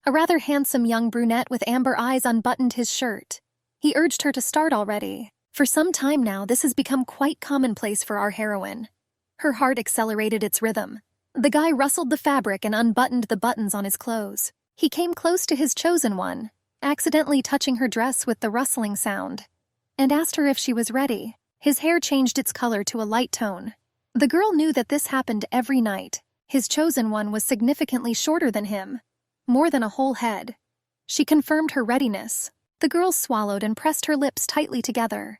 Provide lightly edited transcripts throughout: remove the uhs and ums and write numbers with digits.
A rather handsome young brunette with amber eyes unbuttoned his shirt. He urged her to start already. For some time now, this has become quite commonplace for our heroine. Her heart accelerated its rhythm. The guy rustled the fabric and unbuttoned the buttons on his clothes. He came close to his chosen one, accidentally touching her dress with the rustling sound, and asked her if she was ready. His hair changed its color to a light tone. The girl knew that this happened every night. His chosen one was significantly shorter than him, more than a whole head. She confirmed her readiness. The girl swallowed and pressed her lips tightly together.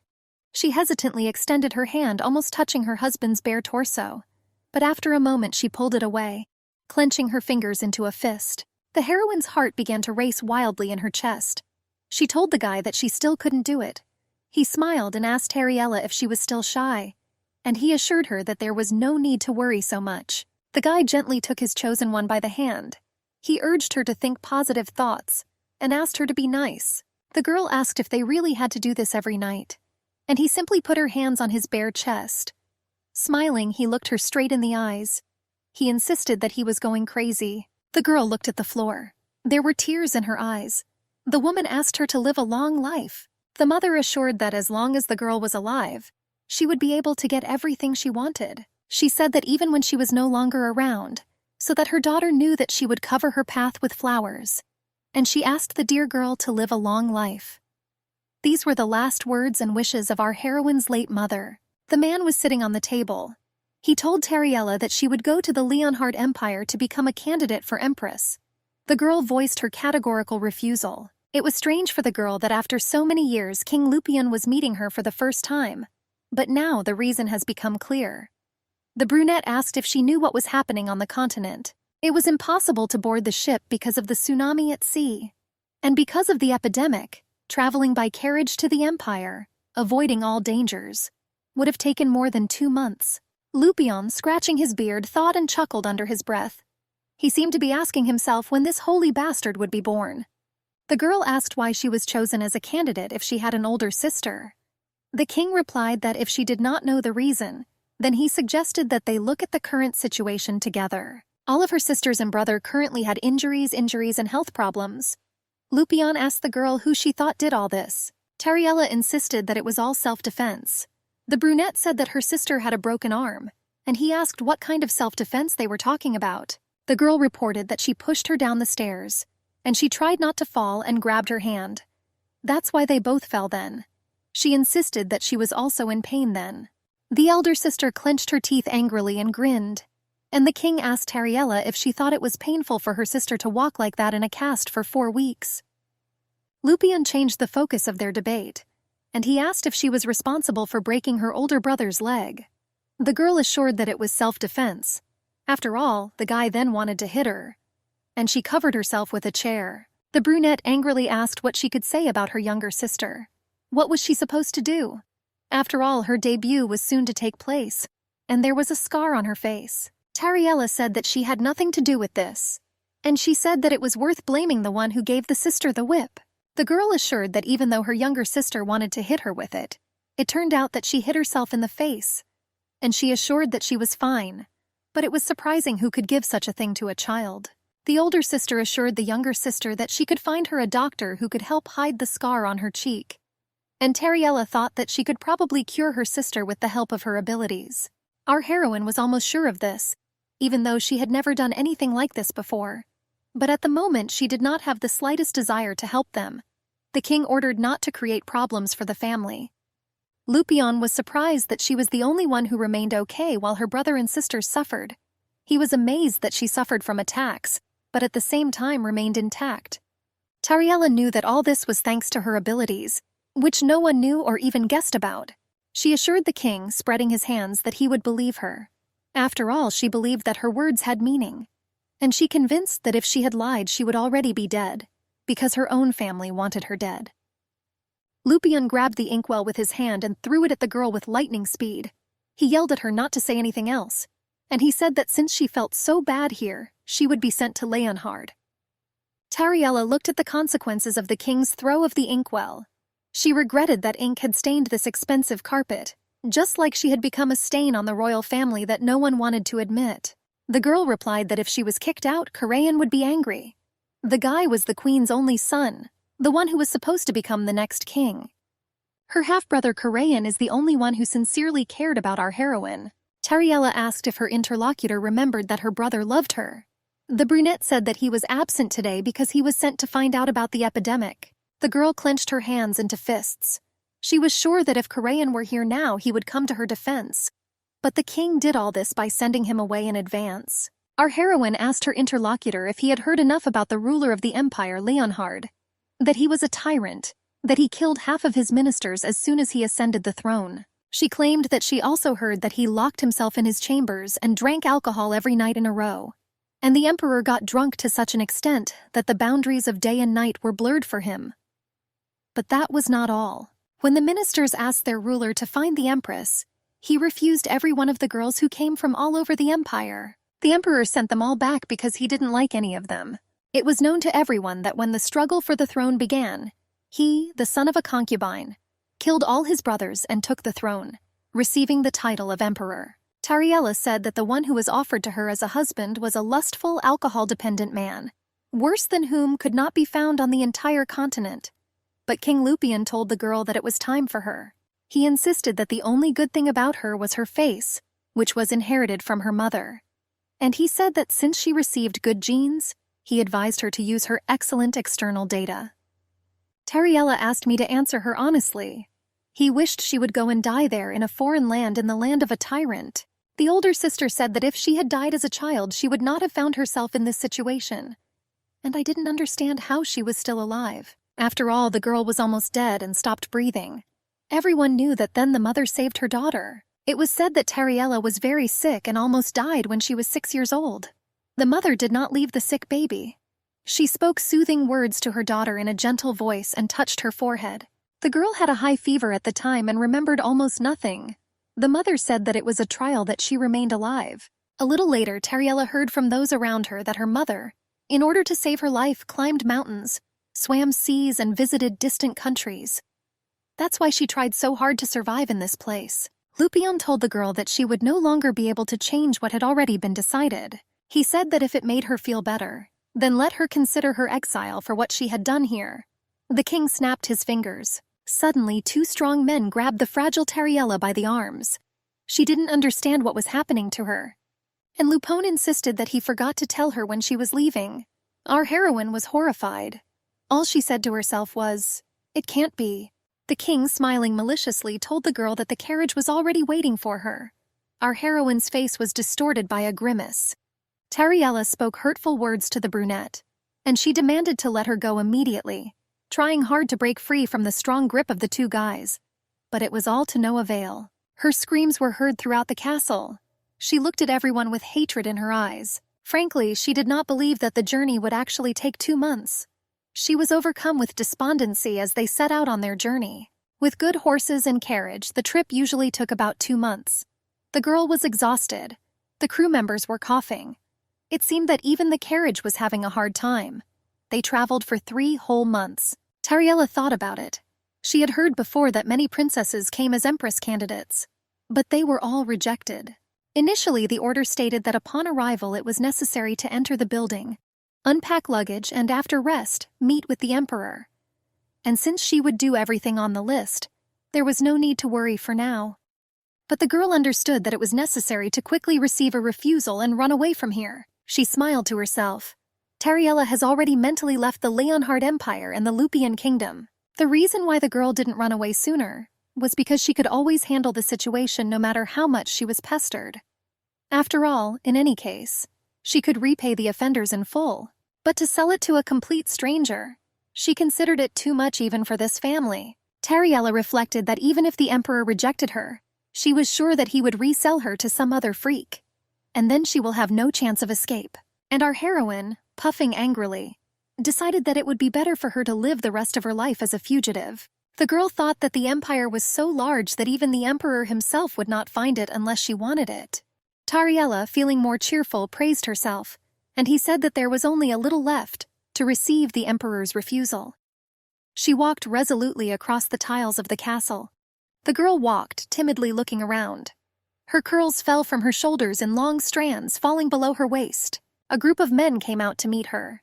She hesitantly extended her hand, almost touching her husband's bare torso. But after a moment she pulled it away, clenching her fingers into a fist. The heroine's heart began to race wildly in her chest. She told the guy that she still couldn't do it. He smiled and asked Tariella if she was still shy, and he assured her that there was no need to worry so much. The guy gently took his chosen one by the hand. He urged her to think positive thoughts and asked her to be nice. The girl asked if they really had to do this every night, and he simply put her hands on his bare chest. Smiling, he looked her straight in the eyes. He insisted that he was going crazy. The girl looked at the floor. There were tears in her eyes. The woman asked her to live a long life. The mother assured that as long as the girl was alive, she would be able to get everything she wanted. She said that even when she was no longer around, so that her daughter knew that she would cover her path with flowers. And she asked the dear girl to live a long life. These were the last words and wishes of our heroine's late mother. The man was sitting on the table. He told Tariella that she would go to the Leonhard Empire to become a candidate for empress. The girl voiced her categorical refusal. It was strange for the girl that after so many years King Lupion was meeting her for the first time. But now the reason has become clear. The brunette asked if she knew what was happening on the continent. It was impossible to board the ship because of the tsunami at sea. And because of the epidemic, traveling by carriage to the empire, avoiding all dangers, would have taken more than 2 months. Lupion, scratching his beard, thought and chuckled under his breath. He seemed to be asking himself when this holy bastard would be born. The girl asked why she was chosen as a candidate if she had an older sister. The king replied that if she did not know the reason, then he suggested that they look at the current situation together. All of her sisters and brother currently had injuries and health problems. Lupion asked the girl who she thought did all this. Tariella insisted that it was all self-defense. The brunette said that her sister had a broken arm, and he asked what kind of self-defense they were talking about. The girl reported that she pushed her down the stairs, and she tried not to fall and grabbed her hand. That's why they both fell then. She insisted that she was also in pain then. The elder sister clenched her teeth angrily and grinned, and the king asked Tariella if she thought it was painful for her sister to walk like that in a cast for 4 weeks. Lupion changed the focus of their debate, and he asked if she was responsible for breaking her older brother's leg. The girl assured that it was self-defense. After all, the guy then wanted to hit her, and she covered herself with a chair. The brunette angrily asked what she could say about her younger sister. What was she supposed to do? After all, her debut was soon to take place, and there was a scar on her face. Tariella said that she had nothing to do with this, and she said that it was worth blaming the one who gave the sister the whip. The girl assured that even though her younger sister wanted to hit her with it, it turned out that she hit herself in the face, and she assured that she was fine, but it was surprising who could give such a thing to a child. The older sister assured the younger sister that she could find her a doctor who could help hide the scar on her cheek, and Tariella thought that she could probably cure her sister with the help of her abilities. Our heroine was almost sure of this, even though she had never done anything like this before. But at the moment she did not have the slightest desire to help them. The king ordered not to create problems for the family. Lupion was surprised that she was the only one who remained okay while her brother and sisters suffered. He was amazed that she suffered from attacks, but at the same time remained intact. Tariella knew that all this was thanks to her abilities, which no one knew or even guessed about. She assured the king, spreading his hands, that he would believe her. After all, she believed that her words had meaning, and she convinced that if she had lied she would already be dead, because her own family wanted her dead. Lupion grabbed the inkwell with his hand and threw it at the girl with lightning speed. He yelled at her not to say anything else, and he said that since she felt so bad here, she would be sent to Leonhard. Tariella looked at the consequences of the king's throw of the inkwell. She regretted that ink had stained this expensive carpet, just like she had become a stain on the royal family that no one wanted to admit. The girl replied that if she was kicked out, Karayan would be angry. The guy was the queen's only son, the one who was supposed to become the next king. Her half-brother Korean is the only one who sincerely cared about our heroine. Tariella asked if her interlocutor remembered that her brother loved her. The brunette said that he was absent today because he was sent to find out about the epidemic. The girl clenched her hands into fists. She was sure that if Korean were here now, he would come to her defense. But the king did all this by sending him away in advance. Our heroine asked her interlocutor if he had heard enough about the ruler of the empire, Leonhard. That he was a tyrant, that he killed half of his ministers as soon as he ascended the throne. She claimed that she also heard that he locked himself in his chambers and drank alcohol every night in a row. And the emperor got drunk to such an extent that the boundaries of day and night were blurred for him. But that was not all. When the ministers asked their ruler to find the empress, he refused every one of the girls who came from all over the empire. The emperor sent them all back because he didn't like any of them. It was known to everyone that when the struggle for the throne began, he, the son of a concubine, killed all his brothers and took the throne, receiving the title of emperor. Tariella said that the one who was offered to her as a husband was a lustful, alcohol-dependent man, worse than whom could not be found on the entire continent. But King Lupian told the girl that it was time for her. He insisted that the only good thing about her was her face, which was inherited from her mother. And he said that since she received good genes, he advised her to use her excellent external data. Tariella asked me to answer her honestly. He wished she would go and die there in a foreign land, in the land of a tyrant. The older sister said that if she had died as a child, she would not have found herself in this situation. And I didn't understand how she was still alive. After all, the girl was almost dead and stopped breathing. Everyone knew that then the mother saved her daughter. It was said that Tariella was very sick and almost died when she was 6 years old. The mother did not leave the sick baby. She spoke soothing words to her daughter in a gentle voice and touched her forehead. The girl had a high fever at the time and remembered almost nothing. The mother said that it was a trial that she remained alive. A little later, Tariella heard from those around her that her mother, in order to save her life, climbed mountains, swam seas, and visited distant countries. That's why she tried so hard to survive in this place. Lupion told the girl that she would no longer be able to change what had already been decided. He said that if it made her feel better, then let her consider her exile for what she had done here. The king snapped his fingers. Suddenly, 2 strong men grabbed the fragile Tariella by the arms. She didn't understand what was happening to her. And Lupone insisted that he forgot to tell her when she was leaving. Our heroine was horrified. All she said to herself was, "It can't be." The king, smiling maliciously, told the girl that the carriage was already waiting for her. Our heroine's face was distorted by a grimace. Tariella spoke hurtful words to the brunette, and she demanded to let her go immediately, trying hard to break free from the strong grip of the 2 guys. But it was all to no avail. Her screams were heard throughout the castle. She looked at everyone with hatred in her eyes. Frankly, she did not believe that the journey would actually take 2 months. She was overcome with despondency as they set out on their journey. With good horses and carriage, the trip usually took about 2 months. The girl was exhausted. The crew members were coughing. It seemed that even the carriage was having a hard time. They traveled for 3 whole months. Tariella thought about it. She had heard before that many princesses came as empress candidates, but they were all rejected. Initially, the order stated that upon arrival it was necessary to enter the building, unpack luggage, and after rest, meet with the emperor. And since she would do everything on the list, there was no need to worry for now. But the girl understood that it was necessary to quickly receive a refusal and run away from here. She smiled to herself. Tariella has already mentally left the Leonhard Empire and the Lupian Kingdom. The reason why the girl didn't run away sooner was because she could always handle the situation no matter how much she was pestered. After all, in any case, she could repay the offenders in full. But to sell it to a complete stranger, she considered it too much even for this family. Tariella reflected that even if the emperor rejected her, she was sure that he would resell her to some other freak. And then she will have no chance of escape. And our heroine, puffing angrily, decided that it would be better for her to live the rest of her life as a fugitive. The girl thought that the empire was so large that even the emperor himself would not find it unless she wanted it. Tariella, feeling more cheerful, praised herself, and he said that there was only a little left to receive the emperor's refusal. She walked resolutely across the tiles of the castle. The girl walked, timidly looking around. Her curls fell from her shoulders in long strands falling below her waist. A group of men came out to meet her.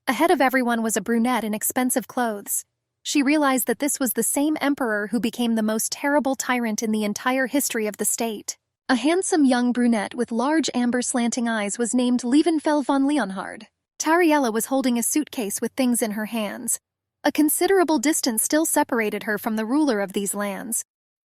Ahead of everyone was a brunette in expensive clothes. She realized that this was the same emperor who became the most terrible tyrant in the entire history of the state. A handsome young brunette with large amber slanting eyes was named Liebenfell von Leonhard. Tariella was holding a suitcase with things in her hands. A considerable distance still separated her from the ruler of these lands.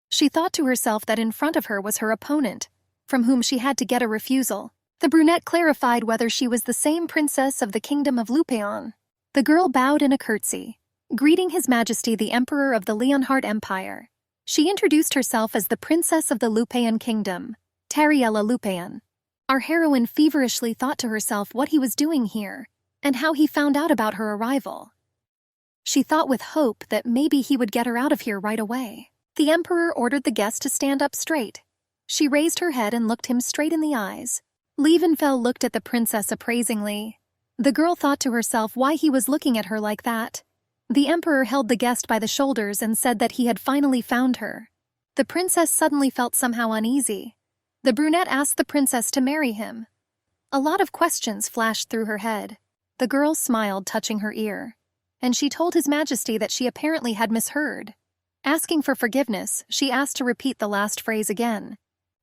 She thought to herself that in front of her was her opponent, from whom she had to get a refusal. The brunette clarified whether she was the same princess of the kingdom of Lupeon. The girl bowed in a curtsy, greeting His Majesty the Emperor of the Leonhard Empire. She introduced herself as the Princess of the Lupeon Kingdom, Tariella Lupeon. Our heroine feverishly thought to herself what he was doing here, and how he found out about her arrival. She thought with hope that maybe he would get her out of here right away. The Emperor ordered the guest to stand up straight. She raised her head and looked him straight in the eyes. Liebenfell looked at the princess appraisingly. The girl thought to herself why he was looking at her like that. The Emperor held the guest by the shoulders and said that he had finally found her. The princess suddenly felt somehow uneasy. The brunette asked the princess to marry him. A lot of questions flashed through her head. The girl smiled, touching her ear, and she told His Majesty that she apparently had misheard. Asking for forgiveness, she asked to repeat the last phrase again.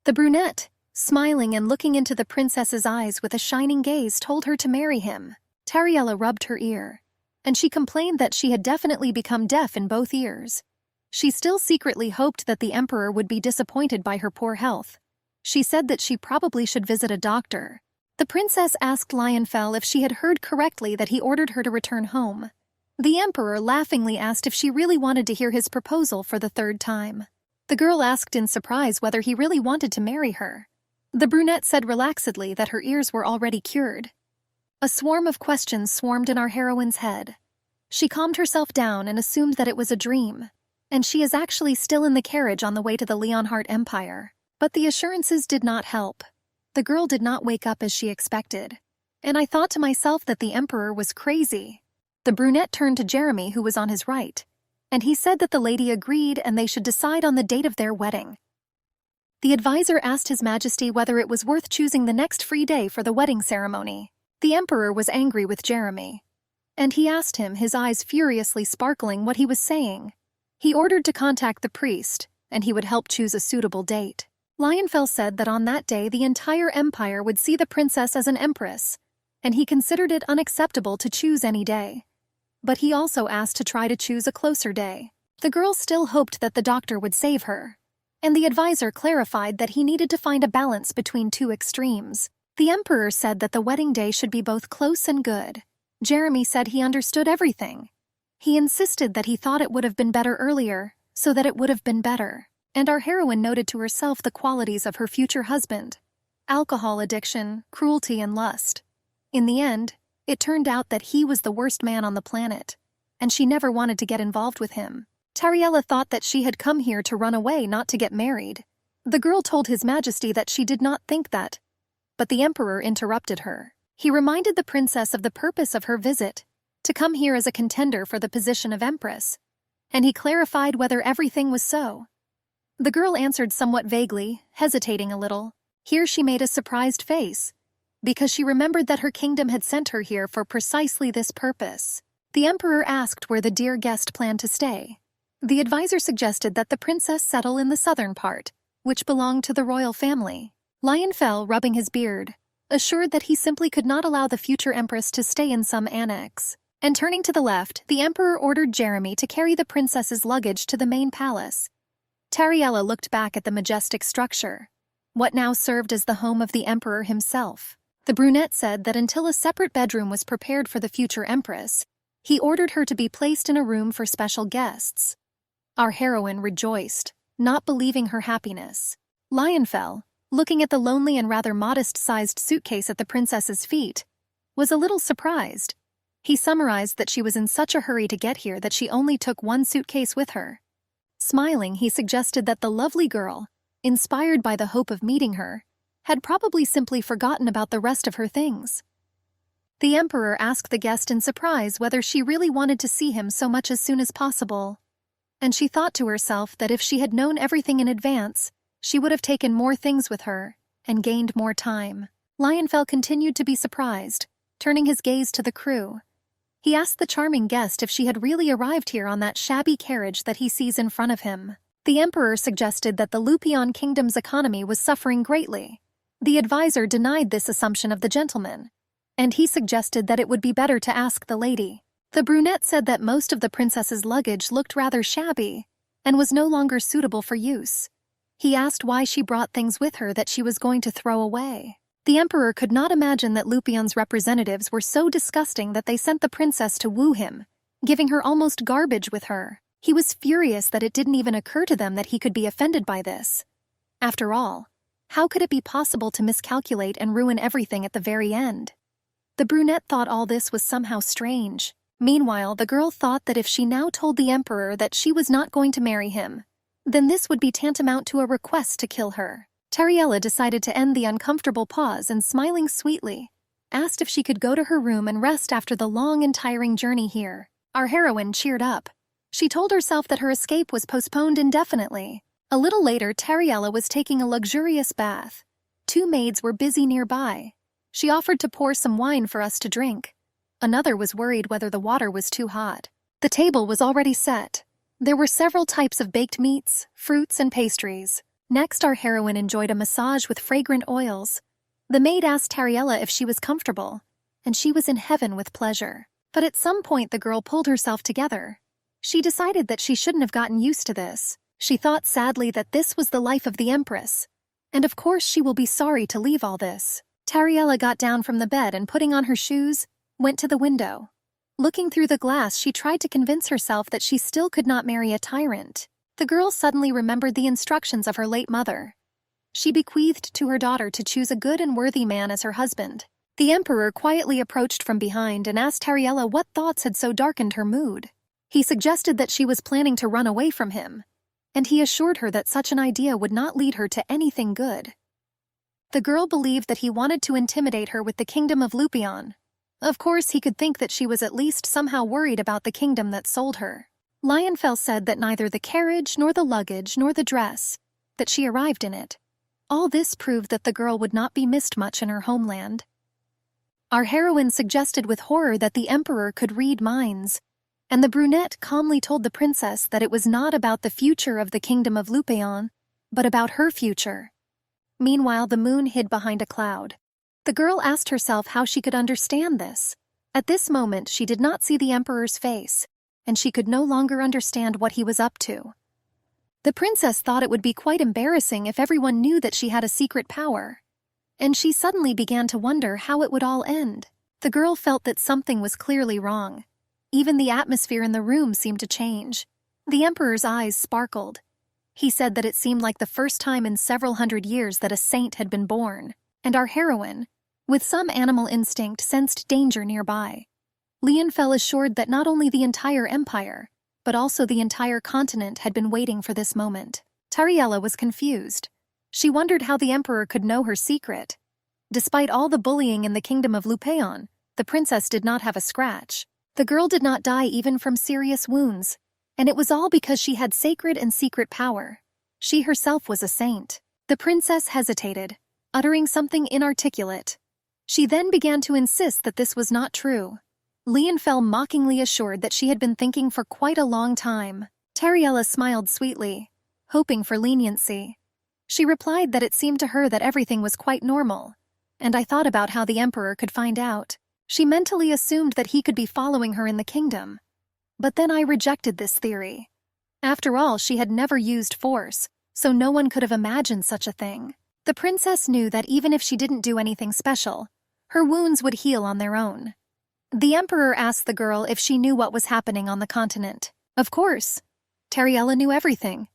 The brunette, smiling and looking into the princess's eyes with a shining gaze, told her to marry him. Tariella rubbed her ear, and she complained that she had definitely become deaf in both ears. She still secretly hoped that the Emperor would be disappointed by her poor health. She said that she probably should visit a doctor. The princess asked Liebenfell if she had heard correctly that he ordered her to return home. The Emperor laughingly asked if she really wanted to hear his proposal for the third time. The girl asked in surprise whether he really wanted to marry her. The brunette said relaxedly that her ears were already cured. A swarm of questions swarmed in our heroine's head. She calmed herself down and assumed that it was a dream, and she is actually still in the carriage on the way to the Leonhard Empire. But the assurances did not help. The girl did not wake up as she expected, and I thought to myself that the Emperor was crazy. The brunette turned to Jeremy, who was on his right, and he said that the lady agreed and they should decide on the date of their wedding. The advisor asked His Majesty whether it was worth choosing the next free day for the wedding ceremony. The Emperor was angry with Jeremy, and he asked him, his eyes furiously sparkling, what he was saying. He ordered to contact the priest, and he would help choose a suitable date. Liebenfell said that on that day the entire empire would see the princess as an empress, and he considered it unacceptable to choose any day. But he also asked to try to choose a closer day. The girl still hoped that the doctor would save her, and the advisor clarified that he needed to find a balance between two extremes. The Emperor said that the wedding day should be both close and good. Jeremy said he understood everything. He insisted that he thought it would have been better earlier, so that it would have been better. And our heroine noted to herself the qualities of her future husband: alcohol addiction, cruelty, and lust. In the end, it turned out that he was the worst man on the planet, and she never wanted to get involved with him. Tariella thought that she had come here to run away, not to get married. The girl told His Majesty that she did not think that, but the Emperor interrupted her. He reminded the princess of the purpose of her visit, to come here as a contender for the position of empress, and he clarified whether everything was so. The girl answered somewhat vaguely, hesitating a little. Here she made a surprised face, because she remembered that her kingdom had sent her here for precisely this purpose. The Emperor asked where the dear guest planned to stay. The advisor suggested that the princess settle in the southern part, which belonged to the royal family. Liebenfell, rubbing his beard, assured that he simply could not allow the future empress to stay in some annex. And turning to the left, the Emperor ordered Jeremy to carry the princess's luggage to the main palace. Tariella looked back at the majestic structure, what now served as the home of the Emperor himself. The brunette said that until a separate bedroom was prepared for the future empress, he ordered her to be placed in a room for special guests. Our heroine rejoiced, not believing her happiness. Liebenfell, looking at the lonely and rather modest-sized suitcase at the princess's feet, was a little surprised. He summarized that she was in such a hurry to get here that she only took one suitcase with her. Smiling, he suggested that the lovely girl, inspired by the hope of meeting her, had probably simply forgotten about the rest of her things. The Emperor asked the guest in surprise whether she really wanted to see him so much as soon as possible, and she thought to herself that if she had known everything in advance, she would have taken more things with her and gained more time. Liebenfell continued to be surprised, turning his gaze to the crew. He asked the charming guest if she had really arrived here on that shabby carriage that he sees in front of him. The emperor suggested that the Lupion kingdom's economy was suffering greatly. The advisor denied this assumption of the gentleman, and he suggested that it would be better to ask the lady. The brunette said that most of the princess's luggage looked rather shabby and was no longer suitable for use. He asked why she brought things with her that she was going to throw away. The emperor could not imagine that Lupion's representatives were so disgusting that they sent the princess to woo him, giving her almost garbage with her. He was furious that it didn't even occur to them that he could be offended by this. After all, how could it be possible to miscalculate and ruin everything at the very end? The brunette thought all this was somehow strange. Meanwhile, the girl thought that if she now told the emperor that she was not going to marry him, then this would be tantamount to a request to kill her. Tariella decided to end the uncomfortable pause and, smiling sweetly, asked if she could go to her room and rest after the long and tiring journey here. Our heroine cheered up. She told herself that her escape was postponed indefinitely. A little later, Tariella was taking a luxurious bath. 2 maids were busy nearby. She offered to pour some wine for us to drink. Another was worried whether the water was too hot. The table was already set. There were several types of baked meats, fruits, and pastries. Next, our heroine enjoyed a massage with fragrant oils. The maid asked Tariella if she was comfortable, and she was in heaven with pleasure. But at some point the girl pulled herself together. She decided that she shouldn't have gotten used to this. She thought sadly that this was the life of the empress, and of course she will be sorry to leave all this. Tariella got down from the bed and, putting on her shoes, went to the window. Looking through the glass, she tried to convince herself that she still could not marry a tyrant. The girl suddenly remembered the instructions of her late mother. She bequeathed to her daughter to choose a good and worthy man as her husband. The emperor quietly approached from behind and asked Tariella what thoughts had so darkened her mood. He suggested that she was planning to run away from him, and he assured her that such an idea would not lead her to anything good. The girl believed that he wanted to intimidate her with the kingdom of Lupion. Of course, he could think that she was at least somehow worried about the kingdom that sold her. Lionfell said that neither the carriage, nor the luggage, nor the dress, that she arrived in it. All this proved that the girl would not be missed much in her homeland. Our heroine suggested with horror that the emperor could read minds, and the brunette calmly told the princess that it was not about the future of the kingdom of Lupion, but about her future. Meanwhile, the moon hid behind a cloud. The girl asked herself how she could understand this. At this moment, she did not see the emperor's face, and she could no longer understand what he was up to. The princess thought it would be quite embarrassing if everyone knew that she had a secret power, and she suddenly began to wonder how it would all end. The girl felt that something was clearly wrong. Even the atmosphere in the room seemed to change. The emperor's eyes sparkled. He said that it seemed like the first time in several hundred years that a saint had been born, and our heroine, with some animal instinct, sensed danger nearby. Lionfell assured that not only the entire empire, but also the entire continent had been waiting for this moment. Tariella was confused. She wondered how the emperor could know her secret. Despite all the bullying in the kingdom of Lupion, the princess did not have a scratch. The girl did not die even from serious wounds, and it was all because she had sacred and secret power. She herself was a saint. The princess hesitated, uttering something inarticulate. She then began to insist that this was not true. Lionfell mockingly assured that she had been thinking for quite a long time. Tariella smiled sweetly, hoping for leniency. She replied that it seemed to her that everything was quite normal, and I thought about how the emperor could find out. She mentally assumed that he could be following her in the kingdom. But then I rejected this theory. After all, she had never used force, so no one could have imagined such a thing. The princess knew that even if she didn't do anything special, her wounds would heal on their own. The emperor asked the girl if she knew what was happening on the continent. Of course. Tariella knew everything.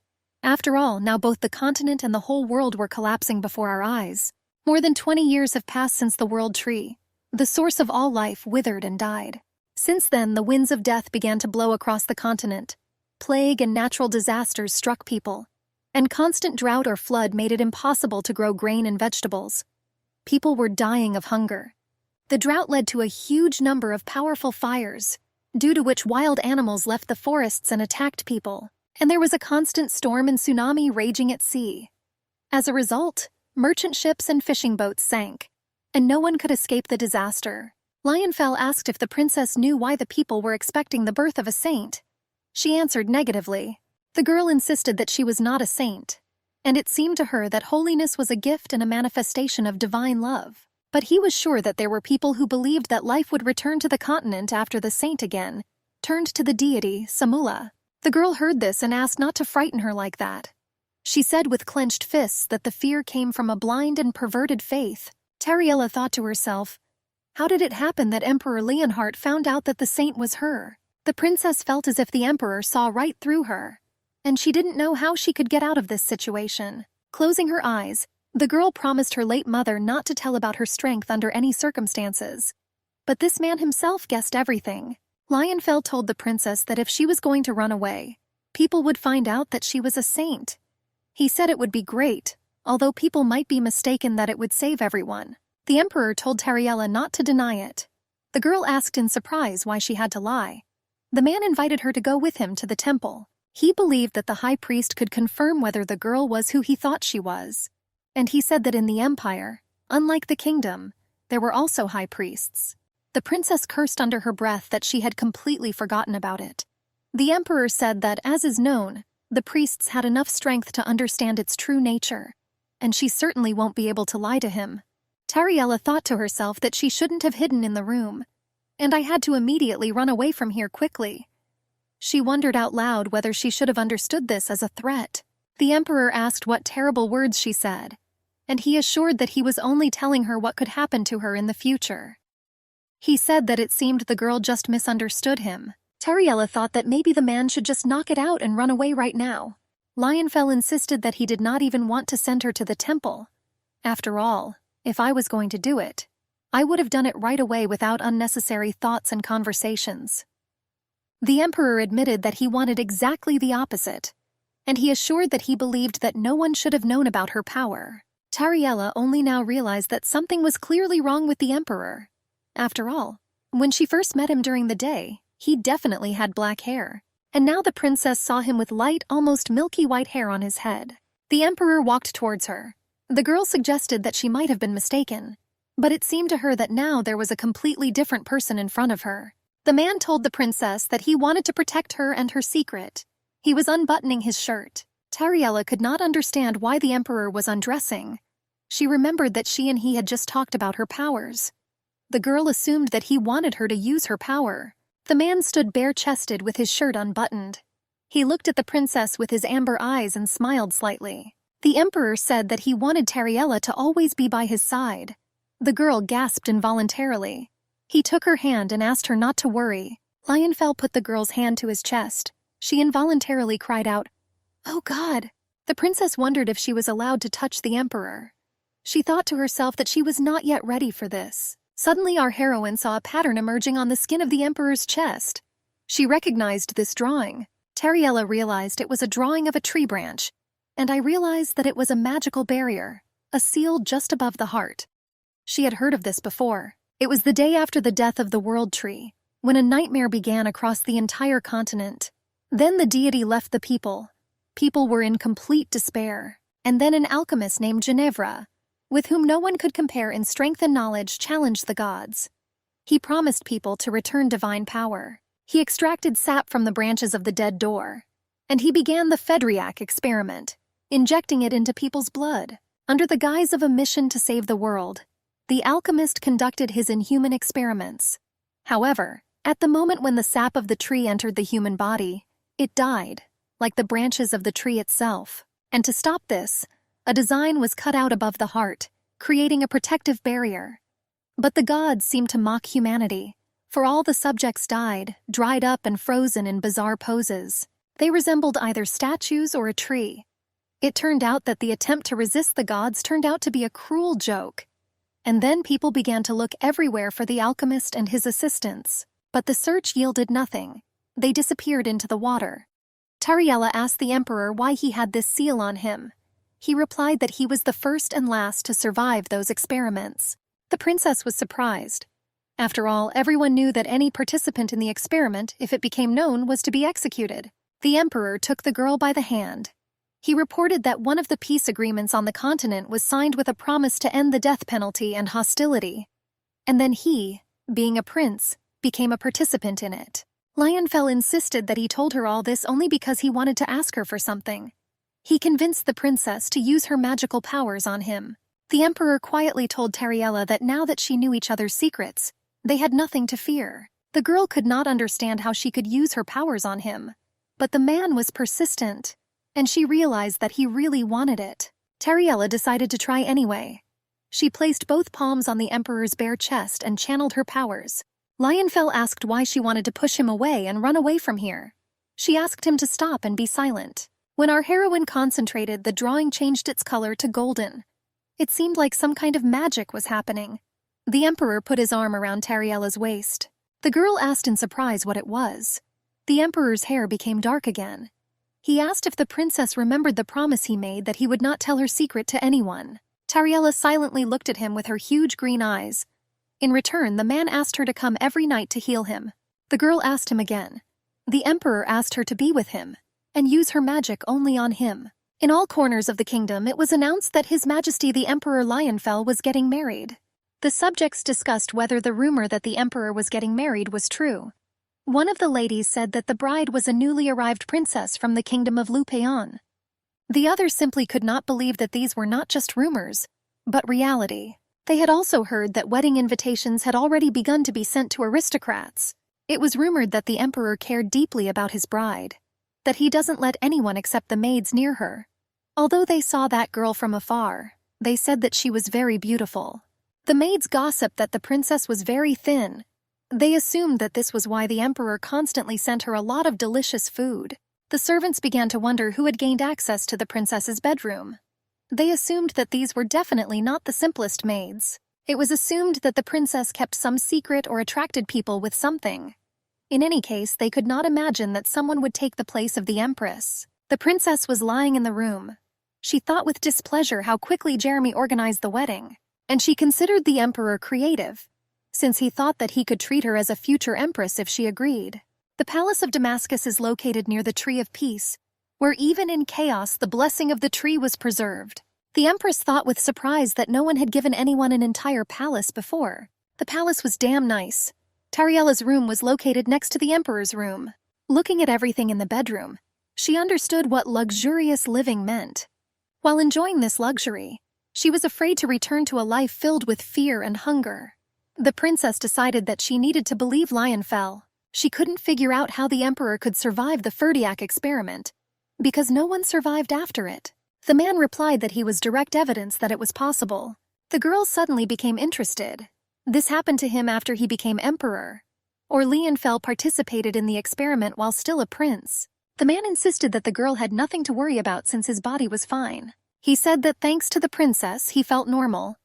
After all, now both the continent and the whole world were collapsing before our eyes. More than 20 years have passed since the world tree, the source of all life, withered and died. Since then, the winds of death began to blow across the continent. Plague and natural disasters struck people, and constant drought or flood made it impossible to grow grain and vegetables. People were dying of hunger. The drought led to a huge number of powerful fires, due to which wild animals left the forests and attacked people, and there was a constant storm and tsunami raging at sea. As a result, merchant ships and fishing boats sank, and no one could escape the disaster. Lionfell asked if the princess knew why the people were expecting the birth of a saint. She answered negatively. The girl insisted that she was not a saint, and it seemed to her that holiness was a gift and a manifestation of divine love. But he was sure that there were people who believed that life would return to the continent after the saint again turned to the deity, Samula. The girl heard this and asked not to frighten her like that. She said with clenched fists that the fear came from a blind and perverted faith. Tariella thought to herself, how did it happen that Emperor Leonhardt found out that the saint was her? The princess felt as if the emperor saw right through her, and she didn't know how she could get out of this situation. Closing her eyes, the girl promised her late mother not to tell about her strength under any circumstances. But this man himself guessed everything. Lionfell told the princess that if she was going to run away, people would find out that she was a saint. He said it would be great, although people might be mistaken that it would save everyone. The emperor told Tariella not to deny it. The girl asked in surprise why she had to lie. The man invited her to go with him to the temple. He believed that the high priest could confirm whether the girl was who he thought she was. And he said that in the empire, unlike the kingdom, there were also high priests. The princess cursed under her breath that she had completely forgotten about it. The emperor said that, as is known, the priests had enough strength to understand its true nature, and she certainly won't be able to lie to him. Tariella thought to herself that she shouldn't have hidden in the room, and I had to immediately run away from here quickly. She wondered out loud whether she should have understood this as a threat. The emperor asked what terrible words she said, and he assured that he was only telling her what could happen to her in the future. He said that it seemed the girl just misunderstood him. Tariella thought that maybe the man should just knock it out and run away right now. Lionfell insisted that he did not even want to send her to the temple. After all, if I was going to do it, I would have done it right away without unnecessary thoughts and conversations. The emperor admitted that he wanted exactly the opposite, and he assured that he believed that no one should have known about her power. Tariella only now realized that something was clearly wrong with the emperor. After all, when she first met him during the day, he definitely had black hair, and now the princess saw him with light, almost milky white hair on his head. The emperor walked towards her. The girl suggested that she might have been mistaken, but it seemed to her that now there was a completely different person in front of her. The man told the princess that he wanted to protect her and her secret. He was unbuttoning his shirt. Tariella could not understand why the emperor was undressing. She remembered that she and he had just talked about her powers. The girl assumed that he wanted her to use her power. The man stood bare-chested with his shirt unbuttoned. He looked at the princess with his amber eyes and smiled slightly. The emperor said that he wanted Tariella to always be by his side. The girl gasped involuntarily. He took her hand and asked her not to worry. Lionfell put the girl's hand to his chest. She involuntarily cried out, "Oh God!" The princess wondered if she was allowed to touch the emperor. She thought to herself that she was not yet ready for this. Suddenly our heroine saw a pattern emerging on the skin of the emperor's chest. She recognized this drawing. Tariella realized it was a drawing of a tree branch, and I realized that it was a magical barrier, a seal just above the heart. She had heard of this before. It was the day after the death of the World Tree, when a nightmare began across the entire continent. Then the deity left the people. People were in complete despair. And then an alchemist named Ginevra, with whom no one could compare in strength and knowledge, challenged the gods. He promised people to return divine power. He extracted sap from the branches of the dead door, and he began the Fedriac experiment, injecting it into people's blood. Under the guise of a mission to save the world, the alchemist conducted his inhuman experiments. However, at the moment when the sap of the tree entered the human body, it died, like the branches of the tree itself. And to stop this, a design was cut out above the heart, creating a protective barrier. But the gods seemed to mock humanity, for all the subjects died, dried up and frozen in bizarre poses. They resembled either statues or a tree. It turned out that the attempt to resist the gods turned out to be a cruel joke. And then people began to look everywhere for the alchemist and his assistants. But the search yielded nothing. They disappeared into the water. Tariella asked the emperor why he had this seal on him. He replied that he was the first and last to survive those experiments. The princess was surprised. After all, everyone knew that any participant in the experiment, if it became known, was to be executed. The emperor took the girl by the hand. He reported that one of the peace agreements on the continent was signed with a promise to end the death penalty and hostility. And then he, being a prince, became a participant in it. Lionfell insisted that he told her all this only because he wanted to ask her for something. He convinced the princess to use her magical powers on him. The emperor quietly told Tariella that now that she knew each other's secrets, they had nothing to fear. The girl could not understand how she could use her powers on him. But the man was persistent, and she realized that he really wanted it. Tariella decided to try anyway. She placed both palms on the emperor's bare chest and channeled her powers. Lionfell asked why she wanted to push him away and run away from here. She asked him to stop and be silent. When our heroine concentrated, the drawing changed its color to golden. It seemed like some kind of magic was happening. The emperor put his arm around Tariella's waist. The girl asked in surprise what it was. The emperor's hair became dark again. He asked if the princess remembered the promise he made that he would not tell her secret to anyone. Tariella silently looked at him with her huge green eyes. In return, the man asked her to come every night to heal him. The girl asked him again. The emperor asked her to be with him and use her magic only on him. In all corners of the kingdom, it was announced that His Majesty the Emperor Lionfell was getting married. The subjects discussed whether the rumor that the emperor was getting married was true. One of the ladies said that the bride was a newly arrived princess from the kingdom of Lupaon. The others simply could not believe that these were not just rumors, but reality. They had also heard that wedding invitations had already begun to be sent to aristocrats. It was rumored that the emperor cared deeply about his bride, that he doesn't let anyone except the maids near her. Although they saw that girl from afar, they said that she was very beautiful. The maids gossiped that the princess was very thin. They assumed that this was why the emperor constantly sent her a lot of delicious food. The servants began to wonder who had gained access to the princess's bedroom. They assumed that these were definitely not the simplest maids. It was assumed that the princess kept some secret or attracted people with something. In any case, they could not imagine that someone would take the place of the empress. The princess was lying in the room. She thought with displeasure how quickly Jeremy organized the wedding, and she considered the emperor creative, since he thought that he could treat her as a future empress if she agreed. The Palace of Damascus is located near the Tree of Peace, where even in chaos the blessing of the tree was preserved. The empress thought with surprise that no one had given anyone an entire palace before. The palace was damn nice. Tariella's room was located next to the emperor's room. Looking at everything in the bedroom, she understood what luxurious living meant. While enjoying this luxury, she was afraid to return to a life filled with fear and hunger. The princess decided that she needed to believe Lionfell. She couldn't figure out how the emperor could survive the Ferdiac experiment, because no one survived after it. The man replied that he was direct evidence that it was possible. The girl suddenly became interested. This happened to him after he became emperor, or Lionfell participated in the experiment while still a prince. The man insisted that the girl had nothing to worry about since his body was fine. He said that thanks to the princess, he felt normal,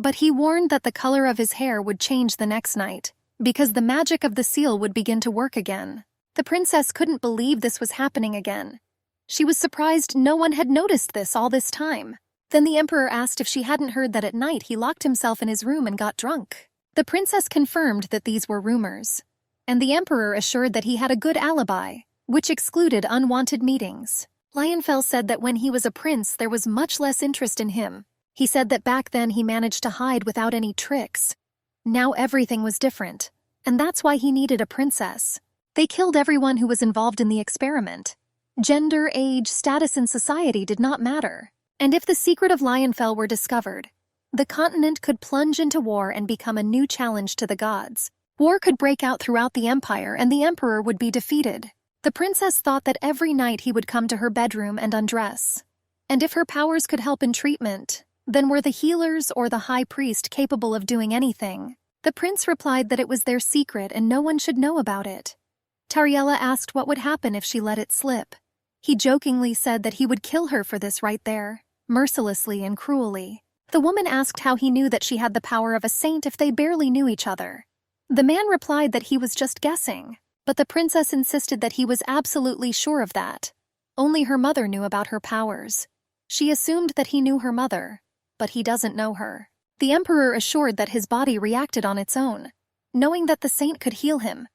but he warned that the color of his hair would change the next night, because the magic of the seal would begin to work again. The princess couldn't believe this was happening again. She was surprised no one had noticed this all this time. Then the emperor asked if she hadn't heard that at night he locked himself in his room and got drunk. The princess confirmed that these were rumors, and the emperor assured that he had a good alibi, which excluded unwanted meetings. Lionfell said that when he was a prince there was much less interest in him. He said that back then he managed to hide without any tricks. Now everything was different, and that's why he needed a princess. They killed everyone who was involved in the experiment. Gender, age, status in society did not matter. And if the secret of Lionfell were discovered, the continent could plunge into war and become a new challenge to the gods. War could break out throughout the empire and the emperor would be defeated. The princess thought that every night he would come to her bedroom and undress. And if her powers could help in treatment, then were the healers or the high priest capable of doing anything? The prince replied that it was their secret and no one should know about it. Tariella asked what would happen if she let it slip. He jokingly said that he would kill her for this right there, mercilessly and cruelly. The woman asked how he knew that she had the power of a saint if they barely knew each other. The man replied that he was just guessing, but the princess insisted that he was absolutely sure of that. Only her mother knew about her powers. She assumed that he knew her mother, but he doesn't know her. The emperor assured that his body reacted on its own, knowing that the saint could heal him.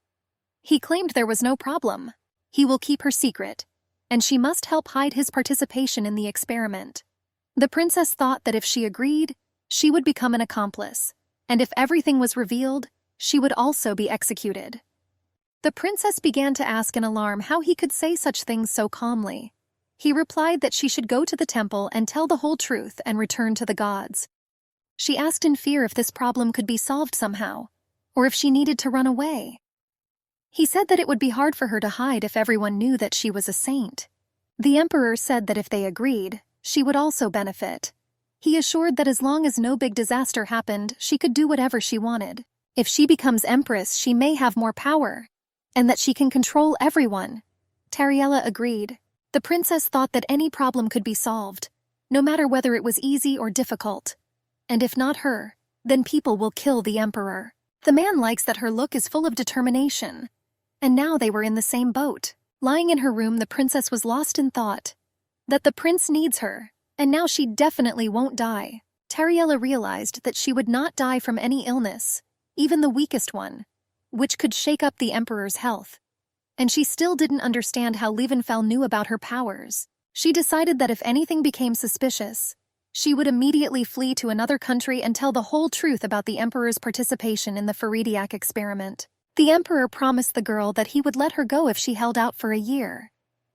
He claimed there was no problem. He will keep her secret, and she must help hide his participation in the experiment. The princess thought that if she agreed, she would become an accomplice, and if everything was revealed, she would also be executed. The princess began to ask in alarm how he could say such things so calmly. He replied that she should go to the temple and tell the whole truth and return to the gods. She asked in fear if this problem could be solved somehow, or if she needed to run away. He said that it would be hard for her to hide if everyone knew that she was a saint. The emperor said that if they agreed, she would also benefit. He assured that as long as no big disaster happened, she could do whatever she wanted. If she becomes empress, she may have more power, and that she can control everyone. Tariella agreed. The princess thought that any problem could be solved, no matter whether it was easy or difficult. And if not her, then people will kill the emperor. The man likes that her look is full of determination. And now they were in the same boat. Lying in her room, the princess was lost in thought. That the prince needs her, and now she definitely won't die. Tariella realized that she would not die from any illness, even the weakest one, which could shake up the emperor's health. And she still didn't understand how Liebenfell knew about her powers. She decided that if anything became suspicious, she would immediately flee to another country and tell the whole truth about the emperor's participation in the Faridiak experiment. The emperor promised the girl that he would let her go if she held out for a year.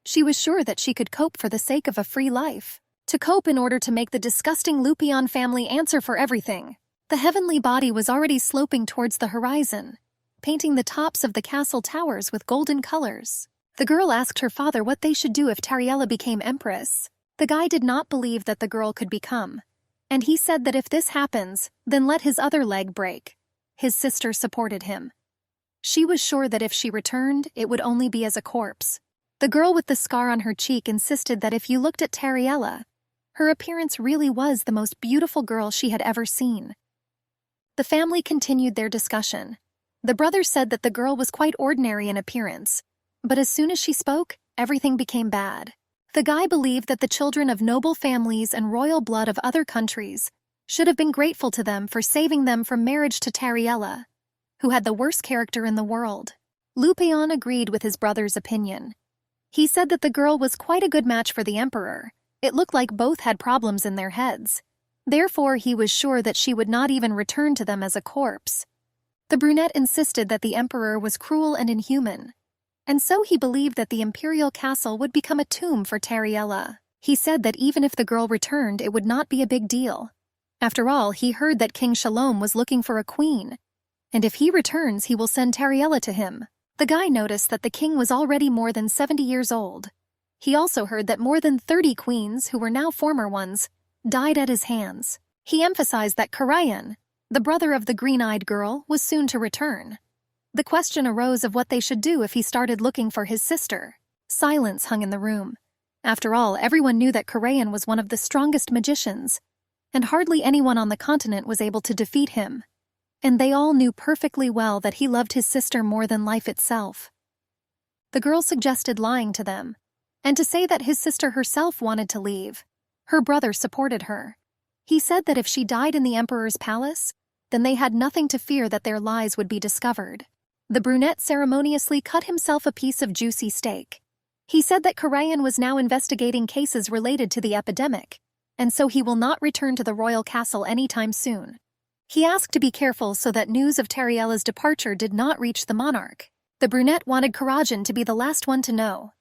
She was sure that she could cope for the sake of a free life. To cope in order to make the disgusting Lupion family answer for everything. The heavenly body was already sloping towards the horizon, painting the tops of the castle towers with golden colors. The girl asked her father what they should do if Tariella became empress. The guy did not believe that the girl could become, and he said that if this happens, then let his other leg break. His sister supported him. She was sure that if she returned, it would only be as a corpse. The girl with the scar on her cheek insisted that if you looked at Tariella, her appearance really was the most beautiful girl she had ever seen. The family continued their discussion. The brother said that the girl was quite ordinary in appearance, but as soon as she spoke, everything became bad. The guy believed that the children of noble families and royal blood of other countries should have been grateful to them for saving them from marriage to Tariella, who had the worst character in the world. Lupion agreed with his brother's opinion. He said that the girl was quite a good match for the emperor. It looked like both had problems in their heads. Therefore, he was sure that she would not even return to them as a corpse. The brunette insisted that the emperor was cruel and inhuman, and so he believed that the imperial castle would become a tomb for Tariella. He said that even if the girl returned, it would not be a big deal. After all, he heard that King Shalom was looking for a queen, and if he returns, he will send Tariella to him. The guy noticed that the king was already more than 70 years old. He also heard that more than 30 queens, who were now former ones, died at his hands. He emphasized that Karayan, the brother of the green-eyed girl, was soon to return. The question arose of what they should do if he started looking for his sister. Silence hung in the room. After all, everyone knew that Karayan was one of the strongest magicians, and hardly anyone on the continent was able to defeat him. And they all knew perfectly well that he loved his sister more than life itself. The girl suggested lying to them, and to say that his sister herself wanted to leave. Her brother supported her. He said that if she died in the emperor's palace, then they had nothing to fear that their lies would be discovered. The brunette ceremoniously cut himself a piece of juicy steak. He said that Karayan was now investigating cases related to the epidemic, and so he will not return to the royal castle anytime soon. He asked to be careful so that news of Tariella's departure did not reach the monarch. The brunette wanted Karajan to be the last one to know,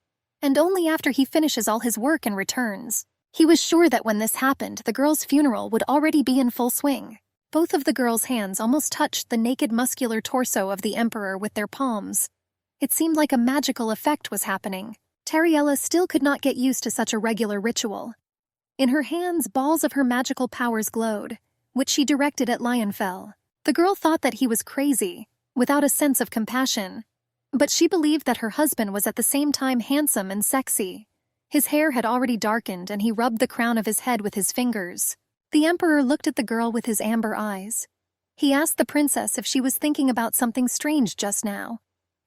and only after he finishes all his work and returns. He was sure that when this happened, the girl's funeral would already be in full swing. Both of the girl's hands almost touched the naked muscular torso of the emperor with their palms. It seemed like a magical effect was happening. Tariella still could not get used to such a regular ritual. In her hands, balls of her magical powers glowed, which she directed at Lionfell. The girl thought that he was crazy, without a sense of compassion, but she believed that her husband was at the same time handsome and sexy. His hair had already darkened, and he rubbed the crown of his head with his fingers. The emperor looked at the girl with his amber eyes. He asked the princess if she was thinking about something strange just now,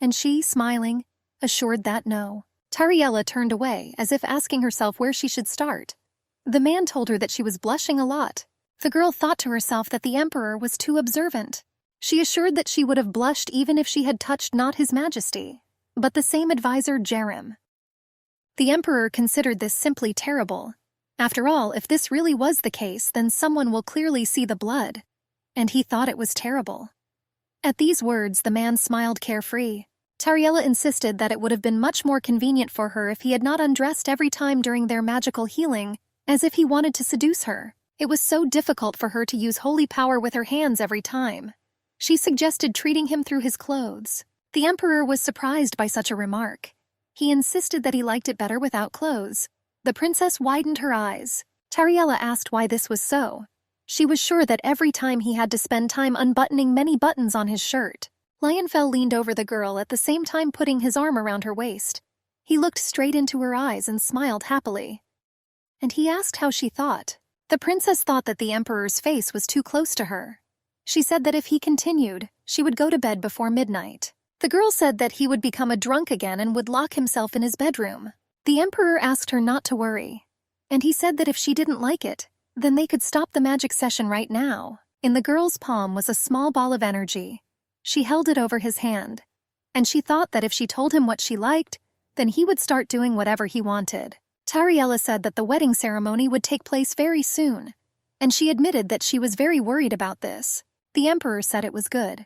and she, smiling, assured that no. Tariella turned away, as if asking herself where she should start. The man told her that she was blushing a lot. The girl thought to herself that the emperor was too observant. She assured that she would have blushed even if she had touched not his majesty, but the same advisor Jerem. The emperor considered this simply terrible. After all, if this really was the case, then someone will clearly see the blood, and he thought it was terrible. At these words, the man smiled carefree. Tariella insisted that it would have been much more convenient for her if he had not undressed every time during their magical healing, as if he wanted to seduce her. It was so difficult for her to use holy power with her hands every time. She suggested treating him through his clothes. The emperor was surprised by such a remark. He insisted that he liked it better without clothes. The princess widened her eyes. Tariella asked why this was so. She was sure that every time he had to spend time unbuttoning many buttons on his shirt. Lionfell leaned over the girl at the same time putting his arm around her waist. He looked straight into her eyes and smiled happily. And he asked how she thought. The princess thought that the emperor's face was too close to her. She said that if he continued, she would go to bed before midnight. The girl said that he would become a drunk again and would lock himself in his bedroom. The emperor asked her not to worry. And he said that if she didn't like it, then they could stop the magic session right now. In the girl's palm was a small ball of energy. She held it over his hand. And she thought that if she told him what she liked, then he would start doing whatever he wanted. Tariella said that the wedding ceremony would take place very soon. And she admitted that she was very worried about this. The emperor said it was good.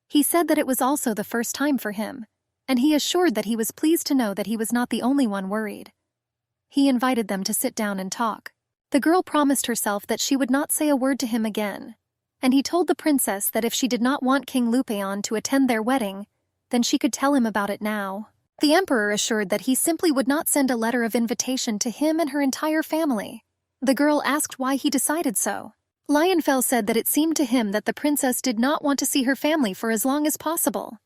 He said that it was also the first time for him, and he assured that he was pleased to know that he was not the only one worried. He invited them to sit down and talk. The girl promised herself that she would not say a word to him again, and he told the princess that if she did not want King Lupeon to attend their wedding, then she could tell him about it now. The emperor assured that he simply would not send a letter of invitation to him and her entire family. The girl asked why he decided so. Lionfell said that it seemed to him that the princess did not want to see her family for as long as possible.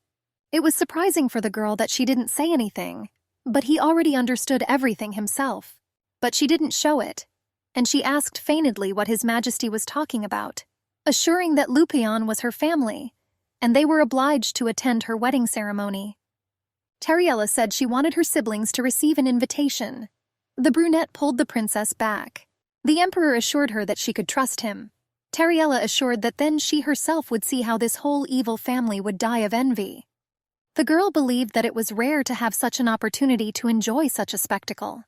It was surprising for the girl that she didn't say anything, but he already understood everything himself. But she didn't show it, and she asked feignedly what His Majesty was talking about, assuring that Lupeon was her family, and they were obliged to attend her wedding ceremony. Tariella said she wanted her siblings to receive an invitation. The brunette pulled the princess back. The emperor assured her that she could trust him. Tariella assured that then she herself would see how this whole evil family would die of envy. The girl believed that it was rare to have such an opportunity to enjoy such a spectacle,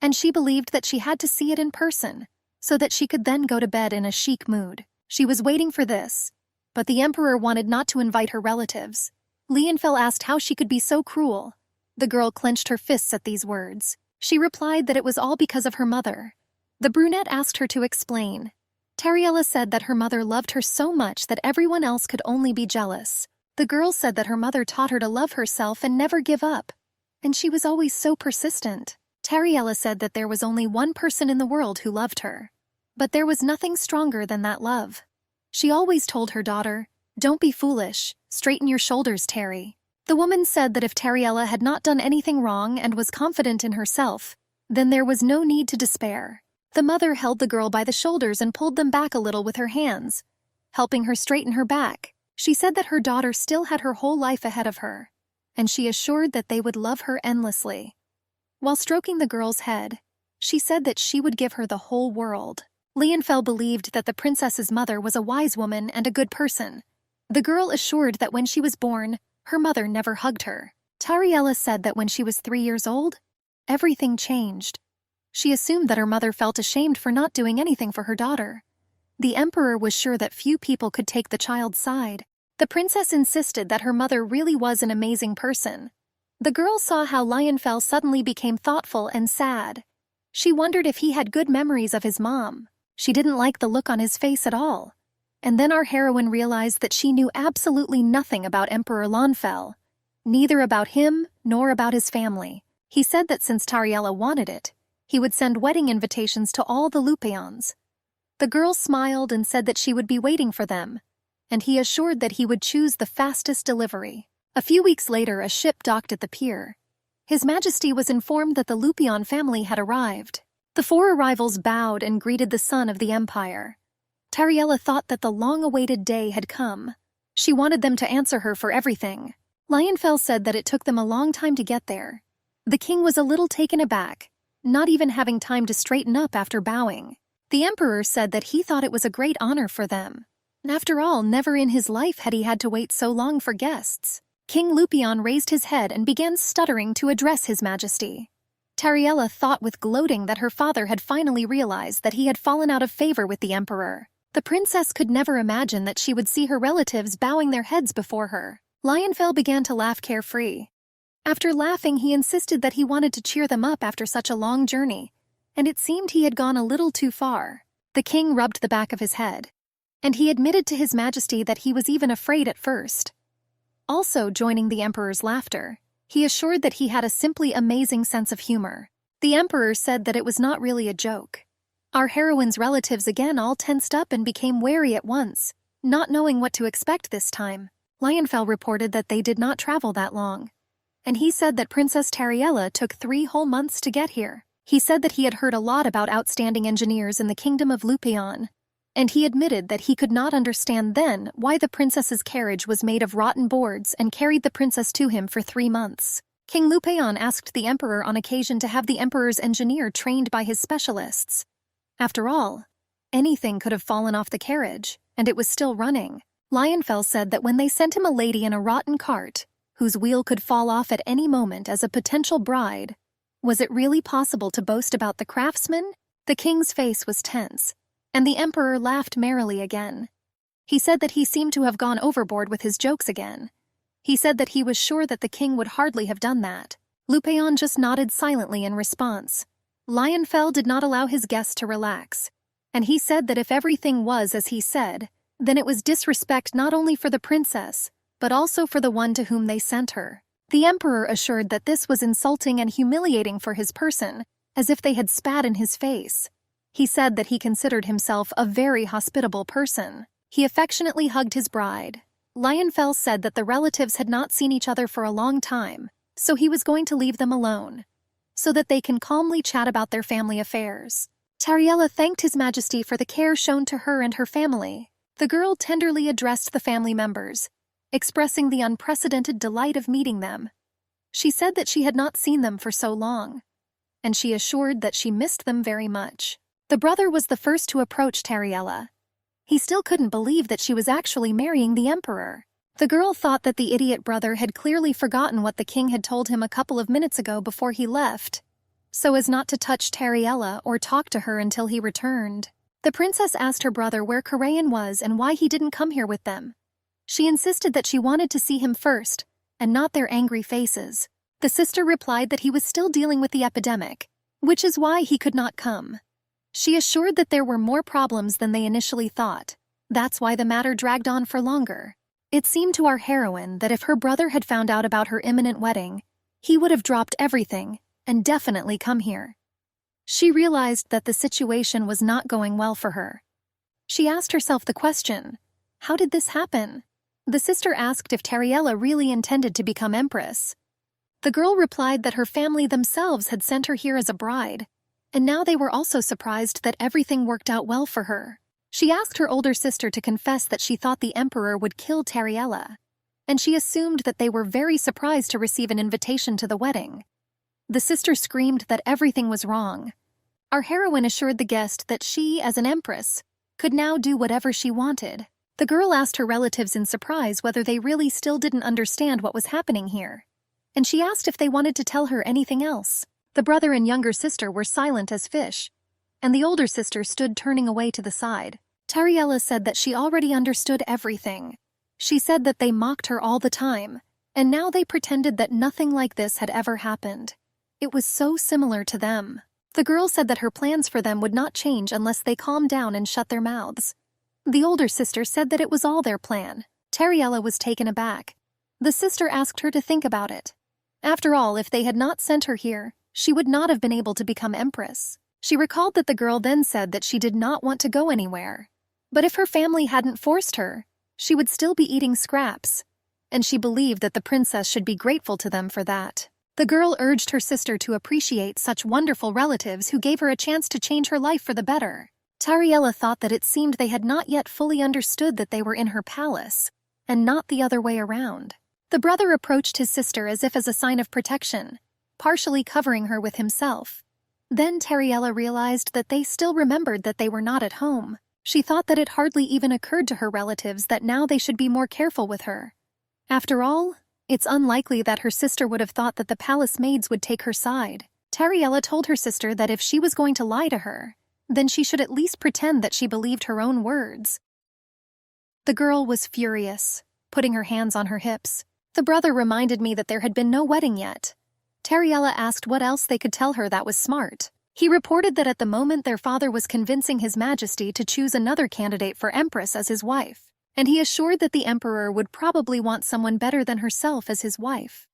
and she believed that she had to see it in person, so that she could then go to bed in a chic mood. She was waiting for this, but the emperor wanted not to invite her relatives. Lionfell asked how she could be so cruel. The girl clenched her fists at these words. She replied that it was all because of her mother. The brunette asked her to explain. Tariella said that her mother loved her so much that everyone else could only be jealous. The girl said that her mother taught her to love herself and never give up, and she was always so persistent. Tariella said that there was only one person in the world who loved her, but there was nothing stronger than that love. She always told her daughter, "Don't be foolish, straighten your shoulders, Terry." The woman said that if Tariella had not done anything wrong and was confident in herself, then there was no need to despair. The mother held the girl by the shoulders and pulled them back a little with her hands, helping her straighten her back. She said that her daughter still had her whole life ahead of her, and she assured that they would love her endlessly. While stroking the girl's head, she said that she would give her the whole world. Lionfell believed that the princess's mother was a wise woman and a good person. The girl assured that when she was born, her mother never hugged her. Tariella said that when she was 3 years old, everything changed. She assumed that her mother felt ashamed for not doing anything for her daughter. The emperor was sure that few people could take the child's side. The princess insisted that her mother really was an amazing person. The girl saw how Lionfell suddenly became thoughtful and sad. She wondered if he had good memories of his mom. She didn't like the look on his face at all. And then our heroine realized that she knew absolutely nothing about Emperor Lionfell, neither about him nor about his family. He said that since Tariella wanted it, he would send wedding invitations to all the Lupeons. The girl smiled and said that she would be waiting for them, and he assured that he would choose the fastest delivery. A few weeks later, a ship docked at the pier. His Majesty was informed that the Lupeon family had arrived. The 4 arrivals bowed and greeted the son of the empire. Tariella thought that the long-awaited day had come. She wanted them to answer her for everything. Lionfell said that it took them a long time to get there. The king was a little taken aback, not even having time to straighten up after bowing. The emperor said that he thought it was a great honor for them. After all, never in his life had he had to wait so long for guests. King Lupeon raised his head and began stuttering to address His Majesty. Tariella thought with gloating that her father had finally realized that he had fallen out of favor with the emperor. The princess could never imagine that she would see her relatives bowing their heads before her. Lionfell began to laugh carefree. After laughing, he insisted that he wanted to cheer them up after such a long journey, and it seemed he had gone a little too far. The king rubbed the back of his head, and he admitted to His Majesty that he was even afraid at first. Also joining the emperor's laughter, he assured that he had a simply amazing sense of humor. The emperor said that it was not really a joke. Our heroine's relatives again all tensed up and became wary at once, not knowing what to expect this time. Lionfell reported that they did not travel that long, and he said that Princess Tariella took 3 whole months to get here. He said that he had heard a lot about outstanding engineers in the kingdom of Lupion, and he admitted that he could not understand then why the princess's carriage was made of rotten boards and carried the princess to him for 3 months. King Lupion asked the emperor on occasion to have the emperor's engineer trained by his specialists. After all, anything could have fallen off the carriage, and it was still running. Lionfell said that when they sent him a lady in a rotten cart, whose wheel could fall off at any moment as a potential bride, was it really possible to boast about the craftsman? The king's face was tense, and the emperor laughed merrily again. He said that he seemed to have gone overboard with his jokes again. He said that he was sure that the king would hardly have done that. Lupion just nodded silently in response. Lionfell did not allow his guest to relax, and he said that if everything was as he said, then it was disrespect not only for the princess, but also for the one to whom they sent her. The emperor assured that this was insulting and humiliating for his person, as if they had spat in his face. He said that he considered himself a very hospitable person. He affectionately hugged his bride. Lionfell said that the relatives had not seen each other for a long time, so he was going to leave them alone, so that they can calmly chat about their family affairs. Tariella thanked His Majesty for the care shown to her and her family. The girl tenderly addressed the family members, expressing the unprecedented delight of meeting them. She said that she had not seen them for so long, and she assured that she missed them very much. The brother was the first to approach Tariella. He still couldn't believe that she was actually marrying the emperor. The girl thought that the idiot brother had clearly forgotten what the king had told him a couple of minutes ago before he left, so as not to touch Tariella or talk to her until he returned. The princess asked her brother where Karayan was and why he didn't come here with them. She insisted that she wanted to see him first, and not their angry faces. The sister replied that he was still dealing with the epidemic, which is why he could not come. She assured that there were more problems than they initially thought. That's why the matter dragged on for longer. It seemed to our heroine that if her brother had found out about her imminent wedding, he would have dropped everything and definitely come here. She realized that the situation was not going well for her. She asked herself the question, how did this happen? The sister asked if Tariella really intended to become empress. The girl replied that her family themselves had sent her here as a bride, and now they were also surprised that everything worked out well for her. She asked her older sister to confess that she thought the emperor would kill Tariella, and she assumed that they were very surprised to receive an invitation to the wedding. The sister screamed that everything was wrong. Our heroine assured the guest that she, as an empress, could now do whatever she wanted. The girl asked her relatives in surprise whether they really still didn't understand what was happening here, and she asked if they wanted to tell her anything else. The brother and younger sister were silent as fish, and the older sister stood turning away to the side. Tariella said that she already understood everything. She said that they mocked her all the time, and now they pretended that nothing like this had ever happened. It was so similar to them. The girl said that her plans for them would not change unless they calmed down and shut their mouths. The older sister said that it was all their plan. Tariella was taken aback. The sister asked her to think about it. After all, if they had not sent her here, she would not have been able to become empress. She recalled that the girl then said that she did not want to go anywhere. But if her family hadn't forced her, she would still be eating scraps, and she believed that the princess should be grateful to them for that. The girl urged her sister to appreciate such wonderful relatives who gave her a chance to change her life for the better. Tariella thought that it seemed they had not yet fully understood that they were in her palace, and not the other way around. The brother approached his sister as if as a sign of protection, partially covering her with himself. Then Tariella realized that they still remembered that they were not at home. She thought that it hardly even occurred to her relatives that now they should be more careful with her. After all, it's unlikely that her sister would have thought that the palace maids would take her side. Tariella told her sister that if she was going to lie to her, then she should at least pretend that she believed her own words. The girl was furious, putting her hands on her hips. The brother reminded me that there had been no wedding yet. Tariella asked what else they could tell her that was smart. He reported that at the moment their father was convincing His Majesty to choose another candidate for Empress as his wife, and he assured that the Emperor would probably want someone better than herself as his wife.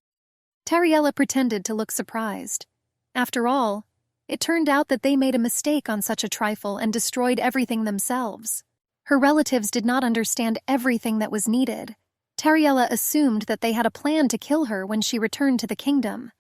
Tariella pretended to look surprised. After all, it turned out that they made a mistake on such a trifle and destroyed everything themselves. Her relatives did not understand everything that was needed. Tariella assumed that they had a plan to kill her when she returned to the kingdom.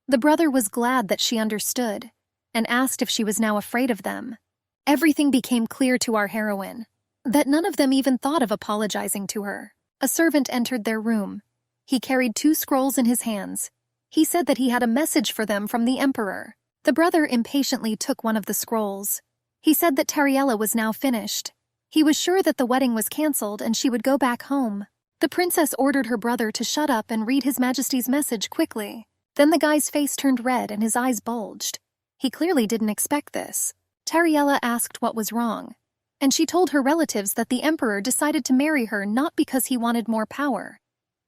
The brother was glad that she understood, and asked if she was now afraid of them. Everything became clear to our heroine, that none of them even thought of apologizing to her. A servant entered their room. He carried 2 scrolls in his hands. He said that he had a message for them from the Emperor. The brother impatiently took one of the scrolls. He said that Tariella was now finished. He was sure that the wedding was cancelled and she would go back home. The princess ordered her brother to shut up and read His Majesty's message quickly. Then the guy's face turned red and his eyes bulged. He clearly didn't expect this. Tariella asked what was wrong, and she told her relatives that the Emperor decided to marry her not because he wanted more power,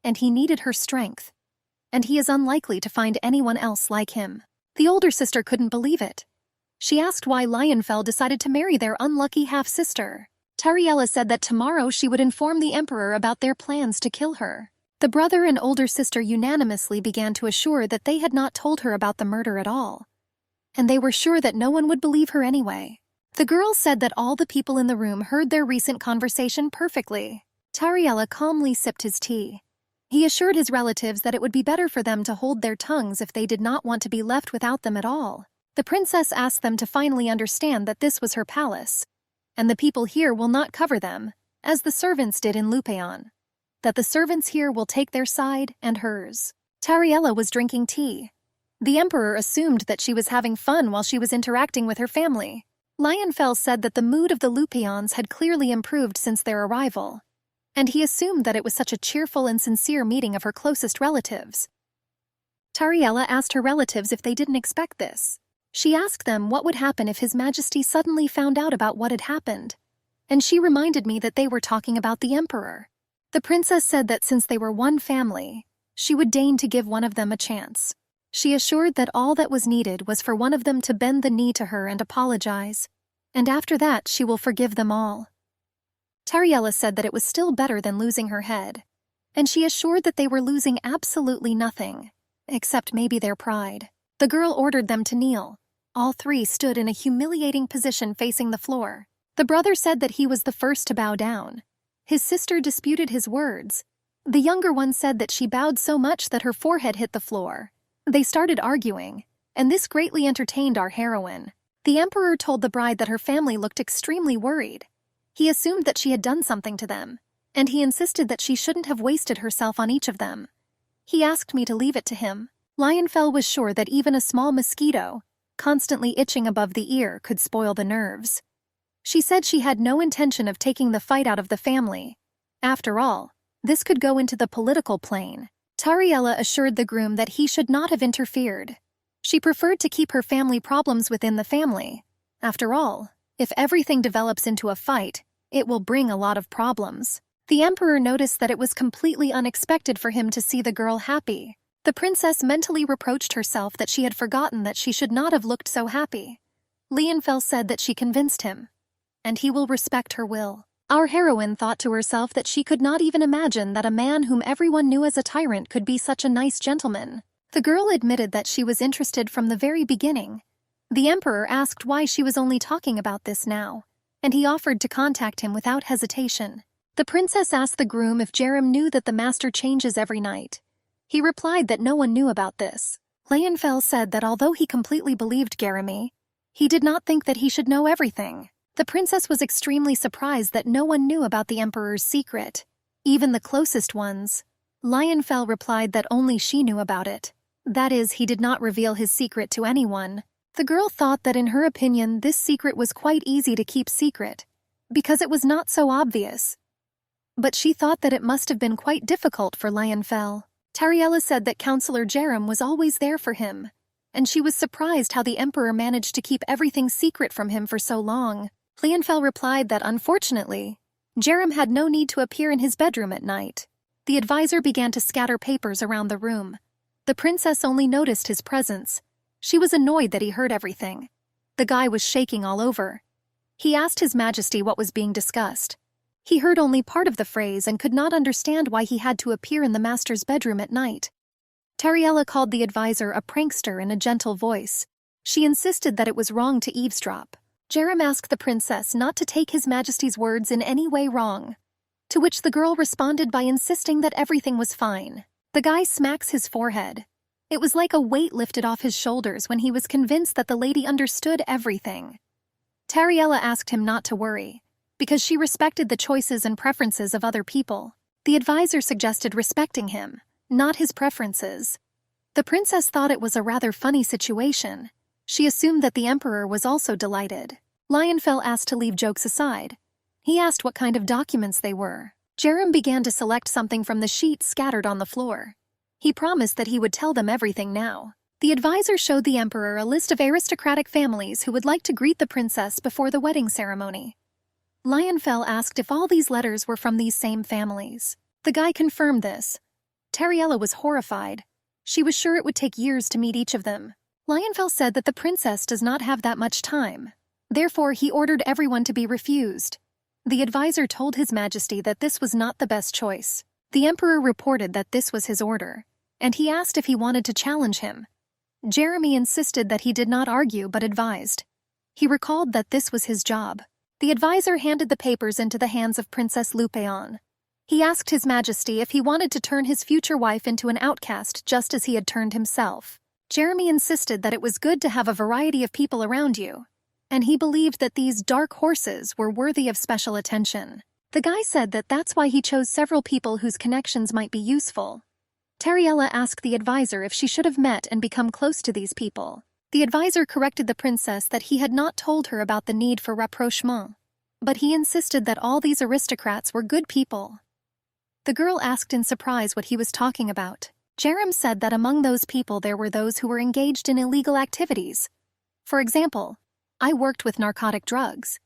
and he needed her strength, and he is unlikely to find anyone else like him. The older sister couldn't believe it. She asked why Lionfell decided to marry their unlucky half-sister. Tariella said that tomorrow she would inform the Emperor about their plans to kill her. The brother and older sister unanimously began to assure that they had not told her about the murder at all, and they were sure that no one would believe her anyway. The girl said that all the people in the room heard their recent conversation perfectly. Tariella calmly sipped his tea. He assured his relatives that it would be better for them to hold their tongues if they did not want to be left without them at all. The princess asked them to finally understand that this was her palace, and the people here will not cover them, as the servants did in Lupeon. That the servants here will take their side and hers. Tariella was drinking tea. The Emperor assumed that she was having fun while she was interacting with her family. Lionfell said that the mood of the Lupeons had clearly improved since their arrival, and he assumed that it was such a cheerful and sincere meeting of her closest relatives. Tariella asked her relatives if they didn't expect this. She asked them what would happen if His Majesty suddenly found out about what had happened, and she reminded me that they were talking about the Emperor. The princess said that since they were one family, she would deign to give one of them a chance. She assured that all that was needed was for one of them to bend the knee to her and apologize, and after that she will forgive them all. Tariella said that it was still better than losing her head, and she assured that they were losing absolutely nothing, except maybe their pride. The girl ordered them to kneel. All 3 stood in a humiliating position facing the floor. The brother said that he was the first to bow down. His sister disputed his words. The younger one said that she bowed so much that her forehead hit the floor. They started arguing, and this greatly entertained our heroine. The Emperor told the bride that her family looked extremely worried. He assumed that she had done something to them, and he insisted that she shouldn't have wasted herself on each of them. He asked me to leave it to him. Lionfell was sure that even a small mosquito, constantly itching above the ear, could spoil the nerves. She said she had no intention of taking the fight out of the family. After all, this could go into the political plane. Tariella assured the groom that he should not have interfered. She preferred to keep her family problems within the family. After all, if everything develops into a fight, it will bring a lot of problems. The Emperor noticed that it was completely unexpected for him to see the girl happy. The princess mentally reproached herself that she had forgotten that she should not have looked so happy. Lionfell said that she convinced him, and he will respect her will. Our heroine thought to herself that she could not even imagine that a man whom everyone knew as a tyrant could be such a nice gentleman. The girl admitted that she was interested from the very beginning. The Emperor asked why she was only talking about this now, and he offered to contact him without hesitation. The princess asked the groom if Jerem knew that the master changes every night. He replied that no one knew about this. Lionfell said that although he completely believed Jeremy, he did not think that he should know everything. The princess was extremely surprised that no one knew about the Emperor's secret, even the closest ones. Lionfell replied that only she knew about it. That is, he did not reveal his secret to anyone. The girl thought that in her opinion this secret was quite easy to keep secret, because it was not so obvious. But she thought that it must have been quite difficult for Lionfell. Tariella said that Counselor Jerem was always there for him. and she was surprised how the emperor managed to keep everything secret from him for so long. Lianfell replied that, unfortunately, Jerem had no need to appear in his bedroom at night. The advisor began to scatter papers around the room. The princess only noticed his presence. She was annoyed that he heard everything. The guy was shaking all over. He asked His Majesty what was being discussed. He heard only part of the phrase and could not understand why he had to appear in the master's bedroom at night. Tariella called the advisor a prankster in a gentle voice. She insisted that it was wrong to eavesdrop. Jerem asked the princess not to take His Majesty's words in any way wrong, to which the girl responded by insisting that everything was fine. The guy smacks his forehead. It was like a weight lifted off his shoulders when he was convinced that the lady understood everything. Tariella asked him not to worry, because she respected the choices and preferences of other people. The advisor suggested respecting him, not his preferences. The princess thought it was a rather funny situation. She assumed that the emperor was also delighted. Lianfell asked to leave jokes aside. He asked what kind of documents they were. Jerem began to select something from the sheets scattered on the floor. He promised that he would tell them everything now. The advisor showed the emperor a list of aristocratic families who would like to greet the princess before the wedding ceremony. Lianfell asked if all these letters were from these same families. The guy confirmed this. Tariella was horrified. She was sure it would take years to meet each of them. Lianfell said that the princess does not have that much time. Therefore, he ordered everyone to be refused. The advisor told His Majesty that this was not the best choice. The emperor reported that this was his order, and he asked if he wanted to challenge him. Jeremy insisted that he did not argue but advised. He recalled that this was his job. The advisor handed the papers into the hands of Princess Lupeon. He asked His Majesty if he wanted to turn his future wife into an outcast just as he had turned himself. Jeremy insisted that it was good to have a variety of people around you, and he believed that these dark horses were worthy of special attention. The guy said that that's why he chose several people whose connections might be useful. Tariella asked the advisor if she should have met and become close to these people. The advisor corrected the princess that he had not told her about the need for rapprochement, but he insisted that all these aristocrats were good people. The girl asked in surprise what he was talking about. Jerem said that among those people there were those who were engaged in illegal activities. For example, I worked with narcotic drugs.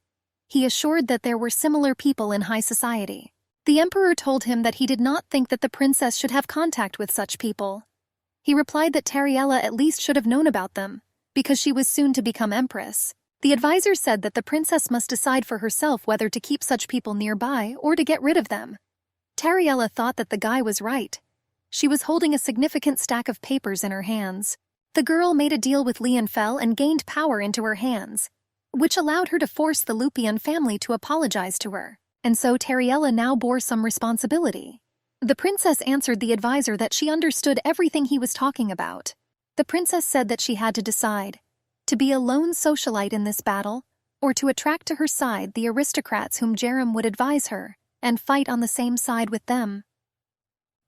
He assured that there were similar people in high society. The emperor told him that he did not think that the princess should have contact with such people. He replied that Tariella at least should have known about them, because she was soon to become empress. The advisor said that the princess must decide for herself whether to keep such people nearby or to get rid of them. Tariella thought that the guy was right. She was holding a significant stack of papers in her hands. The girl made a deal with Lianfell and gained power into her hands, which allowed her to force the Lupion family to apologize to her. And so Tariella now bore some responsibility. The princess answered the advisor that she understood everything he was talking about. The princess said that she had to decide, to be a lone socialite in this battle, or to attract to her side the aristocrats whom Jerem would advise her, and fight on the same side with them.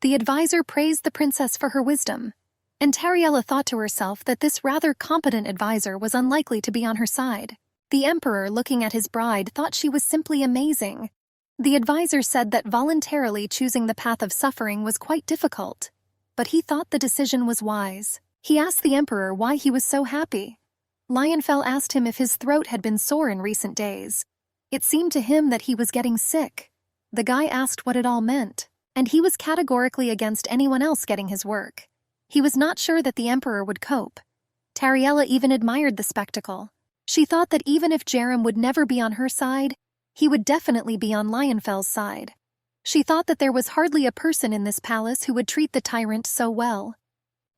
The advisor praised the princess for her wisdom, and Tariella thought to herself that this rather competent advisor was unlikely to be on her side. The emperor, looking at his bride, thought she was simply amazing. The advisor said that voluntarily choosing the path of suffering was quite difficult, but he thought the decision was wise. He asked the emperor why he was so happy. Lianfell asked him if his throat had been sore in recent days. It seemed to him that he was getting sick. The guy asked what it all meant, and he was categorically against anyone else getting his work. He was not sure that the emperor would cope. Tariella even admired the spectacle. She thought that even if Jerem would never be on her side, he would definitely be on Lianfell's side. She thought that there was hardly a person in this palace who would treat the tyrant so well.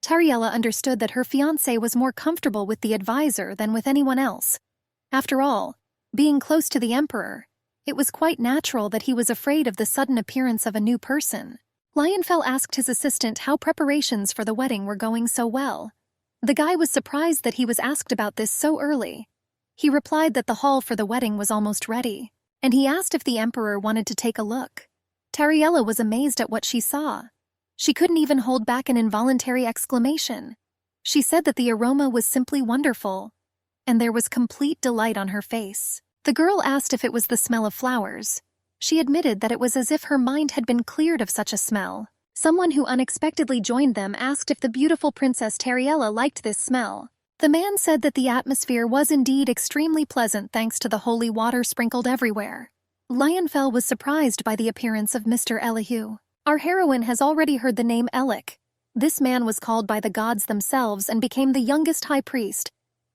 Tariella understood that her fiancé was more comfortable with the advisor than with anyone else. After all, being close to the emperor, it was quite natural that he was afraid of the sudden appearance of a new person. Lianfell asked his assistant how preparations for the wedding were going so well. The guy was surprised that he was asked about this so early. He replied that the hall for the wedding was almost ready, and he asked if the emperor wanted to take a look. Tariella was amazed at what she saw. She couldn't even hold back an involuntary exclamation. She said that the aroma was simply wonderful, and there was complete delight on her face. The girl asked if it was the smell of flowers. She admitted that it was as if her mind had been cleared of such a smell. Someone who unexpectedly joined them asked if the beautiful Princess Tariella liked this smell. The man said that the atmosphere was indeed extremely pleasant thanks to the holy water sprinkled everywhere. Lionfell was surprised by the appearance of Mr. Elihu. Our heroine has already heard the name Elik. This man was called by the gods themselves and became the youngest high priest,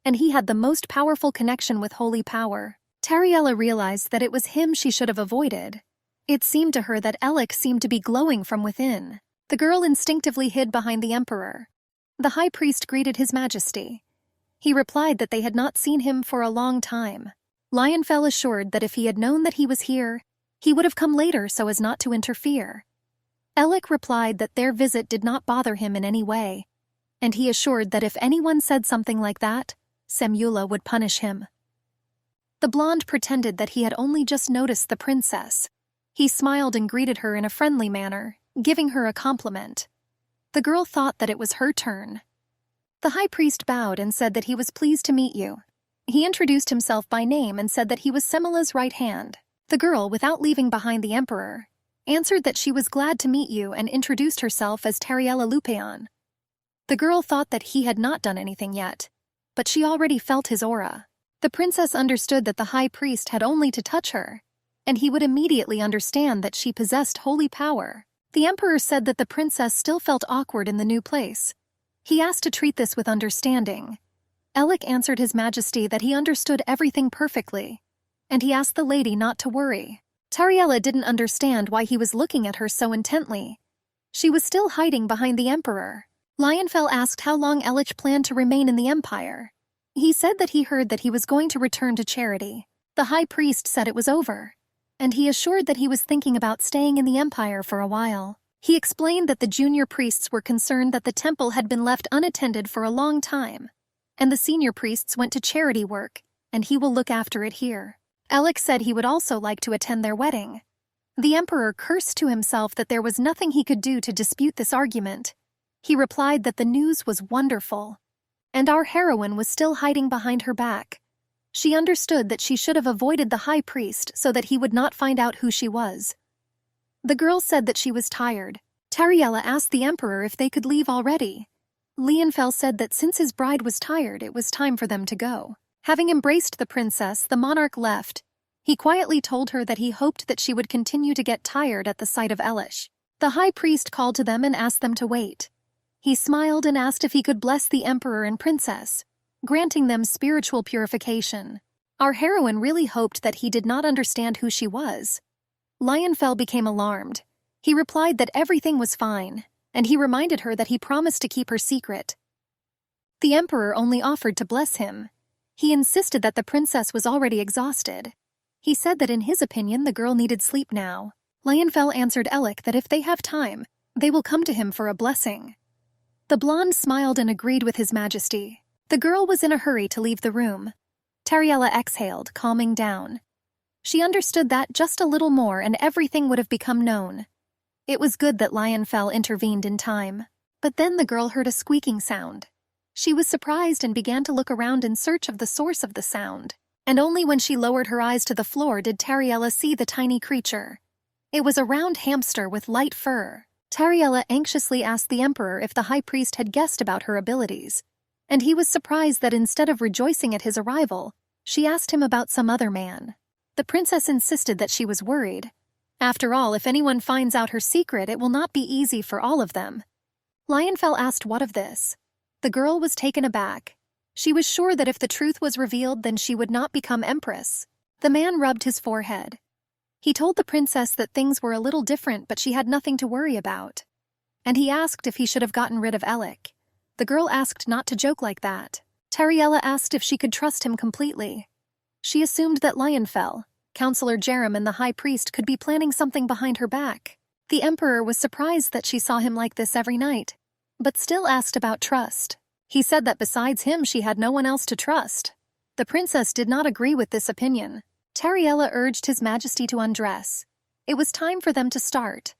and he had the most powerful connection with holy power. Tariella realized that it was him she should have avoided. It seemed to her that Elik seemed to be glowing from within. The girl instinctively hid behind the emperor. The high priest greeted his majesty. He replied that they had not seen him for a long time. Lionfell assured that if he had known that he was here, he would have come later so as not to interfere. Elik replied that their visit did not bother him in any way, and he assured that if anyone said something like that, Semula would punish him. The blonde pretended that he had only just noticed the princess. He smiled and greeted her in a friendly manner, giving her a compliment. The girl thought that it was her turn. The high priest bowed and said that he was pleased to meet you. He introduced himself by name and said that he was Semula's right hand. The girl, without leaving behind the emperor, answered that she was glad to meet you and introduced herself as Tariella Lupeon. The girl thought that he had not done anything yet, but she already felt his aura. The princess understood that the high priest had only to touch her, and he would immediately understand that she possessed holy power. The emperor said that the princess still felt awkward in the new place. He asked to treat this with understanding. Elik answered his majesty that he understood everything perfectly, and he asked the lady not to worry. Tariella didn't understand why he was looking at her so intently. She was still hiding behind the emperor. Lionfell asked how long Elik planned to remain in the empire. He said that he heard that he was going to return to charity. The high priest said it was over, and he assured that he was thinking about staying in the empire for a while. He explained that the junior priests were concerned that the temple had been left unattended for a long time, and the senior priests went to charity work, and he will look after it here. Elik said he would also like to attend their wedding. The emperor cursed to himself that there was nothing he could do to dispute this argument. He replied that the news was wonderful, and our heroine was still hiding behind her back. She understood that she should have avoided the high priest so that he would not find out who she was. The girl said that she was tired. Tariella asked the emperor if they could leave already. Lionfell said that since his bride was tired, it was time for them to go. Having embraced the princess, the monarch left. He quietly told her that he hoped that she would continue to get tired at the sight of Elish. The high priest called to them and asked them to wait. He smiled and asked if he could bless the emperor and princess, granting them spiritual purification. Our heroine really hoped that he did not understand who she was. Lionfell became alarmed. He replied that everything was fine, and he reminded her that he promised to keep her secret. The emperor only offered to bless him. He insisted that the princess was already exhausted. He said that in his opinion the girl needed sleep now. Lionfell answered Elik that if they have time, they will come to him for a blessing. The blonde smiled and agreed with his majesty. The girl was in a hurry to leave the room. Tariella exhaled, calming down. She understood that just a little more and everything would have become known. It was good that Lionfell intervened in time. But then the girl heard a squeaking sound. She was surprised and began to look around in search of the source of the sound. And only when she lowered her eyes to the floor did Tariella see the tiny creature. It was a round hamster with light fur. Tariella anxiously asked the emperor if the high priest had guessed about her abilities, and he was surprised that instead of rejoicing at his arrival, she asked him about some other man. The princess insisted that she was worried. After all, if anyone finds out her secret, it will not be easy for all of them. Lionfell asked what of this. The girl was taken aback. She was sure that if the truth was revealed, then she would not become empress. The man rubbed his forehead. He told the princess that things were a little different, but she had nothing to worry about. And he asked if he should have gotten rid of Elik. The girl asked not to joke like that. Tariella asked if she could trust him completely. She assumed that Lionfell, Counselor Jerem and the high priest could be planning something behind her back. The emperor was surprised that she saw him like this every night, but still asked about trust. He said that besides him she had no one else to trust. The princess did not agree with this opinion. Tariella urged his majesty to undress. It was time for them to start.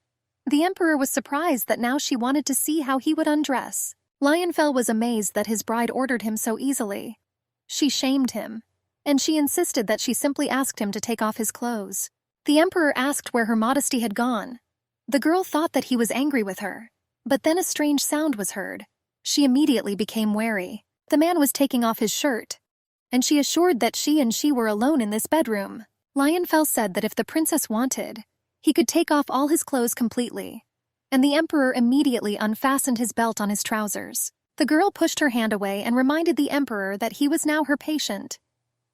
The emperor was surprised that now she wanted to see how he would undress. Lionfell was amazed that his bride ordered him so easily. She shamed him, and she insisted that she simply asked him to take off his clothes. The emperor asked where her modesty had gone. The girl thought that he was angry with her, but then a strange sound was heard. She immediately became wary. The man was taking off his shirt, and she assured that she were alone in this bedroom. Lionfell said that if the princess wanted, he could take off all his clothes completely, and the emperor immediately unfastened his belt on his trousers. The girl pushed her hand away and reminded the emperor that he was now her patient.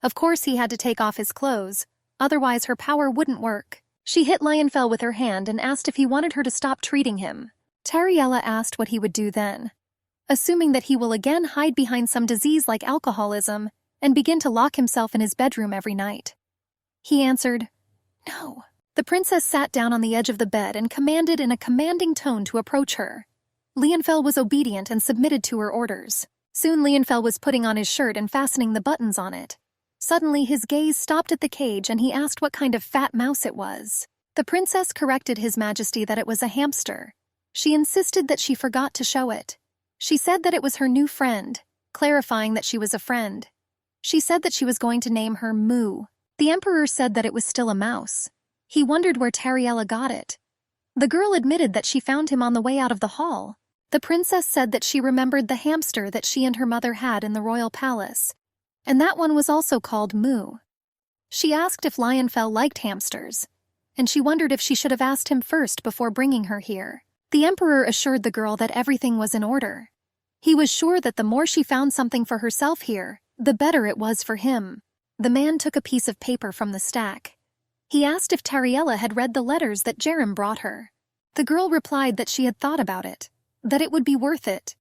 Of course he had to take off his clothes, otherwise her power wouldn't work. She hit Lionfell with her hand and asked if he wanted her to stop treating him. Tariella asked what he would do then, assuming that he will again hide behind some disease like alcoholism and begin to lock himself in his bedroom every night. He answered, "No." The princess sat down on the edge of the bed and commanded in a commanding tone to approach her. Lionfell was obedient and submitted to her orders. Soon Lionfell was putting on his shirt and fastening the buttons on it. Suddenly his gaze stopped at the cage and he asked what kind of fat mouse it was. The princess corrected His Majesty that it was a hamster. She insisted that she forgot to show it. She said that it was her new friend, clarifying that she was a friend. She said that she was going to name her Moo. The emperor said that it was still a mouse. He wondered where Tariella got it. The girl admitted that she found him on the way out of the hall. The princess said that she remembered the hamster that she and her mother had in the royal palace, and that one was also called Moo. She asked if Lionfell liked hamsters, and she wondered if she should have asked him first before bringing her here. The emperor assured the girl that everything was in order. He was sure that the more she found something for herself here, the better it was for him. The man took a piece of paper from the stack. He asked if Tariella had read the letters that Jerem brought her. The girl replied that she had thought about it, that it would be worth it,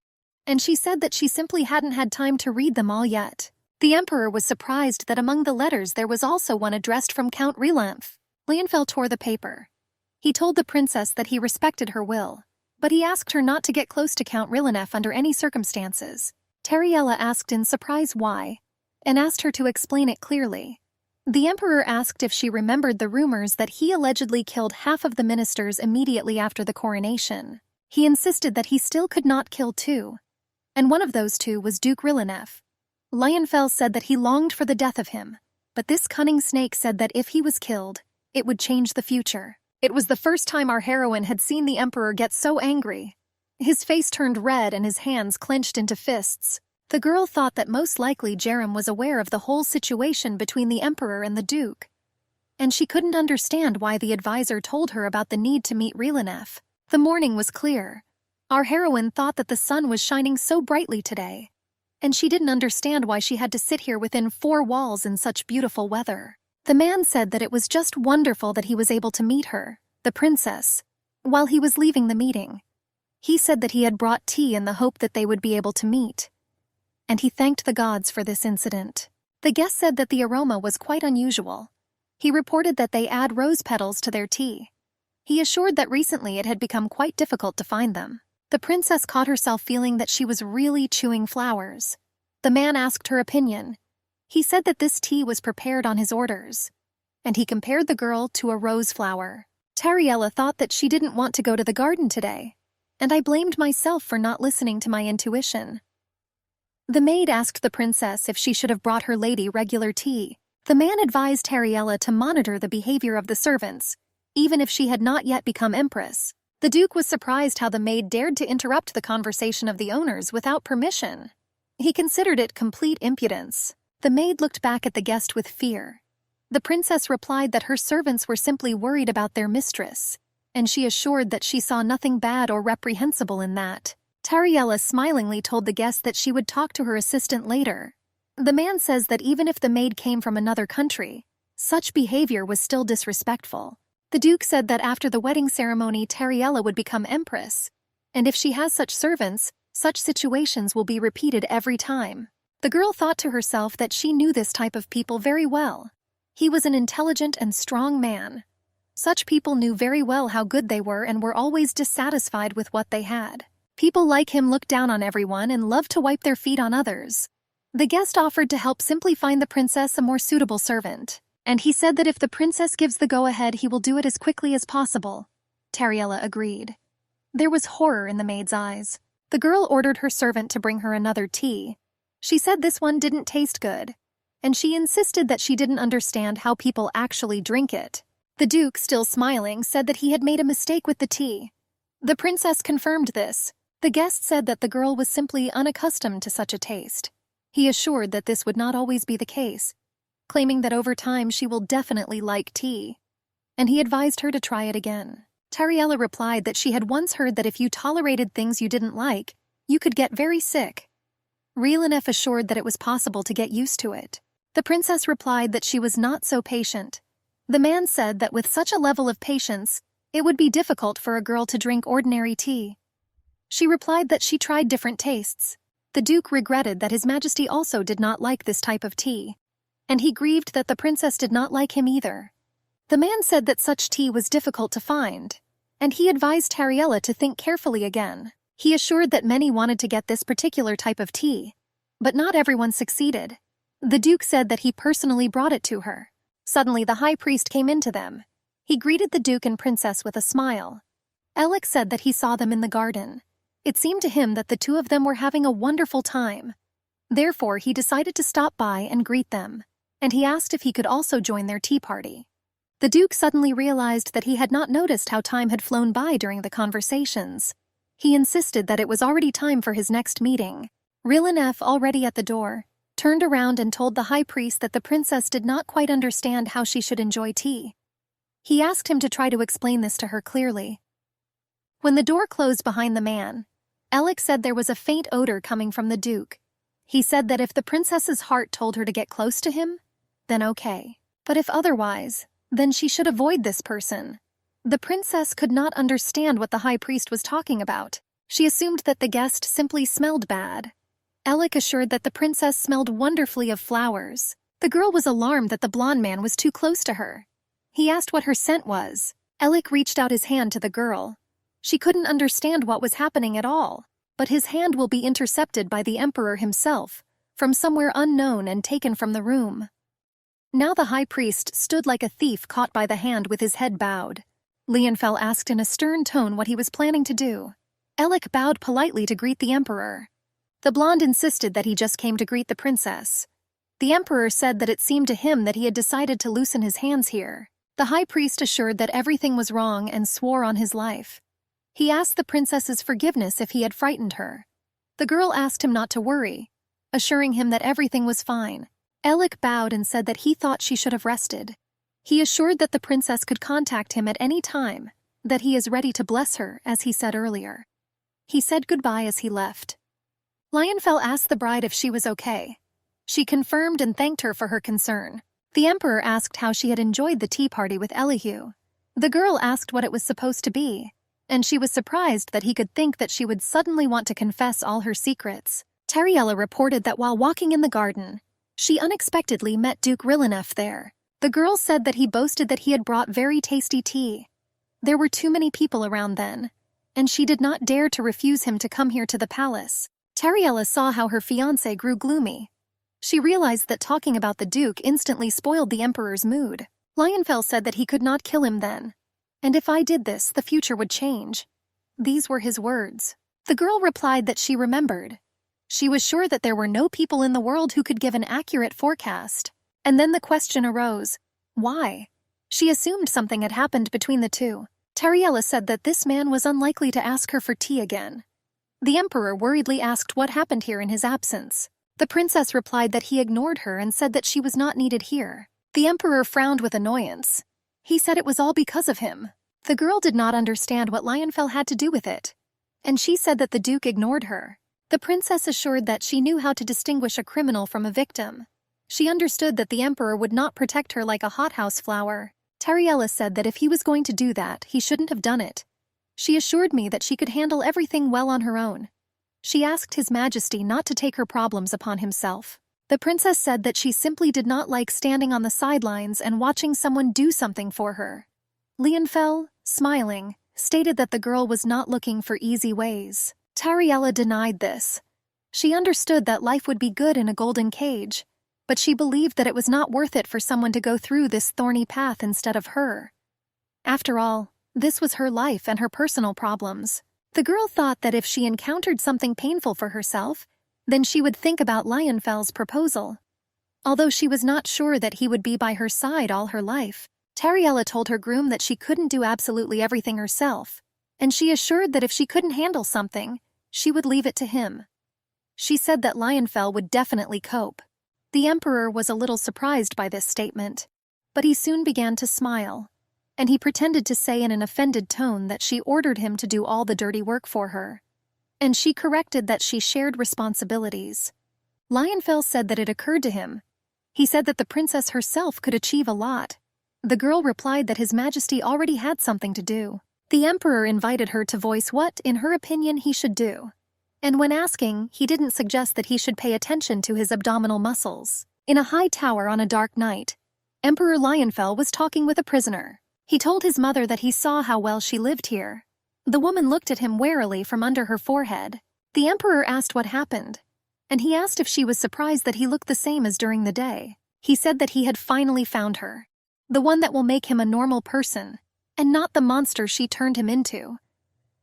and she said that she simply hadn't had time to read them all yet. The emperor was surprised that among the letters there was also one addressed from Count Relamph. Lionfell tore the paper. He told the princess that he respected her will, but he asked her not to get close to Count Relamph under any circumstances. Tariella asked in surprise why, and asked her to explain it clearly. The emperor asked if she remembered the rumors that he allegedly killed half of the ministers immediately after the coronation. He insisted that he still could not kill two, and one of those two was Duke Rillanef. Lionfell said that he longed for the death of him, but this cunning snake said that if he was killed, it would change the future. It was the first time our heroine had seen the emperor get so angry. His face turned red and his hands clenched into fists. The girl thought that most likely Jerem was aware of the whole situation between the emperor and the duke, and she couldn't understand why the advisor told her about the need to meet Rillanef. The morning was clear. Our heroine thought that the sun was shining so brightly today, and she didn't understand why she had to sit here within four walls in such beautiful weather. The man said that it was just wonderful that he was able to meet her, the princess, while he was leaving the meeting. He said that he had brought tea in the hope that they would be able to meet, and he thanked the gods for this incident. The guest said that the aroma was quite unusual. He reported that they add rose petals to their tea. He assured that recently it had become quite difficult to find them. The princess caught herself feeling that she was really chewing flowers. The man asked her opinion. He said that this tea was prepared on his orders, and he compared the girl to a rose flower. Tariella thought that she didn't want to go to the garden today, and I blamed myself for not listening to my intuition. The maid asked the princess if she should have brought her lady regular tea. The man advised Tariella to monitor the behavior of the servants, even if she had not yet become empress. The duke was surprised how the maid dared to interrupt the conversation of the owners without permission. He considered it complete impudence. The maid looked back at the guest with fear. The princess replied that her servants were simply worried about their mistress, and she assured that she saw nothing bad or reprehensible in that. Tariella smilingly told the guest that she would talk to her assistant later. The man says that even if the maid came from another country, such behavior was still disrespectful. The duke said that after the wedding ceremony Tariella would become empress, and if she has such servants, such situations will be repeated every time. The girl thought to herself that she knew this type of people very well. He was an intelligent and strong man. Such people knew very well how good they were and were always dissatisfied with what they had. People like him looked down on everyone and loved to wipe their feet on others. The guest offered to help simply find the princess a more suitable servant, and he said that if the princess gives the go-ahead he will do it as quickly as possible. Tariella agreed. There was horror in the maid's eyes. The girl ordered her servant to bring her another tea. She said this one didn't taste good, and she insisted that she didn't understand how people actually drink it. The Duke, still smiling, said that he had made a mistake with the tea. The princess confirmed this. The guest said that the girl was simply unaccustomed to such a taste. He assured that this would not always be the case, claiming that over time she will definitely like tea. And he advised her to try it again. Tariella replied that she had once heard that if you tolerated things you didn't like, you could get very sick. Rilanef assured that it was possible to get used to it. The princess replied that she was not so patient. The man said that with such a level of patience, it would be difficult for a girl to drink ordinary tea. She replied that she tried different tastes. The Duke regretted that His Majesty also did not like this type of tea, and he grieved that the princess did not like him either. The man said that such tea was difficult to find, and he advised Tariella to think carefully again. He assured that many wanted to get this particular type of tea, but not everyone succeeded. The Duke said that he personally brought it to her. Suddenly the high priest came into them. He greeted the Duke and princess with a smile. Alec said that he saw them in the garden. It seemed to him that the two of them were having a wonderful time. Therefore, he decided to stop by and greet them, and he asked if he could also join their tea party. The Duke suddenly realized that he had not noticed how time had flown by during the conversations. He insisted that it was already time for his next meeting. Rilanef, already at the door, turned around and told the high priest that the princess did not quite understand how she should enjoy tea. He asked him to try to explain this to her clearly. When the door closed behind the man, Alec said there was a faint odor coming from the Duke. He said that if the princess's heart told her to get close to him, then okay. But if otherwise, then she should avoid this person. The princess could not understand what the high priest was talking about. She assumed that the guest simply smelled bad. Alec assured that the princess smelled wonderfully of flowers. The girl was alarmed that the blonde man was too close to her. He asked what her scent was. Alec reached out his hand to the girl. She couldn't understand what was happening at all, but his hand will be intercepted by the emperor himself, from somewhere unknown and taken from the room. Now the high priest stood like a thief caught by the hand with his head bowed. Lianfell asked in a stern tone what he was planning to do. Alec bowed politely to greet the emperor. The blonde insisted that he just came to greet the princess. The emperor said that it seemed to him that he had decided to loosen his hands here. The high priest assured that everything was wrong and swore on his life. He asked the princess's forgiveness if he had frightened her. The girl asked him not to worry, assuring him that everything was fine. Alec bowed and said that he thought she should have rested. He assured that the princess could contact him at any time, that he is ready to bless her, as he said earlier. He said goodbye as he left. Lianfell asked the bride if she was okay. She confirmed and thanked her for her concern. The emperor asked how she had enjoyed the tea party with Elihu. The girl asked what it was supposed to be, and she was surprised that he could think that she would suddenly want to confess all her secrets. Tariella reported that while walking in the garden, she unexpectedly met Duke Rilanef there. The girl said that he boasted that he had brought very tasty tea. There were too many people around then, and she did not dare to refuse him to come here to the palace. Tariella saw how her fiancé grew gloomy. She realized that talking about the Duke instantly spoiled the emperor's mood. Lianfell said that he could not kill him then, and if I did this, the future would change. These were his words. The girl replied that she remembered. She was sure that there were no people in the world who could give an accurate forecast. And then the question arose, why? She assumed something had happened between the two. Tariella said that this man was unlikely to ask her for tea again. The emperor worriedly asked what happened here in his absence. The princess replied that he ignored her and said that she was not needed here. The emperor frowned with annoyance. He said it was all because of him. The girl did not understand what Lianfell had to do with it, and she said that the Duke ignored her. The princess assured that she knew how to distinguish a criminal from a victim. She understood that the emperor would not protect her like a hothouse flower. Tariella said that if he was going to do that, he shouldn't have done it. She assured me that she could handle everything well on her own. She asked His Majesty not to take her problems upon himself. The princess said that she simply did not like standing on the sidelines and watching someone do something for her. Lianfell, smiling, stated that the girl was not looking for easy ways. Tariella denied this. She understood that life would be good in a golden cage, but she believed that it was not worth it for someone to go through this thorny path instead of her. After all, this was her life and her personal problems. The girl thought that if she encountered something painful for herself, then she would think about Lianfell's proposal. Although she was not sure that he would be by her side all her life, Tariella told her groom that she couldn't do absolutely everything herself, and she assured that if she couldn't handle something, she would leave it to him. She said that Lionfell would definitely cope. The emperor was a little surprised by this statement, but he soon began to smile, and he pretended to say in an offended tone that she ordered him to do all the dirty work for her. And she corrected that she shared responsibilities. Lionfell said that it occurred to him. He said that the princess herself could achieve a lot. The girl replied that His Majesty already had something to do. The emperor invited her to voice what, in her opinion, he should do. And when asking, he didn't suggest that he should pay attention to his abdominal muscles. In a high tower on a dark night, Emperor Lionfell was talking with a prisoner. He told his mother that he saw how well she lived here. The woman looked at him warily from under her forehead. The emperor asked what happened, and he asked if she was surprised that he looked the same as during the day. He said that he had finally found her, the one that will make him a normal person, and not the monster she turned him into.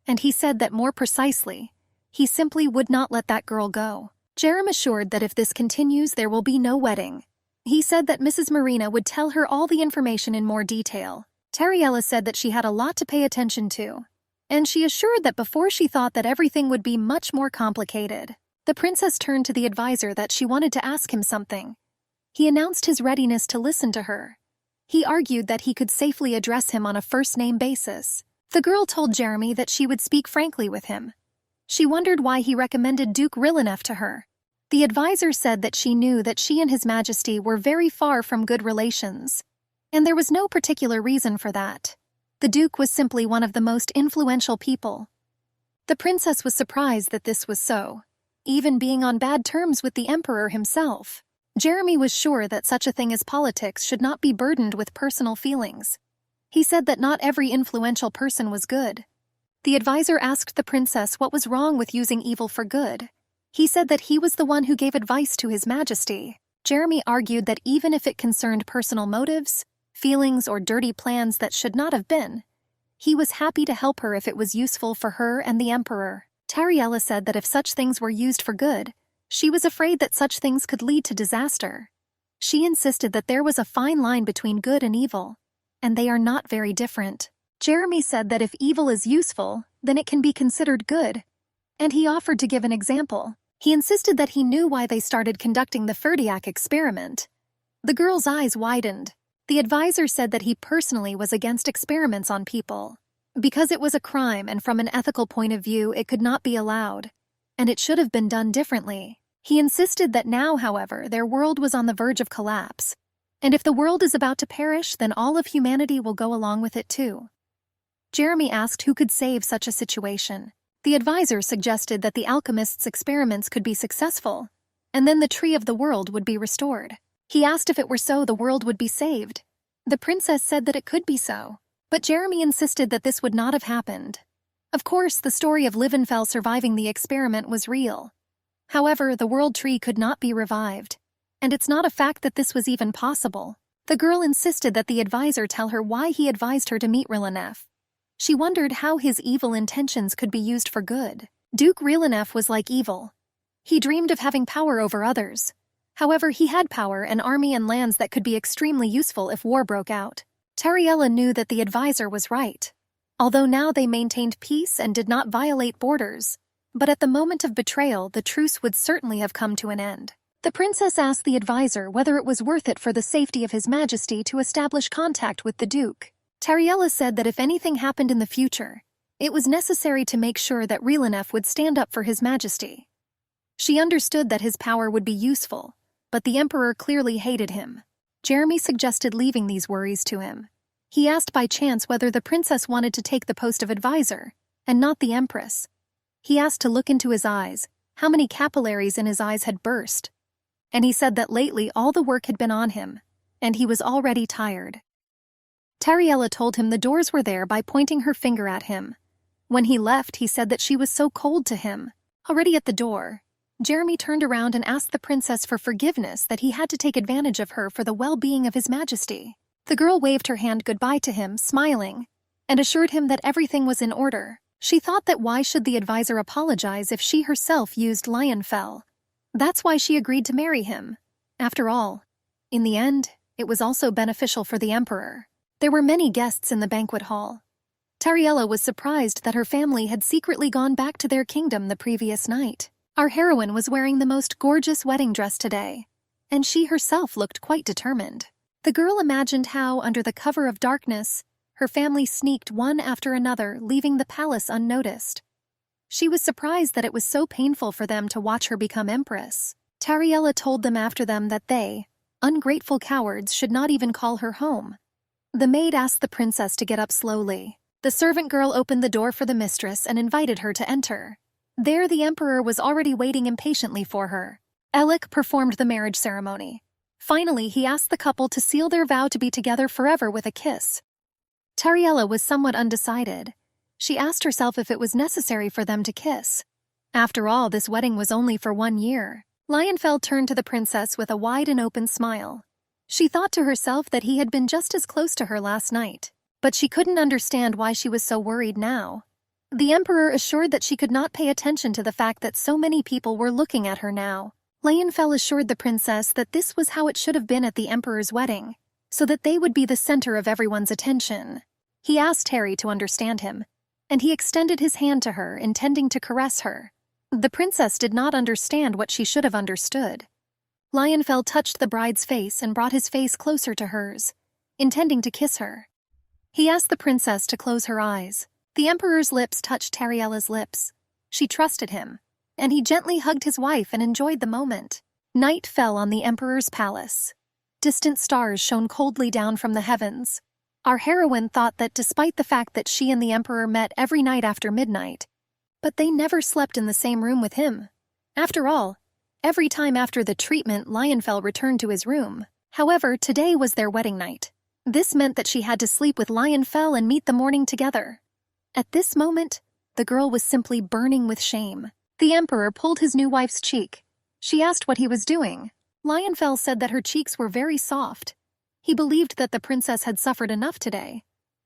And he said that more precisely, he simply would not let that girl go. Jerem assured that if this continues, there will be no wedding. He said that Mrs. Marina would tell her all the information in more detail. Tariella said that she had a lot to pay attention to, and she assured that before she thought that everything would be much more complicated. The princess turned to the advisor that she wanted to ask him something. He announced his readiness to listen to her. He argued that he could safely address him on a first-name basis. The girl told Jeremy that she would speak frankly with him. She wondered why he recommended Duke Rillenef to her. The advisor said that she knew that she and His Majesty were very far from good relations, and there was no particular reason for that. The Duke was simply one of the most influential people. The princess was surprised that this was so, even being on bad terms with the emperor himself. Jeremy was sure that such a thing as politics should not be burdened with personal feelings. He said that not every influential person was good. The advisor asked the princess what was wrong with using evil for good. He said that he was the one who gave advice to His Majesty. Jeremy argued that even if it concerned personal motives, feelings, or dirty plans that should not have been, he was happy to help her if it was useful for her and the emperor. Tariella said that if such things were used for good, she was afraid that such things could lead to disaster. She insisted that there was a fine line between good and evil, and they are not very different. Jeremy said that if evil is useful, then it can be considered good, and he offered to give an example. He insisted that he knew why they started conducting the Ferdiac experiment. The girl's eyes widened. The advisor said that he personally was against experiments on people, because it was a crime and from an ethical point of view it could not be allowed, and it should have been done differently. He insisted that now, however, their world was on the verge of collapse, and if the world is about to perish, then all of humanity will go along with it too. Jeremy asked who could save such a situation. The advisor suggested that the alchemist's experiments could be successful, and then the tree of the world would be restored. He asked if it were so, the world would be saved. The princess said that it could be so, but Jeremy insisted that this would not have happened. Of course, the story of Livenfell surviving the experiment was real. However, the world tree could not be revived, and it's not a fact that this was even possible. The girl insisted that the advisor tell her why he advised her to meet Rillenef. She wondered how his evil intentions could be used for good. Duke Rillenef was like evil. He dreamed of having power over others. However, he had power, an army and lands that could be extremely useful if war broke out. Tariella knew that the advisor was right. Although now they maintained peace and did not violate borders, but at the moment of betrayal, the truce would certainly have come to an end. The princess asked the advisor whether it was worth it for the safety of His Majesty to establish contact with the Duke. Tariella said that if anything happened in the future, it was necessary to make sure that Rillenef would stand up for His Majesty. She understood that his power would be useful, but the emperor clearly hated him. Jeremy suggested leaving these worries to him. He asked by chance whether the princess wanted to take the post of advisor, and not the empress. He asked to look into his eyes, how many capillaries in his eyes had burst. And he said that lately all the work had been on him, and he was already tired. Tariella told him the doors were there by pointing her finger at him. When he left, he said that she was so cold to him. Already at the door, Jeremy turned around and asked the princess for forgiveness that he had to take advantage of her for the well-being of His Majesty. The girl waved her hand goodbye to him, smiling, and assured him that everything was in order. She thought that why should the advisor apologize if she herself used Lionfell? That's why she agreed to marry him. After all, in the end, it was also beneficial for the emperor. There were many guests in the banquet hall. Tariella was surprised that her family had secretly gone back to their kingdom the previous night. Our heroine was wearing the most gorgeous wedding dress today, and she herself looked quite determined. The girl imagined how, under the cover of darkness, her family sneaked one after another, leaving the palace unnoticed. She was surprised that it was so painful for them to watch her become empress. Tariella told them after them that they, ungrateful cowards, should not even call her home. The maid asked the princess to get up slowly. The servant girl opened the door for the mistress and invited her to enter. There the emperor was already waiting impatiently for her. Elik performed the marriage ceremony. Finally, he asked the couple to seal their vow to be together forever with a kiss. Tariella was somewhat undecided. She asked herself if it was necessary for them to kiss. After all, this wedding was only for 1 year. Lionfell turned to the princess with a wide and open smile. She thought to herself that he had been just as close to her last night, but she couldn't understand why she was so worried now. The emperor assured that she could not pay attention to the fact that so many people were looking at her now. Lionfell assured the princess that this was how it should have been at the emperor's wedding, so that they would be the center of everyone's attention. He asked Harry to understand him, and he extended his hand to her, intending to caress her. The princess did not understand what she should have understood. Lionfell touched the bride's face and brought his face closer to hers, intending to kiss her. He asked the princess to close her eyes. The emperor's lips touched Tariella's lips. She trusted him, and he gently hugged his wife and enjoyed the moment. Night fell on the emperor's palace. Distant stars shone coldly down from the heavens. Our heroine thought that despite the fact that she and the emperor met every night after midnight, but they never slept in the same room with him. After all, every time after the treatment, Lionfell returned to his room. However, today was their wedding night. This meant that she had to sleep with Lionfell and meet the morning together. At this moment, the girl was simply burning with shame. The emperor pulled his new wife's cheek. She asked what he was doing. Lionfell said that her cheeks were very soft. He believed that the princess had suffered enough today,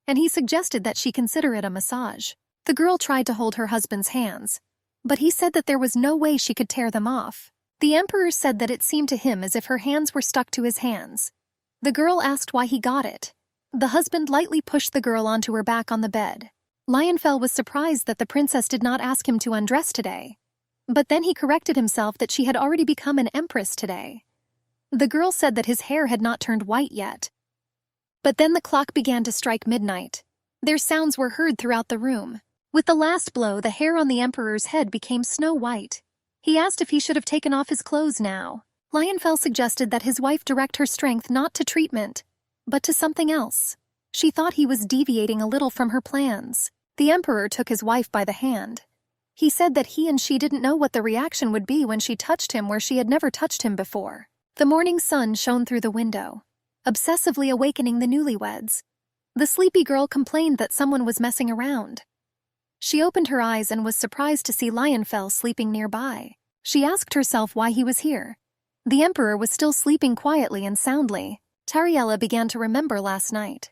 and he suggested that she consider it a massage. The girl tried to hold her husband's hands, but he said that there was no way she could tear them off. The emperor said that it seemed to him as if her hands were stuck to his hands. The girl asked why he got it. The husband lightly pushed the girl onto her back on the bed. Lionfell was surprised that the princess did not ask him to undress today. But then he corrected himself that she had already become an empress today. The girl said that his hair had not turned white yet. But then the clock began to strike midnight. Their sounds were heard throughout the room. With the last blow, the hair on the emperor's head became snow white. He asked if he should have taken off his clothes now. Lionfell suggested that his wife direct her strength not to treatment, but to something else. She thought he was deviating a little from her plans. The emperor took his wife by the hand. He said that he and she didn't know what the reaction would be when she touched him where she had never touched him before. The morning sun shone through the window, obsessively awakening the newlyweds. The sleepy girl complained that someone was messing around. She opened her eyes and was surprised to see Lionfell sleeping nearby. She asked herself why he was here. The emperor was still sleeping quietly and soundly. Tariella began to remember last night.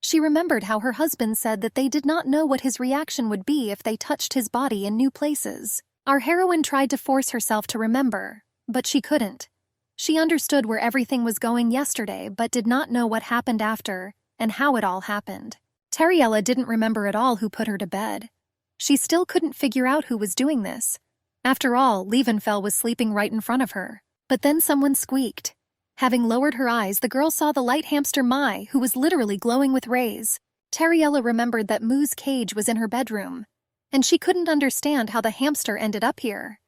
She remembered how her husband said that they did not know what his reaction would be if they touched his body in new places. Our heroine tried to force herself to remember, but she couldn't. She understood where everything was going yesterday, but did not know what happened after and how it all happened. Tariella didn't remember at all who put her to bed. She still couldn't figure out who was doing this. After all, Levenfell was sleeping right in front of her. But then someone squeaked. Having lowered her eyes, the girl saw the light hamster Mai, who was literally glowing with rays. Tariella remembered that Moo's cage was in her bedroom, and she couldn't understand how the hamster ended up here.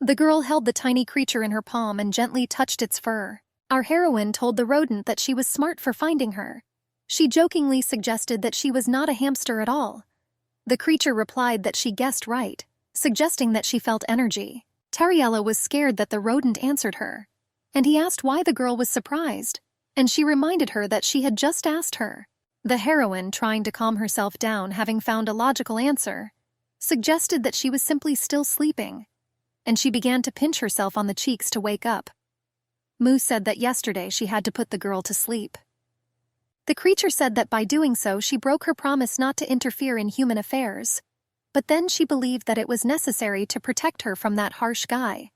The girl held the tiny creature in her palm and gently touched its fur. Our heroine told the rodent that she was smart for finding her. She jokingly suggested that she was not a hamster at all. The creature replied that she guessed right, suggesting that she felt energy. Tariella was scared that the rodent answered her, and he asked why the girl was surprised, and she reminded her that she had just asked her. The heroine, trying to calm herself down, having found a logical answer, suggested that she was simply still sleeping, and she began to pinch herself on the cheeks to wake up. Moo said that yesterday she had to put the girl to sleep. The creature said that by doing so she broke her promise not to interfere in human affairs, but then she believed that it was necessary to protect her from that harsh guy.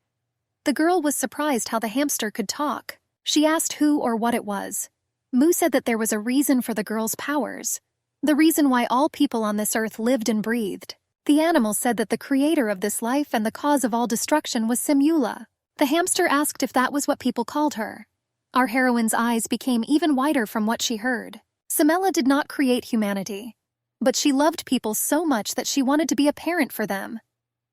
The girl was surprised how the hamster could talk. She asked who or what it was. Mu said that there was a reason for the girl's powers, the reason why all people on this earth lived and breathed. The animal said that the creator of this life and the cause of all destruction was Simula. The hamster asked if that was what people called her. Our heroine's eyes became even wider from what she heard. Simela did not create humanity, but she loved people so much that she wanted to be a parent for them.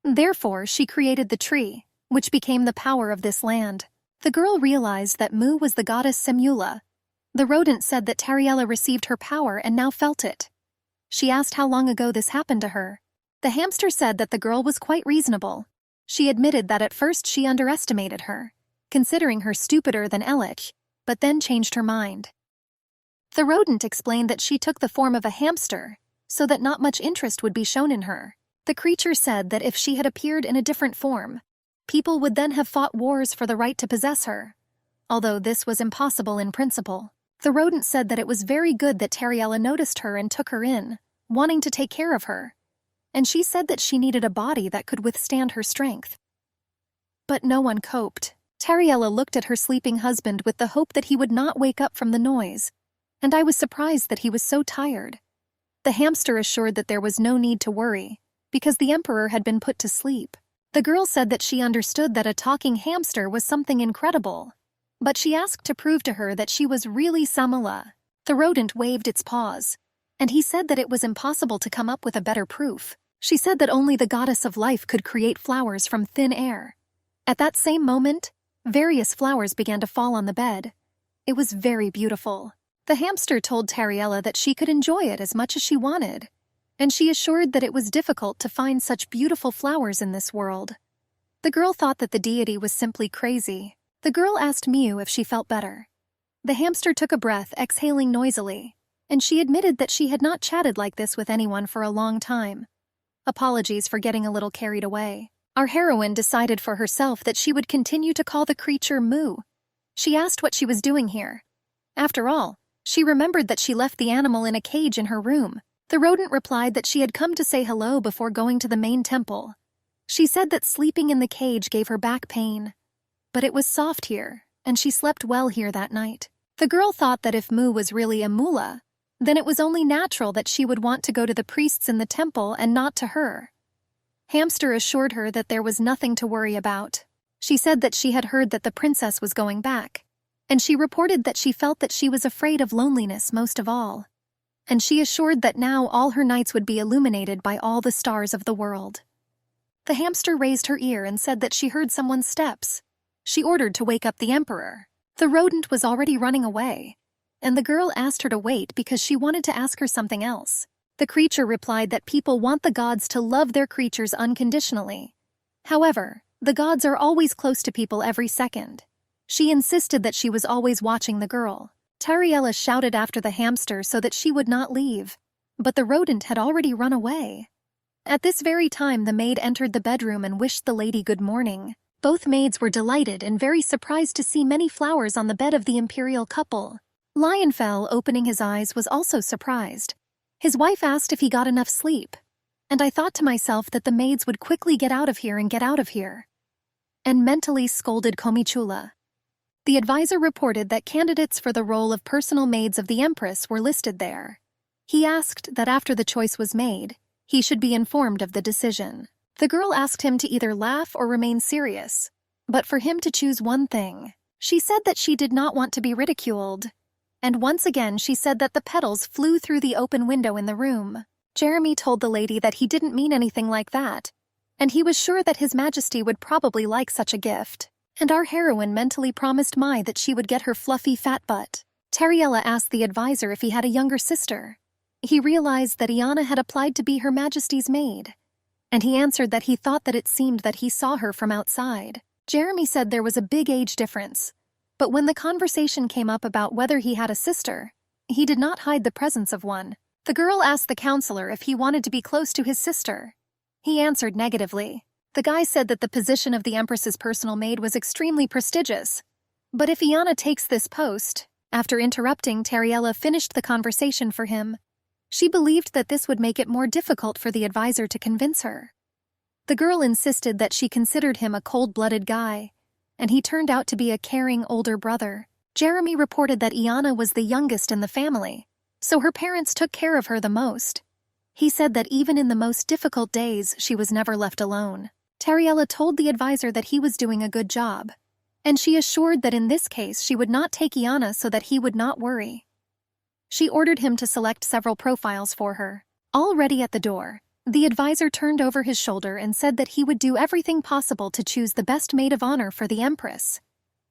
Therefore, she created the tree, which became the power of this land. The girl realized that Mu was the goddess Simula. The rodent said that Tariella received her power and now felt it. She asked how long ago this happened to her. The hamster said that the girl was quite reasonable. She admitted that at first she underestimated her, considering her stupider than Elich, but then changed her mind. The rodent explained that she took the form of a hamster, so that not much interest would be shown in her. The creature said that if she had appeared in a different form, people would then have fought wars for the right to possess her, although this was impossible in principle. The rodent said that it was very good that Tariella noticed her and took her in, wanting to take care of her, and she said that she needed a body that could withstand her strength. But no one coped. Tariella looked at her sleeping husband with the hope that he would not wake up from the noise, and I was surprised that he was so tired. The hamster assured that there was no need to worry, because the emperor had been put to sleep. The girl said that she understood that a talking hamster was something incredible, but she asked to prove to her that she was really Samala. The rodent waved its paws, and he said that it was impossible to come up with a better proof. She said that only the goddess of life could create flowers from thin air. At that same moment, various flowers began to fall on the bed. It was very beautiful. The hamster told Tariella that she could enjoy it as much as she wanted, and she assured that it was difficult to find such beautiful flowers in this world. The girl thought that the deity was simply crazy. The girl asked Miu if she felt better. The hamster took a breath, exhaling noisily, and she admitted that she had not chatted like this with anyone for a long time. Apologies for getting a little carried away. Our heroine decided for herself that she would continue to call the creature Mu. She asked what she was doing here. After all, she remembered that she left the animal in a cage in her room. The rodent replied that she had come to say hello before going to the main temple. She said that sleeping in the cage gave her back pain, but it was soft here, and she slept well here that night. The girl thought that if Mu was really a mula, then it was only natural that she would want to go to the priests in the temple and not to her. Hamster assured her that there was nothing to worry about. She said that she had heard that the princess was going back, and she reported that she felt that she was afraid of loneliness most of all. And she assured that now all her nights would be illuminated by all the stars of the world. The hamster raised her ear and said that she heard someone's steps. She ordered to wake up the emperor. The rodent was already running away, and the girl asked her to wait because she wanted to ask her something else. The creature replied that people want the gods to love their creatures unconditionally. However, the gods are always close to people every second. She insisted that she was always watching the girl. Tariella shouted after the hamster so that she would not leave, but the rodent had already run away. At this very time, the maid entered the bedroom and wished the lady good morning. Both maids were delighted and very surprised to see many flowers on the bed of the imperial couple. Lionfell, opening his eyes, was also surprised. His wife asked if he got enough sleep, and I thought to myself that the maids would quickly get out of here and get out of here, and mentally scolded Komichula. The advisor reported that candidates for the role of personal maids of the Empress were listed there. He asked that after the choice was made, he should be informed of the decision. The girl asked him to either laugh or remain serious, but for him to choose one thing. She said that she did not want to be ridiculed, and once again she said that the petals flew through the open window in the room. Jeremy told the lady that he didn't mean anything like that, and he was sure that His Majesty would probably like such a gift. And our heroine mentally promised Mai that she would get her fluffy fat butt. Tariella asked the advisor if he had a younger sister. He realized that Iana had applied to be Her Majesty's maid, and he answered that he thought that it seemed that he saw her from outside. Jeremy said there was a big age difference, but when the conversation came up about whether he had a sister, he did not hide the presence of one. The girl asked the counselor if he wanted to be close to his sister. He answered negatively. The guy said that the position of the Empress's personal maid was extremely prestigious. But if Iana takes this post, after interrupting, Tariella finished the conversation for him. She believed that this would make it more difficult for the advisor to convince her. The girl insisted that she considered him a cold-blooded guy, and he turned out to be a caring older brother. Jeremy reported that Iana was the youngest in the family, so her parents took care of her the most. He said that even in the most difficult days, she was never left alone. Tariella told the advisor that he was doing a good job, and she assured that in this case she would not take Iana so that he would not worry. She ordered him to select several profiles for her. Already at the door, the advisor turned over his shoulder and said that he would do everything possible to choose the best maid of honor for the Empress.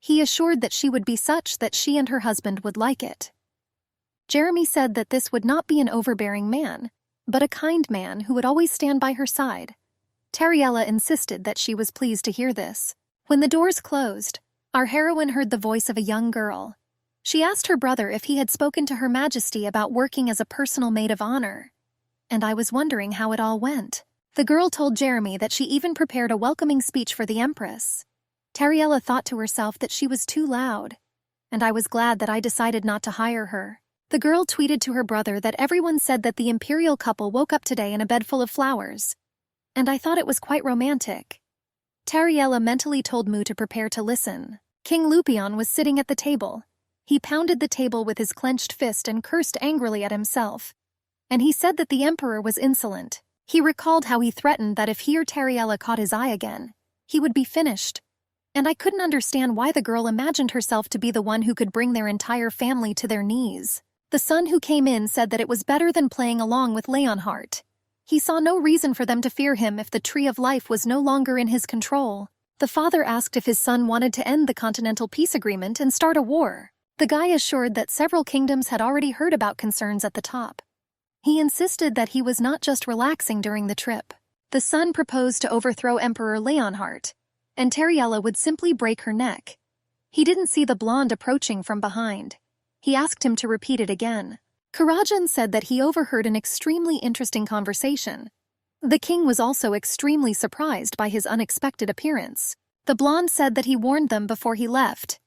He assured that she would be such that she and her husband would like it. Jeremy said that this would not be an overbearing man, but a kind man who would always stand by her side. Tariella insisted that she was pleased to hear this. When the doors closed, our heroine heard the voice of a young girl. She asked her brother if he had spoken to Her Majesty about working as a personal maid of honor. And I was wondering how it all went. The girl told Jeremy that she even prepared a welcoming speech for the Empress. Tariella thought to herself that she was too loud, and I was glad that I decided not to hire her. The girl tweeted to her brother that everyone said that the imperial couple woke up today in a bed full of flowers, and I thought it was quite romantic. Tariella mentally told Mu to prepare to listen. King Lupion was sitting at the table. He pounded the table with his clenched fist and cursed angrily at himself, and he said that the emperor was insolent. He recalled how he threatened that if he or Tariella caught his eye again, he would be finished. And I couldn't understand why the girl imagined herself to be the one who could bring their entire family to their knees. The son who came in said that it was better than playing along with Leonhardt. He saw no reason for them to fear him if the Tree of Life was no longer in his control. The father asked if his son wanted to end the Continental Peace Agreement and start a war. The guy assured that several kingdoms had already heard about concerns at the top. He insisted that he was not just relaxing during the trip. The son proposed to overthrow Emperor Leonhardt, and Tariella would simply break her neck. He didn't see the blonde approaching from behind. He asked him to repeat it again. Karajan said that he overheard an extremely interesting conversation. The king was also extremely surprised by his unexpected appearance. The blonde said that he warned them before he left.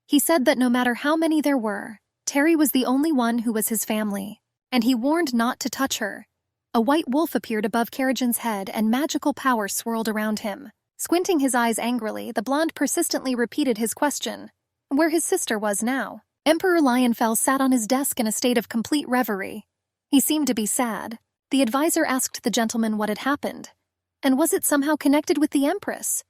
He said that no matter how many there were, Terry was the only one who was his family, and he warned not to touch her. A white wolf appeared above Karajan's head and magical power swirled around him. Squinting his eyes angrily, the blonde persistently repeated his question, where his sister was now. Emperor Lionfell sat on his desk in a state of complete reverie. He seemed to be sad. The advisor asked the gentleman what had happened, and was it somehow connected with the Empress?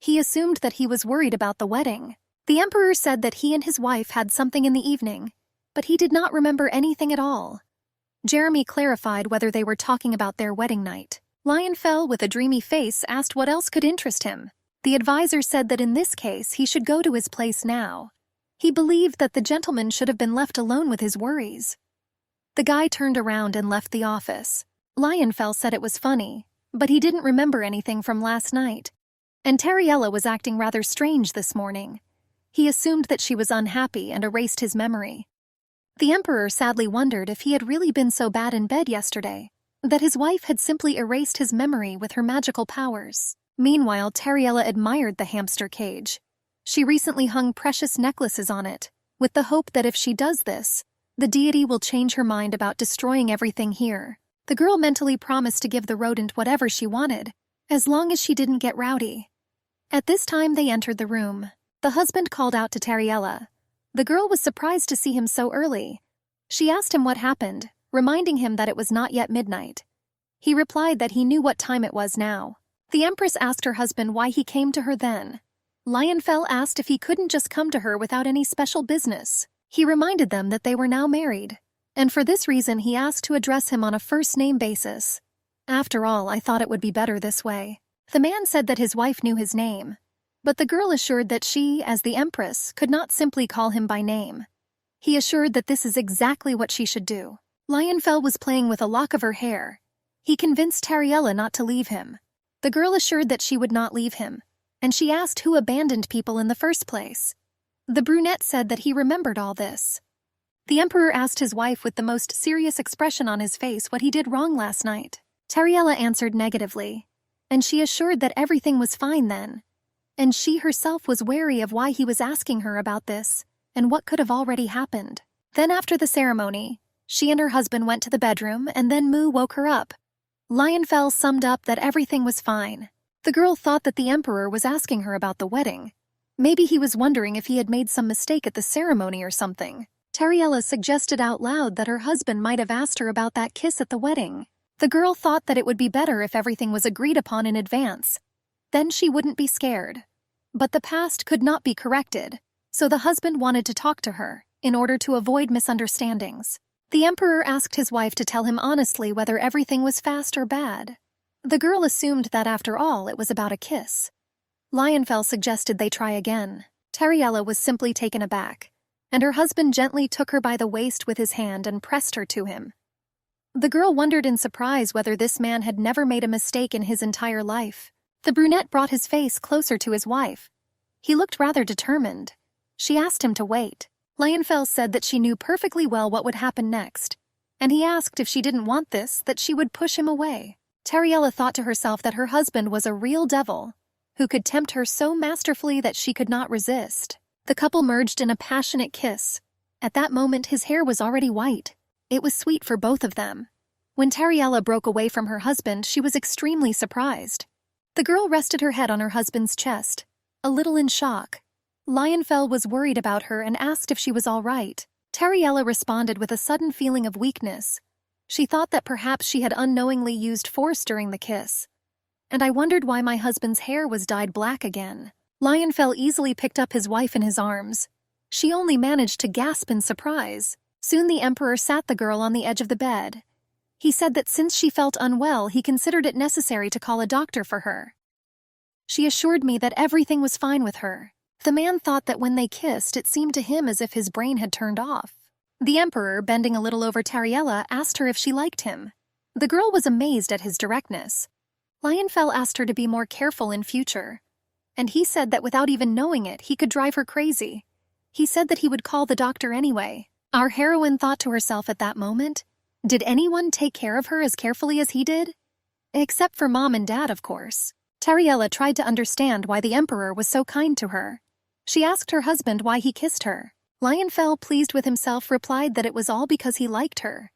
He assumed that he was worried about the wedding. The Emperor said that he and his wife had something in the evening, but he did not remember anything at all. Jeremy clarified whether they were talking about their wedding night. Lionfell, with a dreamy face, asked what else could interest him. The advisor said that in this case he should go to his place now. He believed that the gentleman should have been left alone with his worries. The guy turned around and left the office. Lionfell said it was funny, but he didn't remember anything from last night. And Tariella was acting rather strange this morning. He assumed that she was unhappy and erased his memory. The Emperor sadly wondered if he had really been so bad in bed yesterday, that his wife had simply erased his memory with her magical powers. Meanwhile, Tariella admired the hamster cage. She recently hung precious necklaces on it, with the hope that if she does this, the deity will change her mind about destroying everything here. The girl mentally promised to give the rodent whatever she wanted, as long as she didn't get rowdy. At this time they entered the room. The husband called out to Tariella. The girl was surprised to see him so early. She asked him what happened, reminding him that it was not yet midnight. He replied that he knew what time it was now. The Empress asked her husband why he came to her then. Lionfell asked if he couldn't just come to her without any special business. He reminded them that they were now married, and for this reason he asked to address him on a first-name basis. After all, I thought it would be better this way. The man said that his wife knew his name, but the girl assured that she, as the Empress, could not simply call him by name. He assured that this is exactly what she should do. Lionfell was playing with a lock of her hair. He convinced Tariella not to leave him. The girl assured that she would not leave him, and she asked who abandoned people in the first place. The brunette said that he remembered all this. The Emperor asked his wife with the most serious expression on his face what he did wrong last night. Tariella answered negatively, and she assured that everything was fine then, and she herself was wary of why he was asking her about this and what could have already happened. Then after the ceremony, she and her husband went to the bedroom, and then Mu woke her up. Lionfell summed up that everything was fine. The girl thought that the Emperor was asking her about the wedding, Maybe he was wondering if he had made some mistake at the ceremony or something. Tariella suggested out loud that her husband might have asked her about that kiss at the wedding. The girl thought that it would be better if everything was agreed upon in advance. Then she wouldn't be scared. But the past could not be corrected, so the husband wanted to talk to her, in order to avoid misunderstandings. The emperor asked his wife to tell him honestly whether everything was fast or bad. The girl assumed that after all it was about a kiss. Lionfell suggested they try again. Tariella was simply taken aback, and her husband gently took her by the waist with his hand and pressed her to him. The girl wondered in surprise whether this man had never made a mistake in his entire life. The brunette brought his face closer to his wife. He looked rather determined. She asked him to wait. Lionfell said that she knew perfectly well what would happen next, and he asked if she didn't want this, that she would push him away. Tariella thought to herself that her husband was a real devil, who could tempt her so masterfully that she could not resist. The couple merged in a passionate kiss. At that moment his hair was already white. It was sweet for both of them. When Tariella broke away from her husband, she was extremely surprised. The girl rested her head on her husband's chest, a little in shock. Lionfell was worried about her and asked if she was all right. Tariella responded with a sudden feeling of weakness. She thought that perhaps she had unknowingly used force during the kiss. And I wondered why my husband's hair was dyed black again. Lionfell easily picked up his wife in his arms. She only managed to gasp in surprise. Soon the emperor sat the girl on the edge of the bed. He said that since she felt unwell, he considered it necessary to call a doctor for her. She assured me that everything was fine with her. The man thought that when they kissed, it seemed to him as if his brain had turned off. The emperor, bending a little over Tariella, asked her if she liked him. The girl was amazed at his directness. Lionfell asked her to be more careful in future, and he said that without even knowing it, he could drive her crazy. He said that he would call the doctor anyway. Our heroine thought to herself at that moment, did anyone take care of her as carefully as he did? Except for Mom and Dad, of course. Tariella tried to understand why the emperor was so kind to her. She asked her husband why he kissed her. Lionfell, pleased with himself, replied that it was all because he liked her.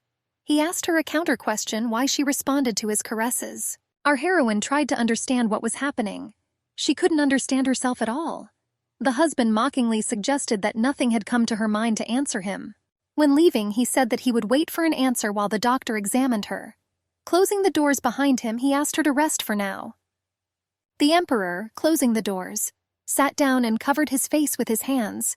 He asked her a counter-question why she responded to his caresses. Our heroine tried to understand what was happening. She couldn't understand herself at all. The husband mockingly suggested that nothing had come to her mind to answer him. When leaving, he said that he would wait for an answer while the doctor examined her. Closing the doors behind him, he asked her to rest for now. The emperor, closing the doors, sat down and covered his face with his hands.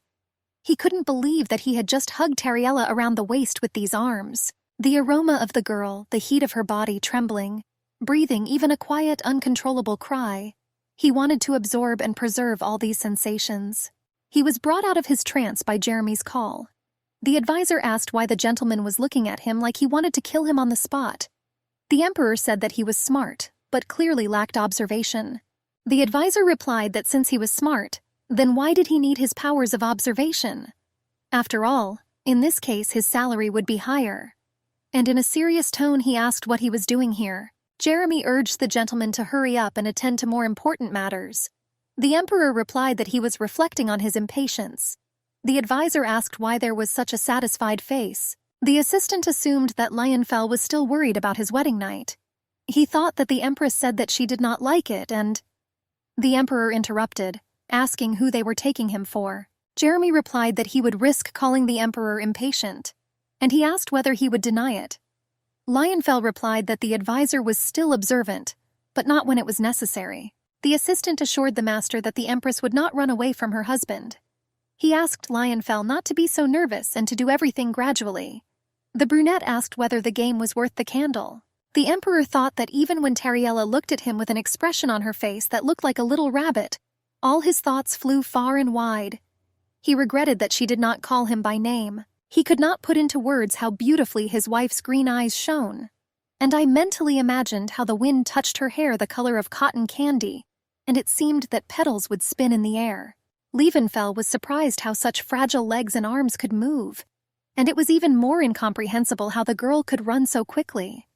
He couldn't believe that he had just hugged Tariella around the waist with these arms. The aroma of the girl, the heat of her body trembling, breathing even a quiet, uncontrollable cry. He wanted to absorb and preserve all these sensations. He was brought out of his trance by Jeremy's call. The advisor asked why the gentleman was looking at him like he wanted to kill him on the spot. The emperor said that he was smart, but clearly lacked observation. The advisor replied that since he was smart, then why did he need his powers of observation? After all, in this case his salary would be higher. And in a serious tone he asked what he was doing here. Jeremy urged the gentleman to hurry up and attend to more important matters. The emperor replied that he was reflecting on his impatience. The advisor asked why there was such a satisfied face. The assistant assumed that Lionfell was still worried about his wedding night. He thought that the empress said that she did not like it and... The emperor interrupted, asking who they were taking him for. Jeremy replied that he would risk calling the emperor impatient, and he asked whether he would deny it. Lionfell replied that the advisor was still observant, but not when it was necessary. The assistant assured the master that the empress would not run away from her husband. He asked Lionfell not to be so nervous and to do everything gradually. The brunette asked whether the game was worth the candle. The emperor thought that even when Tariella looked at him with an expression on her face that looked like a little rabbit, all his thoughts flew far and wide. He regretted that she did not call him by name. He could not put into words how beautifully his wife's green eyes shone. And I mentally imagined how the wind touched her hair the color of cotton candy, and it seemed that petals would spin in the air. Lievenfell was surprised how such fragile legs and arms could move, and it was even more incomprehensible how the girl could run so quickly.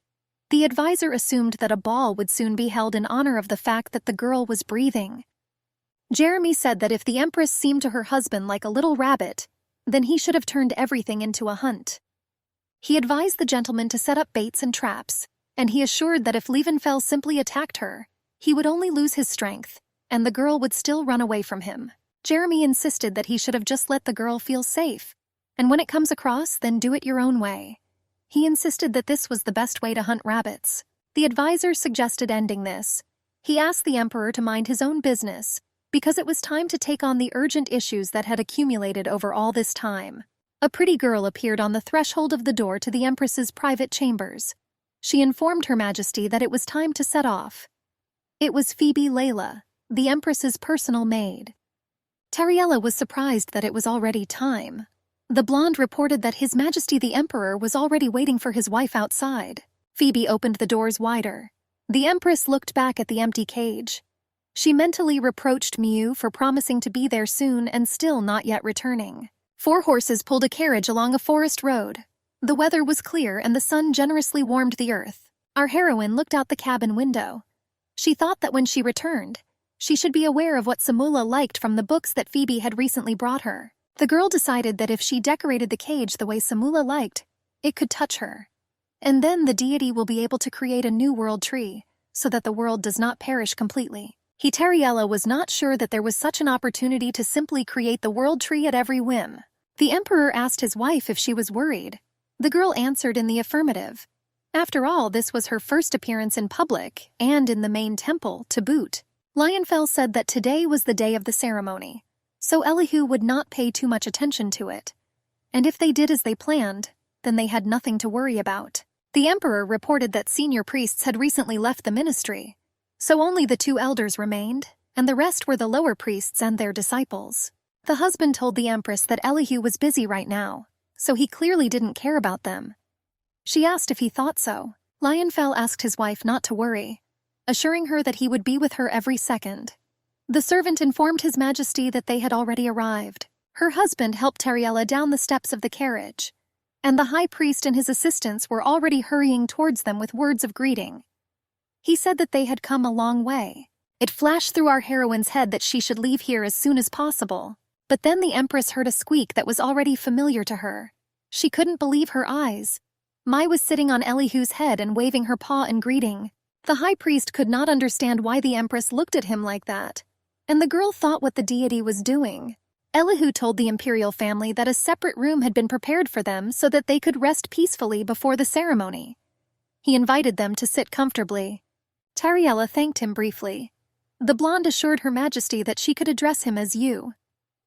The advisor assumed that a ball would soon be held in honor of the fact that the girl was breathing. Jeremy said that if the empress seemed to her husband like a little rabbit, then he should have turned everything into a hunt. He advised the gentleman to set up baits and traps, and he assured that if Lievenfell simply attacked her, he would only lose his strength, and the girl would still run away from him. Jeremy insisted that he should have just let the girl feel safe, and when it comes across, then do it your own way. He insisted that this was the best way to hunt rabbits. The advisor suggested ending this. He asked the emperor to mind his own business, because it was time to take on the urgent issues that had accumulated over all this time. A pretty girl appeared on the threshold of the door to the empress's private chambers. She informed Her Majesty that it was time to set off. It was Phoebe Layla, the empress's personal maid. Tariella was surprised that it was already time. The blonde reported that His Majesty the Emperor was already waiting for his wife outside. Phoebe opened the doors wider. The Empress looked back at the empty cage. She mentally reproached Mew for promising to be there soon and still not yet returning. 4 horses pulled a carriage along a forest road. The weather was clear and the sun generously warmed the earth. Our heroine looked out the cabin window. She thought that when she returned, she should be aware of what Samula liked from the books that Phoebe had recently brought her. The girl decided that if she decorated the cage the way Samula liked, it could touch her. And then the deity will be able to create a new world tree, so that the world does not perish completely. Tariella was not sure that there was such an opportunity to simply create the world tree at every whim. The emperor asked his wife if she was worried. The girl answered in the affirmative. After all, this was her first appearance in public, and in the main temple, to boot. Lionfell said that today was the day of the ceremony, so Elihu would not pay too much attention to it. And if they did as they planned, then they had nothing to worry about. The emperor reported that senior priests had recently left the ministry, so only the 2 elders remained, and the rest were the lower priests and their disciples. The husband told the empress that Elihu was busy right now, so he clearly didn't care about them. She asked if he thought so. Lionfell asked his wife not to worry, assuring her that he would be with her every second. The servant informed His Majesty that they had already arrived. Her husband helped Tariella down the steps of the carriage, and the high priest and his assistants were already hurrying towards them with words of greeting. He said that they had come a long way. It flashed through our heroine's head that she should leave here as soon as possible, but then the empress heard a squeak that was already familiar to her. She couldn't believe her eyes. Mai was sitting on Elihu's head and waving her paw in greeting. The high priest could not understand why the empress looked at him like that, and the girl thought what the deity was doing. Elihu told the imperial family that a separate room had been prepared for them so that they could rest peacefully before the ceremony. He invited them to sit comfortably. Tariella thanked him briefly. The blonde assured Her Majesty that she could address him as you.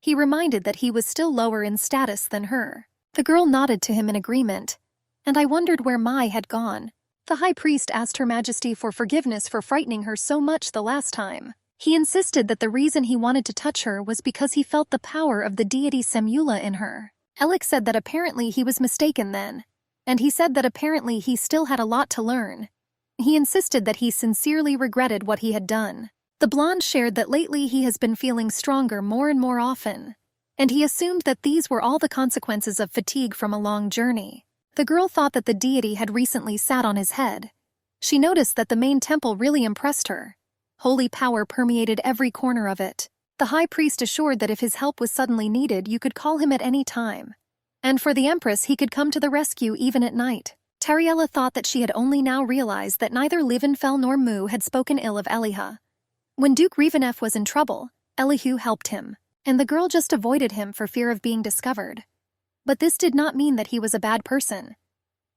He reminded that he was still lower in status than her. The girl nodded to him in agreement, and I wondered where Mai had gone. The high priest asked Her Majesty for forgiveness for frightening her so much the last time. He insisted that the reason he wanted to touch her was because he felt the power of the deity Semula in her. Alec said that apparently he was mistaken then, and he said that apparently he still had a lot to learn. He insisted that he sincerely regretted what he had done. The blonde shared that lately he has been feeling stronger more and more often, and he assumed that these were all the consequences of fatigue from a long journey. The girl thought that the deity had recently sat on his head. She noticed that the main temple really impressed her. Holy power permeated every corner of it. The high priest assured that if his help was suddenly needed, you could call him at any time. And for the empress, he could come to the rescue even at night. Tariella thought that she had only now realized that neither Livenfell nor Mu had spoken ill of Eliha. When Duke Rivenef was in trouble, Elihu helped him, and the girl just avoided him for fear of being discovered. But this did not mean that he was a bad person.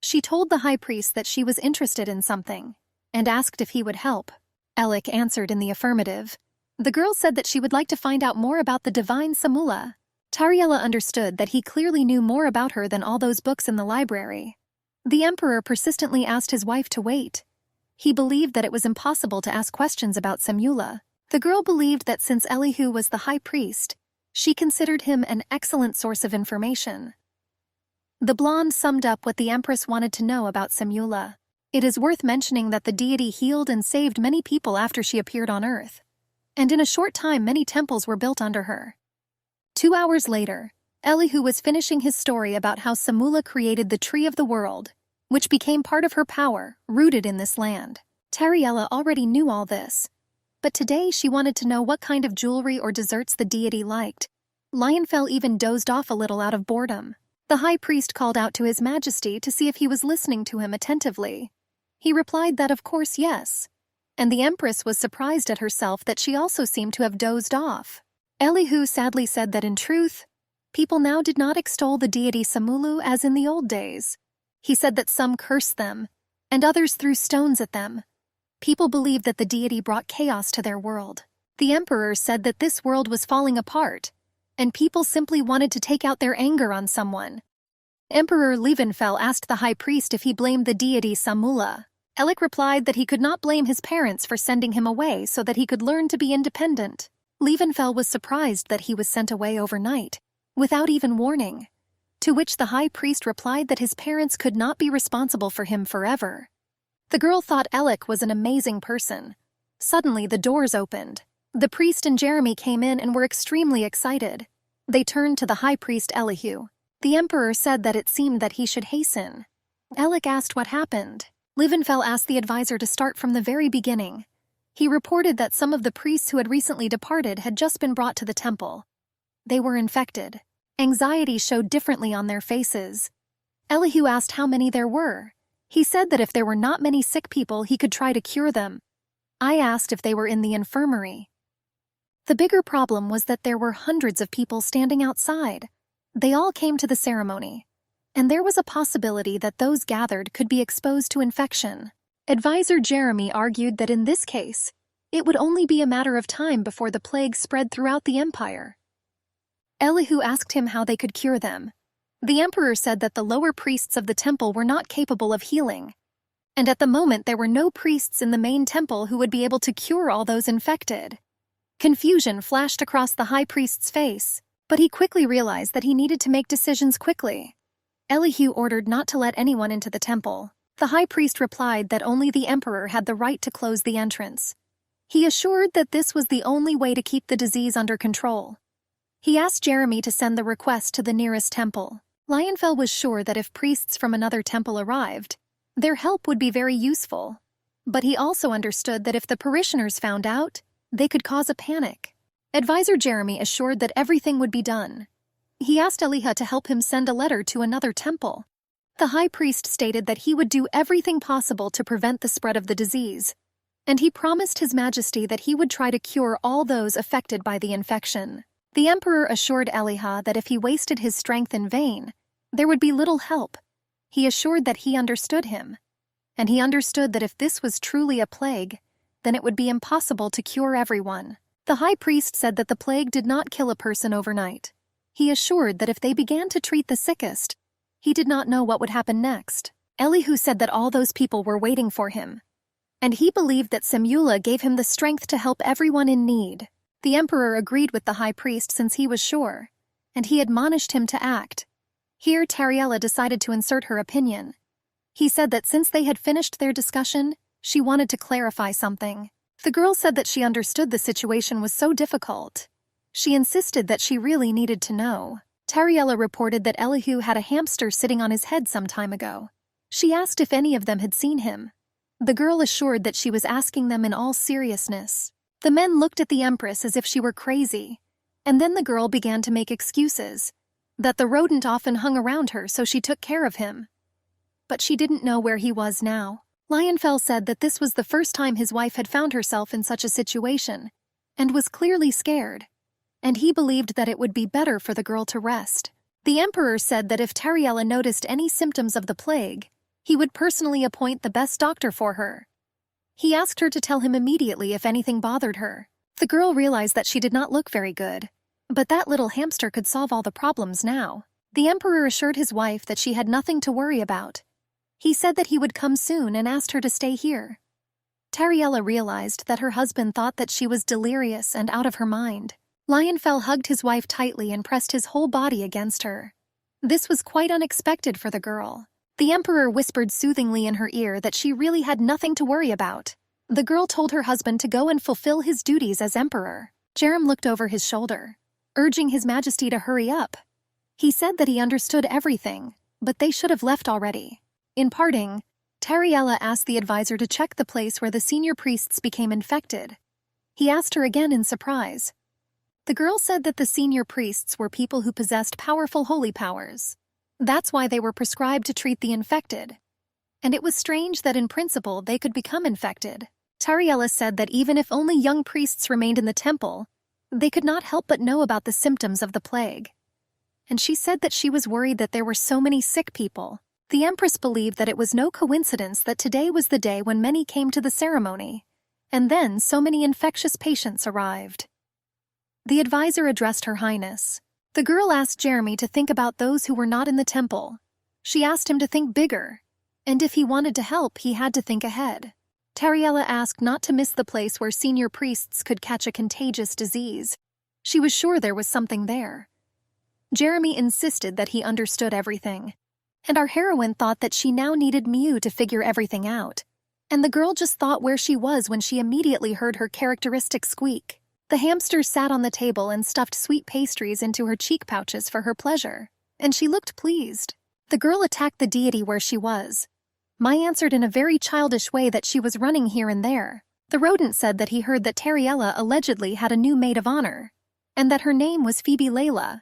She told the high priest that she was interested in something, and asked if he would help. Alec answered in the affirmative. The girl said that she would like to find out more about the divine Samula. Tariella understood that he clearly knew more about her than all those books in the library. The emperor persistently asked his wife to wait. He believed that it was impossible to ask questions about Samula. The girl believed that since Elihu was the high priest, she considered him an excellent source of information. The blonde summed up what the empress wanted to know about Samula. It is worth mentioning that the deity healed and saved many people after she appeared on Earth, and in a short time many temples were built under her. 2 hours later, Elihu was finishing his story about how Samula created the Tree of the World, which became part of her power, rooted in this land. Tariella already knew all this, but today she wanted to know what kind of jewelry or desserts the deity liked. Lionfell even dozed off a little out of boredom. The high priest called out to His Majesty to see if he was listening to him attentively. He replied that of course yes, and the empress was surprised at herself that she also seemed to have dozed off. Elihu sadly said that in truth, people now did not extol the deity Samulu as in the old days. He said that some cursed them, and others threw stones at them. People believed that the deity brought chaos to their world. The emperor said that this world was falling apart, and people simply wanted to take out their anger on someone. Emperor Lievenfell asked the high priest if he blamed the deity Samula. Elik replied that he could not blame his parents for sending him away so that he could learn to be independent. Lievenfell was surprised that he was sent away overnight, without even warning, to which the high priest replied that his parents could not be responsible for him forever. The girl thought Elik was an amazing person. Suddenly, the doors opened. The priest and Jeremy came in and were extremely excited. They turned to the high priest Elihu. The emperor said that it seemed that he should hasten. Elik asked what happened. Lievenfell asked the advisor to start from the very beginning. He reported that some of the priests who had recently departed had just been brought to the temple. They were infected. Anxiety showed differently on their faces. Elihu asked how many there were. He said that if there were not many sick people, he could try to cure them. I asked if they were in the infirmary. The bigger problem was that there were hundreds of people standing outside. They all came to the ceremony, and there was a possibility that those gathered could be exposed to infection. Advisor Jeremy argued that in this case, it would only be a matter of time before the plague spread throughout the empire. Elihu asked him how they could cure them. The emperor said that the lower priests of the temple were not capable of healing, and at the moment there were no priests in the main temple who would be able to cure all those infected. Confusion flashed across the high priest's face, but he quickly realized that he needed to make decisions quickly. Elihu ordered not to let anyone into the temple. The high priest replied that only the emperor had the right to close the entrance. He assured that this was the only way to keep the disease under control. He asked Jeremy to send the request to the nearest temple. Lievenfell was sure that if priests from another temple arrived, their help would be very useful. But he also understood that if the parishioners found out, they could cause a panic. Advisor Jeremy assured that everything would be done. He asked Eliha to help him send a letter to another temple. The high priest stated that he would do everything possible to prevent the spread of the disease, and he promised His Majesty that he would try to cure all those affected by the infection. The emperor assured Eliha that if he wasted his strength in vain, there would be little help. He assured that he understood him, and he understood that if this was truly a plague, then it would be impossible to cure everyone. The high priest said that the plague did not kill a person overnight. He assured that if they began to treat the sickest, he did not know what would happen next. Elihu said that all those people were waiting for him, and he believed that Semula gave him the strength to help everyone in need. The emperor agreed with the high priest since he was sure, and he admonished him to act. Here Tariella decided to insert her opinion. He said that since they had finished their discussion, she wanted to clarify something. The girl said that she understood the situation was so difficult. She insisted that she really needed to know. Tariella reported that Elihu had a hamster sitting on his head some time ago. She asked if any of them had seen him. The girl assured that she was asking them in all seriousness. The men looked at the empress as if she were crazy, and then the girl began to make excuses, that the rodent often hung around her so she took care of him. But she didn't know where he was now. Lievenfell said that this was the first time his wife had found herself in such a situation, and was clearly scared, and he believed that it would be better for the girl to rest. The emperor said that if Tariella noticed any symptoms of the plague, he would personally appoint the best doctor for her. He asked her to tell him immediately if anything bothered her. The girl realized that she did not look very good, but that little hamster could solve all the problems now. The emperor assured his wife that she had nothing to worry about. He said that he would come soon and asked her to stay here. Tariella realized that her husband thought that she was delirious and out of her mind. Lievenfell hugged his wife tightly and pressed his whole body against her. This was quite unexpected for the girl. The emperor whispered soothingly in her ear that she really had nothing to worry about. The girl told her husband to go and fulfill his duties as emperor. Jerem looked over his shoulder, urging His Majesty to hurry up. He said that he understood everything, but they should have left already. In parting, Tariella asked the advisor to check the place where the senior priests became infected. He asked her again in surprise. The girl said that the senior priests were people who possessed powerful holy powers. That's why they were prescribed to treat the infected. And it was strange that in principle they could become infected. Tariella said that even if only young priests remained in the temple, They could not help but know about the symptoms of the plague. And she said that she was worried that there were so many sick people. The Empress believed that it was no coincidence that today was the day when many came to the ceremony, and then so many infectious patients arrived. The advisor addressed Her Highness. The girl asked Jeremy to think about those who were not in the temple. She asked him to think bigger, and if he wanted to help, he had to think ahead. Tariella asked not to miss the place where senior priests could catch a contagious disease. She was sure there was something there. Jeremy insisted that he understood everything, and our heroine thought that she now needed Mew to figure everything out. And the girl just thought where she was when she immediately heard her characteristic squeak. The hamster sat on the table and stuffed sweet pastries into her cheek pouches for her pleasure, and she looked pleased. The girl attacked the deity where she was. Mai answered in a very childish way that she was running here and there. The rodent said that he heard that Tariella allegedly had a new maid of honor, and that her name was Phoebe Layla.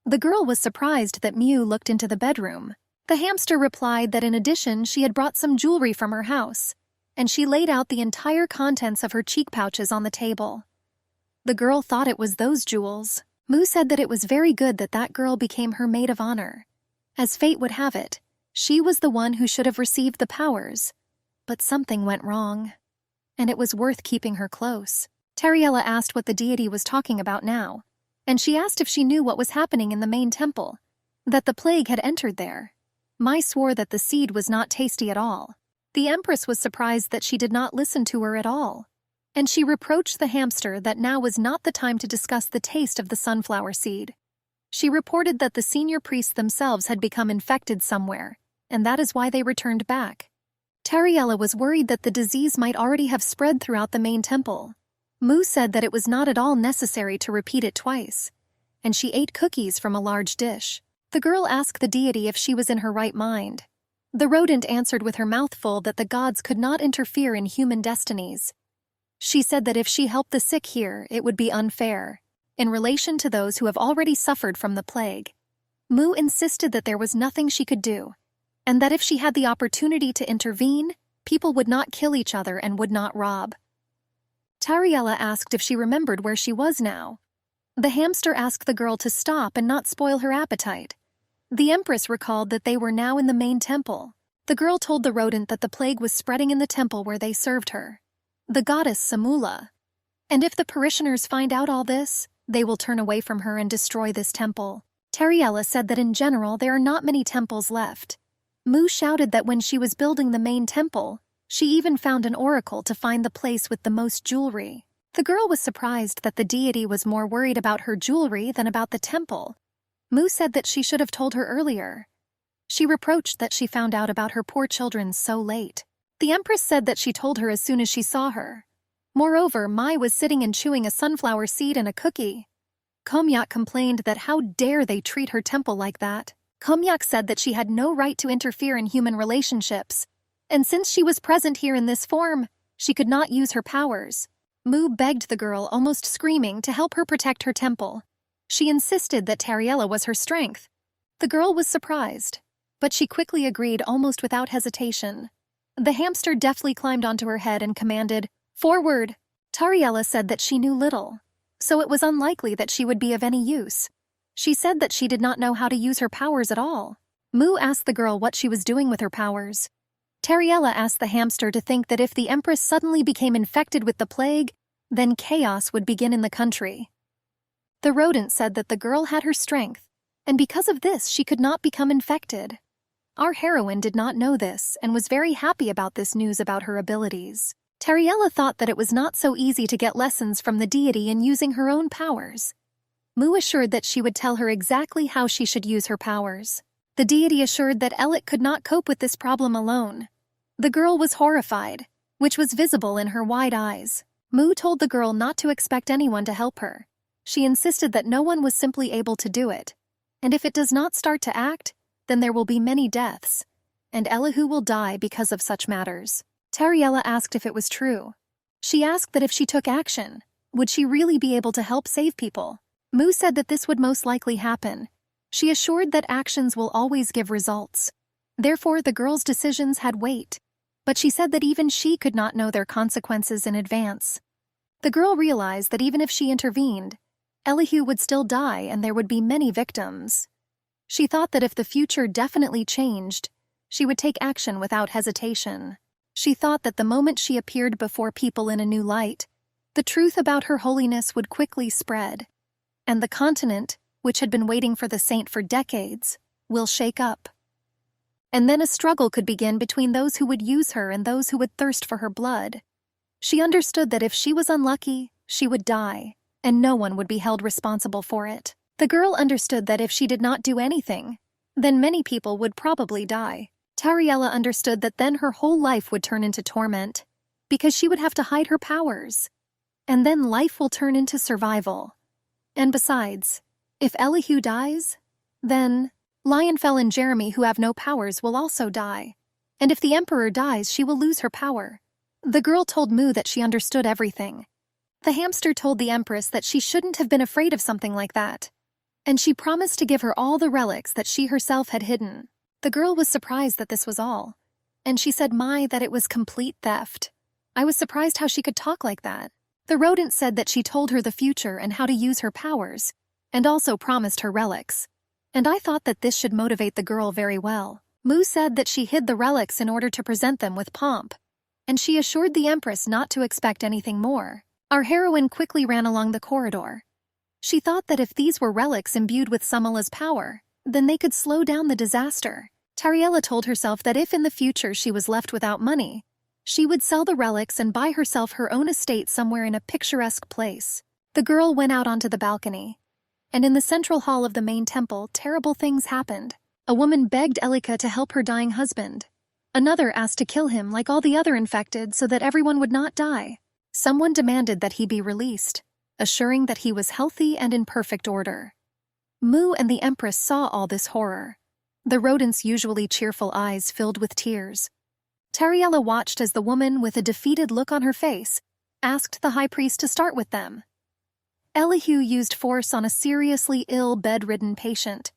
The girl was surprised that Mew looked into the bedroom. The hamster replied that in addition she had brought some jewelry from her house, and she laid out the entire contents of her cheek pouches on the table. The girl thought it was those jewels. Mew said that it was very good that that girl became her maid of honor. As fate would have it, she was the one who should have received the powers, but something went wrong, and it was worth keeping her close. Tariella asked what the deity was talking about now, and she asked if she knew what was happening in the main temple, that the plague had entered there. Mai swore that the seed was not tasty at all. The Empress was surprised that she did not listen to her at all, and she reproached the hamster that now was not the time to discuss the taste of the sunflower seed. She reported that the senior priests themselves had become infected somewhere, and that is why they returned back. Tariella was worried that the disease might already have spread throughout the main temple. Mew said that it was not at all necessary to repeat it twice, and she ate cookies from a large dish. The girl asked the deity if she was in her right mind. The rodent answered with her mouth full that the gods could not interfere in human destinies. She said that if she helped the sick here, it would be unfair, in relation to those who have already suffered from the plague. Mew insisted that there was nothing she could do, and that if she had the opportunity to intervene, people would not kill each other and would not rob. Tariella asked if she remembered where she was now. The hamster asked the girl to stop and not spoil her appetite. The Empress recalled that they were now in the main temple. The girl told the rodent that the plague was spreading in the temple where they served her, the goddess Samula. And if the parishioners find out all this, they will turn away from her and destroy this temple. Tariella said that in general there are not many temples left. Mew shouted that when she was building the main temple, she even found an oracle to find the place with the most jewelry. The girl was surprised that the deity was more worried about her jewelry than about the temple. Mew said that she should have told her earlier. She reproached that she found out about her poor children so late. The Empress said that she told her as soon as she saw her. Moreover, Mai was sitting and chewing a sunflower seed and a cookie. Komyak complained that how dare they treat her temple like that. Komyak said that she had no right to interfere in human relationships, and since she was present here in this form, she could not use her powers. Mew begged the girl, almost screaming, to help her protect her temple. She insisted that Tariella was her strength. The girl was surprised, but she quickly agreed almost without hesitation. The hamster deftly climbed onto her head and commanded, "Forward!" Tariella said that she knew little, so it was unlikely that she would be of any use. She said that she did not know how to use her powers at all. Mew asked the girl what she was doing with her powers. Tariella asked the hamster to think that if the Empress suddenly became infected with the plague, then chaos would begin in the country. The rodent said that the girl had her strength, and because of this she could not become infected. Our heroine did not know this and was very happy about this news about her abilities. Tariella thought that it was not so easy to get lessons from the deity in using her own powers. Mew assured that she would tell her exactly how she should use her powers. The deity assured that Elliot could not cope with this problem alone. The girl was horrified, which was visible in her wide eyes. Mew told the girl not to expect anyone to help her. She insisted that no one was simply able to do it, and if it does not start to act, then there will be many deaths, and Elihu will die because of such matters. Tariella asked if it was true. She asked that if she took action, would she really be able to help save people? Mew said that this would most likely happen. She assured that actions will always give results. Therefore, the girl's decisions had weight, but she said that even she could not know their consequences in advance. The girl realized that even if she intervened, Elihu would still die and there would be many victims. She thought that if the future definitely changed, she would take action without hesitation. She thought that the moment she appeared before people in a new light, the truth about her holiness would quickly spread, and the continent, which had been waiting for the saint for decades, will shake up. And then a struggle could begin between those who would use her and those who would thirst for her blood. She understood that if she was unlucky, she would die, and no one would be held responsible for it. The girl understood that if she did not do anything, then many people would probably die. Tariella understood that then her whole life would turn into torment, because she would have to hide her powers. And then life will turn into survival. And besides, if Elihu dies, then Lionfell and Jeremy, who have no powers, will also die. And if the Emperor dies, she will lose her power. The girl told Mu that she understood everything. The hamster told the Empress that she shouldn't have been afraid of something like that, and she promised to give her all the relics that she herself had hidden. The girl was surprised that this was all, and she said, that it was complete theft. I was surprised how she could talk like that. The rodent said that she told her the future and how to use her powers, and also promised her relics. And I thought that this should motivate the girl very well. Mu said that she hid the relics in order to present them with pomp, and she assured the Empress not to expect anything more. Our heroine quickly ran along the corridor. She thought that if these were relics imbued with Samala's power, then they could slow down the disaster. Tariella told herself that if in the future she was left without money, she would sell the relics and buy herself her own estate somewhere in a picturesque place. The girl went out onto the balcony, and in the central hall of the main temple, terrible things happened. A woman begged Elika to help her dying husband. Another asked to kill him like all the other infected so that everyone would not die. Someone demanded that he be released, assuring that he was healthy and in perfect order. Mu and the Empress saw all this horror. The rodent's usually cheerful eyes filled with tears. Tariella watched as the woman, with a defeated look on her face, asked the high priest to start with them. Elihu used force on a seriously ill, bedridden patient.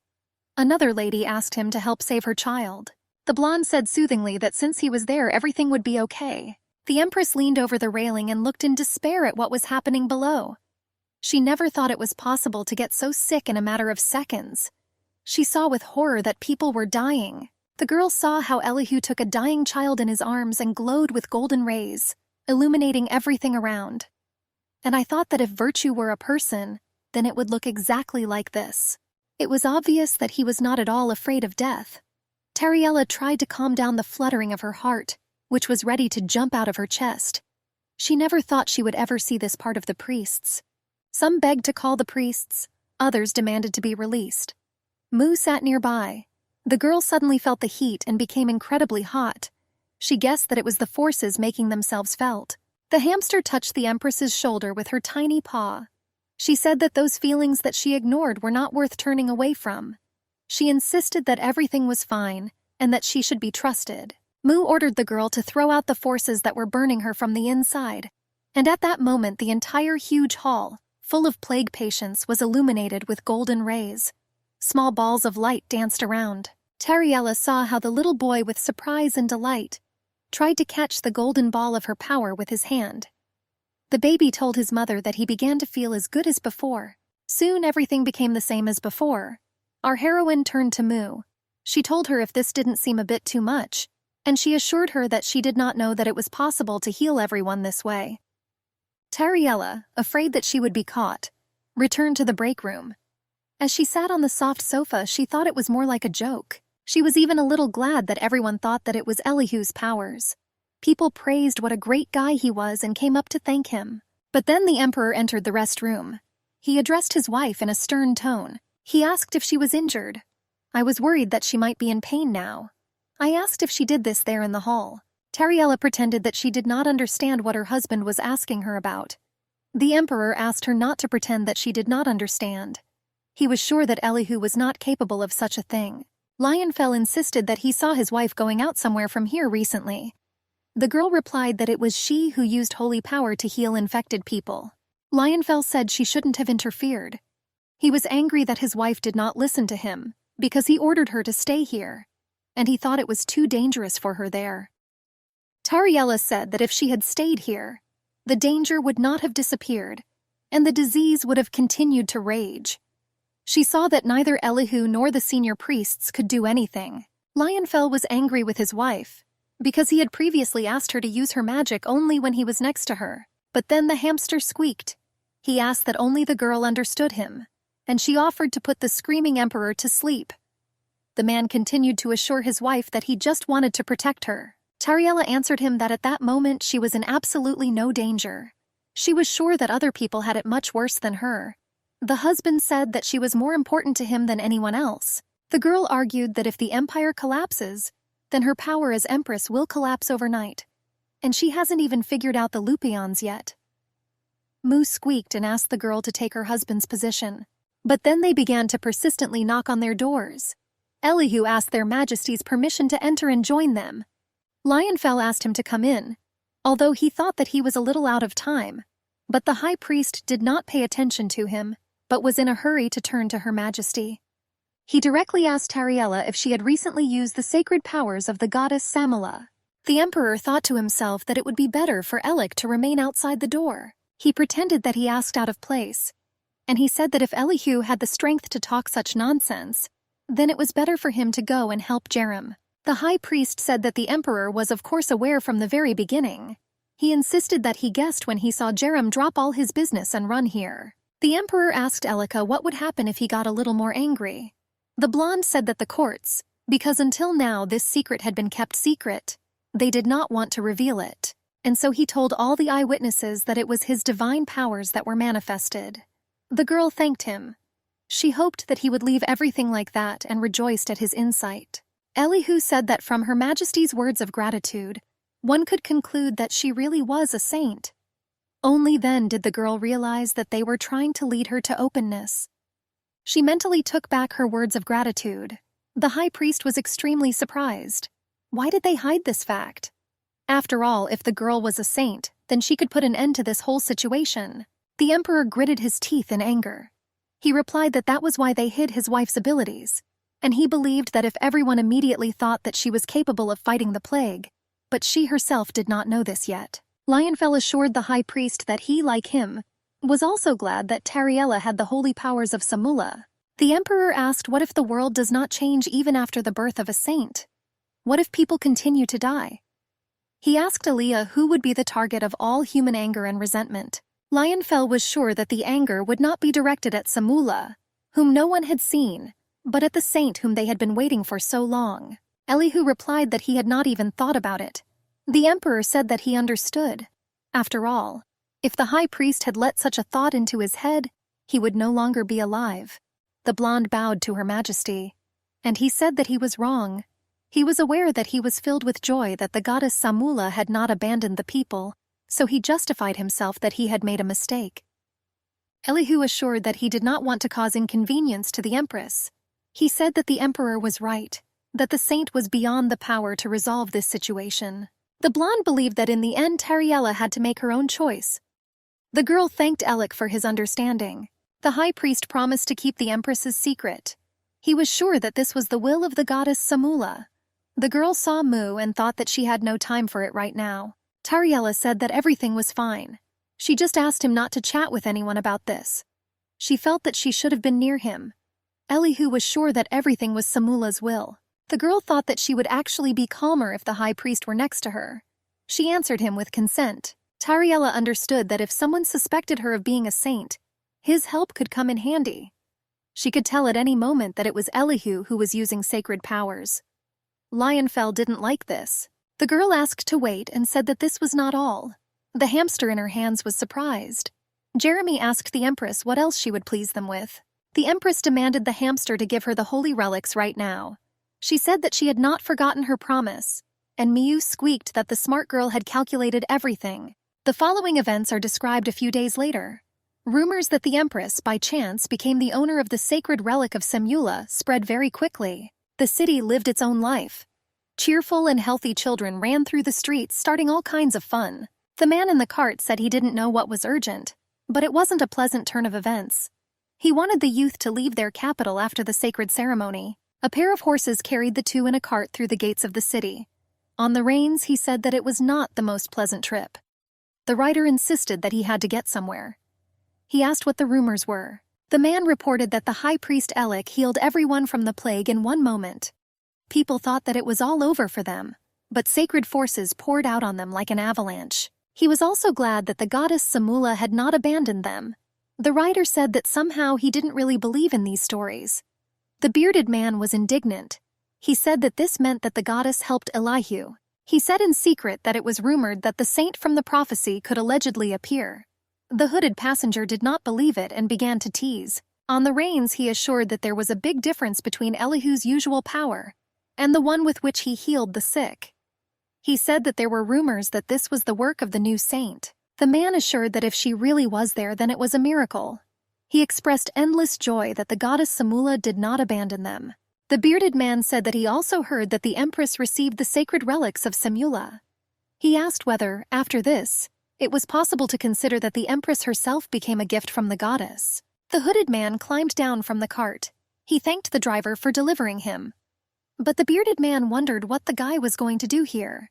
Another lady asked him to help save her child. The blonde said soothingly that since he was there, everything would be okay. The Empress leaned over the railing and looked in despair at what was happening below. She never thought it was possible to get so sick in a matter of seconds. She saw with horror that people were dying. The girl saw how Elihu took a dying child in his arms and glowed with golden rays, illuminating everything around. And I thought that if virtue were a person, then it would look exactly like this. It was obvious that he was not at all afraid of death. Tariella tried to calm down the fluttering of her heart, which was ready to jump out of her chest. She never thought she would ever see this part of the priests. Some begged to call the priests, others demanded to be released. Mu sat nearby. The girl suddenly felt the heat and became incredibly hot. She guessed that it was the forces making themselves felt. The hamster touched the Empress's shoulder with her tiny paw. She said that those feelings that she ignored were not worth turning away from. She insisted that everything was fine and that she should be trusted. Mu ordered the girl to throw out the forces that were burning her from the inside, and at that moment the entire huge hall, full of plague patients, was illuminated with golden rays. Small balls of light danced around. Tariella saw how the little boy, with surprise and delight, tried to catch the golden ball of her power with his hand. The baby told his mother that he began to feel as good as before. Soon everything became the same as before. Our heroine turned to Mu. She told her if this didn't seem a bit too much, and she assured her that she did not know that it was possible to heal everyone this way. Tariella, afraid that she would be caught, returned to the break room. As she sat on the soft sofa, she thought it was more like a joke. She was even a little glad that everyone thought that it was Elihu's powers. People praised what a great guy he was and came up to thank him. But then the Emperor entered the restroom. He addressed his wife in a stern tone. He asked if she was injured. I was worried that she might be in pain now. I asked if she did this there in the hall. Tariella pretended that she did not understand what her husband was asking her about. The Emperor asked her not to pretend that she did not understand. He was sure that Elihu was not capable of such a thing. Lionfell insisted that he saw his wife going out somewhere from here recently. The girl replied that it was she who used holy power to heal infected people. Lionfell said she shouldn't have interfered. He was angry that his wife did not listen to him, because he ordered her to stay here, and he thought it was too dangerous for her there. Tariella said that if she had stayed here, the danger would not have disappeared, and the disease would have continued to rage. She saw that neither Elihu nor the senior priests could do anything. Lionfell was angry with his wife, because he had previously asked her to use her magic only when he was next to her. But then the hamster squeaked. He asked that only the girl understood him, and she offered to put the screaming emperor to sleep. The man continued to assure his wife that he just wanted to protect her. Tariella answered him that at that moment she was in absolutely no danger. She was sure that other people had it much worse than her. The husband said that she was more important to him than anyone else. The girl argued that if the empire collapses, then her power as empress will collapse overnight. And she hasn't even figured out the Lupions yet. Mu squeaked and asked the girl to take her husband's position. But then they began to persistently knock on their doors. Elihu asked their majesties permission to enter and join them. Lionfell asked him to come in, although he thought that he was a little out of time. But the high priest did not pay attention to him, but was in a hurry to turn to her majesty. He directly asked Tariella if she had recently used the sacred powers of the goddess Samula. The emperor thought to himself that it would be better for Elik to remain outside the door. He pretended that he asked out of place, and he said that if Elihu had the strength to talk such nonsense, then it was better for him to go and help Jerem. The high priest said that the emperor was of course aware from the very beginning. He insisted that he guessed when he saw Jerem drop all his business and run here. The emperor asked Elika what would happen if he got a little more angry. The blonde said that the courts, because until now this secret had been kept secret, they did not want to reveal it, and so he told all the eyewitnesses that it was his divine powers that were manifested. The girl thanked him. She hoped that he would leave everything like that and rejoiced at his insight. Elihu said that from Her Majesty's words of gratitude, one could conclude that she really was a saint. Only then did the girl realize that they were trying to lead her to openness. She mentally took back her words of gratitude. The high priest was extremely surprised. Why did they hide this fact? After all, if the girl was a saint, then she could put an end to this whole situation. The emperor gritted his teeth in anger. He replied that that was why they hid his wife's abilities, and he believed that if everyone immediately thought that she was capable of fighting the plague, but she herself did not know this yet. Lionfell assured the high priest that he, like him, was also glad that Tariella had the holy powers of Samula. The emperor asked what if the world does not change even after the birth of a saint? What if people continue to die? He asked Aaliyah who would be the target of all human anger and resentment. Lionfell was sure that the anger would not be directed at Samula, whom no one had seen, but at the saint whom they had been waiting for so long. Elihu replied that he had not even thought about it. The emperor said that he understood. After all, if the high priest had let such a thought into his head, he would no longer be alive. The blonde bowed to Her Majesty, and he said that he was wrong. He was aware that he was filled with joy that the goddess Samula had not abandoned the people, so he justified himself that he had made a mistake. Elihu assured that he did not want to cause inconvenience to the empress. He said that the emperor was right, that the saint was beyond the power to resolve this situation. The blonde believed that in the end Tariella had to make her own choice. The girl thanked Elik for his understanding. The high priest promised to keep the empress's secret. He was sure that this was the will of the goddess Samula. The girl saw Mu and thought that she had no time for it right now. Tariella said that everything was fine. She just asked him not to chat with anyone about this. She felt that she should have been near him. Elihu was sure that everything was Samula's will. The girl thought that she would actually be calmer if the high priest were next to her. She answered him with consent. Tariella understood that if someone suspected her of being a saint, his help could come in handy. She could tell at any moment that it was Elihu who was using sacred powers. Lionfell didn't like this. The girl asked to wait and said that this was not all. The hamster in her hands was surprised. Jeremy asked the empress what else she would please them with. The empress demanded the hamster to give her the holy relics right now. She said that she had not forgotten her promise, and Miu squeaked that the smart girl had calculated everything. The following events are described a few days later. Rumors that the empress, by chance, became the owner of the sacred relic of Samula spread very quickly. The city lived its own life. Cheerful and healthy children ran through the streets, starting all kinds of fun. The man in the cart said he didn't know what was urgent, but it wasn't a pleasant turn of events. He wanted the youth to leave their capital after the sacred ceremony. A pair of horses carried the two in a cart through the gates of the city. On the reins, he said that it was not the most pleasant trip. The writer insisted that he had to get somewhere. He asked what the rumors were. The man reported that the high priest Elik healed everyone from the plague in one moment. People thought that it was all over for them, but sacred forces poured out on them like an avalanche. He was also glad that the goddess Samula had not abandoned them. The writer said that somehow he didn't really believe in these stories. The bearded man was indignant. He said that this meant that the goddess helped Elihu. He said in secret that it was rumored that the saint from the prophecy could allegedly appear. The hooded passenger did not believe it and began to tease. On the reins, he assured that there was a big difference between Elihu's usual power and the one with which he healed the sick. He said that there were rumors that this was the work of the new saint. The man assured that if she really was there, then it was a miracle. He expressed endless joy that the goddess Samula did not abandon them. The bearded man said that he also heard that the empress received the sacred relics of Samula. He asked whether, after this, it was possible to consider that the empress herself became a gift from the goddess. The hooded man climbed down from the cart. He thanked the driver for delivering him. But the bearded man wondered what the guy was going to do here.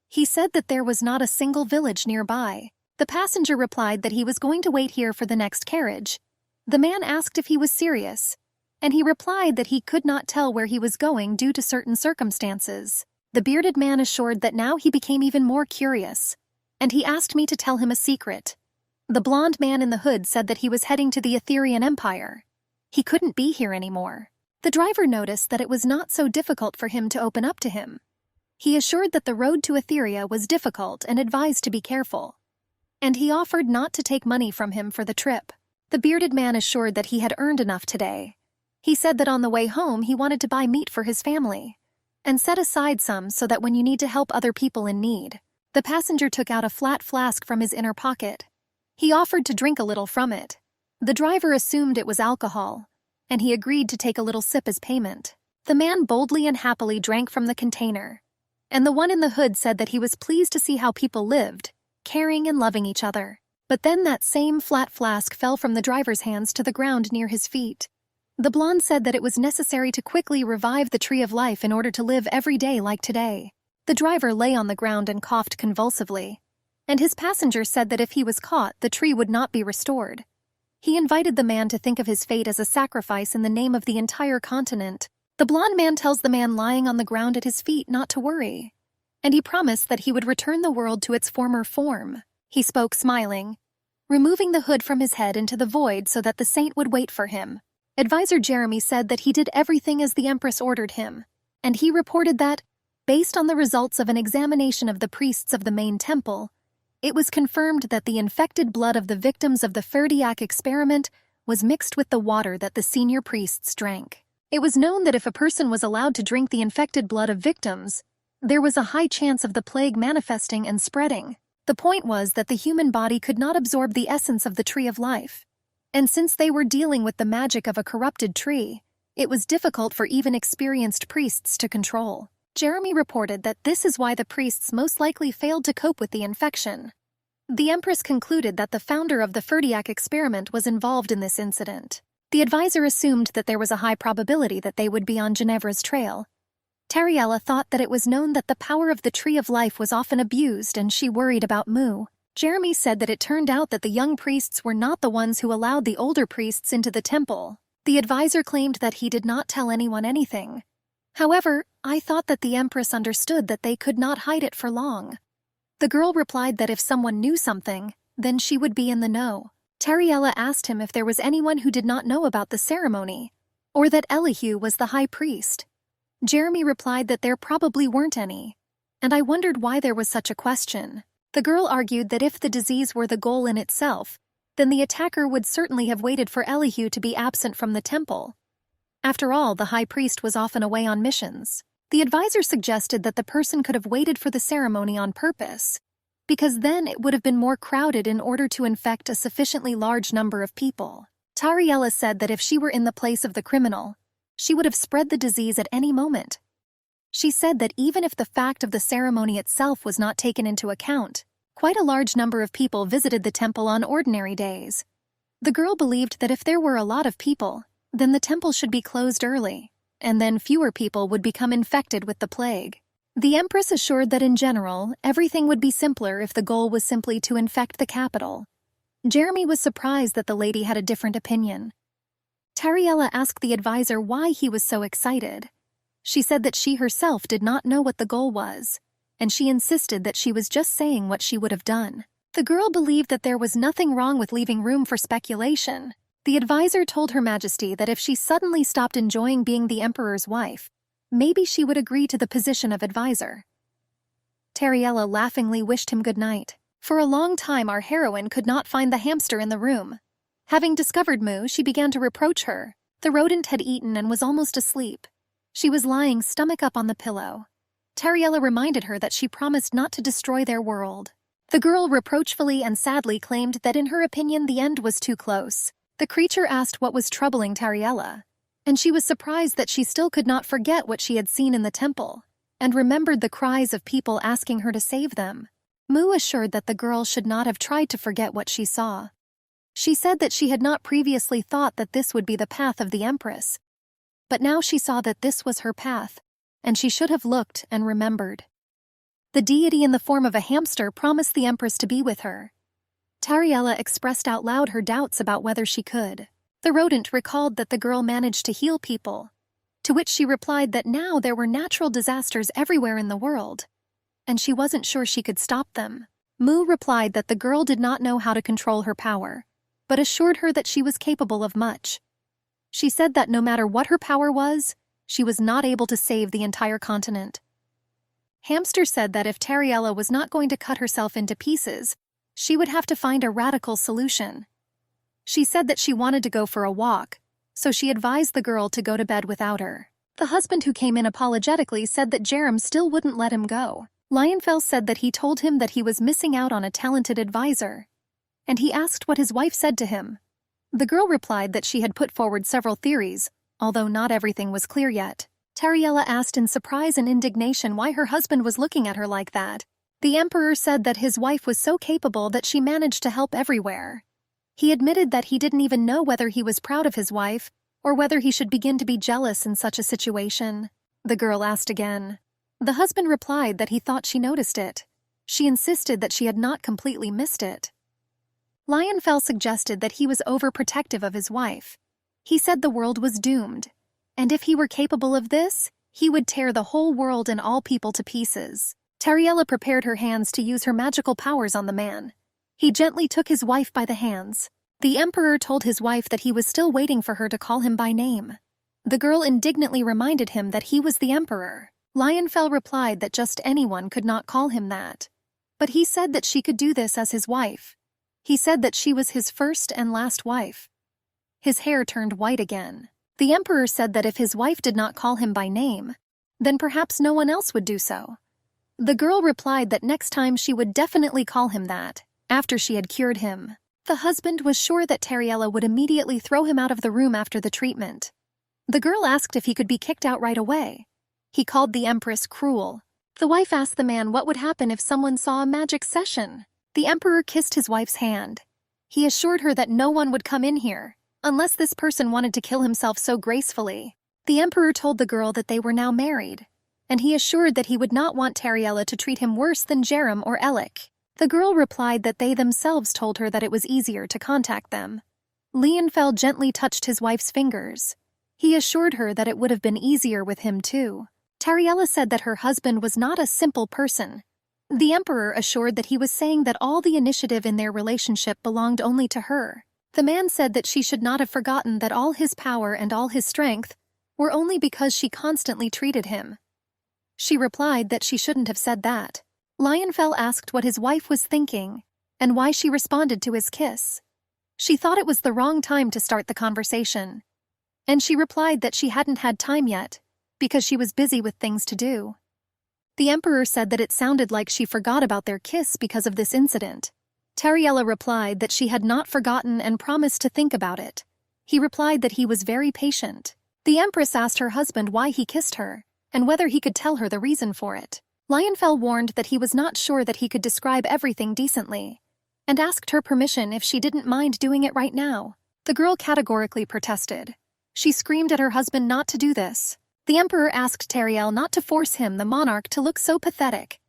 He said that there was not a single village nearby. The passenger replied that he was going to wait here for the next carriage. The man asked if he was serious, and he replied that he could not tell where he was going due to certain circumstances. The bearded man assured that now he became even more curious, and he asked me to tell him a secret. The blond man in the hood said that he was heading to the Etherian Empire. He couldn't be here anymore. The driver noticed that it was not so difficult for him to open up to him. He assured that the road to Etheria was difficult and advised to be careful. And he offered not to take money from him for the trip. The bearded man assured that he had earned enough today. He said that on the way home he wanted to buy meat for his family, and set aside some so that when you need to help other people in need. The passenger took out a flat flask from his inner pocket. He offered to drink a little from it. The driver assumed it was alcohol, and he agreed to take a little sip as payment. The man boldly and happily drank from the container, and the one in the hood said that he was pleased to see how people lived, caring and loving each other. But then that same flat flask fell from the driver's hands to the ground near his feet. The blonde said that it was necessary to quickly revive the tree of life in order to live every day like today. The driver lay on the ground and coughed convulsively, and his passenger said that if he was caught, the tree would not be restored. He invited the man to think of his fate as a sacrifice in the name of the entire continent. The blond man tells the man lying on the ground at his feet not to worry, and he promised that he would return the world to its former form. He spoke smiling, removing the hood from his head into the void so that the saint would wait for him. Advisor Jeremy said that he did everything as the Empress ordered him, and he reported that, based on the results of an examination of the priests of the main temple, it was confirmed that the infected blood of the victims of the Ferdiac experiment was mixed with the water that the senior priests drank. It was known that if a person was allowed to drink the infected blood of victims, there was a high chance of the plague manifesting and spreading. The point was that the human body could not absorb the essence of the tree of life, and since they were dealing with the magic of a corrupted tree, it was difficult for even experienced priests to control. Jeremy reported that this is why the priests most likely failed to cope with the infection. The Empress concluded that the founder of the Ferdiac experiment was involved in this incident. The advisor assumed that there was a high probability that they would be on Ginevra's trail. Tariella thought that it was known that the power of the Tree of Life was often abused, and she worried about Mu. Jeremy said that it turned out that the young priests were not the ones who allowed the older priests into the temple. The advisor claimed that he did not tell anyone anything. However, I thought that the Empress understood that they could not hide it for long. The girl replied that if someone knew something, then she would be in the know. Tariella asked him if there was anyone who did not know about the ceremony, or that Elihu was the high priest. Jeremy replied that there probably weren't any, and I wondered why there was such a question. The girl argued that if the disease were the goal in itself, then the attacker would certainly have waited for Elihu to be absent from the temple. After all, the high priest was often away on missions. The advisor suggested that the person could have waited for the ceremony on purpose, because then it would have been more crowded in order to infect a sufficiently large number of people. Tariella said that if she were in the place of the criminal, she would have spread the disease at any moment. She said that even if the fact of the ceremony itself was not taken into account, quite a large number of people visited the temple on ordinary days. The girl believed that if there were a lot of people, then the temple should be closed early, and then fewer people would become infected with the plague. The Empress assured that in general, everything would be simpler if the goal was simply to infect the capital. Jeremy was surprised that the lady had a different opinion. Tariella asked the advisor why he was so excited. She said that she herself did not know what the goal was, and she insisted that she was just saying what she would have done. The girl believed that there was nothing wrong with leaving room for speculation. The advisor told Her Majesty that if she suddenly stopped enjoying being the Emperor's wife, maybe she would agree to the position of advisor. Tariella laughingly wished him good night. For a long time our heroine could not find the hamster in the room. Having discovered Moo, she began to reproach her. The rodent had eaten and was almost asleep. She was lying stomach up on the pillow. Tariella reminded her that she promised not to destroy their world. The girl reproachfully and sadly claimed that in her opinion the end was too close. The creature asked what was troubling Tariella, and she was surprised that she still could not forget what she had seen in the temple, and remembered the cries of people asking her to save them. Moo assured that the girl should not have tried to forget what she saw. She said that she had not previously thought that this would be the path of the Empress, but now she saw that this was her path, and she should have looked and remembered. The deity in the form of a hamster promised the Empress to be with her. Tariella expressed out loud her doubts about whether she could. The rodent recalled that the girl managed to heal people, to which she replied that now there were natural disasters everywhere in the world, and she wasn't sure she could stop them. Moo replied that the girl did not know how to control her power, but assured her that she was capable of much. She said that no matter what her power was, she was not able to save the entire continent. Hamster said that if Tariella was not going to cut herself into pieces, she would have to find a radical solution. She said that she wanted to go for a walk, so she advised the girl to go to bed without her. The husband who came in apologetically said that Jerem still wouldn't let him go. Lionfell said that he told him that he was missing out on a talented advisor, and he asked what his wife said to him. The girl replied that she had put forward several theories, although not everything was clear yet. Tariella asked in surprise and indignation why her husband was looking at her like that. The Emperor said that his wife was so capable that she managed to help everywhere. He admitted that he didn't even know whether he was proud of his wife or whether he should begin to be jealous in such a situation. The girl asked again. The husband replied that he thought she noticed it. She insisted that she had not completely missed it. Lionfell suggested that he was overprotective of his wife. He said the world was doomed, and if he were capable of this, he would tear the whole world and all people to pieces. Tariella prepared her hands to use her magical powers on the man. He gently took his wife by the hands. The Emperor told his wife that he was still waiting for her to call him by name. The girl indignantly reminded him that he was the Emperor. Lionfell replied that just anyone could not call him that. But he said that she could do this as his wife. He said that she was his first and last wife. His hair turned white again. The Emperor said that if his wife did not call him by name, then perhaps no one else would do so. The girl replied that next time she would definitely call him that, after she had cured him. The husband was sure that Tariella would immediately throw him out of the room after the treatment. The girl asked if he could be kicked out right away. He called the Empress cruel. The wife asked the man what would happen if someone saw a magic session. The Emperor kissed his wife's hand. He assured her that no one would come in here, unless this person wanted to kill himself so gracefully. The Emperor told the girl that they were now married, and he assured that he would not want Tariella to treat him worse than Jerem or Elik. The girl replied that they themselves told her that it was easier to contact them. Lionfell gently touched his wife's fingers. He assured her that it would have been easier with him too. Tariella said that her husband was not a simple person. The Emperor assured that he was saying that all the initiative in their relationship belonged only to her. The man said that she should not have forgotten that all his power and all his strength were only because she constantly treated him. She replied that she shouldn't have said that. Lionfell asked what his wife was thinking and why she responded to his kiss. She thought it was the wrong time to start the conversation, and she replied that she hadn't had time yet because she was busy with things to do. The Emperor said that it sounded like she forgot about their kiss because of this incident. Tariella replied that she had not forgotten and promised to think about it. He replied that he was very patient. The Empress asked her husband why he kissed her and whether he could tell her the reason for it. Lionfell warned that he was not sure that he could describe everything decently, and asked her permission if she didn't mind doing it right now. The girl categorically protested. She screamed at her husband not to do this. The emperor asked Teriel not to force him, the monarch, to look so pathetic.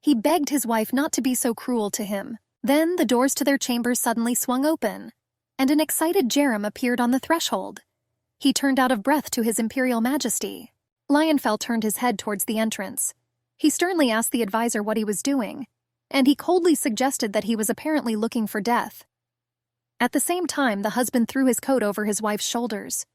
He begged his wife not to be so cruel to him. Then the doors to their chambers suddenly swung open, and an excited Jerem appeared on the threshold. He turned out of breath to his imperial majesty. Lionfell turned his head towards the entrance. He sternly asked the advisor what he was doing, and he coldly suggested that he was apparently looking for death. At the same time, the husband threw his coat over his wife's shoulders.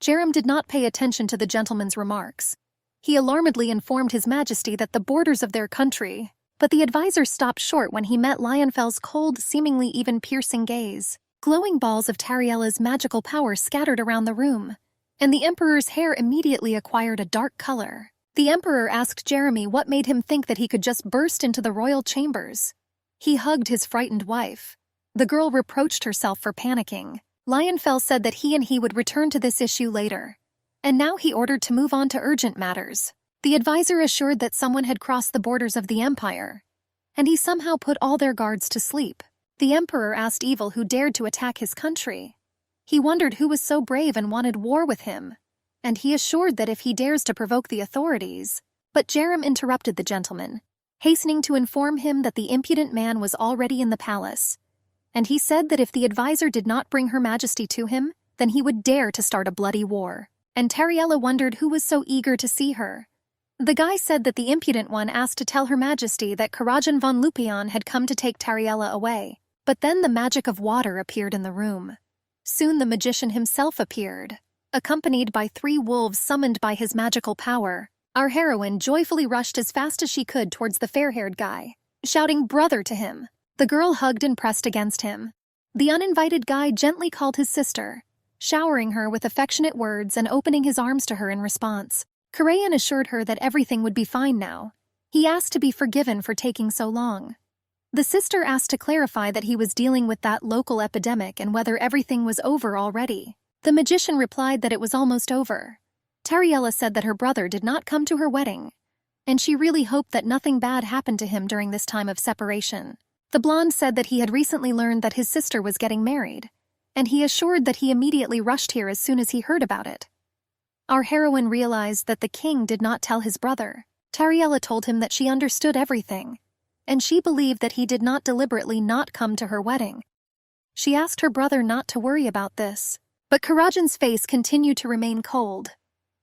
Jerem did not pay attention to the gentleman's remarks. He alarmedly informed his majesty that the borders of their country, but the advisor stopped short when he met Lionfell's cold, seemingly even piercing gaze. Glowing balls of Tariella's magical power scattered around the room, and the emperor's hair immediately acquired a dark color. The emperor asked Jeremy what made him think that he could just burst into the royal chambers. He hugged his frightened wife. The girl reproached herself for panicking. Lionfell said that he would return to this issue later, and now he ordered to move on to urgent matters. The advisor assured that someone had crossed the borders of the empire, and he somehow put all their guards to sleep. The emperor asked Evil who dared to attack his country. He wondered who was so brave and wanted war with him, and he assured that if he dares to provoke the authorities. But Jerem interrupted the gentleman, hastening to inform him that the impudent man was already in the palace, and he said that if the advisor did not bring Her Majesty to him, then he would dare to start a bloody war. And Tariella wondered who was so eager to see her. The guy said that the impudent one asked to tell Her Majesty that Karajan von Lupion had come to take Tariella away. But then the magic of water appeared in the room. Soon the magician himself appeared, accompanied by 3 wolves summoned by his magical power. Our heroine joyfully rushed as fast as she could towards the fair-haired guy, shouting "brother" to him. The girl hugged and pressed against him. The uninvited guy gently called his sister, showering her with affectionate words and opening his arms to her in response. Karayan assured her that everything would be fine now. He asked to be forgiven for taking so long. The sister asked to clarify that he was dealing with that local epidemic and whether everything was over already. The magician replied that it was almost over. Tariella said that her brother did not come to her wedding, and she really hoped that nothing bad happened to him during this time of separation. The blonde said that he had recently learned that his sister was getting married, and he assured that he immediately rushed here as soon as he heard about it. Our heroine realized that the king did not tell his brother. Tariella told him that she understood everything, and she believed that he did not deliberately not come to her wedding. She asked her brother not to worry about this, but Karajan's face continued to remain cold.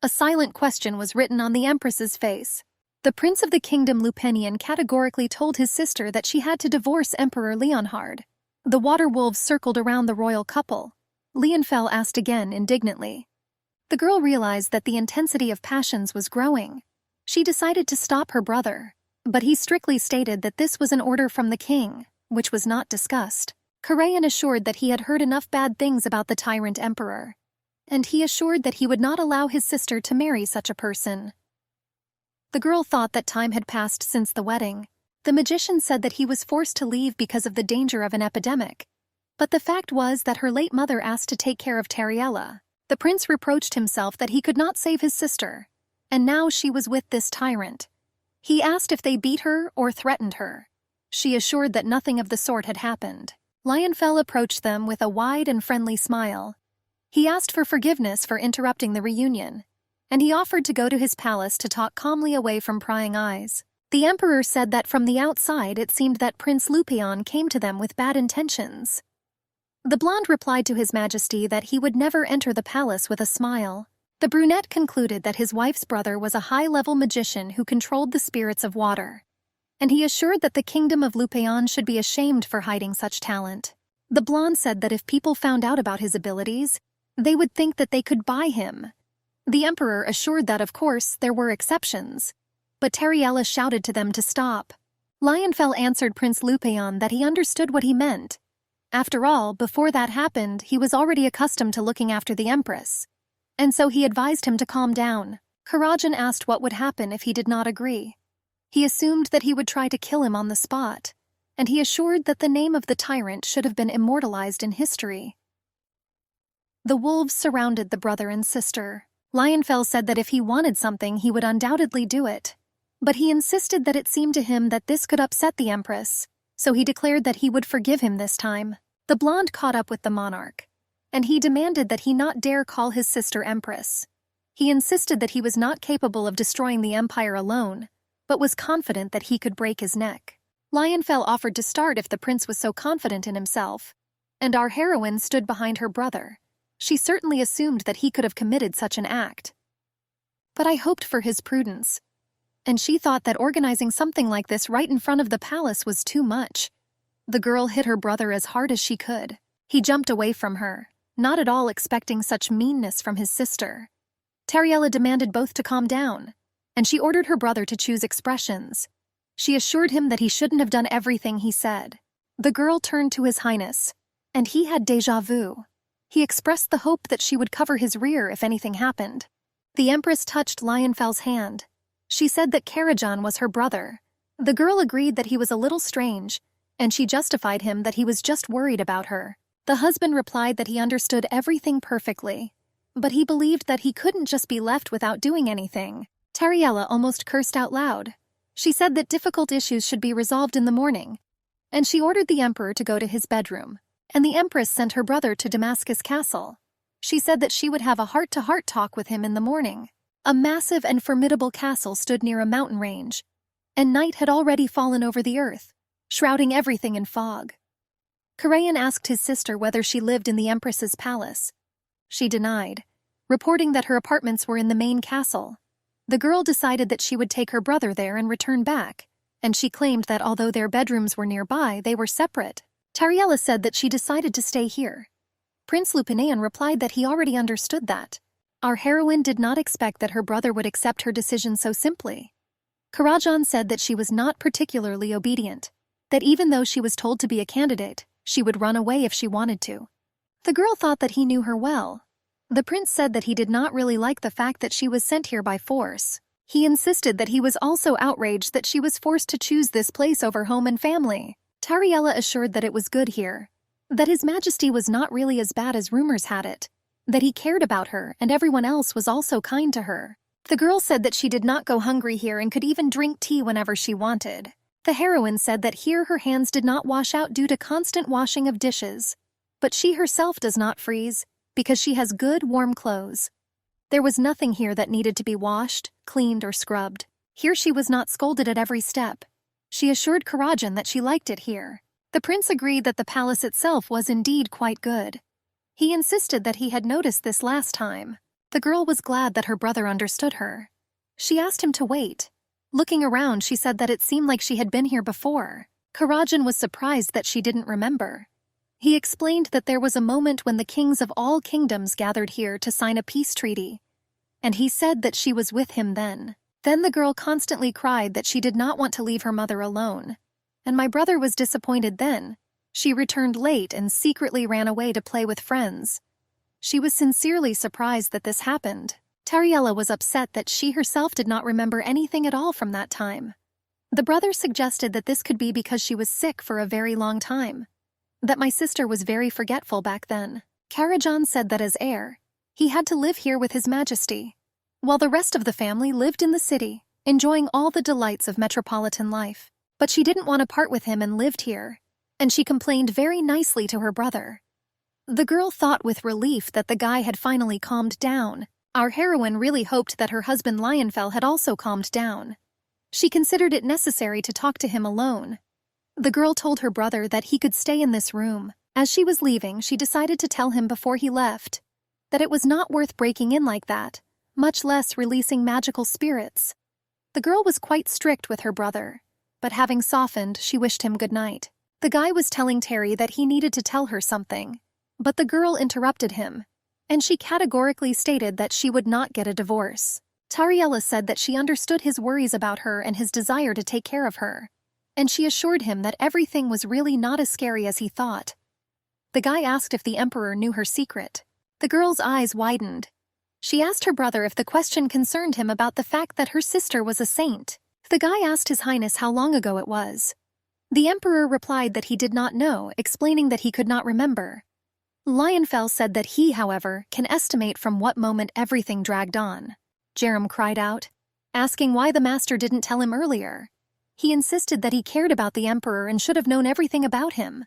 A silent question was written on the Empress's face. The Prince of the Kingdom Lupenian categorically told his sister that she had to divorce Emperor Leonhard. The water wolves circled around the royal couple. Leonfell asked again indignantly. The girl realized that the intensity of passions was growing. She decided to stop her brother, but he strictly stated that this was an order from the king, which was not discussed. Karayan assured that he had heard enough bad things about the tyrant emperor, and he assured that he would not allow his sister to marry such a person. The girl thought that time had passed since the wedding. The magician said that he was forced to leave because of the danger of an epidemic, but the fact was that her late mother asked to take care of Tariella. The prince reproached himself that he could not save his sister, and now she was with this tyrant. He asked if they beat her or threatened her. She assured that nothing of the sort had happened. Lionfell approached them with a wide and friendly smile. He asked for forgiveness for interrupting the reunion, and he offered to go to his palace to talk calmly away from prying eyes. The emperor said that from the outside it seemed that Prince Lupion came to them with bad intentions. The blonde replied to his majesty that he would never enter the palace with a smile. The brunette concluded that his wife's brother was a high-level magician who controlled the spirits of water, and he assured that the kingdom of Lupion should be ashamed for hiding such talent. The blonde said that if people found out about his abilities, they would think that they could buy him. The emperor assured that, of course, there were exceptions, but Tariella shouted to them to stop. Lionfell answered Prince Lupion that he understood what he meant. After all, before that happened, he was already accustomed to looking after the empress, and so he advised him to calm down. Karajan asked what would happen if he did not agree. He assumed that he would try to kill him on the spot, and he assured that the name of the tyrant should have been immortalized in history. The wolves surrounded the brother and sister. Lionfell said that if he wanted something, he would undoubtedly do it, but he insisted that it seemed to him that this could upset the empress, so he declared that he would forgive him this time. The blonde caught up with the monarch, and he demanded that he not dare call his sister empress. He insisted that he was not capable of destroying the empire alone, but was confident that he could break his neck. Lionfell offered to start if the prince was so confident in himself, and our heroine stood behind her brother. She certainly assumed that he could have committed such an act. But I hoped for his prudence, and she thought that organizing something like this right in front of the palace was too much. The girl hit her brother as hard as she could. He jumped away from her, not at all expecting such meanness from his sister. Tariella demanded both to calm down, and she ordered her brother to choose expressions. She assured him that he shouldn't have done everything he said. The girl turned to His Highness, and he had déjà vu. He expressed the hope that she would cover his rear if anything happened. The Empress touched Lionfell's hand. She said that Karajan was her brother. The girl agreed that he was a little strange, and she justified him that he was just worried about her. The husband replied that he understood everything perfectly, but he believed that he couldn't just be left without doing anything. Tariella almost cursed out loud. She said that difficult issues should be resolved in the morning, and she ordered the emperor to go to his bedroom, and the empress sent her brother to Damascus Castle. She said that she would have a heart-to-heart talk with him in the morning. A massive and formidable castle stood near a mountain range, and night had already fallen over the earth, shrouding everything in fog. Karajan asked his sister whether she lived in the empress's palace. She denied, reporting that her apartments were in the main castle. The girl decided that she would take her brother there and return back, and she claimed that although their bedrooms were nearby, they were separate. Tariella said that she decided to stay here. Prince Lupinean replied that he already understood that. Our heroine did not expect that her brother would accept her decision so simply. Karajan said that she was not particularly obedient, that even though she was told to be a candidate, she would run away if she wanted to. The girl thought that he knew her well. The prince said that he did not really like the fact that she was sent here by force. He insisted that he was also outraged that she was forced to choose this place over home and family. Tariella assured that it was good here, that His Majesty was not really as bad as rumors had it, that he cared about her and everyone else was also kind to her. The girl said that she did not go hungry here and could even drink tea whenever she wanted. The heroine said that here her hands did not wash out due to constant washing of dishes, but she herself does not freeze because she has good, warm clothes. There was nothing here that needed to be washed, cleaned, or scrubbed. Here she was not scolded at every step. She assured Karajan that she liked it here. The prince agreed that the palace itself was indeed quite good. He insisted that he had noticed this last time. The girl was glad that her brother understood her. She asked him to wait. Looking around, she said that it seemed like she had been here before. Karajan was surprised that she didn't remember. He explained that there was a moment when the kings of all kingdoms gathered here to sign a peace treaty, and he said that she was with him then. Then the girl constantly cried that she did not want to leave her mother alone, and my brother was disappointed then. She returned late and secretly ran away to play with friends. She was sincerely surprised that this happened. Tariella was upset that she herself did not remember anything at all from that time. The brother suggested that this could be because she was sick for a very long time, that my sister was very forgetful back then. Karajan said that as heir, he had to live here with His Majesty, while the rest of the family lived in the city, enjoying all the delights of metropolitan life. But she didn't want to part with him and lived here, and she complained very nicely to her brother. The girl thought with relief that the guy had finally calmed down. Our heroine really hoped that her husband Lionfell had also calmed down. She considered it necessary to talk to him alone. The girl told her brother that he could stay in this room. As she was leaving, she decided to tell him before he left that it was not worth breaking in like that, much less releasing magical spirits. The girl was quite strict with her brother, but having softened, she wished him good night. The guy was telling Terry that he needed to tell her something, but the girl interrupted him, and she categorically stated that she would not get a divorce. Tariella said that she understood his worries about her and his desire to take care of her, and she assured him that everything was really not as scary as he thought. The guy asked if the emperor knew her secret. The girl's eyes widened. She asked her brother if the question concerned him about the fact that her sister was a saint. The guy asked His Highness how long ago it was. The emperor replied that he did not know, explaining that he could not remember. Lionfell said that he, however, can estimate from what moment everything dragged on. Jerem cried out, asking why the master didn't tell him earlier. He insisted that he cared about the emperor and should have known everything about him.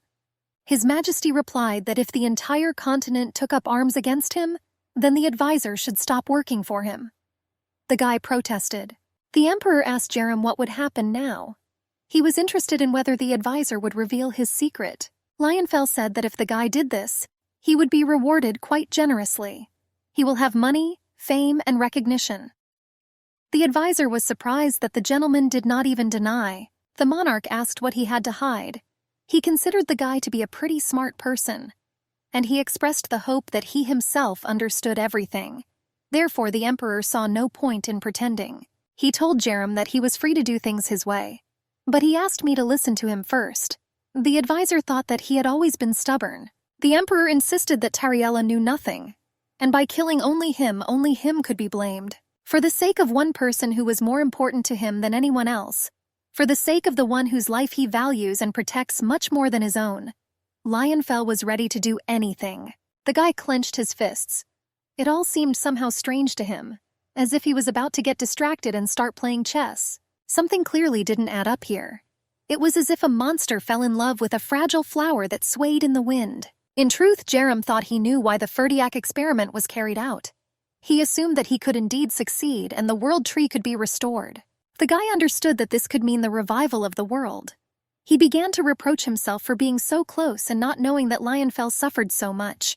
His Majesty replied that if the entire continent took up arms against him, then the advisor should stop working for him. The guy protested. The emperor asked Jerem what would happen now. He was interested in whether the advisor would reveal his secret. Lionfell said that if the guy did this, he would be rewarded quite generously. He will have money, fame, and recognition. The advisor was surprised that the gentleman did not even deny. The monarch asked what he had to hide. He considered the guy to be a pretty smart person, and he expressed the hope that he himself understood everything. Therefore, the emperor saw no point in pretending. He told Jerem that he was free to do things his way. But he asked me to listen to him first. The advisor thought that he had always been stubborn. The emperor insisted that Tariella knew nothing, and by killing only him could be blamed. For the sake of one person who was more important to him than anyone else, for the sake of the one whose life he values and protects much more than his own, Lionfell was ready to do anything. The guy clenched his fists. It all seemed somehow strange to him, as if he was about to get distracted and start playing chess. Something clearly didn't add up here. It was as if a monster fell in love with a fragile flower that swayed in the wind. In truth, Jerem thought he knew why the Ferdiac experiment was carried out. He assumed that he could indeed succeed and the world tree could be restored. The guy understood that this could mean the revival of the world. He began to reproach himself for being so close and not knowing that Lionfell suffered so much,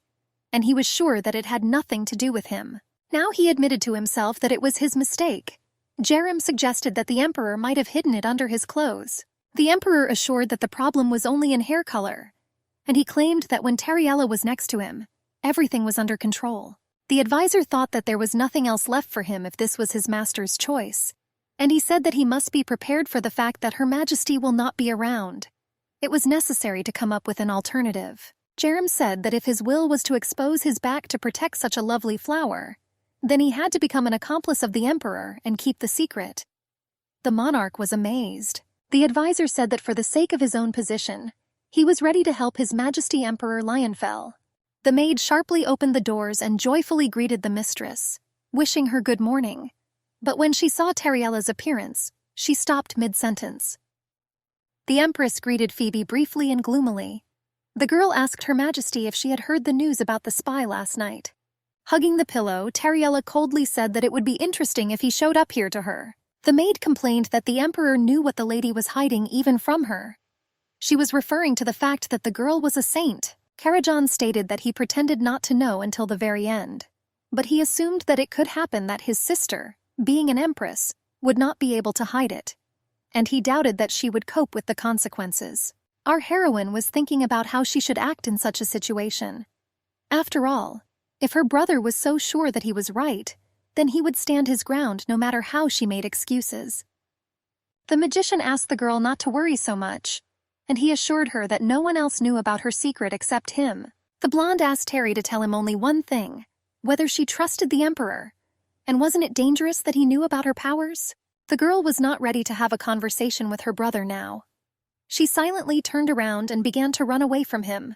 and he was sure that it had nothing to do with him. Now he admitted to himself that it was his mistake. Jerem suggested that the emperor might have hidden it under his clothes. The emperor assured that the problem was only in hair color, and he claimed that when Tariella was next to him, everything was under control. The advisor thought that there was nothing else left for him if this was his master's choice, and he said that he must be prepared for the fact that Her Majesty will not be around. It was necessary to come up with an alternative. Jerem said that if his will was to expose his back to protect such a lovely flower, then he had to become an accomplice of the emperor and keep the secret. The monarch was amazed. The advisor said that for the sake of his own position, he was ready to help His Majesty Emperor Lionfell. The maid sharply opened the doors and joyfully greeted the mistress, wishing her good morning. But when she saw Tariella's appearance, she stopped mid-sentence. The Empress greeted Phoebe briefly and gloomily. The girl asked Her Majesty if she had heard the news about the spy last night. Hugging the pillow, Tariella coldly said that it would be interesting if he showed up here to her. The maid complained that the emperor knew what the lady was hiding even from her. She was referring to the fact that the girl was a saint. Karajan stated that he pretended not to know until the very end. But he assumed that it could happen that his sister, being an empress, would not be able to hide it. And he doubted that she would cope with the consequences. Our heroine was thinking about how she should act in such a situation. After all, if her brother was so sure that he was right, then he would stand his ground no matter how she made excuses. The magician asked the girl not to worry so much, and he assured her that no one else knew about her secret except him. The blonde asked Terry to tell him only one thing, whether she trusted the emperor, and wasn't it dangerous that he knew about her powers? The girl was not ready to have a conversation with her brother now. She silently turned around and began to run away from him.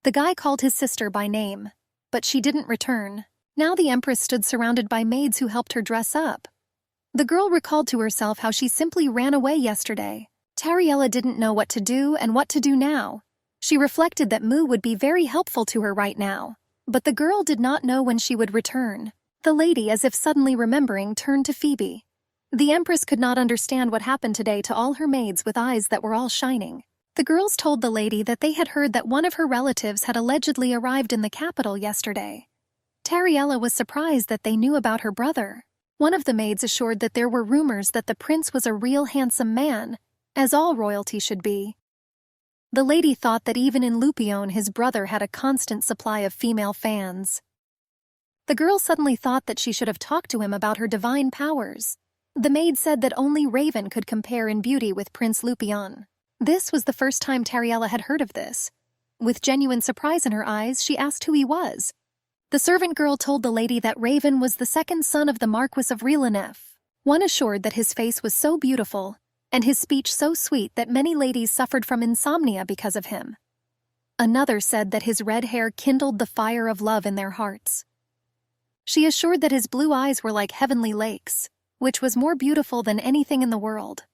The guy called his sister by name, but she didn't return. Now the empress stood surrounded by maids who helped her dress up. The girl recalled to herself how she simply ran away yesterday. Tariella didn't know what to do and what to do now. She reflected that Mu would be very helpful to her right now, but the girl did not know when she would return. The lady, as if suddenly remembering, turned to Phoebe. The empress could not understand what happened today to all her maids with eyes that were all shining. The girls told the lady that they had heard that one of her relatives had allegedly arrived in the capital yesterday. Tariella was surprised that they knew about her brother. One of the maids assured that there were rumors that the prince was a real handsome man, as all royalty should be. The lady thought that even in Lupion his brother had a constant supply of female fans. The girl suddenly thought that she should have talked to him about her divine powers. The maid said that only Raven could compare in beauty with Prince Lupion. This was the first time Tariella had heard of this. With genuine surprise in her eyes, she asked who he was. The servant girl told the lady that Raven was the second son of the Marquis of Rilanef. One assured that his face was so beautiful, and his speech so sweet that many ladies suffered from insomnia because of him. Another said that his red hair kindled the fire of love in their hearts. She assured that his blue eyes were like heavenly lakes, which was more beautiful than anything in the world.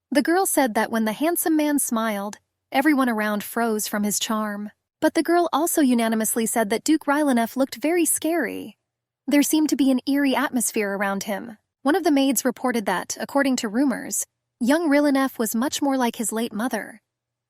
The girl said that when the handsome man smiled, everyone around froze from his charm. But the girl also unanimously said that Duke Rylanef looked very scary. There seemed to be an eerie atmosphere around him. One of the maids reported that, according to rumors, young Rylanef was much more like his late mother.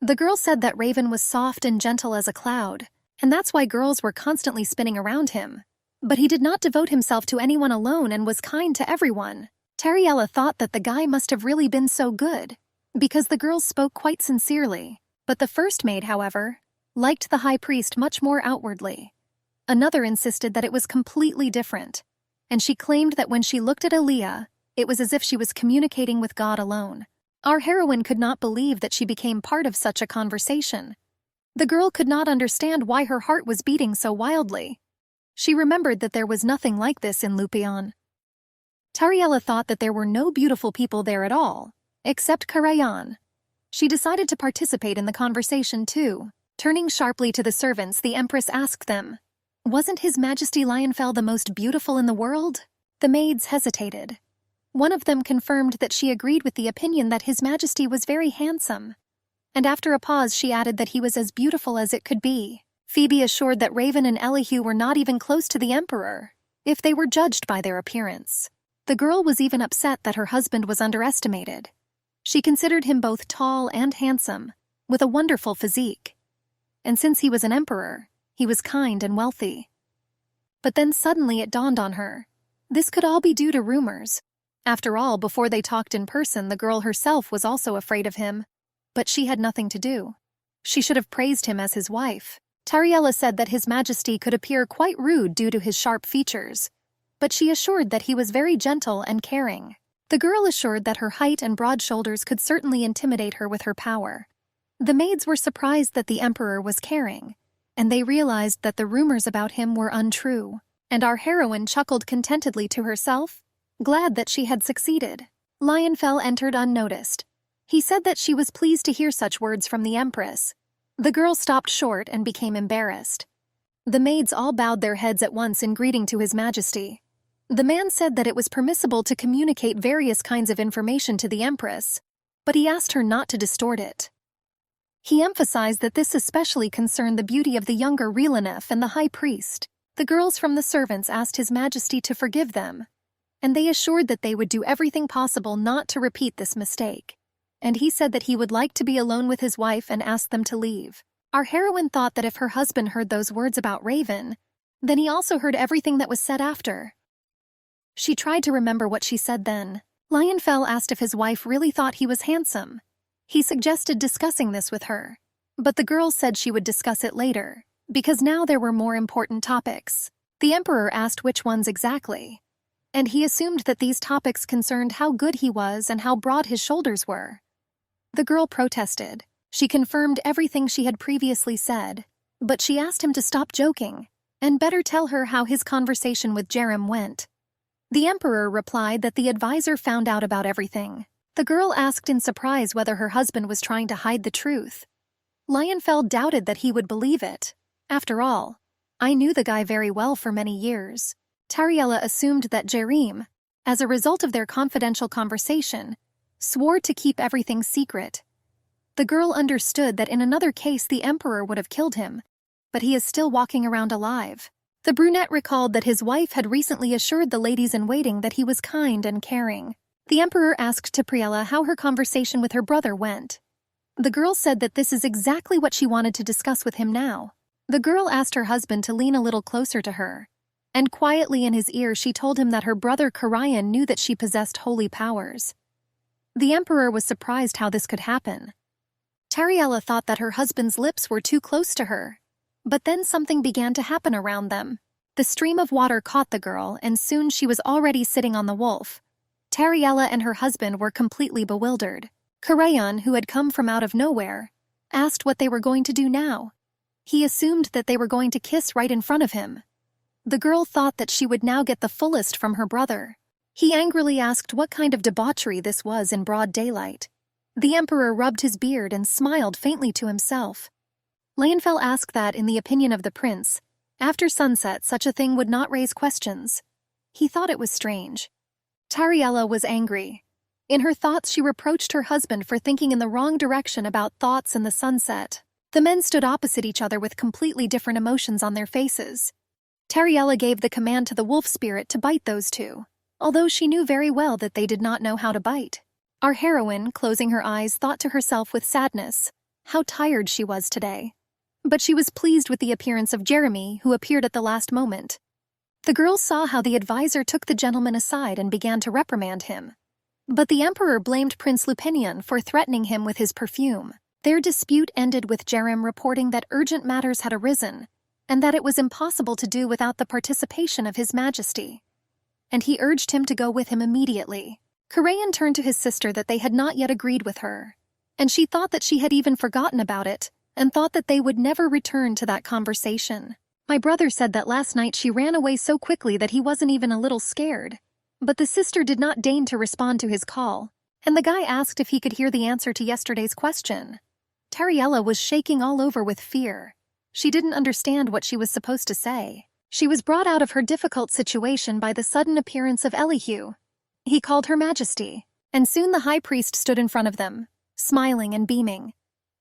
The girl said that Raven was soft and gentle as a cloud, and that's why girls were constantly spinning around him. But he did not devote himself to anyone alone and was kind to everyone. Tariella thought that the guy must have really been so good, because the girls spoke quite sincerely. But the first maid, however, liked the high priest much more outwardly. Another insisted that it was completely different, and she claimed that when she looked at Aaliyah, it was as if she was communicating with God alone. Our heroine could not believe that she became part of such a conversation. The girl could not understand why her heart was beating so wildly. She remembered that there was nothing like this in Lupion. Tariella thought that there were no beautiful people there at all, except Karayan. She decided to participate in the conversation too. Turning sharply to the servants, the Empress asked them, "Wasn't His Majesty Lionfell the most beautiful in the world?" The maids hesitated. One of them confirmed that she agreed with the opinion that His Majesty was very handsome. And after a pause she added that he was as beautiful as it could be. Phoebe assured that Raven and Elihu were not even close to the Emperor, if they were judged by their appearance. The girl was even upset that her husband was underestimated. She considered him both tall and handsome, with a wonderful physique. And since he was an emperor, he was kind and wealthy. But then suddenly it dawned on her. This could all be due to rumors. After all, before they talked in person, the girl herself was also afraid of him. But she had nothing to do. She should have praised him as his wife. Tariella said that His Majesty could appear quite rude due to his sharp features, but she assured that he was very gentle and caring. The girl assured that her height and broad shoulders could certainly intimidate her with her power. The maids were surprised that the Emperor was caring, and they realized that the rumors about him were untrue. And our heroine chuckled contentedly to herself, glad that she had succeeded. Lionfell entered unnoticed. He said that she was pleased to hear such words from the Empress. The girl stopped short and became embarrassed. The maids all bowed their heads at once in greeting to His Majesty. The man said that it was permissible to communicate various kinds of information to the Empress, but he asked her not to distort it. He emphasized that this especially concerned the beauty of the younger Rylanef and the High Priest. The girls from the servants asked His Majesty to forgive them, and they assured that they would do everything possible not to repeat this mistake. And he said that he would like to be alone with his wife and asked them to leave. Our heroine thought that if her husband heard those words about Raven, then he also heard everything that was said after. She tried to remember what she said then. Lionfell asked if his wife really thought he was handsome. He suggested discussing this with her, but the girl said she would discuss it later, because now there were more important topics. The Emperor asked which ones exactly, and he assumed that these topics concerned how good he was and how broad his shoulders were. The girl protested. She confirmed everything she had previously said, but she asked him to stop joking and better tell her how his conversation with Jerem went. The Emperor replied that the advisor found out about everything. The girl asked in surprise whether her husband was trying to hide the truth. Lionfell doubted that he would believe it. After all, I knew the guy very well for many years. Tariella assumed that Jerem, as a result of their confidential conversation, swore to keep everything secret. The girl understood that in another case the Emperor would have killed him, but he is still walking around alive. The brunette recalled that his wife had recently assured the ladies-in-waiting that he was kind and caring. The Emperor asked Tapriella how her conversation with her brother went. The girl said that this is exactly what she wanted to discuss with him now. The girl asked her husband to lean a little closer to her, and quietly in his ear she told him that her brother Karayan knew that she possessed holy powers. The Emperor was surprised how this could happen. Tariella thought that her husband's lips were too close to her, but then something began to happen around them. The stream of water caught the girl, and soon she was already sitting on the wolf. Tariella and her husband were completely bewildered. Karayan, who had come from out of nowhere, asked what they were going to do now. He assumed that they were going to kiss right in front of him. The girl thought that she would now get the fullest from her brother. He angrily asked what kind of debauchery this was in broad daylight. The Emperor rubbed his beard and smiled faintly to himself. Lionfell asked that, in the opinion of the prince, after sunset such a thing would not raise questions. He thought it was strange. Tariella was angry. In her thoughts she reproached her husband for thinking in the wrong direction about thoughts and the sunset. The men stood opposite each other with completely different emotions on their faces. Tariella gave the command to the wolf spirit to bite those two, although she knew very well that they did not know how to bite. Our heroine, closing her eyes, thought to herself with sadness how tired she was today. But she was pleased with the appearance of Jeremy, who appeared at the last moment. The girls saw how the advisor took the gentleman aside and began to reprimand him. But the emperor blamed Prince Lupinian for threatening him with his perfume. Their dispute ended with Jerem reporting that urgent matters had arisen, and that it was impossible to do without the participation of His Majesty. And he urged him to go with him immediately. Karayan turned to his sister that they had not yet agreed with her, and she thought that she had even forgotten about it, and thought that they would never return to that conversation. My brother said that last night she ran away so quickly that he wasn't even a little scared. But the sister did not deign to respond to his call, and the guy asked if he could hear the answer to yesterday's question. Tariella was shaking all over with fear. She didn't understand what she was supposed to say. She was brought out of her difficult situation by the sudden appearance of Elihu. He called Her Majesty, and soon the high priest stood in front of them, smiling and beaming.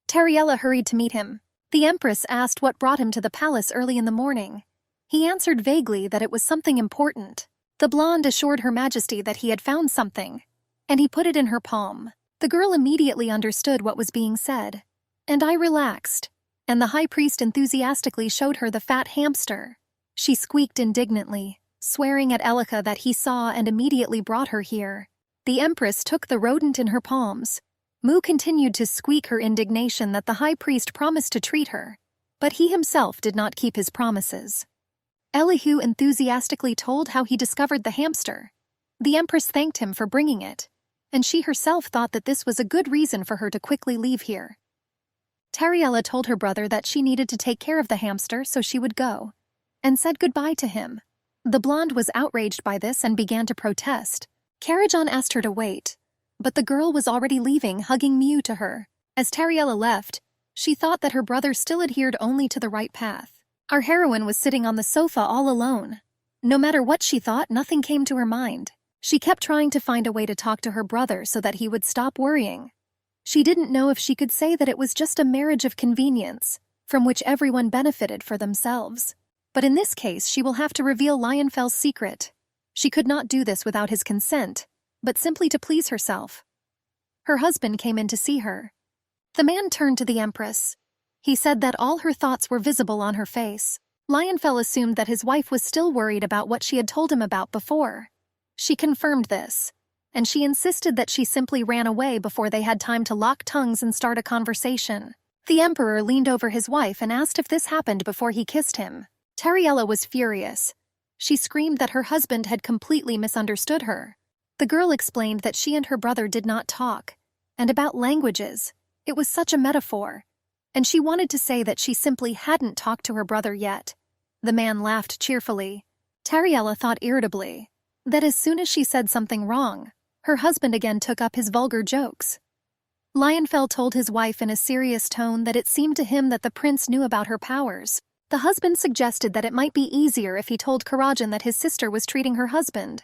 Tariella hurried to meet him. The empress asked what brought him to the palace early in the morning. He answered vaguely that it was something important. The blonde assured Her Majesty that he had found something, and he put it in her palm. The girl immediately understood what was being said, and I relaxed, and the high priest enthusiastically showed her the fat hamster. She squeaked indignantly, swearing at Elika that he saw and immediately brought her here. The empress took the rodent in her palms. Mu continued to squeak her indignation that the high priest promised to treat her, but he himself did not keep his promises. Elihu enthusiastically told how he discovered the hamster. The empress thanked him for bringing it, and she herself thought that this was a good reason for her to quickly leave here. Tariella told her brother that she needed to take care of the hamster, so she would go, and said goodbye to him. The blonde was outraged by this and began to protest. Karajan asked her to wait, but the girl was already leaving, hugging Mew to her. As Tariella left, she thought that her brother still adhered only to the right path. Our heroine was sitting on the sofa all alone. No matter what she thought, nothing came to her mind. She kept trying to find a way to talk to her brother so that he would stop worrying. She didn't know if she could say that it was just a marriage of convenience, from which everyone benefited for themselves. But in this case, she will have to reveal Lionfell's secret. She could not do this without his consent, but simply to please herself. Her husband came in to see her. The man turned to the empress. He said that all her thoughts were visible on her face. Lionfell assumed that his wife was still worried about what she had told him about before. She confirmed this, and she insisted that she simply ran away before they had time to lock tongues and start a conversation. The emperor leaned over his wife and asked if this happened before he kissed him. Tariella was furious. She screamed that her husband had completely misunderstood her. The girl explained that she and her brother did not talk, and about languages. It was such a metaphor. And she wanted to say that she simply hadn't talked to her brother yet. The man laughed cheerfully. Tariella thought irritably that as soon as she said something wrong, her husband again took up his vulgar jokes. Lionfell told his wife in a serious tone that it seemed to him that the prince knew about her powers. The husband suggested that it might be easier if he told Karajan that his sister was treating her husband.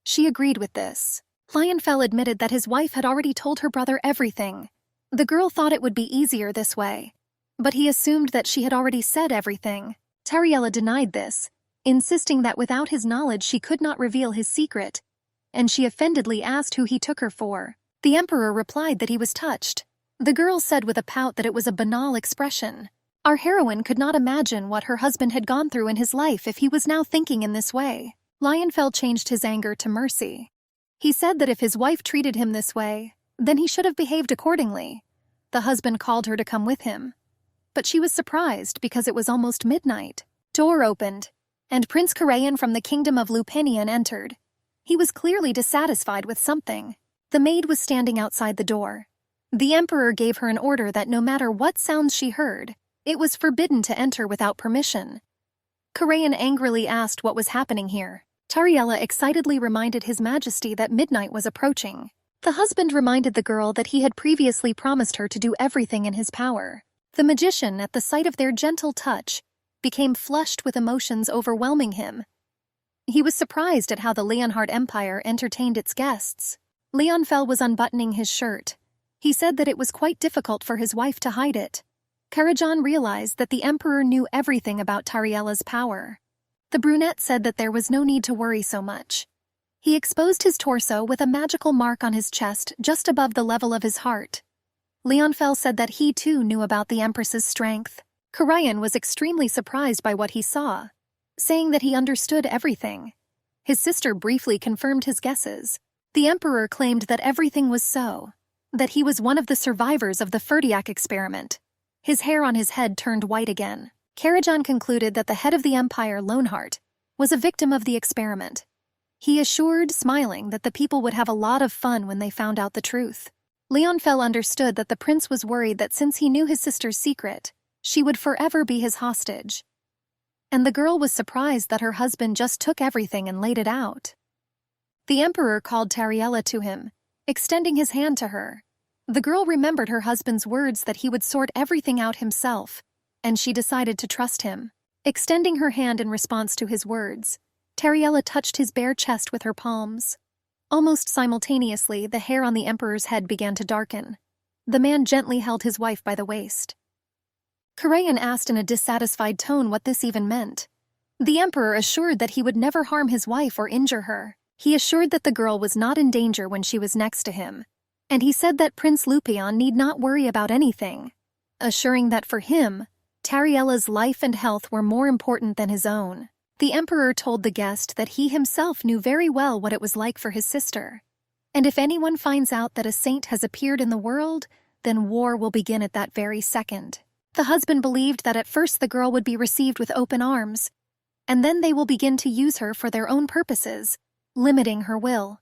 She agreed with this. Lionfell admitted that his wife had already told her brother everything. The girl thought it would be easier this way, but he assumed that she had already said everything. Tariella denied this, insisting that without his knowledge she could not reveal his secret, and she offendedly asked who he took her for. The emperor replied that he was touched. The girl said with a pout that it was a banal expression. Our heroine could not imagine what her husband had gone through in his life if he was now thinking in this way. Lionfell changed his anger to mercy. He said that if his wife treated him this way, then he should have behaved accordingly. The husband called her to come with him, but she was surprised because it was almost midnight. Door opened, and Prince Karayan from the kingdom of Lupinian entered. He was clearly dissatisfied with something. The maid was standing outside the door. The emperor gave her an order that no matter what sounds she heard, it was forbidden to enter without permission. Karayan angrily asked what was happening here. Tariella excitedly reminded His Majesty that midnight was approaching. The husband reminded the girl that he had previously promised her to do everything in his power. The magician, at the sight of their gentle touch, became flushed with emotions overwhelming him. He was surprised at how the Leonhardt Empire entertained its guests. Lionfell was unbuttoning his shirt. He said that it was quite difficult for his wife to hide it. Karajan realized that the emperor knew everything about Tariella's power. The brunette said that there was no need to worry so much. He exposed his torso with a magical mark on his chest just above the level of his heart. Leonfel said that he too knew about the empress's strength. Karajan was extremely surprised by what he saw, saying that he understood everything. His sister briefly confirmed his guesses. The emperor claimed that everything was so, that he was one of the survivors of the Ferdiac experiment. His hair on his head turned white again. Karajan concluded that the head of the empire, Loneheart, was a victim of the experiment. He assured, smiling, that the people would have a lot of fun when they found out the truth. Leonfel understood that the prince was worried that since he knew his sister's secret, she would forever be his hostage. And the girl was surprised that her husband just took everything and laid it out. The emperor called Tariella to him, extending his hand to her. The girl remembered her husband's words that he would sort everything out himself, and she decided to trust him. Extending her hand in response to his words, Tariella touched his bare chest with her palms. Almost simultaneously, the hair on the emperor's head began to darken. The man gently held his wife by the waist. Karajan asked in a dissatisfied tone what this even meant. The emperor assured that he would never harm his wife or injure her. He assured that the girl was not in danger when she was next to him, and he said that Prince Lupion need not worry about anything, assuring that for him, Tariella's life and health were more important than his own. The emperor told the guest that he himself knew very well what it was like for his sister, and if anyone finds out that a saint has appeared in the world, then war will begin at that very second. The husband believed that at first the girl would be received with open arms, and then they will begin to use her for their own purposes, limiting her will.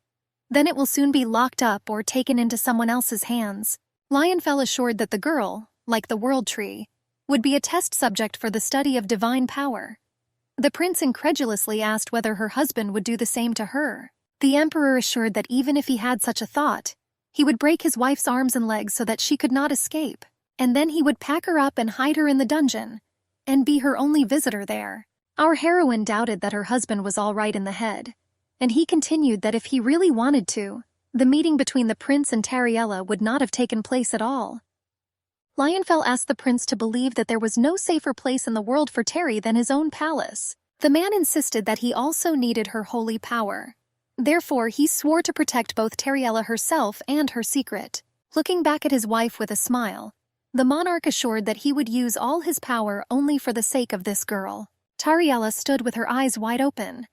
Then it will soon be locked up or taken into someone else's hands. Lionfell assured that the girl, like the World Tree, would be a test subject for the study of divine power. The prince incredulously asked whether her husband would do the same to her. The emperor assured that even if he had such a thought, he would break his wife's arms and legs so that she could not escape, and then he would pack her up and hide her in the dungeon, and be her only visitor there. Our heroine doubted that her husband was all right in the head, and he continued that if he really wanted to, the meeting between the prince and Tariella would not have taken place at all. Lionfell asked the prince to believe that there was no safer place in the world for Terry than his own palace. The man insisted that he also needed her holy power. Therefore, he swore to protect both Tariella herself and her secret. Looking back at his wife with a smile, the monarch assured that he would use all his power only for the sake of this girl. Tariella stood with her eyes wide open.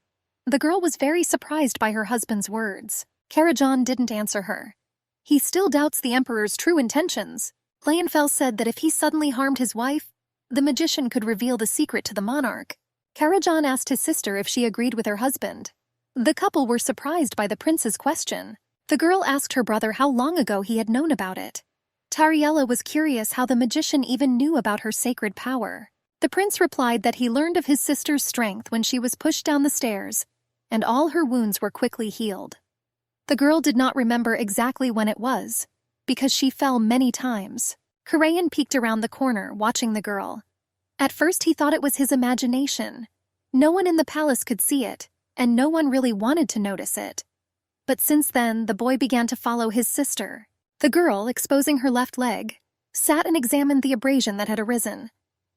The girl was very surprised by her husband's words. Karajan didn't answer her. He still doubts the emperor's true intentions. Leonfell said that if he suddenly harmed his wife, the magician could reveal the secret to the monarch. Karajan asked his sister if she agreed with her husband. The couple were surprised by the prince's question. The girl asked her brother how long ago he had known about it. Tariella was curious how the magician even knew about her sacred power. The prince replied that he learned of his sister's strength when she was pushed down the stairs, and all her wounds were quickly healed. The girl did not remember exactly when it was, because she fell many times. Karajan peeked around the corner, watching the girl. At first he thought it was his imagination. No one in the palace could see it, and no one really wanted to notice it. But since then, the boy began to follow his sister. The girl, exposing her left leg, sat and examined the abrasion that had arisen.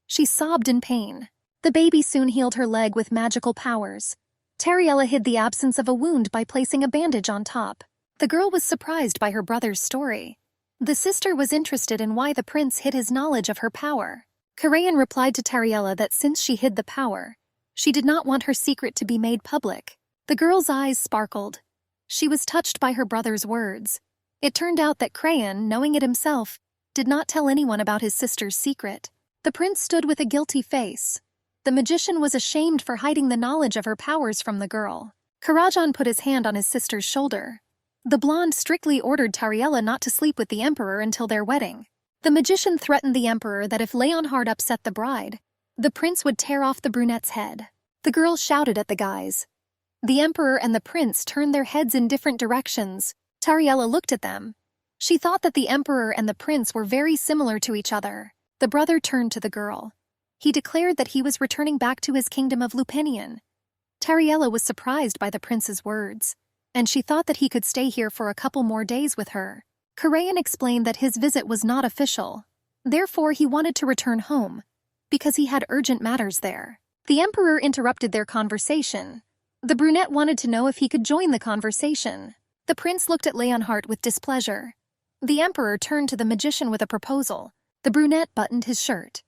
She sobbed in pain. The baby soon healed her leg with magical powers. Tariella hid the absence of a wound by placing a bandage on top. The girl was surprised by her brother's story. The sister was interested in why the prince hid his knowledge of her power. Karajan replied to Tariella that since she hid the power, she did not want her secret to be made public. The girl's eyes sparkled. She was touched by her brother's words. It turned out that Karajan, knowing it himself, did not tell anyone about his sister's secret. The prince stood with a guilty face. The magician was ashamed for hiding the knowledge of her powers from the girl. Karajan put his hand on his sister's shoulder. The blonde strictly ordered Tariella not to sleep with the emperor until their wedding. The magician threatened the emperor that if Leonhard upset the bride, the prince would tear off the brunette's head. The girl shouted at the guys. The emperor and the prince turned their heads in different directions. Tariella looked at them. She thought that the emperor and the prince were very similar to each other. The brother turned to the girl. He declared that he was returning back to his kingdom of Lupinian. Tariella was surprised by the prince's words, and she thought that he could stay here for a couple more days with her. Karajan explained that his visit was not official. Therefore, he wanted to return home, because he had urgent matters there. The emperor interrupted their conversation. The brunette wanted to know if he could join the conversation. The prince looked at Leonhardt with displeasure. The emperor turned to the magician with a proposal. The brunette buttoned his shirt.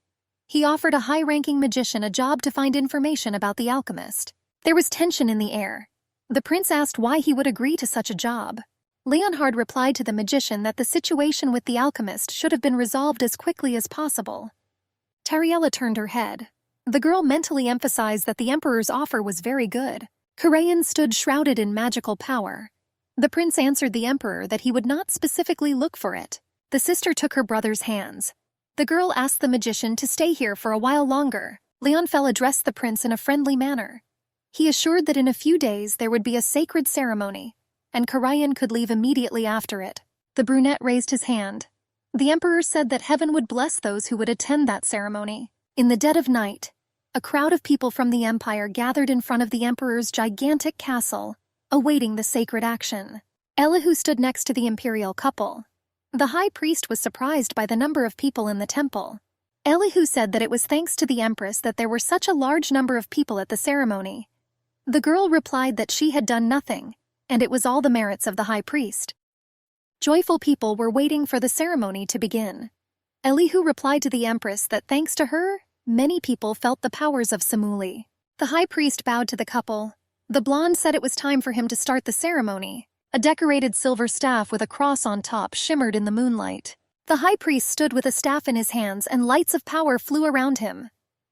He offered a high-ranking magician a job to find information about the alchemist. There was tension in the air. The prince asked why he would agree to such a job. Leonhardt replied to the magician that the situation with the alchemist should have been resolved as quickly as possible. Tariella turned her head. The girl mentally emphasized that the emperor's offer was very good. Karayan stood shrouded in magical power. The prince answered the emperor that he would not specifically look for it. The sister took her brother's hands. The girl asked the magician to stay here for a while longer. Leonfel addressed the prince in a friendly manner. He assured that in a few days there would be a sacred ceremony, and Karayan could leave immediately after it. The brunette raised his hand. The emperor said that heaven would bless those who would attend that ceremony. In the dead of night, a crowd of people from the empire gathered in front of the emperor's gigantic castle, awaiting the sacred action. Elihu stood next to the imperial couple. The high priest was surprised by the number of people in the temple. Elihu said that it was thanks to the empress that there were such a large number of people at the ceremony. The girl replied that she had done nothing, and it was all the merits of the high priest. Joyful people were waiting for the ceremony to begin. Elihu replied to the empress that thanks to her, many people felt the powers of Samuli. The high priest bowed to the couple. The blonde said it was time for him to start the ceremony. A decorated silver staff with a cross on top shimmered in the moonlight. The high priest stood with a staff in his hands and lights of power flew around him.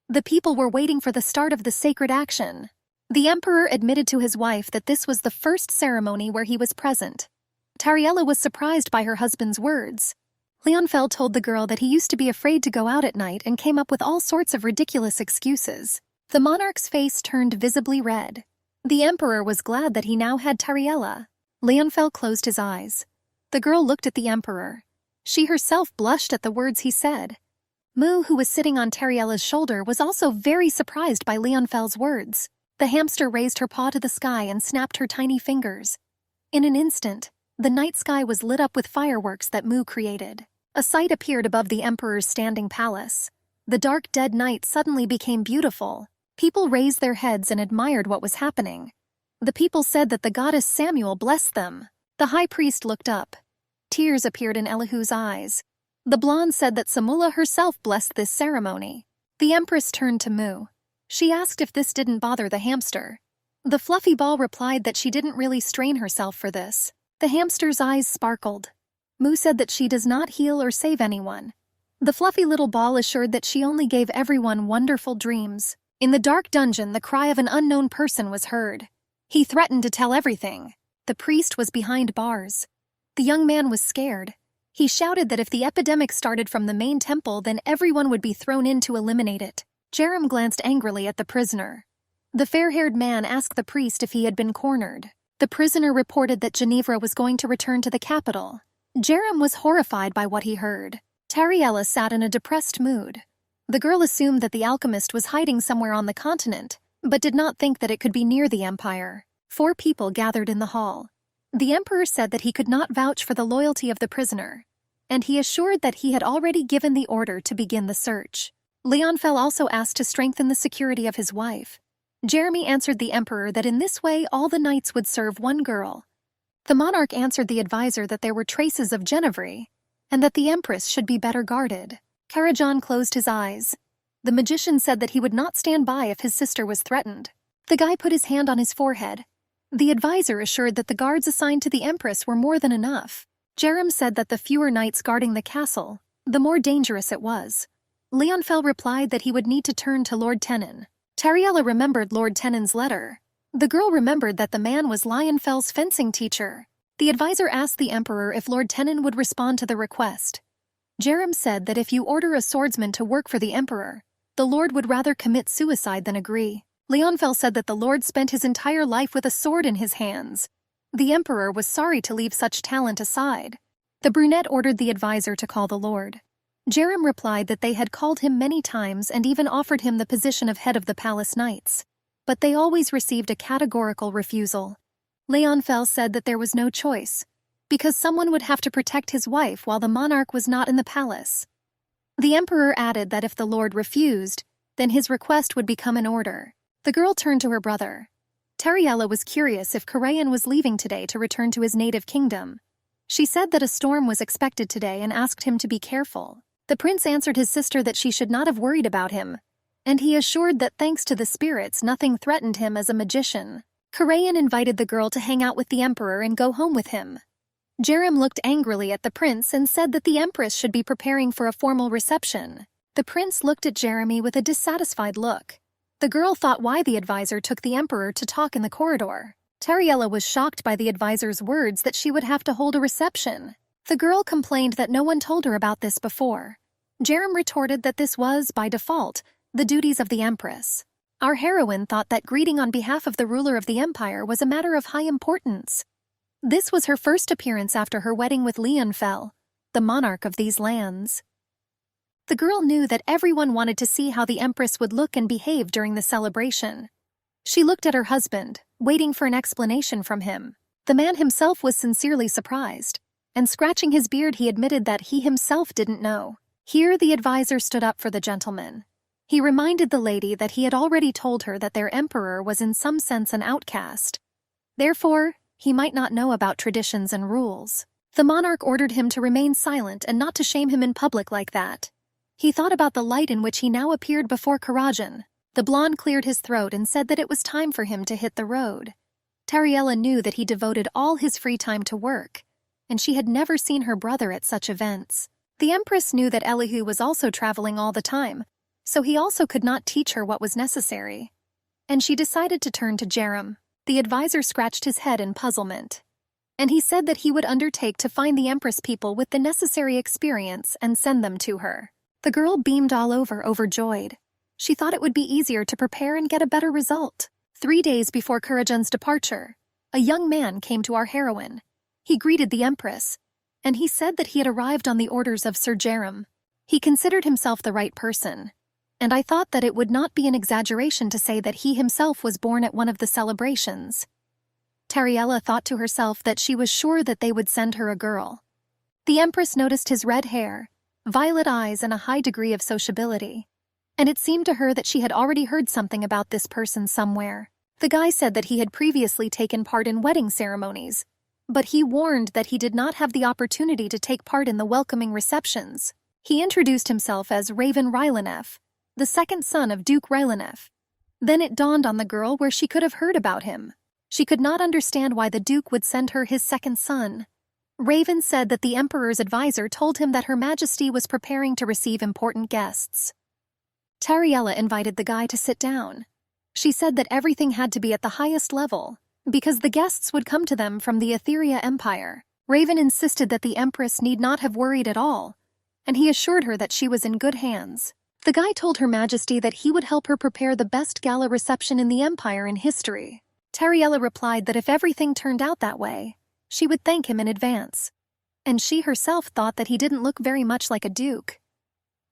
The people were waiting for the start of the sacred action. The emperor admitted to his wife that this was the first ceremony where he was present. Tariella was surprised by her husband's words. Leonfel told the girl that he used to be afraid to go out at night and came up with all sorts of ridiculous excuses. The monarch's face turned visibly red. The emperor was glad that he now had Tariella. Leonfel closed his eyes. The girl looked at the emperor. She herself blushed at the words he said. Mu, who was sitting on Tariella's shoulder, was also very surprised by Leonfel's words. The hamster raised her paw to the sky and snapped her tiny fingers. In an instant, the night sky was lit up with fireworks that Mu created. A sight appeared above the emperor's standing palace. The dark, dead night suddenly became beautiful. People raised their heads and admired what was happening. The people said that the goddess Samuel blessed them. The high priest looked up. Tears appeared in Elihu's eyes. The blonde said that Samula herself blessed this ceremony. The empress turned to Mu. She asked if this didn't bother the hamster. The fluffy ball replied that she didn't really strain herself for this. The hamster's eyes sparkled. Mu said that she does not heal or save anyone. The fluffy little ball assured that she only gave everyone wonderful dreams. In the dark dungeon, the cry of an unknown person was heard. He threatened to tell everything. The priest was behind bars. The young man was scared. He shouted that if the epidemic started from the main temple, then everyone would be thrown in to eliminate it. Jerem glanced angrily at the prisoner. The fair-haired man asked the priest if he had been cornered. The prisoner reported that Ginevra was going to return to the capital. Jerem was horrified by what he heard. Tariella sat in a depressed mood. The girl assumed that the alchemist was hiding somewhere on the continent, but did not think that it could be near the empire. 4 people gathered in the hall. The emperor said that he could not vouch for the loyalty of the prisoner, and he assured that he had already given the order to begin the search. Leonfel also asked to strengthen the security of his wife. Jeremy answered the emperor that in this way all the knights would serve one girl. The monarch answered the advisor that there were traces of Genevieve, and that the empress should be better guarded. Karajan closed his eyes. The magician said that he would not stand by if his sister was threatened. The guy put his hand on his forehead. The advisor assured that the guards assigned to the empress were more than enough. Jerem said that the fewer knights guarding the castle, the more dangerous it was. Leonfel replied that he would need to turn to Lord Tenon. Tariella remembered Lord Tenon's letter. The girl remembered that the man was Leonfel's fencing teacher. The advisor asked the emperor if Lord Tenon would respond to the request. Jerem said that if you order a swordsman to work for the emperor, the lord would rather commit suicide than agree. Leonfel said that the lord spent his entire life with a sword in his hands. The emperor was sorry to leave such talent aside. The brunette ordered the advisor to call the lord. Jerem replied that they had called him many times and even offered him the position of head of the palace knights. But they always received a categorical refusal. Leonfel said that there was no choice, because someone would have to protect his wife while the monarch was not in the palace. The emperor added that if the lord refused, then his request would become an order. The girl turned to her brother. Teriella was curious if Karayan was leaving today to return to his native kingdom. She said that a storm was expected today and asked him to be careful. The prince answered his sister that she should not have worried about him, and he assured that thanks to the spirits nothing threatened him as a magician. Karayan invited the girl to hang out with the emperor and go home with him. Jerem looked angrily at the prince and said that the empress should be preparing for a formal reception. The prince looked at Jeremy with a dissatisfied look. The girl thought why the advisor took the emperor to talk in the corridor. Teriella was shocked by the advisor's words that she would have to hold a reception. The girl complained that no one told her about this before. Jerem retorted that this was, by default, the duties of the empress. Our heroine thought that greeting on behalf of the ruler of the empire was a matter of high importance. This was her first appearance after her wedding with Leonfell, the monarch of these lands. The girl knew that everyone wanted to see how the empress would look and behave during the celebration. She looked at her husband, waiting for an explanation from him. The man himself was sincerely surprised, and scratching his beard he admitted that he himself didn't know. Here the advisor stood up for the gentleman. He reminded the lady that he had already told her that their emperor was in some sense an outcast. Therefore, he might not know about traditions and rules. The monarch ordered him to remain silent and not to shame him in public like that. He thought about the light in which he now appeared before Karajan. The blonde cleared his throat and said that it was time for him to hit the road. Teriella knew that he devoted all his free time to work, and she had never seen her brother at such events. The empress knew that Elihu was also traveling all the time, so he also could not teach her what was necessary. And she decided to turn to Jerem. The advisor scratched his head in puzzlement, and he said that he would undertake to find the empress people with the necessary experience and send them to her. The girl beamed all over, overjoyed. She thought it would be easier to prepare and get a better result. 3 days before Karajan's departure, a young man came to our heroine. He greeted the empress, and he said that he had arrived on the orders of Sir Jerem. He considered himself the right person, and I thought that it would not be an exaggeration to say that he himself was born at one of the celebrations. Teriella thought to herself that she was sure that they would send her a girl. The empress noticed his red hair, violet eyes, and a high degree of sociability, and it seemed to her that she had already heard something about this person somewhere. The guy said that he had previously taken part in wedding ceremonies, but he warned that he did not have the opportunity to take part in the welcoming receptions. He introduced himself as Raven Rylanef, the second son of Duke Rylanef. Then it dawned on the girl where she could have heard about him. She could not understand why the Duke would send her his second son. Raven said that the Emperor's advisor told him that Her Majesty was preparing to receive important guests. Teriella invited the guy to sit down. She said that everything had to be at the highest level, because the guests would come to them from the Etheria Empire. Raven insisted that the Empress need not have worried at all, and he assured her that she was in good hands. The guy told Her Majesty that he would help her prepare the best gala reception in the Empire in history. Teriella replied that if everything turned out that way, she would thank him in advance. And she herself thought that he didn't look very much like a duke.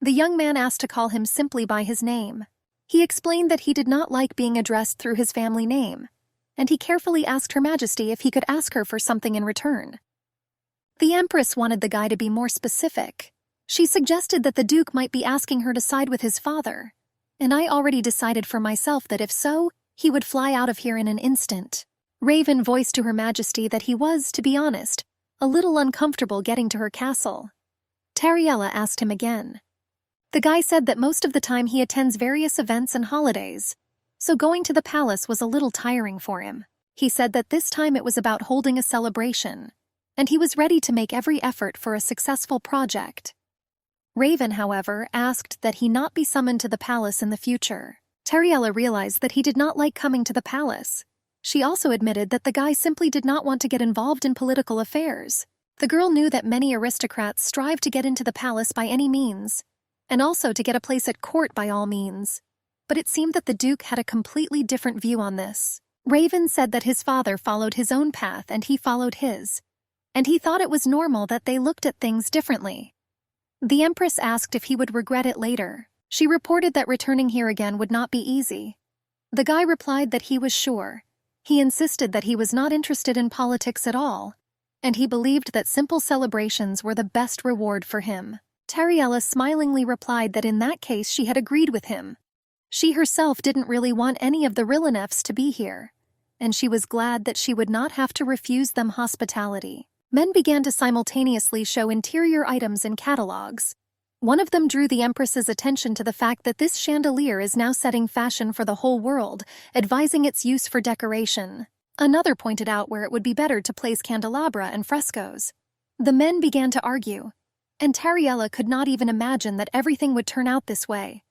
The young man asked to call him simply by his name. He explained that he did not like being addressed through his family name, and he carefully asked Her Majesty if he could ask her for something in return. The Empress wanted the guy to be more specific. She suggested that the Duke might be asking her to side with his father, and I already decided for myself that if so, he would fly out of here in an instant. Raven voiced to Her Majesty that he was, to be honest, a little uncomfortable getting to her castle. Teriella asked him again. The guy said that most of the time he attends various events and holidays, so going to the palace was a little tiring for him. He said that this time it was about holding a celebration, and he was ready to make every effort for a successful project. Raven, however, asked that he not be summoned to the palace in the future. Teriella realized that he did not like coming to the palace. She also admitted that the guy simply did not want to get involved in political affairs. The girl knew that many aristocrats strive to get into the palace by any means, and also to get a place at court by all means. But it seemed that the Duke had a completely different view on this. Raven said that his father followed his own path and he followed his, and he thought it was normal that they looked at things differently. The Empress asked if he would regret it later. She reported that returning here again would not be easy. The guy replied that he was sure. He insisted that he was not interested in politics at all, and he believed that simple celebrations were the best reward for him. Tariella smilingly replied that in that case she had agreed with him. She herself didn't really want any of the Rilanefs to be here, and she was glad that she would not have to refuse them hospitality. Men began to simultaneously show interior items in catalogs. One of them drew the Empress's attention to the fact that this chandelier is now setting fashion for the whole world, advising its use for decoration. Another pointed out where it would be better to place candelabra and frescoes. The men began to argue, and Tariella could not even imagine that everything would turn out this way.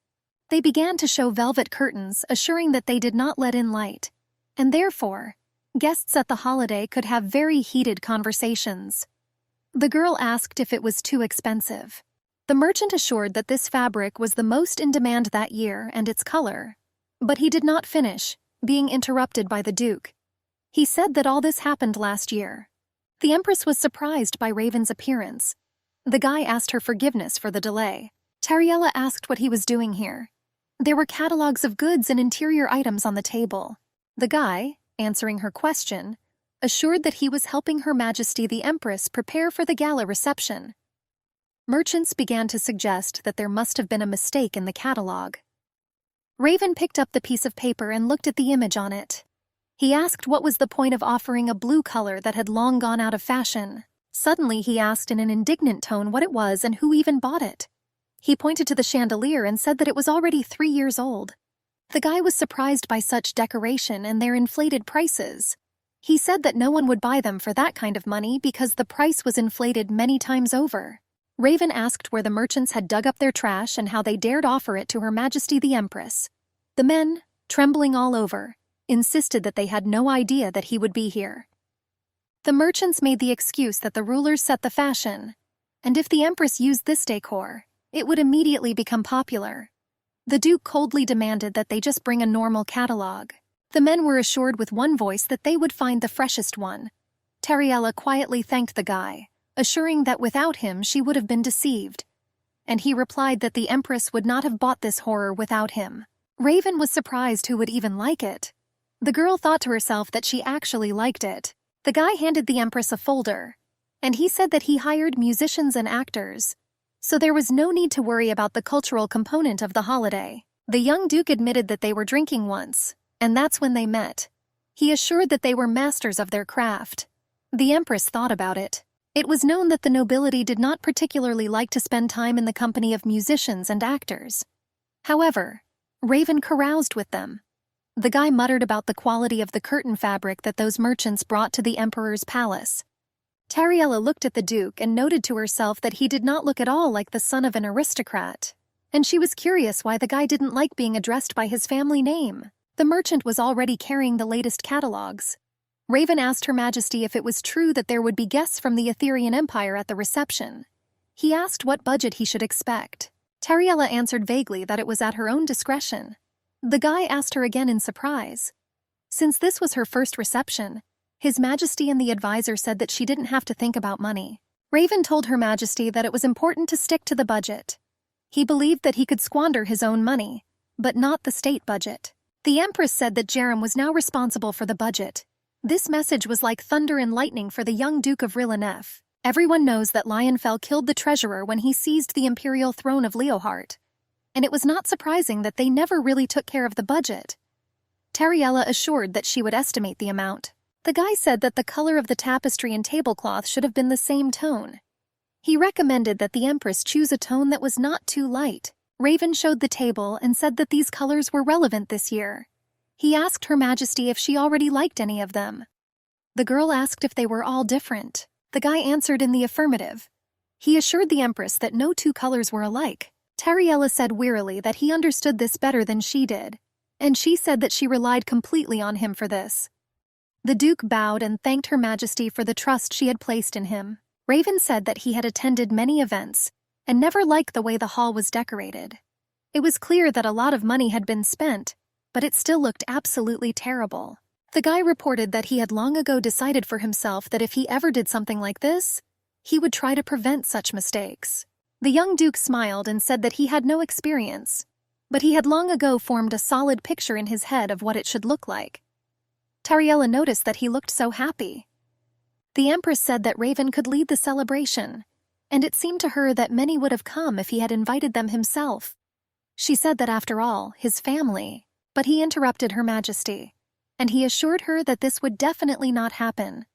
They began to show velvet curtains, assuring that they did not let in light, and therefore, guests at the holiday could have very heated conversations. The girl asked if it was too expensive. The merchant assured that this fabric was the most in demand that year and its color. But he did not finish, being interrupted by the Duke. He said that all this happened last year. The Empress was surprised by Raven's appearance. The guy asked her forgiveness for the delay. Tariella asked what he was doing here. There were catalogs of goods and interior items on the table. The guy, answering her question, assured that he was helping Her Majesty the Empress prepare for the gala reception. Merchants began to suggest that there must have been a mistake in the catalog. Raven picked up the piece of paper and looked at the image on it. He asked what was the point of offering a blue color that had long gone out of fashion. Suddenly he asked in an indignant tone what it was and who even bought it. He pointed to the chandelier and said that it was already 3 years old. The guy was surprised by such decoration and their inflated prices. He said that no one would buy them for that kind of money because the price was inflated many times over. Raven asked where the merchants had dug up their trash and how they dared offer it to Her Majesty the Empress. The men, trembling all over, insisted that they had no idea that he would be here. The merchants made the excuse that the rulers set the fashion, and if the Empress used this decor, it would immediately become popular. The Duke coldly demanded that they just bring a normal catalog. The men were assured with one voice that they would find the freshest one. Tariella quietly thanked the guy, assuring that without him she would have been deceived. And he replied that the Empress would not have bought this horror without him. Raven was surprised who would even like it. The girl thought to herself that she actually liked it. The guy handed the Empress a folder, and he said that he hired musicians and actors, so there was no need to worry about the cultural component of the holiday. The young Duke admitted that they were drinking once, and that's when they met. He assured that they were masters of their craft. The Empress thought about it. It was known that the nobility did not particularly like to spend time in the company of musicians and actors. However, Raven caroused with them. The guy muttered about the quality of the curtain fabric that those merchants brought to the Emperor's palace. Tariella looked at the Duke and noted to herself that he did not look at all like the son of an aristocrat, and she was curious why the guy didn't like being addressed by his family name. The merchant was already carrying the latest catalogs. Raven asked Her Majesty if it was true that there would be guests from the Etherian Empire at the reception. He asked what budget he should expect. Tariella answered vaguely that it was at her own discretion. The guy asked her again in surprise. Since this was her first reception, His Majesty and the advisor said that she didn't have to think about money. Raven told Her Majesty that it was important to stick to the budget. He believed that he could squander his own money, but not the state budget. The Empress said that Jerem was now responsible for the budget. This message was like thunder and lightning for the young Duke of Rilanef. Everyone knows that Lionfell killed the treasurer when he seized the imperial throne of Leohart, and it was not surprising that they never really took care of the budget. Tariella assured that she would estimate the amount. The guy said that the color of the tapestry and tablecloth should have been the same tone. He recommended that the Empress choose a tone that was not too light. Raven showed the table and said that these colors were relevant this year. He asked Her Majesty if she already liked any of them. The girl asked if they were all different. The guy answered in the affirmative. He assured the Empress that no two colors were alike. Tariella said wearily that he understood this better than she did, and she said that she relied completely on him for this. The Duke bowed and thanked Her Majesty for the trust she had placed in him. Raven said that he had attended many events and never liked the way the hall was decorated. It was clear that a lot of money had been spent, but it still looked absolutely terrible. The guy reported that he had long ago decided for himself that if he ever did something like this, he would try to prevent such mistakes. The young Duke smiled and said that he had no experience, but he had long ago formed a solid picture in his head of what it should look like. Tariella noticed that he looked so happy. The Empress said that Raven could lead the celebration, and it seemed to her that many would have come if he had invited them himself. She said that after all, his family, but he interrupted Her Majesty, and he assured her that this would definitely not happen.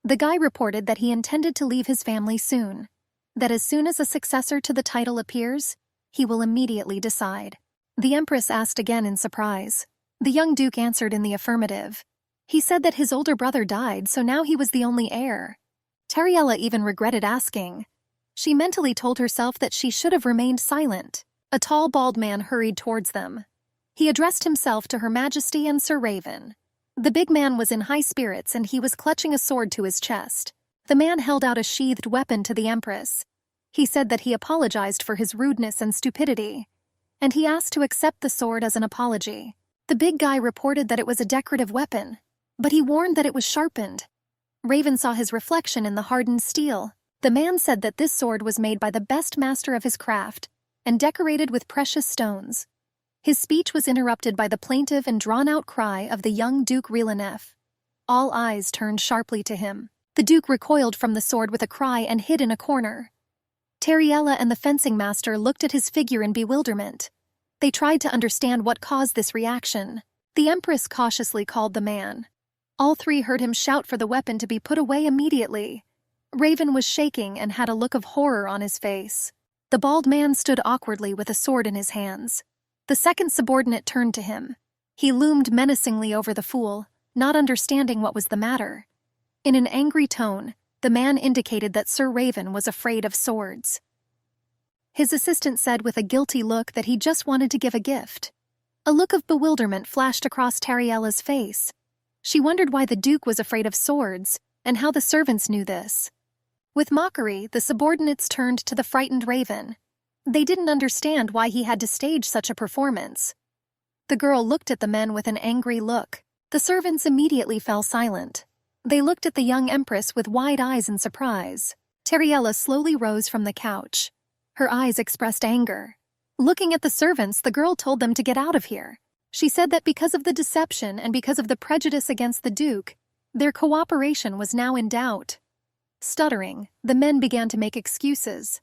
The guy reported that he intended to leave his family soon, that as soon as a successor to the title appears, he will immediately decide. The Empress asked again in surprise. The young Duke answered in the affirmative. He said that his older brother died, so now he was the only heir. Tariella even regretted asking. She mentally told herself that she should have remained silent. A tall, bald man hurried towards them. He addressed himself to Her Majesty and Sir Raven. The big man was in high spirits and he was clutching a sword to his chest. The man held out a sheathed weapon to the Empress. He said that he apologized for his rudeness and stupidity, and he asked to accept the sword as an apology. The big guy reported that it was a decorative weapon, but he warned that it was sharpened. Raven saw his reflection in the hardened steel. The man said that this sword was made by the best master of his craft and decorated with precious stones. His speech was interrupted by the plaintive and drawn-out cry of the young Duke Rilanef. All eyes turned sharply to him. The Duke recoiled from the sword with a cry and hid in a corner. Tariella and the fencing master looked at his figure in bewilderment. They tried to understand what caused this reaction. The Empress cautiously called the man. All three heard him shout for the weapon to be put away immediately. Raven was shaking and had a look of horror on his face. The bald man stood awkwardly with a sword in his hands. The second subordinate turned to him. He loomed menacingly over the fool, not understanding what was the matter. In an angry tone, the man indicated that Sir Raven was afraid of swords. His assistant said with a guilty look that he just wanted to give a gift. A look of bewilderment flashed across Tariella's face. She wondered why the Duke was afraid of swords, and how the servants knew this. With mockery, the subordinates turned to the frightened Raven. They didn't understand why he had to stage such a performance. The girl looked at the men with an angry look. The servants immediately fell silent. They looked at the young Empress with wide eyes in surprise. Tariella slowly rose from the couch. Her eyes expressed anger. Looking at the servants, the girl told them to get out of here. She said that because of the deception and because of the prejudice against the Duke, their cooperation was now in doubt. Stuttering, the men began to make excuses.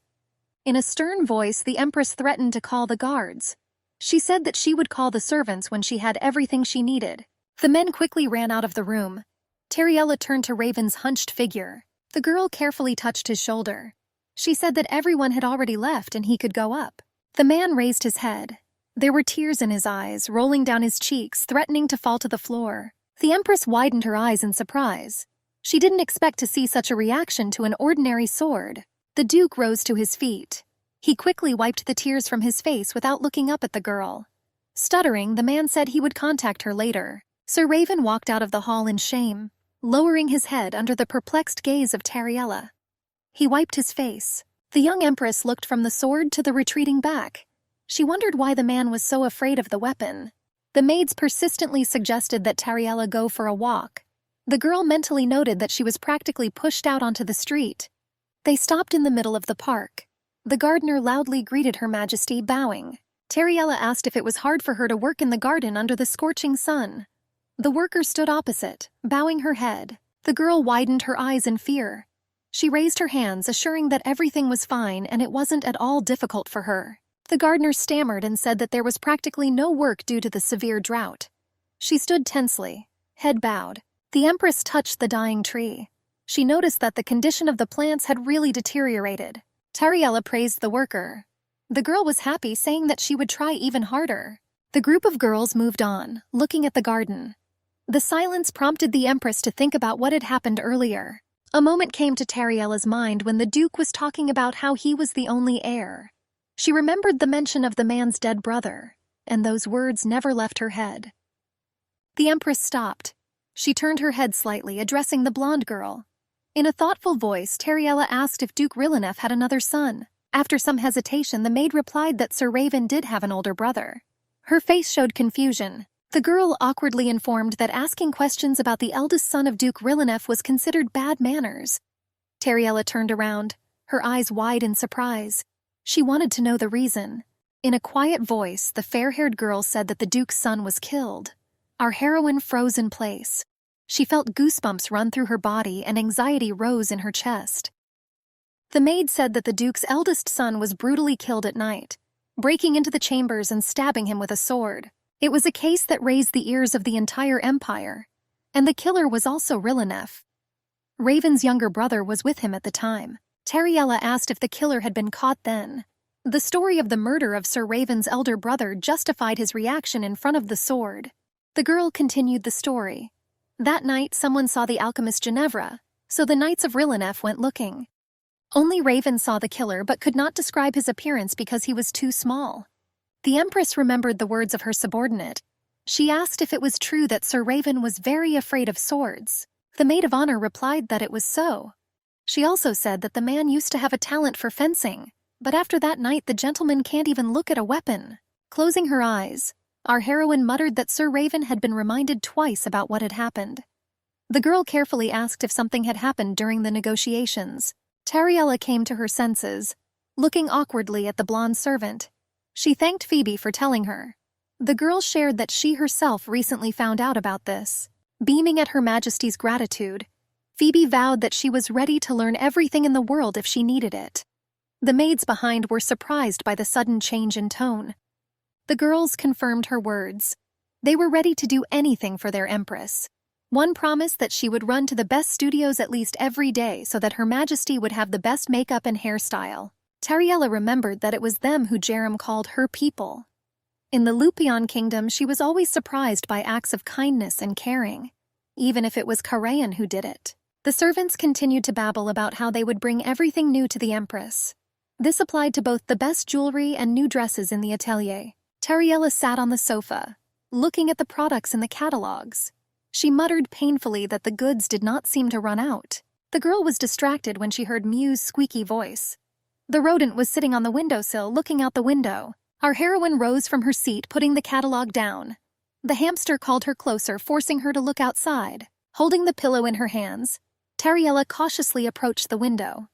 In a stern voice, the Empress threatened to call the guards. She said that she would call the servants when she had everything she needed. The men quickly ran out of the room. Tariella turned to Raven's hunched figure. The girl carefully touched his shoulder. She said that everyone had already left and he could go up. The man raised his head. There were tears in his eyes, rolling down his cheeks, threatening to fall to the floor. The Empress widened her eyes in surprise. She didn't expect to see such a reaction to an ordinary sword. The Duke rose to his feet. He quickly wiped the tears from his face without looking up at the girl. Stuttering, the man said he would contact her later. Sir Raven walked out of the hall in shame, lowering his head under the perplexed gaze of Tariella. He wiped his face. The young Empress looked from the sword to the retreating back. She wondered why the man was so afraid of the weapon. The maids persistently suggested that Tariella go for a walk. The girl mentally noted that she was practically pushed out onto the street. They stopped in the middle of the park. The gardener loudly greeted Her Majesty, bowing. Tariella asked if it was hard for her to work in the garden under the scorching sun. The worker stood opposite, bowing her head. The girl widened her eyes in fear. She raised her hands, assuring that everything was fine and it wasn't at all difficult for her. The gardener stammered and said that there was practically no work due to the severe drought. She stood tensely, head bowed. The Empress touched the dying tree. She noticed that the condition of the plants had really deteriorated. Tariella praised the worker. The girl was happy, saying that she would try even harder. The group of girls moved on, looking at the garden. The silence prompted the Empress to think about what had happened earlier. A moment came to Tariella's mind when the Duke was talking about how he was the only heir. She remembered the mention of the man's dead brother, and those words never left her head. The Empress stopped. She turned her head slightly, addressing the blonde girl. In a thoughtful voice, Tariella asked if Duke Rilanef had another son. After some hesitation, the maid replied that Sir Raven did have an older brother. Her face showed confusion. The girl awkwardly informed that asking questions about the eldest son of Duke Rilanef was considered bad manners. Tariella turned around, her eyes wide in surprise. She wanted to know the reason. In a quiet voice, the fair-haired girl said that the Duke's son was killed. Our heroine froze in place. She felt goosebumps run through her body and anxiety rose in her chest. The maid said that the duke's eldest son was brutally killed at night, breaking into the chambers and stabbing him with a sword. It was a case that raised the ears of the entire empire, and the killer was also Rilinef. Raven's younger brother was with him at the time. Tariella asked if the killer had been caught then. The story of the murder of Sir Raven's elder brother justified his reaction in front of the sword. The girl continued the story. That night, someone saw the alchemist Ginevra, so the Knights of Rilinef went looking. Only Raven saw the killer but could not describe his appearance because he was too small. The Empress remembered the words of her subordinate. She asked if it was true that Sir Raven was very afraid of swords. The maid of honor replied that it was so. She also said that the man used to have a talent for fencing, but after that night the gentleman can't even look at a weapon. Closing her eyes, our heroine muttered that Sir Raven had been reminded twice about what had happened. The girl carefully asked if something had happened during the negotiations. Tariella came to her senses, looking awkwardly at the blonde servant. She thanked Phoebe for telling her. The girl shared that she herself recently found out about this. Beaming at Her Majesty's gratitude, Phoebe vowed that she was ready to learn everything in the world if she needed it. The maids behind were surprised by the sudden change in tone. The girls confirmed her words. They were ready to do anything for their Empress. One promised that she would run to the best studios at least every day so that Her Majesty would have the best makeup and hairstyle. Tariella remembered that it was them who Jerem called her people. In the Lupion Kingdom, she was always surprised by acts of kindness and caring, even if it was Karayan who did it. The servants continued to babble about how they would bring everything new to the Empress. This applied to both the best jewelry and new dresses in the atelier. Tariella sat on the sofa, looking at the products in the catalogs. She muttered painfully that the goods did not seem to run out. The girl was distracted when she heard Mew's squeaky voice. The rodent was sitting on the windowsill, looking out the window. Our heroine rose from her seat, putting the catalog down. The hamster called her closer, forcing her to look outside. Holding the pillow in her hands, Tariella cautiously approached the window.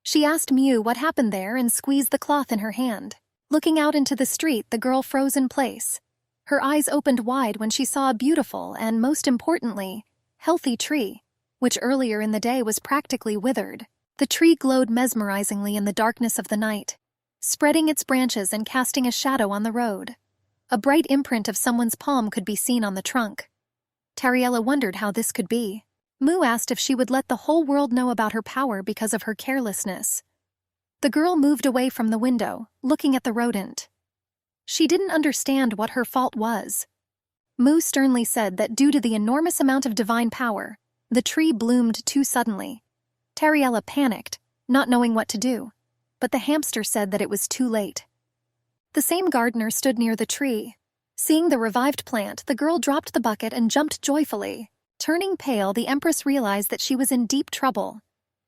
She asked Mew what happened there and squeezed the cloth in her hand. Looking out into the street, the girl froze in place. Her eyes opened wide when she saw a beautiful and, most importantly, healthy tree, which earlier in the day was practically withered. The tree glowed mesmerizingly in the darkness of the night, spreading its branches and casting a shadow on the road. A bright imprint of someone's palm could be seen on the trunk. Tariella wondered how this could be. Mew asked if she would let the whole world know about her power because of her carelessness. The girl moved away from the window, looking at the rodent. She didn't understand what her fault was. Mew sternly said that due to the enormous amount of divine power, the tree bloomed too suddenly. Tariella panicked, not knowing what to do, but the hamster said that it was too late. The same gardener stood near the tree. Seeing the revived plant, the girl dropped the bucket and jumped joyfully. Turning pale, the Empress realized that she was in deep trouble.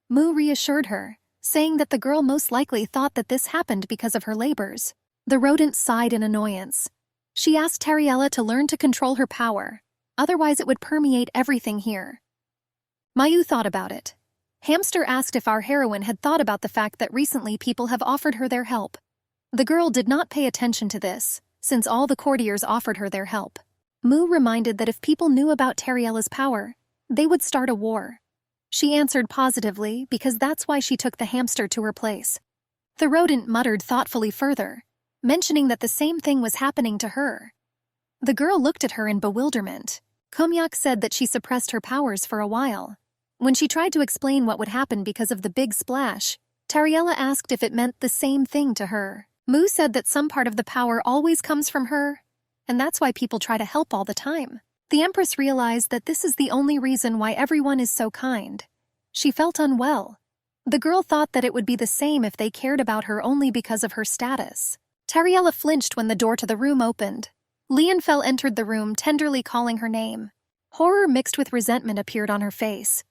Mew reassured her, saying that the girl most likely thought that this happened because of her labors. The rodent sighed in annoyance. She asked Tariella to learn to control her power, otherwise it would permeate everything here. Mayu thought about it. Hamster asked if our heroine had thought about the fact that recently people have offered her their help. The girl did not pay attention to this, since all the courtiers offered her their help. Mew reminded that if people knew about Tariella's power, they would start a war. She answered positively because that's why she took the hamster to her place. The rodent muttered thoughtfully further, mentioning that the same thing was happening to her. The girl looked at her in bewilderment. Komyak said that she suppressed her powers for a while. When she tried to explain what would happen because of the big splash, Tariella asked if it meant the same thing to her. Mew said that some part of the power always comes from her, and that's why people try to help all the time. The Empress realized that this is the only reason why everyone is so kind. She felt unwell. The girl thought that it would be the same if they cared about her only because of her status. Tariella flinched when the door to the room opened. Leonfell entered the room, tenderly calling her name. Horror mixed with resentment appeared on her face.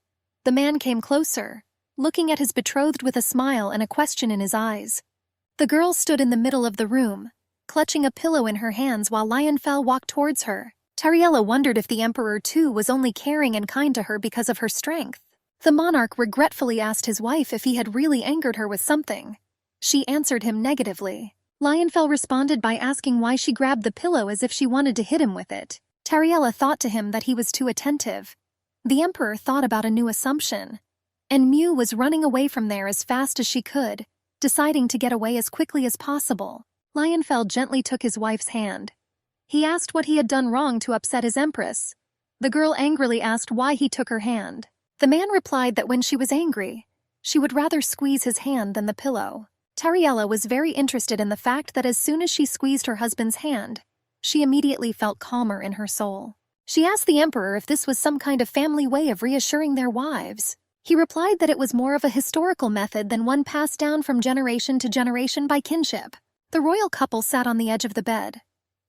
The man came closer, looking at his betrothed with a smile and a question in his eyes. The girl stood in the middle of the room, clutching a pillow in her hands while Leonfell walked towards her. Tariella wondered if the Emperor too was only caring and kind to her because of her strength. The monarch regretfully asked his wife if he had really angered her with something. She answered him negatively. Leonfell responded by asking why she grabbed the pillow as if she wanted to hit him with it. Tariella thought to him that he was too attentive. The Emperor thought about a new assumption. and Mew was running away from there as fast as she could, deciding to get away as quickly as possible. Lionfell gently took his wife's hand. He asked what he had done wrong to upset his empress. The girl angrily asked why he took her hand. The man replied that when she was angry, she would rather squeeze his hand than the pillow. Tariella was very interested in the fact that as soon as she squeezed her husband's hand, she immediately felt calmer in her soul. She asked the emperor if this was some kind of family way of reassuring their wives. He replied that it was more of a historical method than one passed down from generation to generation by kinship. The royal couple sat on the edge of the bed.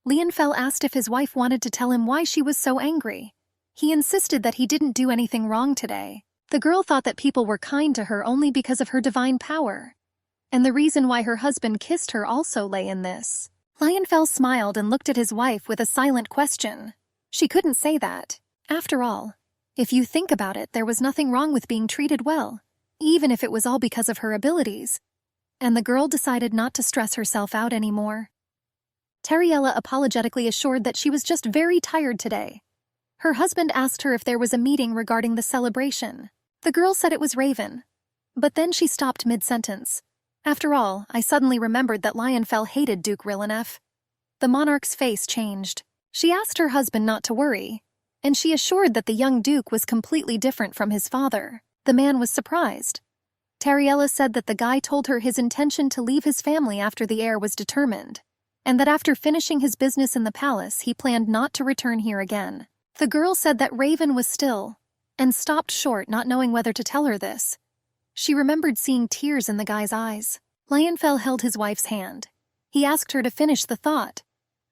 Lionfell asked if his wife wanted to tell him why she was so angry. He insisted that he didn't do anything wrong today. The girl thought that people were kind to her only because of her divine power. And the reason why her husband kissed her also lay in this. Lionfell smiled and looked at his wife with a silent question. She couldn't say that. After all, if you think about it, there was nothing wrong with being treated well, even if it was all because of her abilities. And the girl decided not to stress herself out anymore. Tariella apologetically assured that she was just very tired today. Her husband asked her if there was a meeting regarding the celebration. The girl said it was Raven. But then she stopped mid-sentence. After all, I suddenly remembered that Lionfell hated Duke Rillenef. The monarch's face changed. She asked her husband not to worry, and she assured that the young duke was completely different from his father. The man was surprised. Tariella said that the guy told her his intention to leave his family after the heir was determined, and that after finishing his business in the palace, he planned not to return here again. The girl said that Raven was still, and stopped short, not knowing whether to tell her this. She remembered seeing tears in the guy's eyes. Lionfell held his wife's hand. He asked her to finish the thought.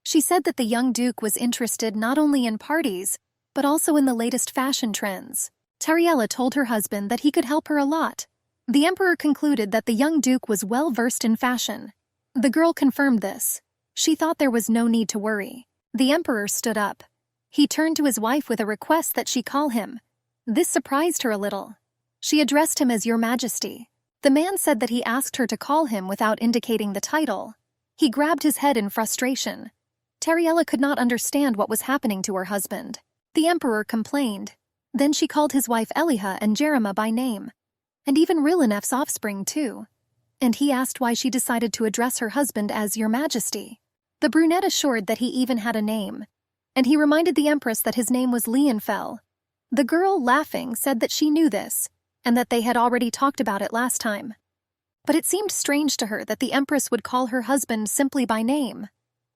She said that the young duke was interested not only in parties, but also in the latest fashion trends. Tariella told her husband that he could help her a lot. The emperor concluded that the young duke was well versed in fashion. The girl confirmed this. She thought there was no need to worry. The emperor stood up. He turned to his wife with a request that she call him. This surprised her a little. She addressed him as Your Majesty. The man said that he asked her to call him without indicating the title. He grabbed his head in frustration. Tariella could not understand what was happening to her husband. The emperor complained. Then she called his wife Eliha and Jerima by name, and even Rillenef's offspring too. And he asked why she decided to address her husband as Your Majesty. The brunette assured that he even had a name, and he reminded the empress that his name was Lionfell. The girl, laughing, said that she knew this, and that they had already talked about it last time. But it seemed strange to her that the empress would call her husband simply by name.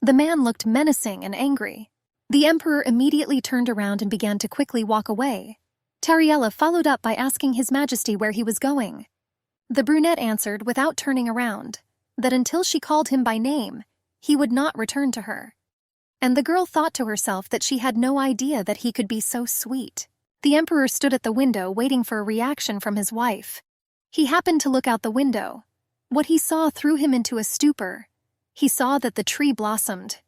The man looked menacing and angry. The emperor immediately turned around and began to quickly walk away. Tariella followed up by asking His Majesty where he was going. The brunette answered, without turning around, that until she called him by name, he would not return to her. And the girl thought to herself that she had no idea that he could be so sweet. The emperor stood at the window waiting for a reaction from his wife. He happened to look out the window. What he saw threw him into a stupor. He saw that the tree blossomed,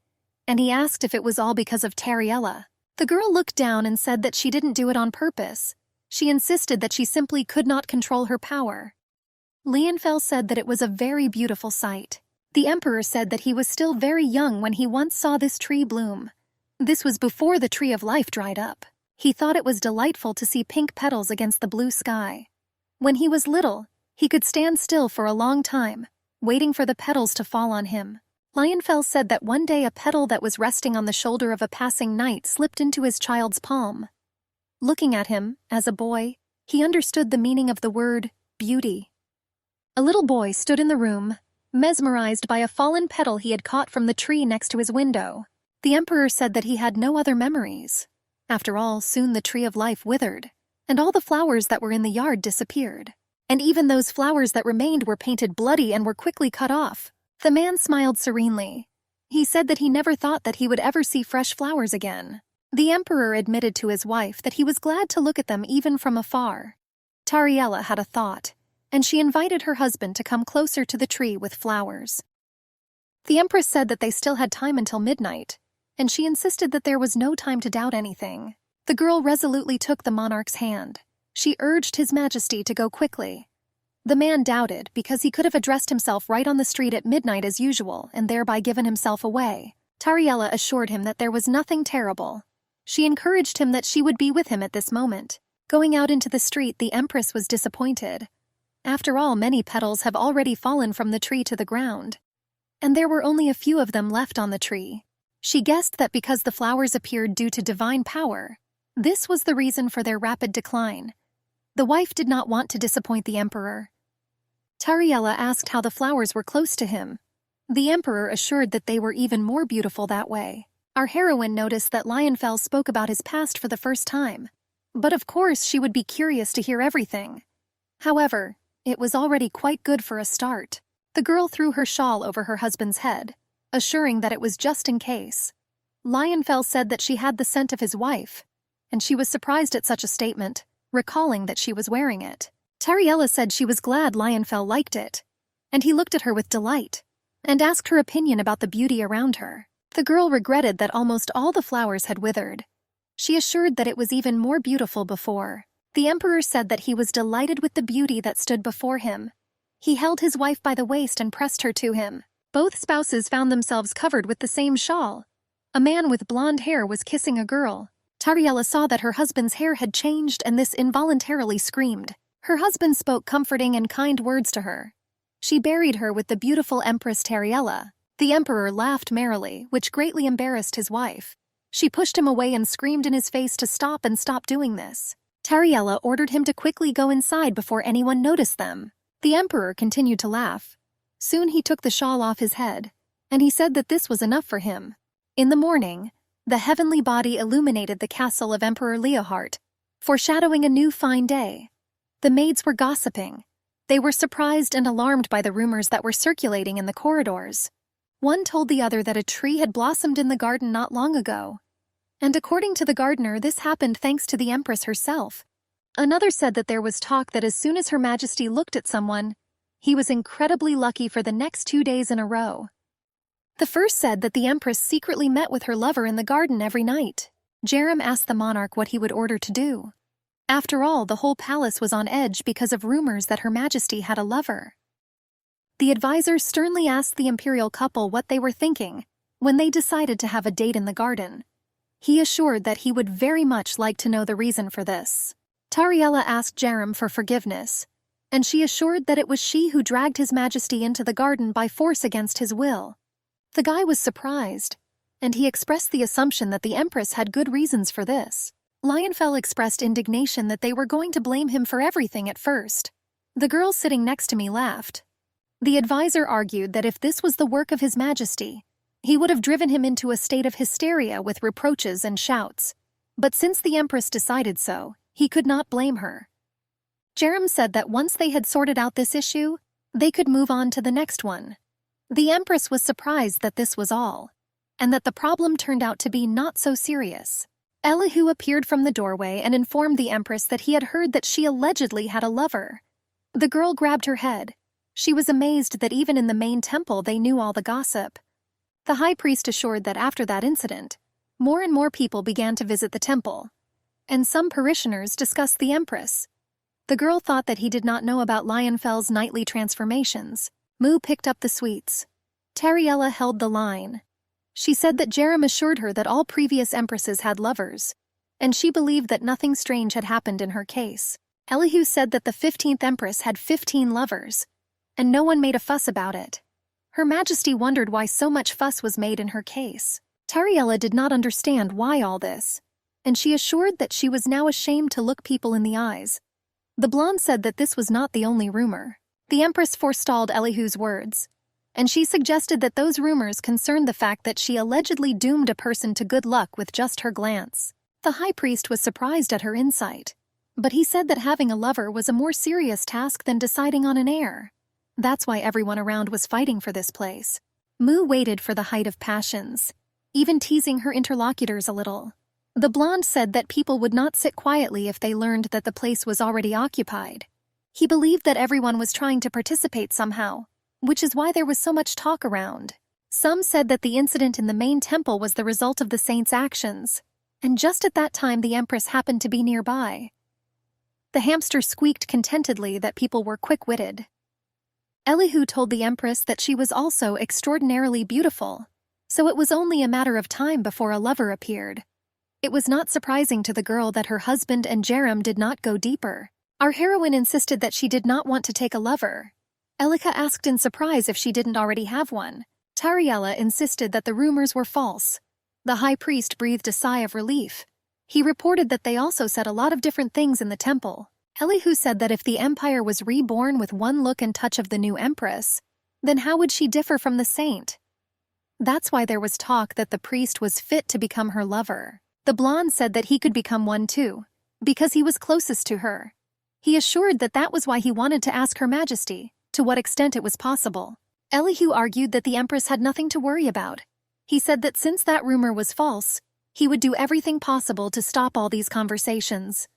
and he asked if it was all because of Tariella. The girl looked down and said that she didn't do it on purpose. She insisted that she simply could not control her power. Lionfell said that it was a very beautiful sight. The emperor said that he was still very young when he once saw this tree bloom. This was before the tree of life dried up. He thought it was delightful to see pink petals against the blue sky. When he was little, he could stand still for a long time, waiting for the petals to fall on him. Lionfell said that one day a petal that was resting on the shoulder of a passing knight slipped into his child's palm. Looking at him, as a boy, he understood the meaning of the word beauty. A little boy stood in the room, mesmerized by a fallen petal he had caught from the tree next to his window. The emperor said that he had no other memories. After all, soon the tree of life withered, and all the flowers that were in the yard disappeared. And even those flowers that remained were painted bloody and were quickly cut off. The man smiled serenely. He said that he never thought that he would ever see fresh flowers again. The emperor admitted to his wife that he was glad to look at them even from afar. Tariella had a thought, and she invited her husband to come closer to the tree with flowers. The empress said that they still had time until midnight, and she insisted that there was no time to doubt anything. The girl resolutely took the monarch's hand. She urged His Majesty to go quickly. The man doubted because he could have addressed himself right on the street at midnight as usual and thereby given himself away. Tariella assured him that there was nothing terrible. She encouraged him that she would be with him at this moment. Going out into the street, the Empress was disappointed. After all, many petals have already fallen from the tree to the ground, and there were only a few of them left on the tree. She guessed that because the flowers appeared due to divine power, this was the reason for their rapid decline. The wife did not want to disappoint the emperor. Tariella asked how the flowers were close to him. The emperor assured that they were even more beautiful that way. Our heroine noticed that Lionfell spoke about his past for the first time. But of course she would be curious to hear everything. However, it was already quite good for a start. The girl threw her shawl over her husband's head, assuring that it was just in case. Lionfell said that she had the scent of his wife, and she was surprised at such a statement, recalling that she was wearing it. Tariella said she was glad Lionfell liked it, and he looked at her with delight, and asked her opinion about the beauty around her. The girl regretted that almost all the flowers had withered. She assured that it was even more beautiful before. The emperor said that he was delighted with the beauty that stood before him. He held his wife by the waist and pressed her to him. Both spouses found themselves covered with the same shawl. A man with blonde hair was kissing a girl. Tariella saw that her husband's hair had changed, and this involuntarily screamed. Her husband spoke comforting and kind words to her. She buried her with the beautiful Empress Tariella. The emperor laughed merrily, which greatly embarrassed his wife. She pushed him away and screamed in his face to stop doing this. Tariella ordered him to quickly go inside before anyone noticed them. The emperor continued to laugh. Soon he took the shawl off his head, and he said that this was enough for him. In the morning, the heavenly body illuminated the castle of Emperor Leohart, foreshadowing a new fine day. The maids were gossiping. They were surprised and alarmed by the rumors that were circulating in the corridors. One told the other that a tree had blossomed in the garden not long ago, and according to the gardener, this happened thanks to the Empress herself. Another said that there was talk that as soon as Her Majesty looked at someone, he was incredibly lucky for the next 2 days in a row. The first said that the Empress secretly met with her lover in the garden every night. Jerem asked the monarch what he would order to do. After all, the whole palace was on edge because of rumors that Her Majesty had a lover. The advisor sternly asked the imperial couple what they were thinking when they decided to have a date in the garden. He assured that he would very much like to know the reason for this. Tariella asked Jerem for forgiveness, and she assured that it was she who dragged His Majesty into the garden by force against his will. The guy was surprised, and he expressed the assumption that the Empress had good reasons for this. Lionfell expressed indignation that they were going to blame him for everything at first. The girl sitting next to me laughed. The advisor argued that if this was the work of His Majesty, he would have driven him into a state of hysteria with reproaches and shouts. But since the Empress decided so, he could not blame her. Jerem said that once they had sorted out this issue, they could move on to the next one. The Empress was surprised that this was all, and that the problem turned out to be not so serious. Elihu appeared from the doorway and informed the Empress that he had heard that she allegedly had a lover. The girl grabbed her head. She was amazed that even in the main temple they knew all the gossip. The high priest assured that after that incident, more and more people began to visit the temple, and some parishioners discussed the Empress. The girl thought that he did not know about Lionfell's nightly transformations. Mu picked up the sweets. Tariella held the line. She said that Jerem assured her that all previous empresses had lovers, and she believed that nothing strange had happened in her case. Elihu said that the 15th empress had 15 lovers, and no one made a fuss about it. Her Majesty wondered why so much fuss was made in her case. Tariella did not understand why all this, and she assured that she was now ashamed to look people in the eyes. The blonde said that this was not the only rumor. The Empress forestalled Elihu's words, and she suggested that those rumors concerned the fact that she allegedly doomed a person to good luck with just her glance. The high priest was surprised at her insight, but he said that having a lover was a more serious task than deciding on an heir. That's why everyone around was fighting for this place. Mu waited for the height of passions, even teasing her interlocutors a little. The blonde said that people would not sit quietly if they learned that the place was already occupied. He believed that everyone was trying to participate somehow, which is why there was so much talk around. Some said that the incident in the main temple was the result of the saint's actions, and just at that time the Empress happened to be nearby. The hamster squeaked contentedly that people were quick-witted. Elihu told the Empress that she was also extraordinarily beautiful, so it was only a matter of time before a lover appeared. It was not surprising to the girl that her husband and Jerem did not go deeper. Our heroine insisted that she did not want to take a lover. Elika asked in surprise if she didn't already have one. Tariella insisted that the rumors were false. The high priest breathed a sigh of relief. He reported that they also said a lot of different things in the temple. Elihu said that if the empire was reborn with one look and touch of the new empress, then how would she differ from the saint? That's why there was talk that the priest was fit to become her lover. The blonde said that he could become one too, because he was closest to her. He assured that that was why he wanted to ask Her Majesty to what extent it was possible. Elihu argued that the empress had nothing to worry about. He said that since that rumor was false, he would do everything possible to stop all these conversations.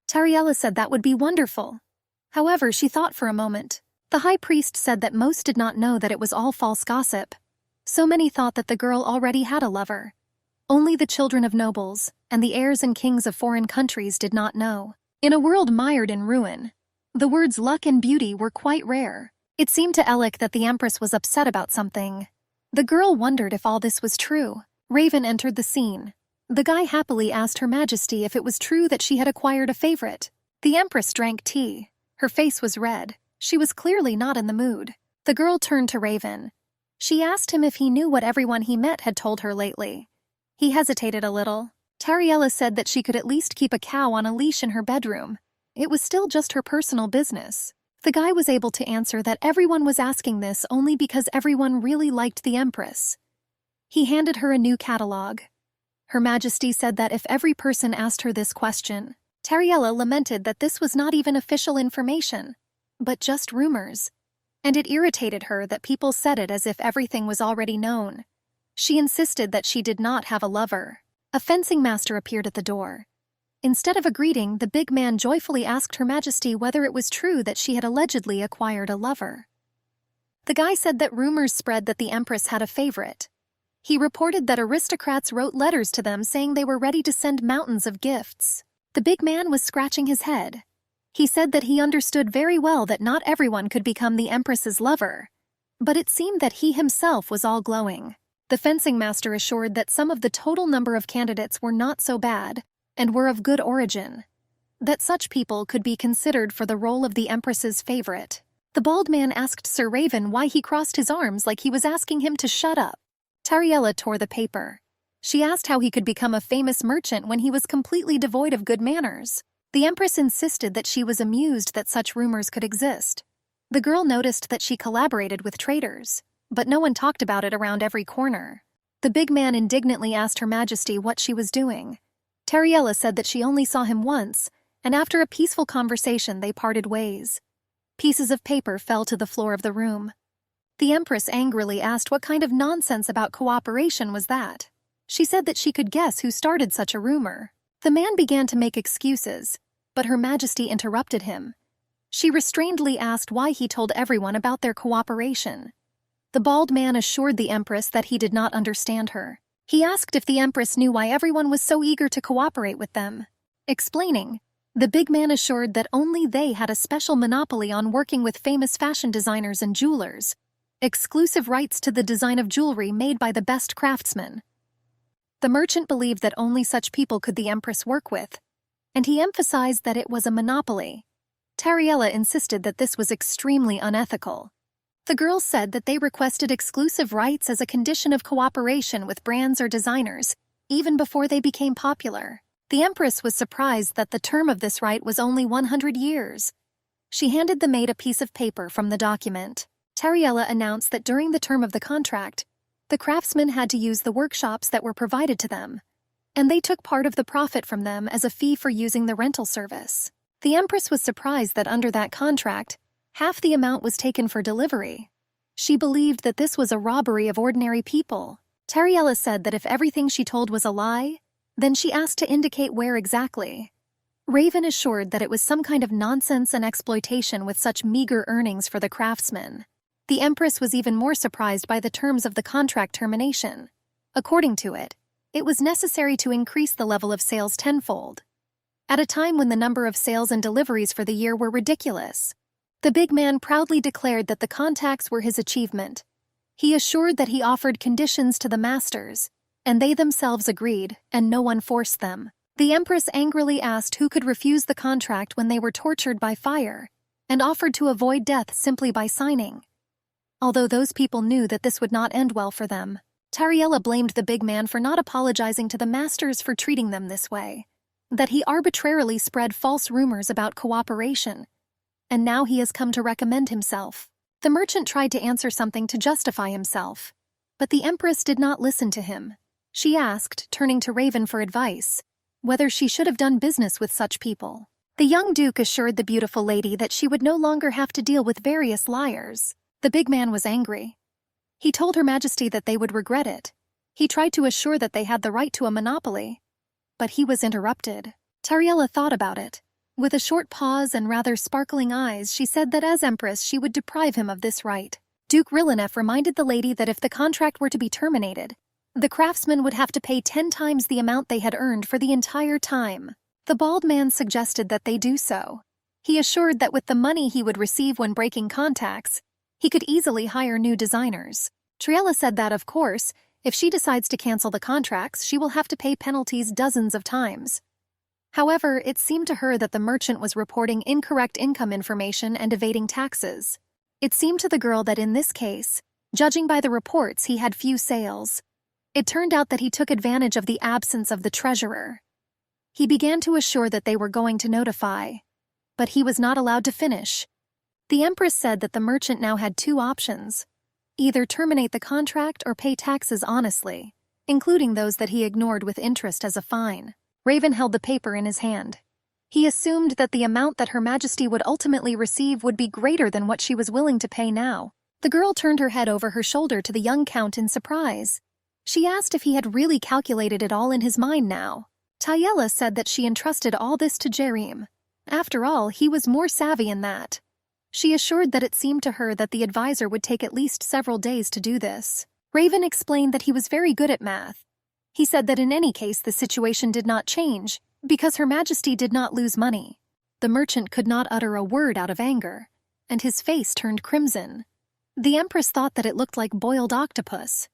Tariella said that would be wonderful. However, she thought for a moment. The high priest said that most did not know that it was all false gossip. So many thought that the girl already had a lover. Only the children of nobles and the heirs and kings of foreign countries did not know. In a world mired in ruin, the words luck and beauty were quite rare. It seemed to Elik that the empress was upset about something. The girl wondered if all this was true. Raven entered the scene. The guy happily asked Her Majesty if it was true that she had acquired a favorite. The empress drank tea. Her face was red. She was clearly not in the mood. The girl turned to Raven. She asked him if he knew what everyone he met had told her lately. He hesitated a little. Tariella said that she could at least keep a cow on a leash in her bedroom. It was still just her personal business. The guy was able to answer that everyone was asking this only because everyone really liked the empress. He handed her a new catalog. Her Majesty said that if every person asked her this question, Tariella lamented that this was not even official information, but just rumors. And it irritated her that people said it as if everything was already known. She insisted that she did not have a lover. A fencing master appeared at the door. Instead of a greeting, the big man joyfully asked Her Majesty whether it was true that she had allegedly acquired a lover. The guy said that rumors spread that the empress had a favorite. He reported that aristocrats wrote letters to them saying they were ready to send mountains of gifts. The big man was scratching his head. He said that he understood very well that not everyone could become the empress's lover, but it seemed that he himself was all glowing. The fencing master assured that some of the total number of candidates were not so bad and were of good origin, that such people could be considered for the role of the empress's favorite. The bald man asked Sir Raven why he crossed his arms like he was asking him to shut up. Tariella tore the paper. She asked how he could become a famous merchant when he was completely devoid of good manners. The empress insisted that she was amused that such rumors could exist. The girl noticed that she collaborated with traitors, but no one talked about it around every corner. The big man indignantly asked Her Majesty what she was doing. Tariella said that she only saw him once, and after a peaceful conversation they parted ways. Pieces of paper fell to the floor of the room. The empress angrily asked what kind of nonsense about cooperation was that. She said that she could guess who started such a rumor. The man began to make excuses, but Her Majesty interrupted him. She restrainedly asked why he told everyone about their cooperation. The bald man assured the empress that he did not understand her. He asked if the empress knew why everyone was so eager to cooperate with them. Explaining, the big man assured that only they had a special monopoly on working with famous fashion designers and jewelers, exclusive rights to the design of jewelry made by the best craftsmen. The merchant believed that only such people could the empress work with, and he emphasized that it was a monopoly. Tariella insisted that this was extremely unethical. The girls said that they requested exclusive rights as a condition of cooperation with brands or designers, even before they became popular. The empress was surprised that the term of this right was only 100 years. She handed the maid a piece of paper from the document. Tariella announced that during the term of the contract, the craftsmen had to use the workshops that were provided to them, and they took part of the profit from them as a fee for using the rental service. The empress was surprised that under that contract, half the amount was taken for delivery. She believed that this was a robbery of ordinary people. Tariella said that if everything she told was a lie, then she asked to indicate where exactly. Raven assured that it was some kind of nonsense and exploitation with such meager earnings for the craftsmen. The empress was even more surprised by the terms of the contract termination. According to it, it was necessary to increase the level of sales tenfold, at a time when the number of sales and deliveries for the year were ridiculous. The big man proudly declared that the contacts were his achievement. He assured that he offered conditions to the masters, and they themselves agreed, and no one forced them. The Empress angrily asked who could refuse the contract when they were tortured by fire, and offered to avoid death simply by signing. Although those people knew that this would not end well for them, Tariella blamed the big man for not apologizing to the masters for treating them this way, that he arbitrarily spread false rumors about cooperation, and now he has come to recommend himself. The merchant tried to answer something to justify himself, but the Empress did not listen to him. She asked, turning to Raven for advice, whether she should have done business with such people. The young Duke assured the beautiful lady that she would no longer have to deal with various liars. The big man was angry. He told Her Majesty that they would regret it. He tried to assure that they had the right to a monopoly, but he was interrupted. Tariella thought about it. With a short pause and rather sparkling eyes, she said that as Empress she would deprive him of this right. Duke Rilinef reminded the lady that if the contract were to be terminated, the craftsmen would have to pay 10 times the amount they had earned for the entire time. The bald man suggested that they do so. He assured that with the money he would receive when breaking contacts, he could easily hire new designers. Tariella said that, of course, if she decides to cancel the contracts, she will have to pay penalties dozens of times. However, it seemed to her that the merchant was reporting incorrect income information and evading taxes. It seemed to the girl that in this case, judging by the reports, he had few sales. It turned out that he took advantage of the absence of the treasurer. He began to assure that they were going to notify, but he was not allowed to finish. The Empress said that the merchant now had 2 options: either terminate the contract or pay taxes honestly, including those that he ignored with interest as a fine. Raven held the paper in his hand. He assumed that the amount that Her Majesty would ultimately receive would be greater than what she was willing to pay now. The girl turned her head over her shoulder to the young count in surprise. She asked if he had really calculated it all in his mind now. Tayella said that she entrusted all this to Jerim. After all, he was more savvy in that. She assured that it seemed to her that the advisor would take at least several days to do this. Raven explained that he was very good at math. He said that in any case the situation did not change, because Her Majesty did not lose money. The merchant could not utter a word out of anger, and his face turned crimson. The Empress thought that it looked like boiled octopus.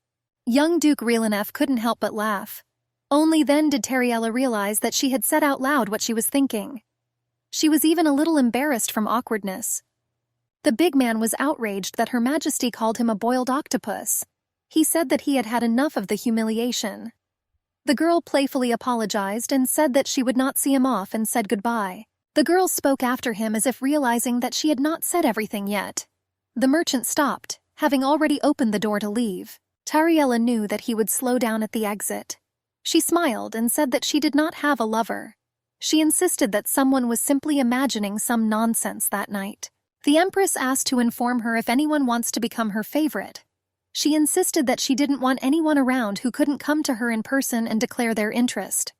Young Duke Rilinef couldn't help but laugh. Only then did Tariella realize that she had said out loud what she was thinking. She was even a little embarrassed from awkwardness. The big man was outraged that Her Majesty called him a boiled octopus. He said that he had had enough of the humiliation. The girl playfully apologized and said that she would not see him off and said goodbye. The girl spoke after him as if realizing that she had not said everything yet. The merchant stopped, having already opened the door to leave. Tariella knew that he would slow down at the exit. She smiled and said that she did not have a lover. She insisted that someone was simply imagining some nonsense that night. The Empress asked to inform her if anyone wants to become her favorite. She insisted that she didn't want anyone around who couldn't come to her in person and declare their interest.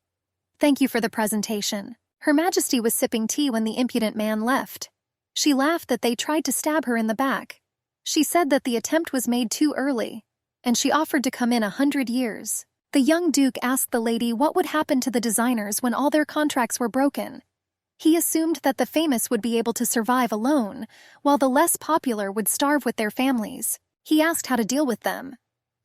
Thank you for the presentation. Her Majesty was sipping tea when the impudent man left. She laughed that they tried to stab her in the back. She said that the attempt was made too early, and she offered to come in 100 years. The young Duke asked the lady what would happen to the designers when all their contracts were broken. He assumed that the famous would be able to survive alone, while the less popular would starve with their families. He asked how to deal with them,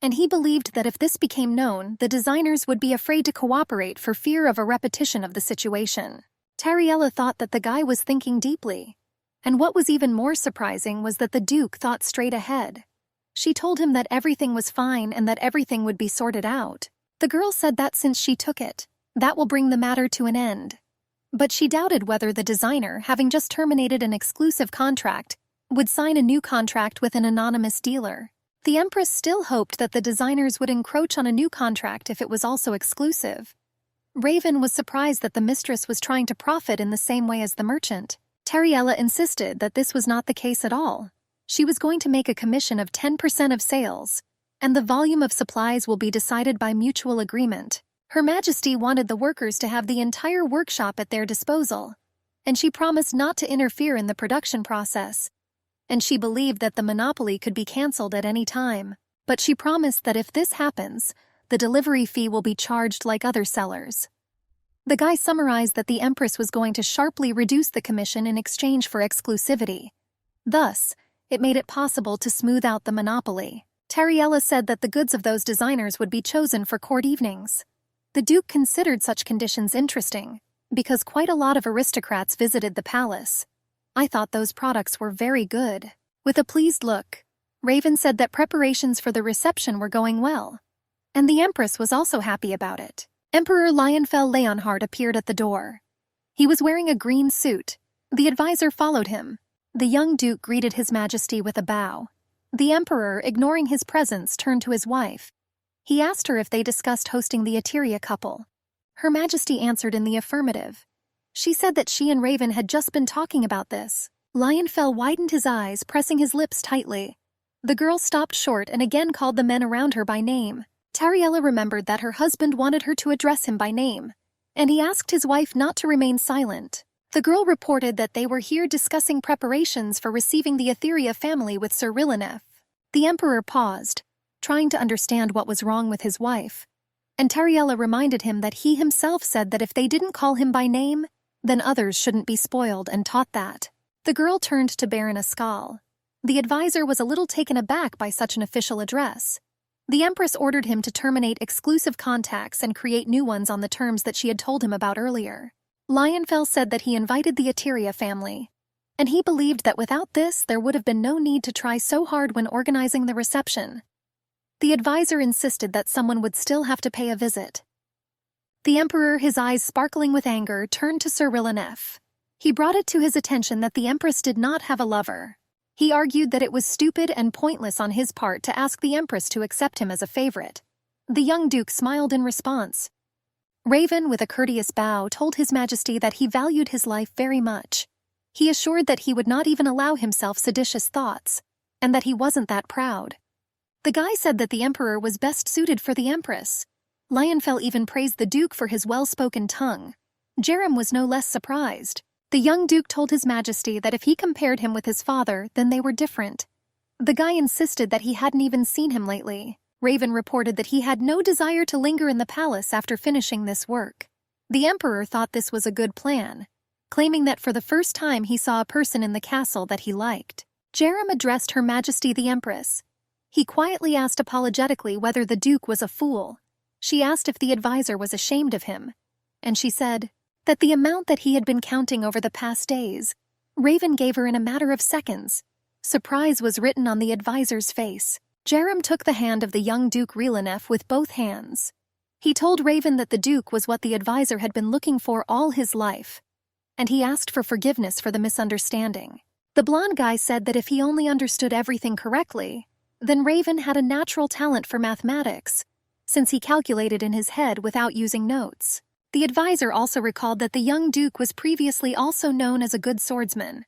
and he believed that if this became known, the designers would be afraid to cooperate for fear of a repetition of the situation. Tariella thought that the guy was thinking deeply, and what was even more surprising was that the Duke thought straight ahead. She told him that everything was fine and that everything would be sorted out. The girl said that since she took it, that will bring the matter to an end. But she doubted whether the designer, having just terminated an exclusive contract, would sign a new contract with an anonymous dealer. The Empress still hoped that the designers would encroach on a new contract if it was also exclusive. Raven was surprised that the mistress was trying to profit in the same way as the merchant. Tariella insisted that this was not the case at all. She was going to make a commission of 10% of sales, and the volume of supplies will be decided by mutual agreement. Her Majesty wanted the workers to have the entire workshop at their disposal, and she promised not to interfere in the production process. And she believed that the monopoly could be cancelled at any time. But she promised that if this happens, the delivery fee will be charged like other sellers. The guy summarized that the Empress was going to sharply reduce the commission in exchange for exclusivity. Thus, it made it possible to smooth out the monopoly. Tariella said that the goods of those designers would be chosen for court evenings. The Duke considered such conditions interesting, because quite a lot of aristocrats visited the palace. I thought those products were very good. With a pleased look, Raven said that preparations for the reception were going well, and the Empress was also happy about it. Emperor Lionfell Leonhard appeared at the door. He was wearing a green suit. The advisor followed him. The young Duke greeted His Majesty with a bow. The Emperor, ignoring his presence, turned to his wife. He asked her if they discussed hosting the Eteria couple. Her Majesty answered in the affirmative. She said that she and Raven had just been talking about this. Lionfell widened his eyes, pressing his lips tightly. The girl stopped short and again called the men around her by name. Tariella remembered that her husband wanted her to address him by name, and he asked his wife not to remain silent. The girl reported that they were here discussing preparations for receiving the Etheria family with Sir Rilinef. The Emperor paused, trying to understand what was wrong with his wife, and Tariella reminded him that he himself said that if they didn't call him by name, then others shouldn't be spoiled, and taught that. The girl turned to Baron Ascal. The advisor was a little taken aback by such an official address. The Empress ordered him to terminate exclusive contacts and create new ones on the terms that she had told him about earlier. Lionfell said that he invited the Eteria family, and he believed that without this there would have been no need to try so hard when organizing the reception. The advisor insisted that someone would still have to pay a visit. The Emperor, his eyes sparkling with anger, turned to Sir Rilinef. He brought it to his attention that the Empress did not have a lover. He argued that it was stupid and pointless on his part to ask the Empress to accept him as a favorite. The young Duke smiled in response. Raven, with a courteous bow, told His Majesty that he valued his life very much. He assured that he would not even allow himself seditious thoughts, and that he wasn't that proud. The guy said that the Emperor was best suited for the Empress. Lionfell even praised the Duke for his well-spoken tongue. Jerem was no less surprised. The young Duke told His Majesty that if he compared him with his father, then they were different. The guy insisted that he hadn't even seen him lately. Raven reported that he had no desire to linger in the palace after finishing this work. The Emperor thought this was a good plan, claiming that for the first time he saw a person in the castle that he liked. Jerem addressed Her Majesty the Empress. He quietly asked apologetically whether the Duke was a fool. She asked if the advisor was ashamed of him, and she said that the amount that he had been counting over the past days, Raven gave her in a matter of seconds. Surprise was written on the advisor's face. Jerem took the hand of the young Duke Rilinef with both hands. He told Raven that the Duke was what the advisor had been looking for all his life, and he asked for forgiveness for the misunderstanding. The blonde guy said that if he only understood everything correctly, then Raven had a natural talent for mathematics, since he calculated in his head without using notes. The advisor also recalled that the young Duke was previously also known as a good swordsman.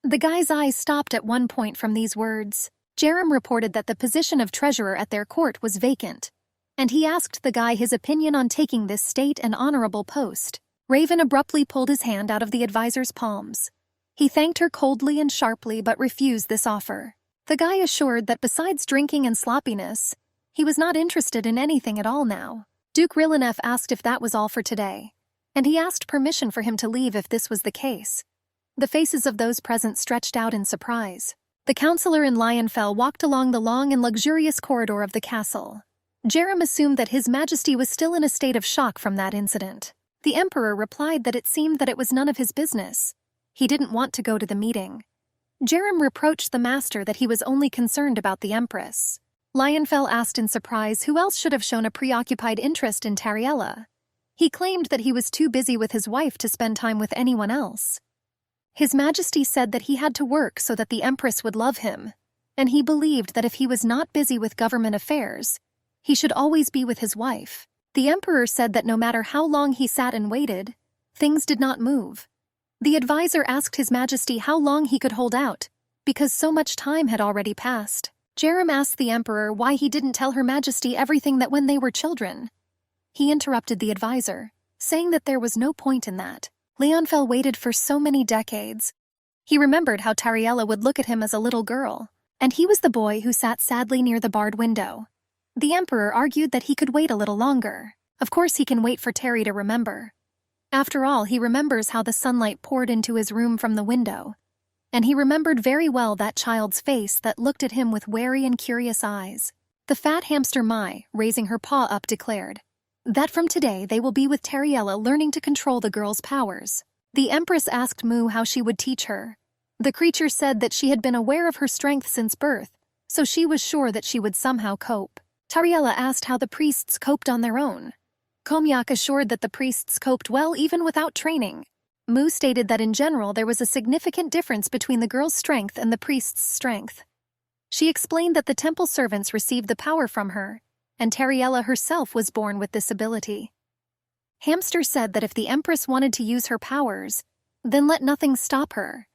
The guy's eyes stopped at one point from these words. Jerem reported that the position of treasurer at their court was vacant, and he asked the guy his opinion on taking this state and honorable post. Raven abruptly pulled his hand out of the advisor's palms. He thanked her coldly and sharply but refused this offer. The guy assured that besides drinking and sloppiness, he was not interested in anything at all now. Duke Rilinef asked if that was all for today, and he asked permission for him to leave if this was the case. The faces of those present stretched out in surprise. The counselor and Lionfell walked along the long and luxurious corridor of the castle. Jerem assumed that His Majesty was still in a state of shock from that incident. The Emperor replied that it seemed that it was none of his business. He didn't want to go to the meeting. Jerem reproached the master that he was only concerned about the Empress. Lionfell asked in surprise who else should have shown a preoccupied interest in Tariella. He claimed that he was too busy with his wife to spend time with anyone else. His Majesty said that he had to work so that the Empress would love him, and he believed that if he was not busy with government affairs, he should always be with his wife. The Emperor said that no matter how long he sat and waited, things did not move. The advisor asked His Majesty how long he could hold out, because so much time had already passed. Jerem asked the Emperor why he didn't tell Her Majesty everything that when they were children. He interrupted the advisor, saying that there was no point in that. Lionfell waited for so many decades. He remembered how Tariella would look at him as a little girl, and he was the boy who sat sadly near the barred window. The Emperor argued that he could wait a little longer. Of course he can wait for Terry to remember. After all, he remembers how the sunlight poured into his room from the window, and he remembered very well that child's face that looked at him with wary and curious eyes. The fat hamster Mai, raising her paw up, declared that from today they will be with Tariella, learning to control the girl's powers. The Empress asked Mu how she would teach her. The creature said that she had been aware of her strength since birth, so she was sure that she would somehow cope. Tariella asked how the priests coped on their own. Komyak assured that the priests coped well even without training. Mu stated that in general there was a significant difference between the girl's strength and the priest's strength. She explained that the temple servants received the power from her, and Tariella herself was born with this ability. Hamster said that if the Empress wanted to use her powers, then let nothing stop her,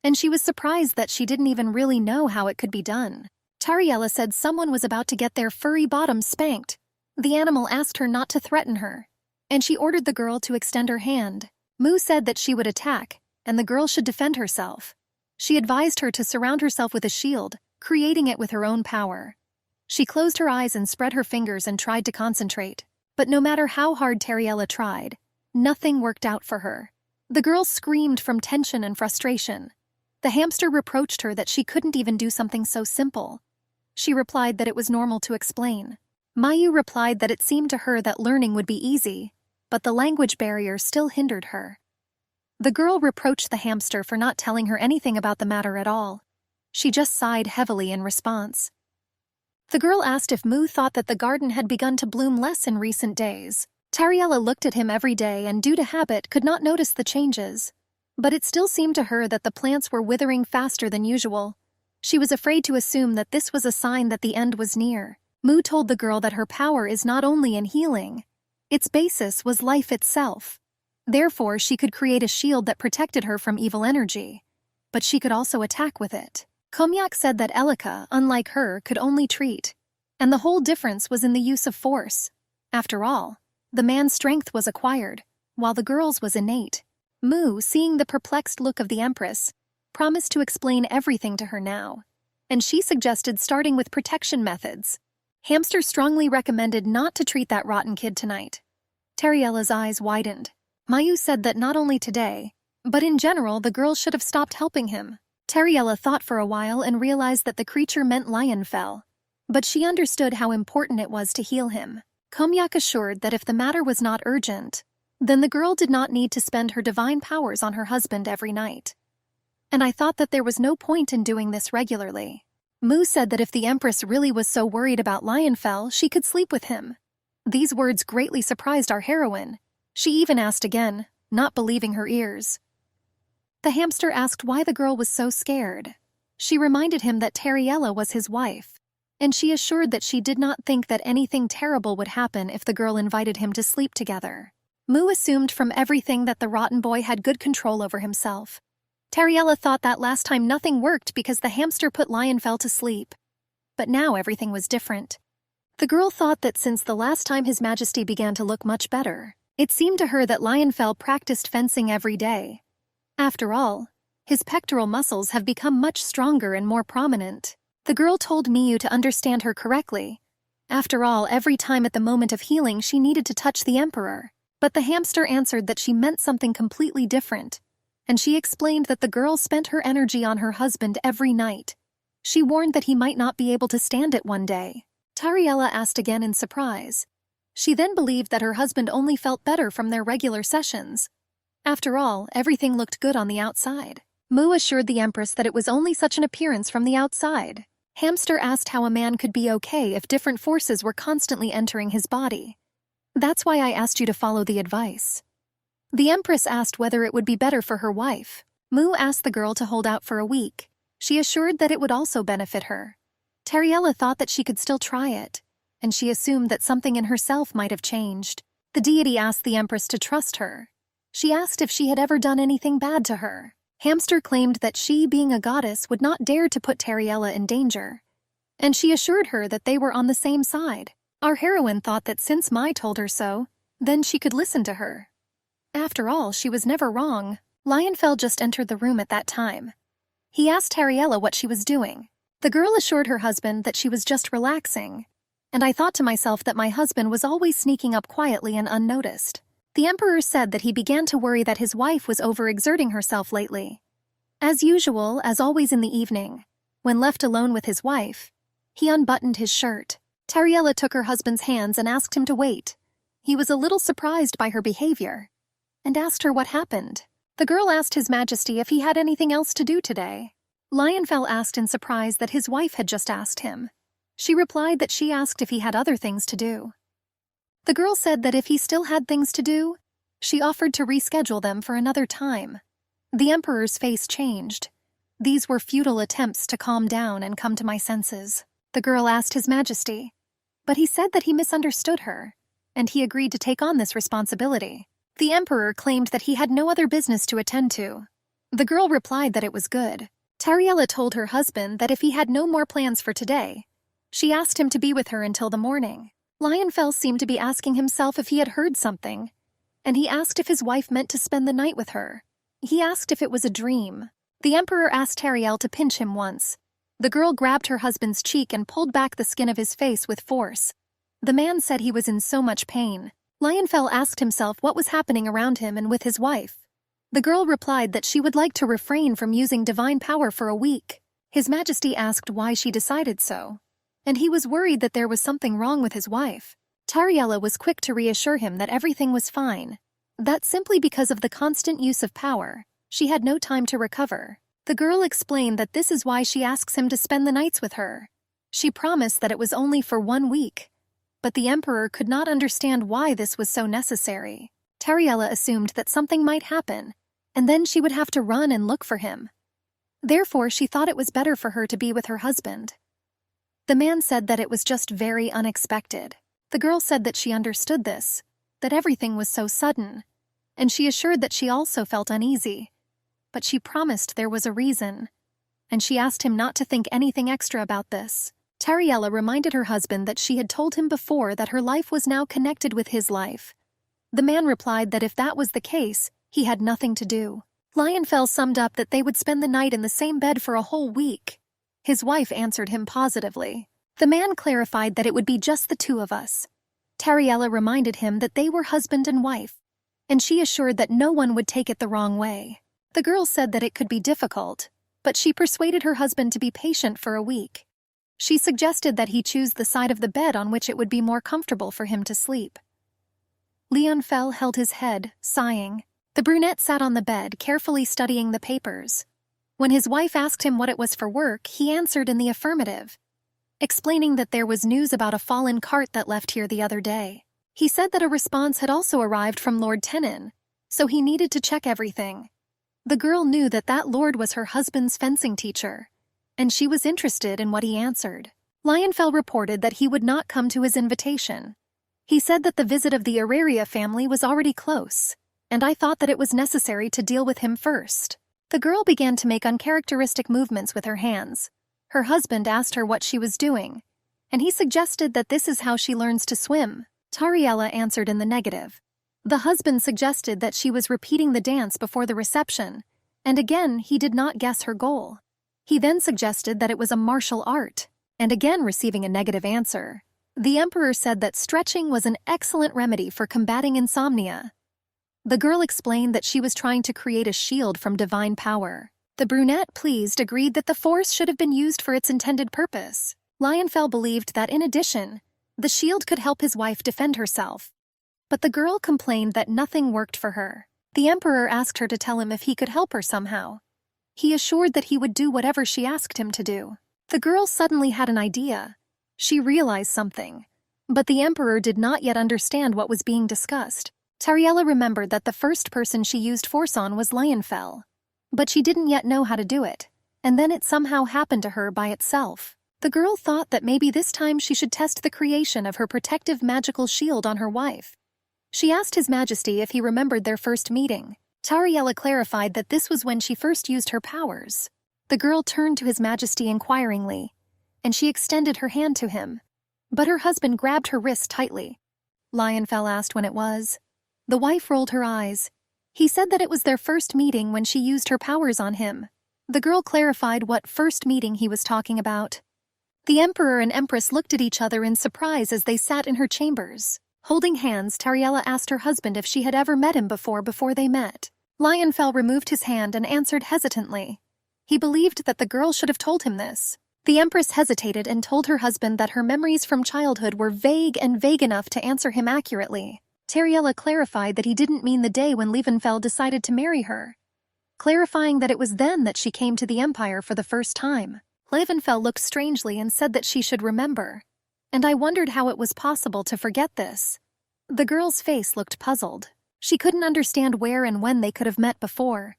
and she was surprised that she didn't even really know how it could be done. Tariella said someone was about to get their furry bottoms spanked. The animal asked her not to threaten her, and she ordered the girl to extend her hand. Mu said that she would attack, and the girl should defend herself. She advised her to surround herself with a shield, creating it with her own power. She closed her eyes and spread her fingers and tried to concentrate, but no matter how hard Tariella tried, nothing worked out for her. The girl screamed from tension and frustration. The hamster reproached her that she couldn't even do something so simple. She replied that it was normal to explain. Mayu replied that it seemed to her that learning would be easy, but the language barrier still hindered her. The girl reproached the hamster for not telling her anything about the matter at all. She just sighed heavily in response. The girl asked if Mu thought that the garden had begun to bloom less in recent days. Tariella looked at him every day and, due to habit, could not notice the changes. But it still seemed to her that the plants were withering faster than usual. She was afraid to assume that this was a sign that the end was near. Mu told the girl that her power is not only in healing. Its basis was life itself. Therefore, she could create a shield that protected her from evil energy. But she could also attack with it. Komyak said that Elika, unlike her, could only treat. And the whole difference was in the use of force. After all, the man's strength was acquired, while the girl's was innate. Mu, seeing the perplexed look of the Empress, promised to explain everything to her now. And she suggested starting with protection methods. Hamster strongly recommended not to treat that rotten kid tonight. Tariella's eyes widened. Mayu said that not only today, but in general the girl should have stopped helping him. Tariella thought for a while and realized that the creature meant Lionfell, but she understood how important it was to heal him. Komyak assured that if the matter was not urgent, then the girl did not need to spend her divine powers on her husband every night. And I thought that there was no point in doing this regularly. Mu said that if the Empress really was so worried about Lionfell, she could sleep with him. These words greatly surprised our heroine. She even asked again, not believing her ears. The hamster asked why the girl was so scared. She reminded him that Tariella was his wife, and she assured that she did not think that anything terrible would happen if the girl invited him to sleep together. Mu assumed from everything that the rotten boy had good control over himself. Tariella thought that last time nothing worked because the hamster put Lionfell to sleep. But now everything was different. The girl thought that since the last time His Majesty began to look much better, it seemed to her that Lionfell practiced fencing every day. After all, his pectoral muscles have become much stronger and more prominent. The girl told Miyu to understand her correctly. After all, every time at the moment of healing she needed to touch the Emperor. But the hamster answered that she meant something completely different, and she explained that the girl spent her energy on her husband every night. She warned that he might not be able to stand it one day. Tariella asked again in surprise. She then believed that her husband only felt better from their regular sessions. After all, everything looked good on the outside. Mu assured the Empress that it was only such an appearance from the outside. Hamster asked how a man could be okay if different forces were constantly entering his body. That's why I asked you to follow the advice. The Empress asked whether it would be better for her wife. Mu asked the girl to hold out for a week. She assured that it would also benefit her. Tariella thought that she could still try it, and she assumed that something in herself might have changed. The deity asked the Empress to trust her. She asked if she had ever done anything bad to her. Hamster claimed that she, being a goddess, would not dare to put Tariella in danger, and she assured her that they were on the same side. Our heroine thought that since Mai told her so, then she could listen to her. After all, she was never wrong. Lionfell just entered the room at that time. He asked Tariella what she was doing. The girl assured her husband that she was just relaxing, and I thought to myself that my husband was always sneaking up quietly and unnoticed. The Emperor said that he began to worry that his wife was overexerting herself lately. As usual, as always in the evening, when left alone with his wife, he unbuttoned his shirt. Tariella took her husband's hands and asked him to wait. He was a little surprised by her behavior and asked her what happened. The girl asked His Majesty if he had anything else to do today. Lionfell asked in surprise that his wife had just asked him. She replied that she asked if he had other things to do. The girl said that if he still had things to do, she offered to reschedule them for another time. The Emperor's face changed. These were futile attempts to calm down and come to my senses. The girl asked His Majesty, but he said that he misunderstood her, and he agreed to take on this responsibility. The Emperor claimed that he had no other business to attend to. The girl replied that it was good. Tariella told her husband that if he had no more plans for today, she asked him to be with her until the morning. Lionfell seemed to be asking himself if he had heard something, and he asked if his wife meant to spend the night with her. He asked if it was a dream. The Emperor asked Tariel to pinch him once. The girl grabbed her husband's cheek and pulled back the skin of his face with force. The man said he was in so much pain. Lionfell asked himself what was happening around him and with his wife. The girl replied that she would like to refrain from using divine power for a week. His Majesty asked why she decided so, and he was worried that there was something wrong with his wife. Tariella was quick to reassure him that everything was fine, that simply because of the constant use of power, she had no time to recover. The girl explained that this is why she asks him to spend the nights with her. She promised that it was only for 1 week, but the Emperor could not understand why this was so necessary. Tariella assumed that something might happen, and then she would have to run and look for him. Therefore, she thought it was better for her to be with her husband. The man said that it was just very unexpected. The girl said that she understood this, that everything was so sudden, and she assured that she also felt uneasy. But she promised there was a reason, and she asked him not to think anything extra about this. Tariella reminded her husband that she had told him before that her life was now connected with his life. The man replied that if that was the case, he had nothing to do. Lionfell summed up that they would spend the night in the same bed for a whole week. His wife answered him positively. The man clarified that it would be just the two of us. Tariella reminded him that they were husband and wife, and she assured that no one would take it the wrong way. The girl said that it could be difficult, but she persuaded her husband to be patient for a week. She suggested that he choose the side of the bed on which it would be more comfortable for him to sleep. Lionfell held his head, sighing. The brunette sat on the bed, carefully studying the papers. When his wife asked him what it was for work, he answered in the affirmative, explaining that there was news about a fallen cart that left here the other day. He said that a response had also arrived from Lord Tenon, so he needed to check everything. The girl knew that that lord was her husband's fencing teacher, and she was interested in what he answered. Lionfell reported that he would not come to his invitation. He said that the visit of the Auraria family was already close, and I thought that it was necessary to deal with him first. The girl began to make uncharacteristic movements with her hands. Her husband asked her what she was doing, and he suggested that this is how she learns to swim. Tariella answered in the negative. The husband suggested that she was repeating the dance before the reception, and again he did not guess her goal. He then suggested that it was a martial art, and again receiving a negative answer. The Emperor said that stretching was an excellent remedy for combating insomnia. The girl explained that she was trying to create a shield from divine power. The brunette, pleased, agreed that the force should have been used for its intended purpose. Lionfell believed that, in addition, the shield could help his wife defend herself. But the girl complained that nothing worked for her. The Emperor asked her to tell him if he could help her somehow. He assured that he would do whatever she asked him to do. The girl suddenly had an idea. She realized something, but the Emperor did not yet understand what was being discussed. Tariella remembered that the first person she used force on was Lionfell, but she didn't yet know how to do it, and then it somehow happened to her by itself. The girl thought that maybe this time she should test the creation of her protective magical shield on her wife. She asked His Majesty if he remembered their first meeting. Tariella clarified that this was when she first used her powers. The girl turned to His Majesty inquiringly, and she extended her hand to him. But her husband grabbed her wrist tightly. Lionfell asked when it was. The wife rolled her eyes. He said that it was their first meeting when she used her powers on him. The girl clarified what first meeting he was talking about. The Emperor and Empress looked at each other in surprise as they sat in her chambers. Holding hands, Tariella asked her husband if she had ever met him before they met. Lionfell removed his hand and answered hesitantly. He believed that the girl should have told him this. The Empress hesitated and told her husband that her memories from childhood were vague and vague enough to answer him accurately. Tariella clarified that he didn't mean the day when Liebenfeld decided to marry her, clarifying that it was then that she came to the Empire for the first time. Liebenfeld looked strangely and said that she should remember, and I wondered how it was possible to forget this. The girl's face looked puzzled. She couldn't understand where and when they could have met before.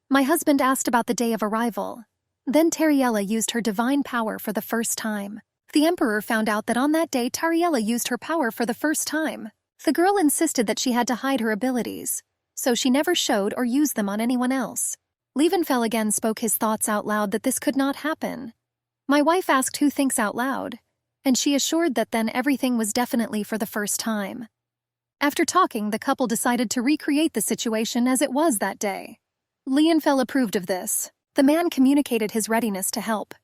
My husband asked about the day of arrival. Then Tariella used her divine power for the first time. The Emperor found out that on that day Tariella used her power for the first time. The girl insisted that she had to hide her abilities, so she never showed or used them on anyone else. Liebenfeld again spoke his thoughts out loud that this could not happen. My wife asked who thinks out loud, and she assured that then everything was definitely for the first time. After talking, the couple decided to recreate the situation as it was that day. Liebenfeld approved of this. The man communicated his readiness to help.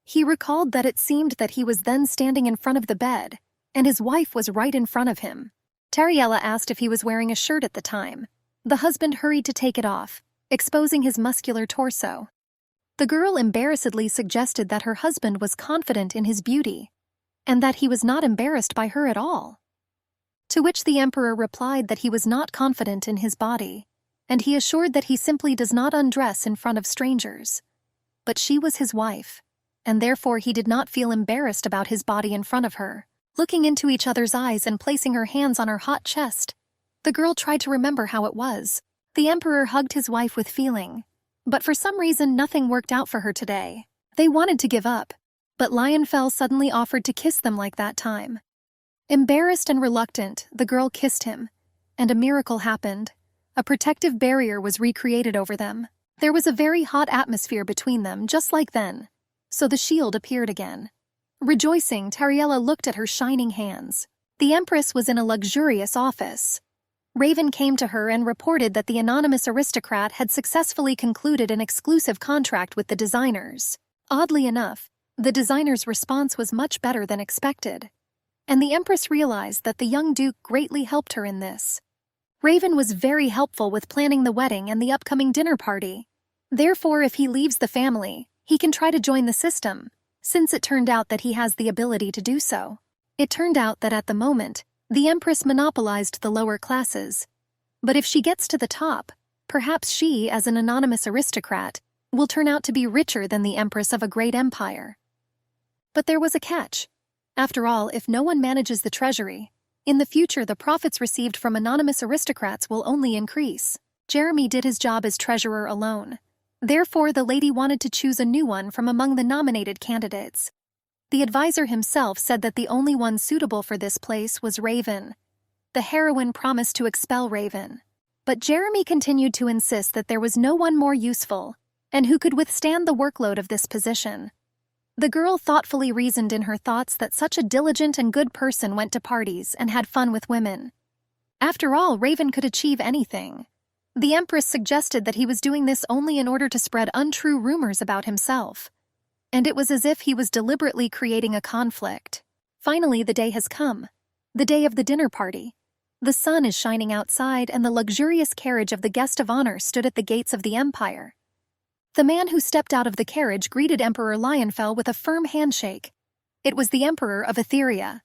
He recalled that it seemed that he was then standing in front of the bed, and his wife was right in front of him. Tariella asked if he was wearing a shirt at the time. The husband hurried to take it off, exposing his muscular torso. The girl embarrassedly suggested that her husband was confident in his beauty, and that he was not embarrassed by her at all. To which the Emperor replied that he was not confident in his body, and he assured that he simply does not undress in front of strangers. But she was his wife, and therefore he did not feel embarrassed about his body in front of her. Looking into each other's eyes and placing her hands on her hot chest, the girl tried to remember how it was. The Emperor hugged his wife with feeling, but for some reason nothing worked out for her today. They wanted to give up, but Liebenfeld suddenly offered to kiss them like that time. Embarrassed and reluctant, the girl kissed him, and a miracle happened. A protective barrier was recreated over them. There was a very hot atmosphere between them, just like then, so the shield appeared again. Rejoicing, Tariella looked at her shining hands. The Empress was in a luxurious office. Raven came to her and reported that the anonymous aristocrat had successfully concluded an exclusive contract with the designers. Oddly enough, the designer's response was much better than expected, and the Empress realized that the young Duke greatly helped her in this. Raven was very helpful with planning the wedding and the upcoming dinner party. Therefore, if he leaves the family, he can try to join the system, since it turned out that he has the ability to do so. It turned out that at the moment, the Empress monopolized the lower classes. But if she gets to the top, perhaps she, as an anonymous aristocrat, will turn out to be richer than the Empress of a great empire. But there was a catch. After all, if no one manages the treasury, in the future the profits received from anonymous aristocrats will only increase. Jeremy did his job as treasurer alone. Therefore, the lady wanted to choose a new one from among the nominated candidates. The advisor himself said that the only one suitable for this place was Raven. The heroine promised to expel Raven, but Jeremy continued to insist that there was no one more useful and who could withstand the workload of this position. The girl thoughtfully reasoned in her thoughts that such a diligent and good person went to parties and had fun with women. After all, Raven could achieve anything. The Empress suggested that he was doing this only in order to spread untrue rumors about himself, and it was as if he was deliberately creating a conflict. Finally, the day has come. The day of the dinner party. The sun is shining outside, and the luxurious carriage of the guest of honor stood at the gates of the Empire. The man who stepped out of the carriage greeted Emperor Liebenfeld with a firm handshake. It was the Emperor of Etheria.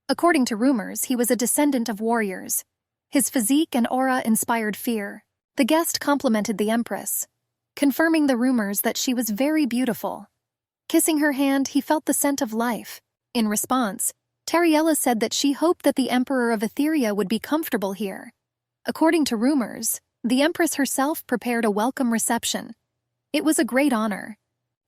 According to rumors, he was a descendant of warriors. His physique and aura inspired fear. The guest complimented the Empress, confirming the rumors that she was very beautiful. Kissing her hand, he felt the scent of life. In response, Tariella said that she hoped that the Emperor of Etheria would be comfortable here. According to rumors, the Empress herself prepared a welcome reception. It was a great honor.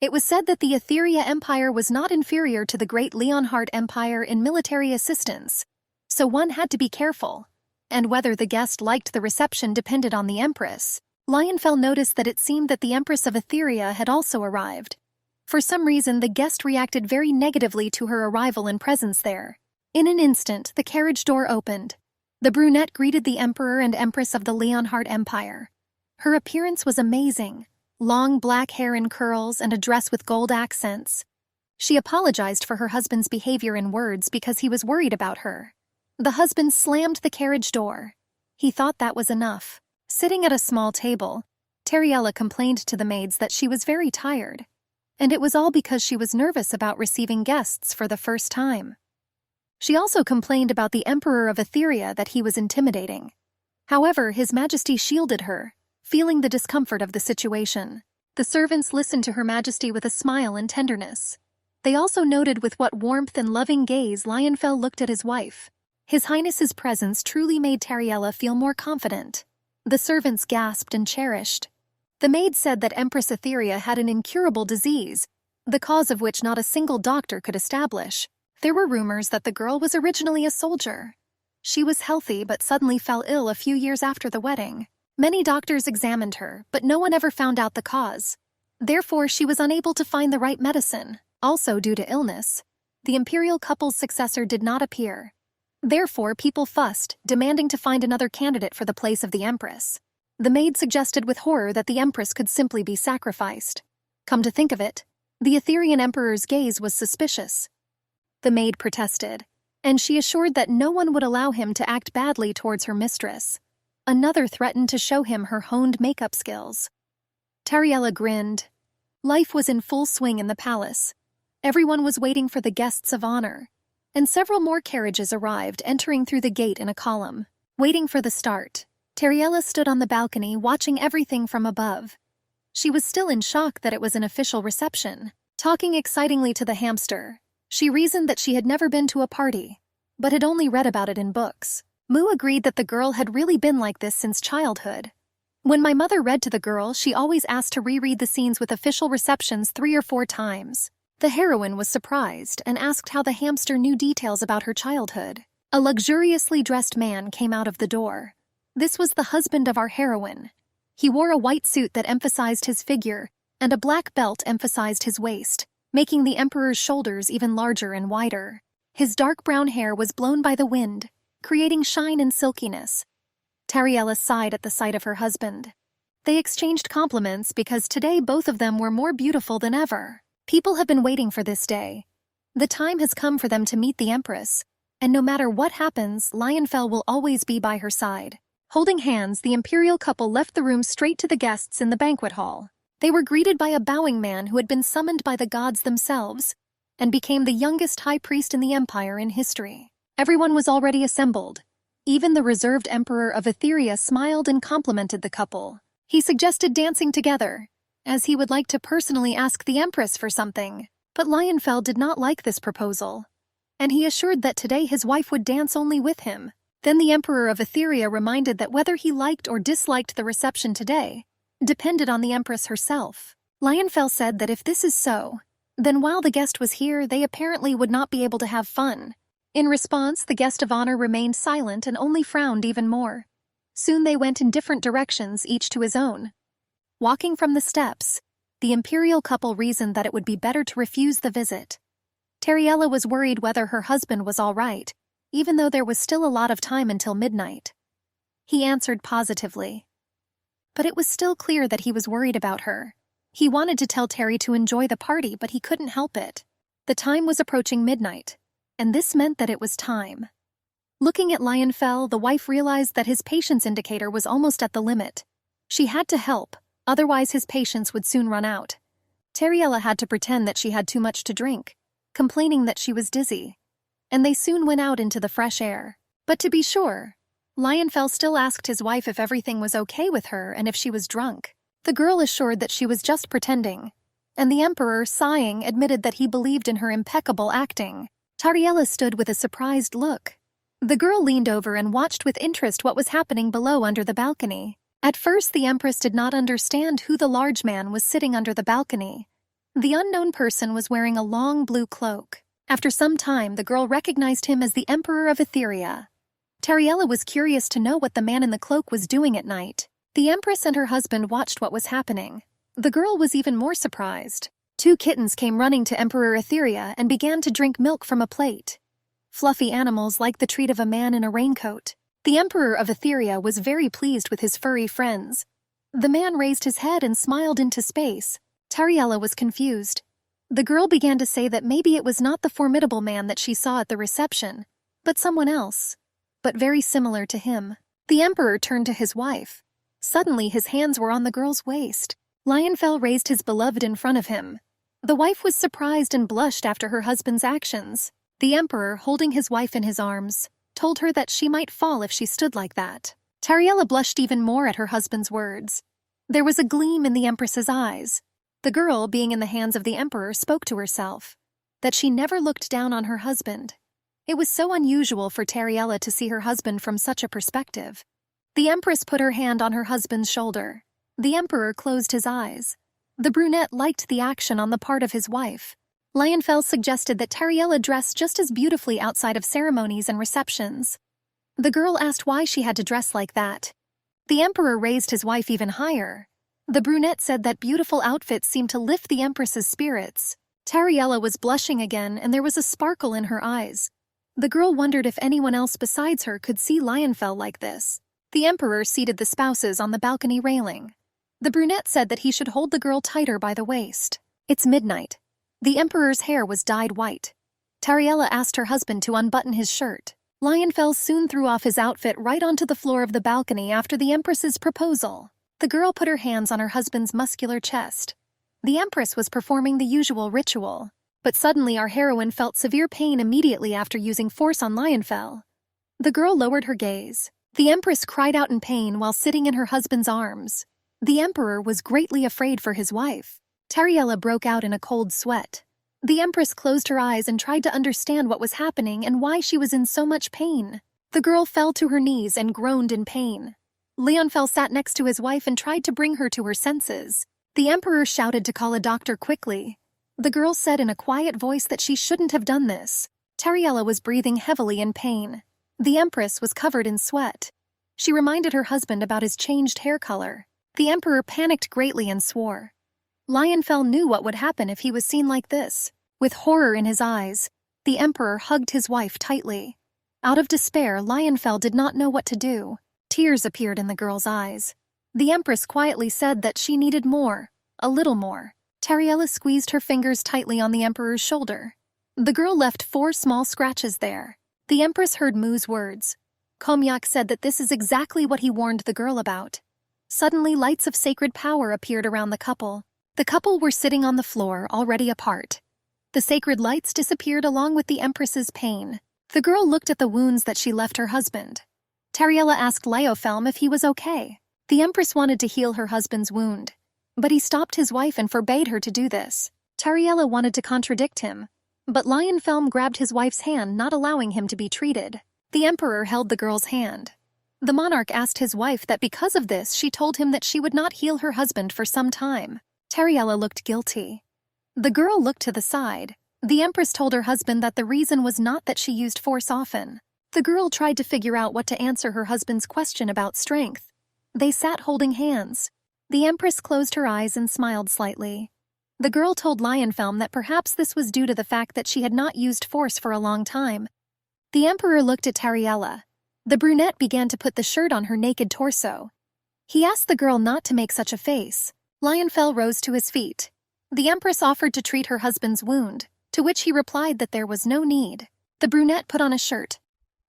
It was said that the Etheria Empire was not inferior to the great Leonhardt Empire in military assistance, so one had to be careful, and whether the guest liked the reception depended on the Empress. Liebenfeld noticed that it seemed that the Empress of Etheria had also arrived. For some reason, the guest reacted very negatively to her arrival and presence there. In an instant, the carriage door opened. The brunette greeted the Emperor and Empress of the Leonhardt Empire. Her appearance was amazing. Long black hair in curls and a dress with gold accents. She apologized for her husband's behavior in words because he was worried about her. The husband slammed the carriage door. He thought that was enough. Sitting at a small table, Tariella complained to the maids that she was very tired. and it was all because she was nervous about receiving guests for the first time. She also complained about the Emperor of Etheria that he was intimidating. However, His Majesty shielded her, feeling the discomfort of the situation. The servants listened to Her Majesty with a smile and tenderness. They also noted with what warmth and loving gaze Lionfell looked at his wife. His Highness's presence truly made Tariella feel more confident. The servants gasped and cherished. The maid said that Empress Etheria had an incurable disease, the cause of which not a single doctor could establish. There were rumors that the girl was originally a soldier. She was healthy but suddenly fell ill a few years after the wedding. Many doctors examined her, but no one ever found out the cause. Therefore, she was unable to find the right medicine. Also, due to illness, the imperial couple's successor did not appear. Therefore, people fussed, demanding to find another candidate for the place of the Empress. The maid suggested with horror that the Empress could simply be sacrificed. Come to think of it, the Etherian Emperor's gaze was suspicious. The maid protested, and she assured that no one would allow him to act badly towards her mistress. Another threatened to show him her honed makeup skills. Tariella grinned. Life was in full swing in the palace. Everyone was waiting for the guests of honor, and several more carriages arrived, entering through the gate in a column. Waiting for the start, Tariella stood on the balcony watching everything from above. She was still in shock that it was an official reception. Talking excitingly to the hamster, she reasoned that she had never been to a party, but had only read about it in books. Mu agreed that the girl had really been like this since childhood. When my mother read to the girl, she always asked to reread the scenes with official receptions 3 or 4 times. The heroine was surprised and asked how the hamster knew details about her childhood. A luxuriously dressed man came out of the door. This was the husband of our heroine. He wore a white suit that emphasized his figure, and a black belt emphasized his waist, making the emperor's shoulders even larger and wider. His dark brown hair was blown by the wind, creating shine and silkiness. Tariella sighed at the sight of her husband. They exchanged compliments because today both of them were more beautiful than ever. People have been waiting for this day. The time has come for them to meet the Empress, and no matter what happens, Lionfell will always be by her side. Holding hands, the imperial couple left the room straight to the guests in the banquet hall. They were greeted by a bowing man who had been summoned by the gods themselves, and became the youngest high priest in the empire in history. Everyone was already assembled. Even the reserved Emperor of Etheria smiled and complimented the couple. He suggested dancing together, as he would like to personally ask the Empress for something. But Lionfell did not like this proposal, and he assured that today his wife would dance only with him. Then the Emperor of Etheria reminded that whether he liked or disliked the reception today depended on the Empress herself. Lionfell said that if this is so, then while the guest was here, they apparently would not be able to have fun. In response, the guest of honor remained silent and only frowned even more. Soon they went in different directions, each to his own. Walking from the steps, the imperial couple reasoned that it would be better to refuse the visit. Tariella was worried whether her husband was all right, even though there was still a lot of time until midnight. He answered positively. But it was still clear that he was worried about her. He wanted to tell Terry to enjoy the party, but he couldn't help it. The time was approaching midnight, and this meant that it was time. Looking at Lionfell, the wife realized that his patience indicator was almost at the limit. She had to help, otherwise his patience would soon run out. Tariella had to pretend that she had too much to drink, complaining that she was dizzy, and they soon went out into the fresh air. But to be sure, Lionfell still asked his wife if everything was okay with her and if she was drunk. The girl assured that she was just pretending, and the Emperor, sighing, admitted that he believed in her impeccable acting. Tariella stood with a surprised look. The girl leaned over and watched with interest what was happening below under the balcony. At first, the Empress did not understand who the large man was sitting under the balcony. The unknown person was wearing a long blue cloak. After some time, the girl recognized him as the Emperor of Etheria. Tariella was curious to know what the man in the cloak was doing at night. The Empress and her husband watched what was happening. The girl was even more surprised. 2 kittens came running to Emperor Etheria and began to drink milk from a plate. Fluffy animals like the treat of a man in a raincoat. The Emperor of Etheria was very pleased with his furry friends. The man raised his head and smiled into space. Tariella was confused. The girl began to say that maybe it was not the formidable man that she saw at the reception, but someone else, but very similar to him. The Emperor turned to his wife. Suddenly his hands were on the girl's waist. Lionfell raised his beloved in front of him. The wife was surprised and blushed after her husband's actions. The emperor, holding his wife in his arms, told her that she might fall if she stood like that. Tariella blushed even more at her husband's words. There was a gleam in the empress's eyes. The girl, being in the hands of the emperor, spoke to herself that she never looked down on her husband. It was so unusual for Tariella to see her husband from such a perspective. The empress put her hand on her husband's shoulder. The emperor closed his eyes. The brunette liked the action on the part of his wife. Lionfell suggested that Tariella dress just as beautifully outside of ceremonies and receptions. The girl asked why she had to dress like that. The emperor raised his wife even higher. The brunette said that beautiful outfits seemed to lift the empress's spirits. Tariella was blushing again, and there was a sparkle in her eyes. The girl wondered if anyone else besides her could see Lionfell like this. The emperor seated the spouses on the balcony railing. The brunette said that he should hold the girl tighter by the waist. It's midnight. The emperor's hair was dyed white. Tariella asked her husband to unbutton his shirt. Lionfell soon threw off his outfit right onto the floor of the balcony after the empress's proposal. The girl put her hands on her husband's muscular chest. The empress was performing the usual ritual, but suddenly our heroine felt severe pain immediately after using force on Lionfell. The girl lowered her gaze. The empress cried out in pain while sitting in her husband's arms. The emperor was greatly afraid for his wife. Tariella broke out in a cold sweat. The empress closed her eyes and tried to understand what was happening and why she was in so much pain. The girl fell to her knees and groaned in pain. Lionfell sat next to his wife and tried to bring her to her senses. The emperor shouted to call a doctor quickly. The girl said in a quiet voice that she shouldn't have done this. Tariella was breathing heavily in pain. The empress was covered in sweat. She reminded her husband about his changed hair color. The emperor panicked greatly and swore. Lionfell knew what would happen if he was seen like this. With horror in his eyes, the emperor hugged his wife tightly. Out of despair, Lionfell did not know what to do. Tears appeared in the girl's eyes. The empress quietly said that she needed more, a little more. Tariella squeezed her fingers tightly on the emperor's shoulder. The girl left 4 small scratches there. The empress heard Mu's words. Komyak said that this is exactly what he warned the girl about. Suddenly, lights of sacred power appeared around the couple. The couple were sitting on the floor, already apart. The sacred lights disappeared along with the empress's pain. The girl looked at the wounds that she left her husband. Tariella asked Lionfell if he was okay. The empress wanted to heal her husband's wound, but he stopped his wife and forbade her to do this. Tariella wanted to contradict him, but Lionfell grabbed his wife's hand, not allowing him to be treated. The emperor held the girl's hand. The monarch asked his wife that because of this she told him that she would not heal her husband for some time. Tariella looked guilty. The girl looked to the side. The empress told her husband that the reason was not that she used force often. The girl tried to figure out what to answer her husband's question about strength. They sat holding hands. The empress closed her eyes and smiled slightly. The girl told Lionfell that perhaps this was due to the fact that she had not used force for a long time. The emperor looked at Tariella. The brunette began to put the shirt on her naked torso. He asked the girl not to make such a face. Lionfell rose to his feet. The empress offered to treat her husband's wound, to which he replied that there was no need. The brunette put on a shirt.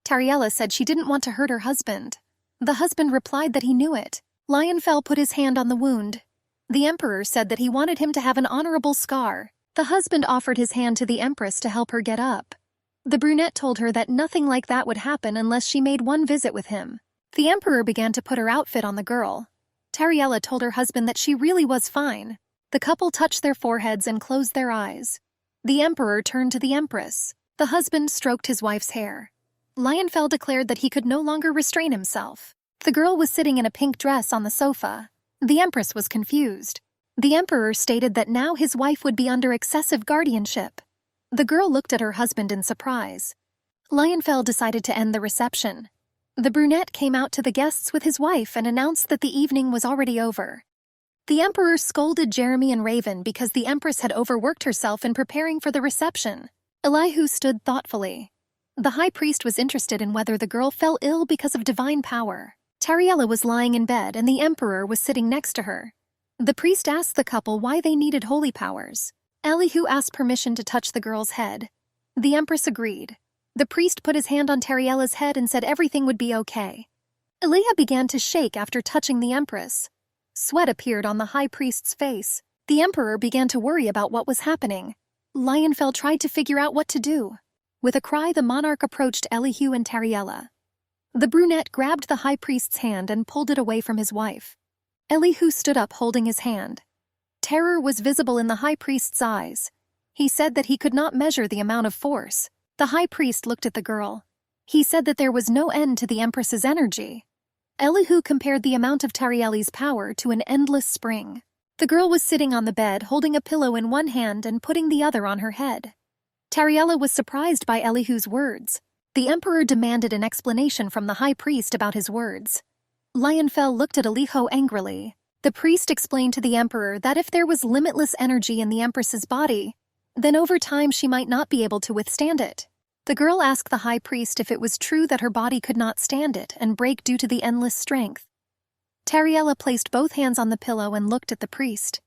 Tariella said she didn't want to hurt her husband. The husband replied that he knew it. Lionfell put his hand on the wound. The emperor said that he wanted him to have an honorable scar. The husband offered his hand to the empress to help her get up. The brunette told her that nothing like that would happen unless she made one visit with him. The emperor began to put her outfit on the girl. Tariella told her husband that she really was fine. The couple touched their foreheads and closed their eyes. The emperor turned to the empress. The husband stroked his wife's hair. Lionfell declared that he could no longer restrain himself. The girl was sitting in a pink dress on the sofa. The empress was confused. The emperor stated that now his wife would be under excessive guardianship. The girl looked at her husband in surprise. Lionfell decided to end the reception. The brunette came out to the guests with his wife and announced that the evening was already over. The emperor scolded Jeremy and Raven because the empress had overworked herself in preparing for the reception. Elihu stood thoughtfully. The high priest was interested in whether the girl fell ill because of divine power. Tariella was lying in bed and the emperor was sitting next to her. The priest asked the couple why they needed holy powers. Elihu asked permission to touch the girl's head. The empress agreed. The priest put his hand on Tariella's head and said everything would be okay. Eliah began to shake after touching the empress. Sweat appeared on the high priest's face. The emperor began to worry about what was happening. Lionfell tried to figure out what to do. With a cry, the monarch approached Elihu and Tariella. The brunette grabbed the high priest's hand and pulled it away from his wife. Elihu stood up holding his hand. Terror was visible in the high priest's eyes. He said that he could not measure the amount of force. The high priest looked at the girl. He said that there was no end to the empress's energy. Elihu compared the amount of Tariella's power to an endless spring. The girl was sitting on the bed holding a pillow in one hand and putting the other on her head. Tariella was surprised by Elihu's words. The emperor demanded an explanation from the high priest about his words. Lionfell looked at Elihu angrily. The priest explained to the emperor that if there was limitless energy in the empress's body, then over time she might not be able to withstand it. The girl asked the high priest if it was true that her body could not stand it and break due to the endless strength. Tariella placed both hands on the pillow and looked at the priest.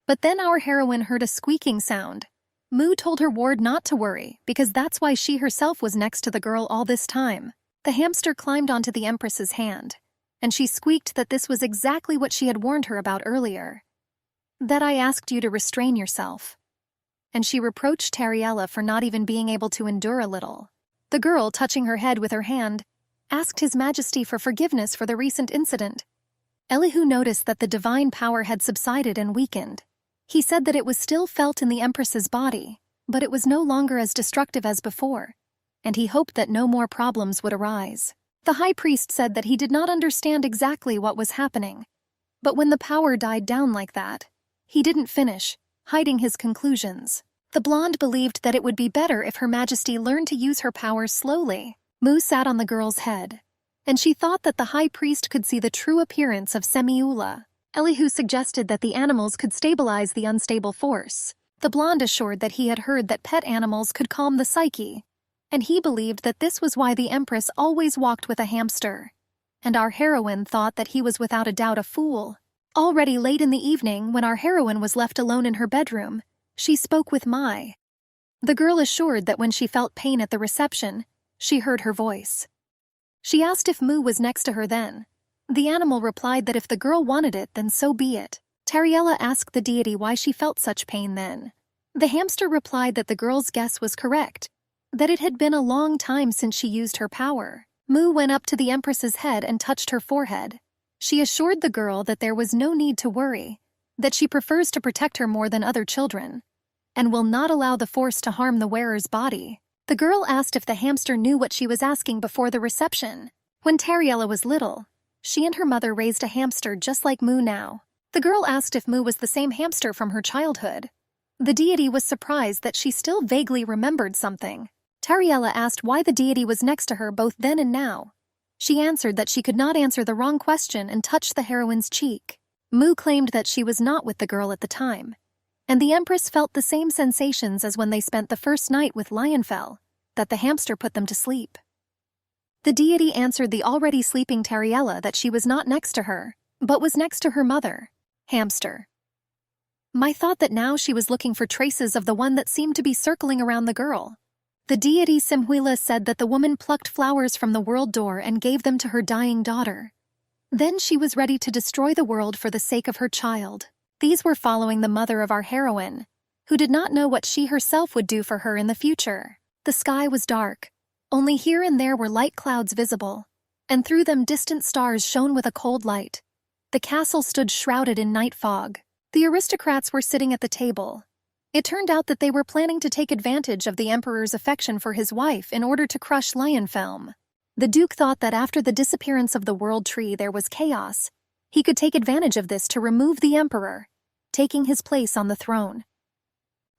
But then our heroine heard a squeaking sound. Mu told her ward not to worry, because that's why she herself was next to the girl all this time. The hamster climbed onto the empress's hand, and she squeaked that this was exactly what she had warned her about earlier. That I asked you to restrain yourself. And she reproached Tariella for not even being able to endure a little. The girl, touching her head with her hand, asked His Majesty for forgiveness for the recent incident. Elihu noticed that the divine power had subsided and weakened. He said that it was still felt in the empress's body, but it was no longer as destructive as before, and he hoped that no more problems would arise. The high priest said that he did not understand exactly what was happening, but when the power died down like that, he didn't finish, hiding his conclusions. The blonde believed that it would be better if Her Majesty learned to use her powers slowly. Mu sat on the girl's head, and she thought that the high priest could see the true appearance of Semiula. Elihu suggested that the animals could stabilize the unstable force. The blonde assured that he had heard that pet animals could calm the psyche, and he believed that this was why the empress always walked with a hamster. And our heroine thought that he was without a doubt a fool. Already late in the evening, when our heroine was left alone in her bedroom, she spoke with Mai. The girl assured that when she felt pain at the reception, she heard her voice. She asked if Mu was next to her then. The animal replied that if the girl wanted it, then so be it. Tariella asked the deity why she felt such pain then. The hamster replied that the girl's guess was correct, that it had been a long time since she used her power. Mu went up to the empress's head and touched her forehead. She assured the girl that there was no need to worry, that she prefers to protect her more than other children, and will not allow the force to harm the wearer's body. The girl asked if the hamster knew what she was asking before the reception. When Tariella was little, she and her mother raised a hamster just like Mu now. The girl asked if Mu was the same hamster from her childhood. The deity was surprised that she still vaguely remembered something. Tariella asked why the deity was next to her both then and now. She answered that she could not answer the wrong question and touched the heroine's cheek. Mu claimed that she was not with the girl at the time, and the empress felt the same sensations as when they spent the first night with Lionfell, that the hamster put them to sleep. The deity answered the already sleeping Tariella that she was not next to her, but was next to her mother, hamster. Mai thought that now she was looking for traces of the one that seemed to be circling around the girl. The deity Simhuila said that the woman plucked flowers from the world door and gave them to her dying daughter. Then she was ready to destroy the world for the sake of her child. These were following the mother of our heroine, who did not know what she herself would do for her in the future. The sky was dark. Only here and there were light clouds visible, and through them distant stars shone with a cold light. The castle stood shrouded in night fog. The aristocrats were sitting at the table. It turned out that they were planning to take advantage of the emperor's affection for his wife in order to crush Lionfell. The duke thought that after the disappearance of the world tree there was chaos. He could take advantage of this to remove the emperor, taking his place on the throne.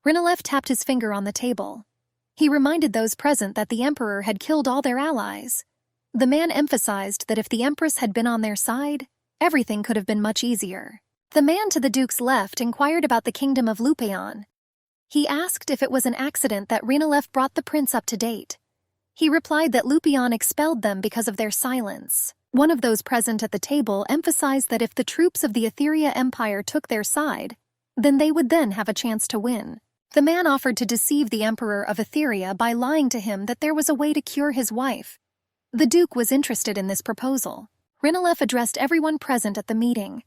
Rinalef tapped his finger on the table. He reminded those present that the emperor had killed all their allies. The man emphasized that if the empress had been on their side, everything could have been much easier. The man to the duke's left inquired about the kingdom of Lupeon. He asked if it was an accident that Rinalef brought the prince up to date. He replied that Lupeon expelled them because of their silence. One of those present at the table emphasized that if the troops of the Etheria Empire took their side, then they would then have a chance to win. The man offered to deceive the emperor of Etheria by lying to him that there was a way to cure his wife. The duke was interested in this proposal. Rinalef addressed everyone present at the meeting.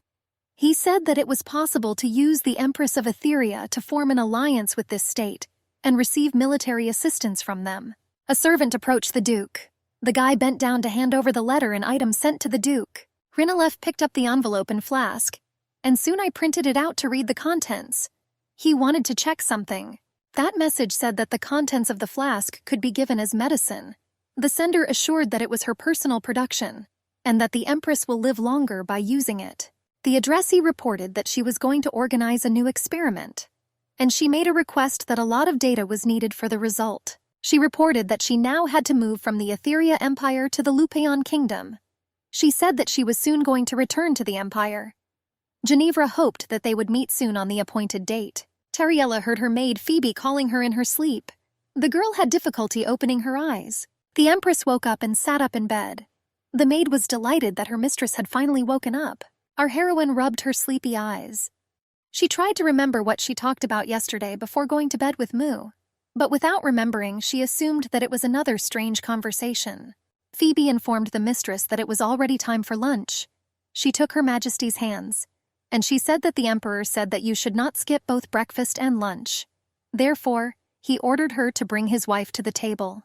He said that it was possible to use the Empress of Etheria to form an alliance with this state and receive military assistance from them. A servant approached the Duke. The guy bent down to hand over the letter and item sent to the Duke. Rinalev picked up the envelope and flask, and soon I printed it out to read the contents. He wanted to check something. That message said that the contents of the flask could be given as medicine. The sender assured that it was her personal production, and that the Empress will live longer by using it. The addressee reported that she was going to organize a new experiment, and she made a request that a lot of data was needed for the result. She reported that she now had to move from the Etheria Empire to the Lupaon Kingdom. She said that she was soon going to return to the Empire. Ginevra hoped that they would meet soon on the appointed date. Tariella heard her maid Phoebe calling her in her sleep. The girl had difficulty opening her eyes. The Empress woke up and sat up in bed. The maid was delighted that her mistress had finally woken up. Our heroine rubbed her sleepy eyes. She tried to remember what she talked about yesterday before going to bed with Moo, but without remembering, she assumed that it was another strange conversation. Phoebe informed the mistress that it was already time for lunch. She took Her Majesty's hands, and she said that the Emperor said that you should not skip both breakfast and lunch. Therefore, he ordered her to bring his wife to the table.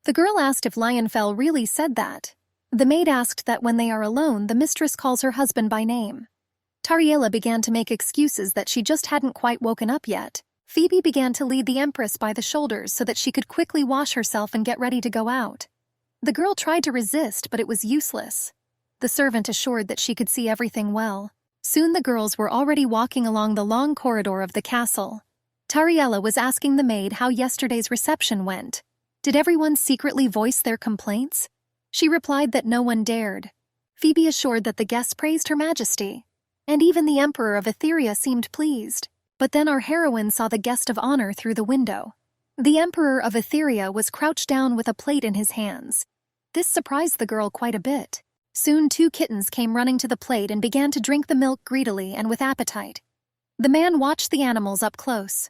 The girl asked if Lionfell really said that. The maid asked that when they are alone, the mistress calls her husband by name. Tariella began to make excuses that she just hadn't quite woken up yet. Phoebe began to lead the Empress by the shoulders so that she could quickly wash herself and get ready to go out. The girl tried to resist, but it was useless. The servant assured that she could see everything well. Soon the girls were already walking along the long corridor of the castle. Tariella was asking the maid how yesterday's reception went. Did everyone secretly voice their complaints? She replied that no one dared. Phoebe assured that the guests praised Her Majesty, and even the Emperor of Etheria seemed pleased. But then our heroine saw the guest of honor through the window. The Emperor of Etheria was crouched down with a plate in his hands. This surprised the girl quite a bit. Soon 2 kittens came running to the plate and began to drink the milk greedily and with appetite. The man watched the animals up close.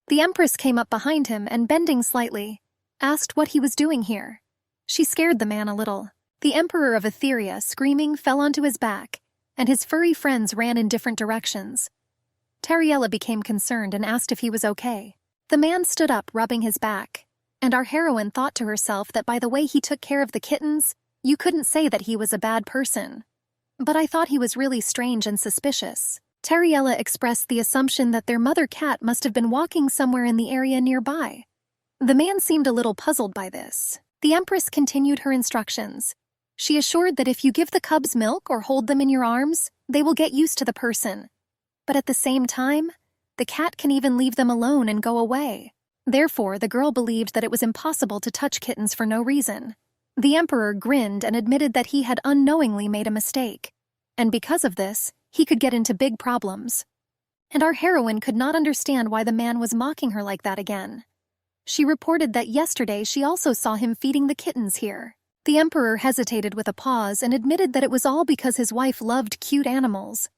The Empress came up behind him and, bending slightly, asked what he was doing here. She scared the man a little. The Emperor of Etheria, screaming, fell onto his back, and his furry friends ran in different directions. Tariella became concerned and asked if he was okay. The man stood up, rubbing his back, and our heroine thought to herself that by the way he took care of the kittens, you couldn't say that he was a bad person. But I thought he was really strange and suspicious. Tariella expressed the assumption that their mother cat must have been walking somewhere in the area nearby. The man seemed a little puzzled by this. The Empress continued her instructions. She assured that if you give the cubs milk or hold them in your arms, they will get used to the person. But at the same time, the cat can even leave them alone and go away. Therefore, the girl believed that it was impossible to touch kittens for no reason. The Emperor grinned and admitted that he had unknowingly made a mistake, and because of this, he could get into big problems. And our heroine could not understand why the man was mocking her like that again. She reported that yesterday she also saw him feeding the kittens here. The Emperor hesitated with a pause and admitted that it was all because his wife loved cute animals.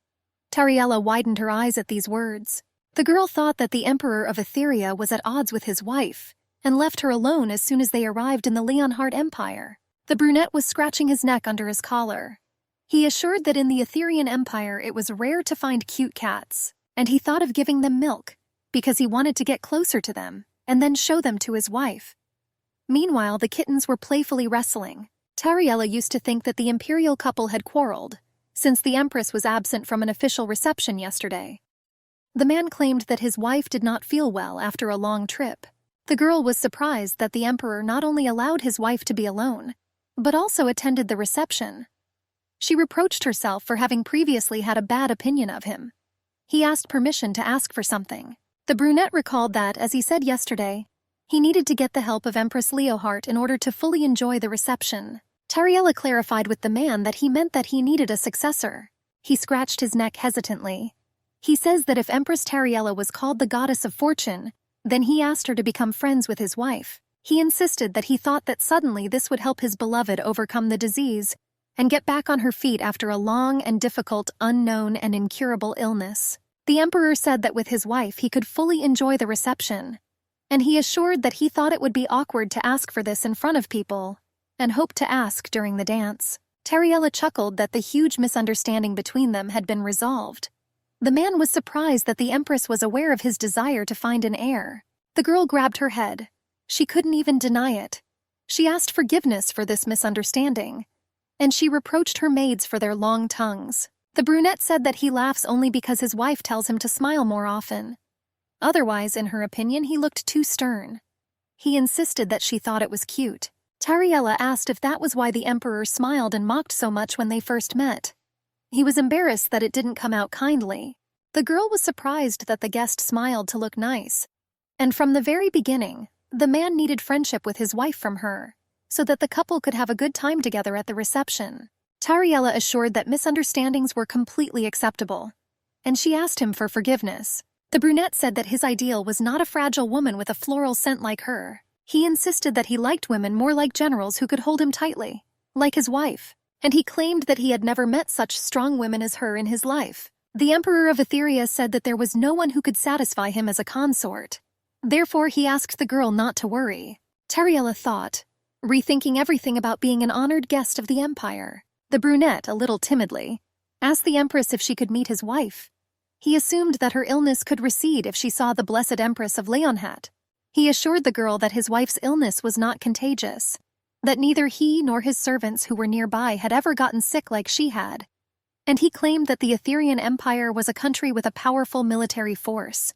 Tariella widened her eyes at these words. The girl thought that the Emperor of Etheria was at odds with his wife, and left her alone as soon as they arrived in the Leonhard Empire. The brunette was scratching his neck under his collar. He assured that in the Etherian Empire it was rare to find cute cats, and he thought of giving them milk, because he wanted to get closer to them, and then show them to his wife. Meanwhile, the kittens were playfully wrestling. Tariella used to think that the imperial couple had quarreled, since the Empress was absent from an official reception yesterday. The man claimed that his wife did not feel well after a long trip. The girl was surprised that the Emperor not only allowed his wife to be alone, but also attended the reception. She reproached herself for having previously had a bad opinion of him. He asked permission to ask for something. The brunette recalled that, as he said yesterday, he needed to get the help of Empress Leohart in order to fully enjoy the reception. Tariella clarified with the man that he meant that he needed a successor. He scratched his neck hesitantly. He says that if Empress Tariella was called the Goddess of Fortune, then he asked her to become friends with his wife. He insisted that he thought that suddenly this would help his beloved overcome the disease and get back on her feet after a long and difficult, unknown and incurable illness. The Emperor said that with his wife he could fully enjoy the reception, and he assured that he thought it would be awkward to ask for this in front of people, and hoped to ask during the dance. Tariella chuckled that the huge misunderstanding between them had been resolved. The man was surprised that the Empress was aware of his desire to find an heir. The girl grabbed her head. She couldn't even deny it. She asked forgiveness for this misunderstanding, and she reproached her maids for their long tongues. The brunette said that he laughs only because his wife tells him to smile more often. Otherwise, in her opinion, he looked too stern. He insisted that she thought it was cute. Tariella asked if that was why the Emperor smiled and mocked so much when they first met. He was embarrassed that it didn't come out kindly. The girl was surprised that the guest smiled to look nice. And from the very beginning, the man needed friendship with his wife from her, so that the couple could have a good time together at the reception. Tariella assured that misunderstandings were completely acceptable, and she asked him for forgiveness. The brunette said that his ideal was not a fragile woman with a floral scent like her. He insisted that he liked women more like generals who could hold him tightly, like his wife, and he claimed that he had never met such strong women as her in his life. The Emperor of Etheria said that there was no one who could satisfy him as a consort. Therefore, he asked the girl not to worry. Tariella thought, rethinking everything about being an honored guest of the Empire. The brunette, a little timidly, asked the Empress if she could meet his wife. He assumed that her illness could recede if she saw the Blessed Empress of Leonhat. He assured the girl that his wife's illness was not contagious, that neither he nor his servants who were nearby had ever gotten sick like she had, and he claimed that the Etherian Empire was a country with a powerful military force.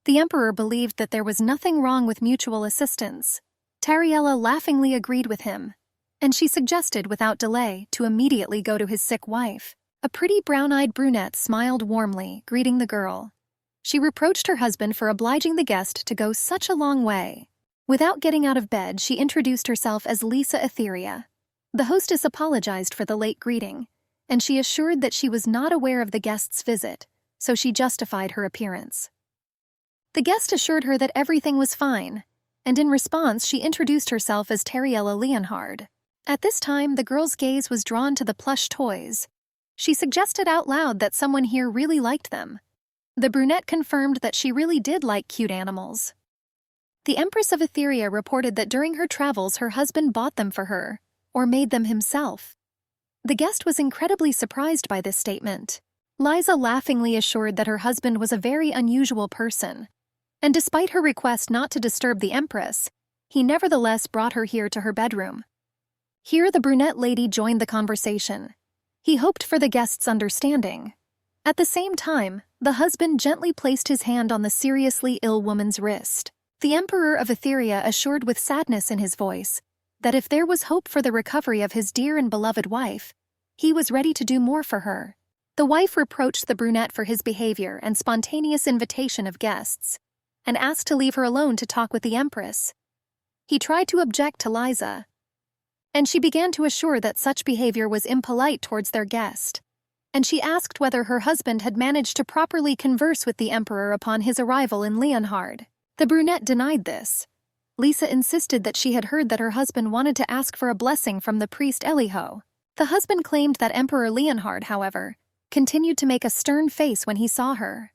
The Emperor believed that there was nothing wrong with mutual assistance. Tariella laughingly agreed with him, and she suggested without delay to immediately go to his sick wife. A pretty brown-eyed brunette smiled warmly, greeting the girl. She reproached her husband for obliging the guest to go such a long way. Without getting out of bed, she introduced herself as Lisa Etheria. The hostess apologized for the late greeting, and she assured that she was not aware of the guest's visit, so she justified her appearance. The guest assured her that everything was fine, and in response she introduced herself as Tariella Leonhard. At this time, the girl's gaze was drawn to the plush toys. She suggested out loud that someone here really liked them. The brunette confirmed that she really did like cute animals. The Empress of Etheria reported that during her travels her husband bought them for her, or made them himself. The guest was incredibly surprised by this statement. Liza laughingly assured that her husband was a very unusual person, and despite her request not to disturb the Empress, he nevertheless brought her here to her bedroom. Here the brunette lady joined the conversation. He hoped for the guest's understanding. At the same time, the husband gently placed his hand on the seriously ill woman's wrist. The Emperor of Etheria assured with sadness in his voice that if there was hope for the recovery of his dear and beloved wife, he was ready to do more for her. The wife reproached the brunette for his behavior and spontaneous invitation of guests, and asked to leave her alone to talk with the Empress. He tried to object to Liza, and she began to assure that such behavior was impolite towards their guest, and she asked whether her husband had managed to properly converse with the Emperor upon his arrival in Leonhard. The brunette denied this. Lisa insisted that she had heard that her husband wanted to ask for a blessing from the priest Eliho. The husband claimed that Emperor Leonhard, however, continued to make a stern face when he saw her.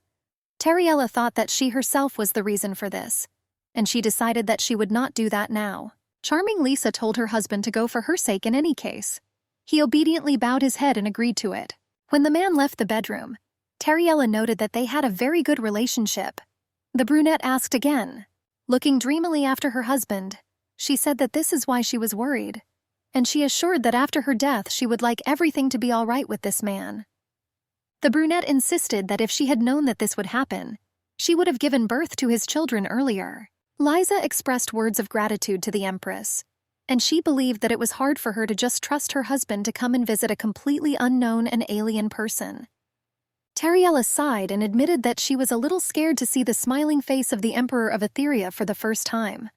Tariella thought that she herself was the reason for this, and she decided that she would not do that now. Charming Lisa told her husband to go for her sake in any case. He obediently bowed his head and agreed to it. When the man left the bedroom, Tariella noted that they had a very good relationship. The brunette asked again. Looking dreamily after her husband, she said that this is why she was worried, and she assured that after her death she would like everything to be all right with this man. The brunette insisted that if she had known that this would happen, she would have given birth to his children earlier. Liza expressed words of gratitude to the Empress, and she believed that it was hard for her to just trust her husband to come and visit a completely unknown and alien person. Tariella sighed and admitted that she was a little scared to see the smiling face of the Emperor of Etheria for the first time.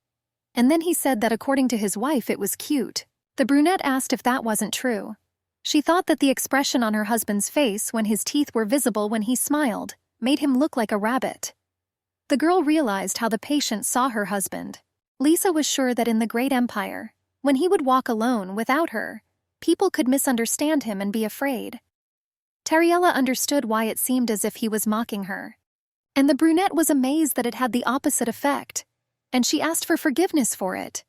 And then he said that according to his wife it was cute. The brunette asked if that wasn't true. She thought that the expression on her husband's face when his teeth were visible when he smiled made him look like a rabbit. The girl realized how the patient saw her husband. Lisa was sure that in the Great Empire, when he would walk alone without her, people could misunderstand him and be afraid. Tariella understood why it seemed as if he was mocking her. And the brunette was amazed that it had the opposite effect, and she asked for forgiveness for it.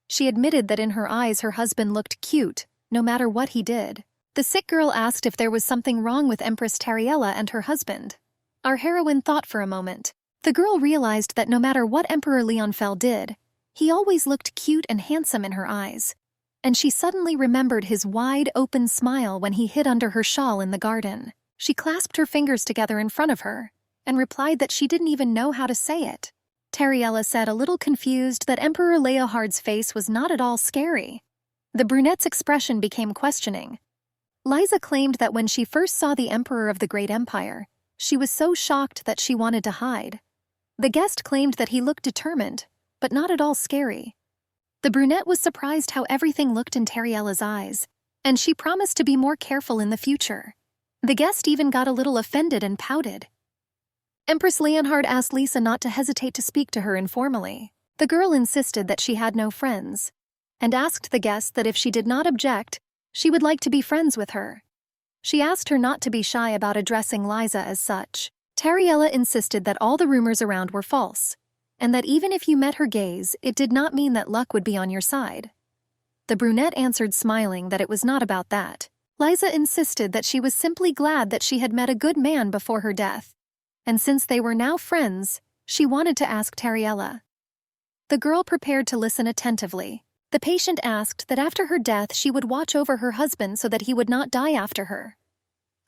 She admitted that in her eyes her husband looked cute, no matter what he did. The sick girl asked if there was something wrong with Empress Tariella and her husband. Our heroine thought for a moment. The girl realized that no matter what Emperor Leonfell did, he always looked cute and handsome in her eyes. And she suddenly remembered his wide-open smile when he hid under her shawl in the garden. She clasped her fingers together in front of her and replied that she didn't even know how to say it. Tariella said, a little confused, that Emperor Leohard's face was not at all scary. The brunette's expression became questioning. Liza claimed that when she first saw the Emperor of the Great Empire, she was so shocked that she wanted to hide. The guest claimed that he looked determined, but not at all scary. The brunette was surprised how everything looked in Tariella's eyes, and she promised to be more careful in the future. The guest even got a little offended and pouted. Empress Leonhard asked Lisa not to hesitate to speak to her informally. The girl insisted that she had no friends, and asked the guest that if she did not object, she would like to be friends with her. She asked her not to be shy about addressing Liza as such. Tariella insisted that all the rumors around were false, and that even if you met her gaze, it did not mean that luck would be on your side. The brunette answered, smiling, that it was not about that. Liza insisted that she was simply glad that she had met a good man before her death, and since they were now friends, she wanted to ask Tariella. The girl prepared to listen attentively. The patient asked that after her death she would watch over her husband so that he would not die after her.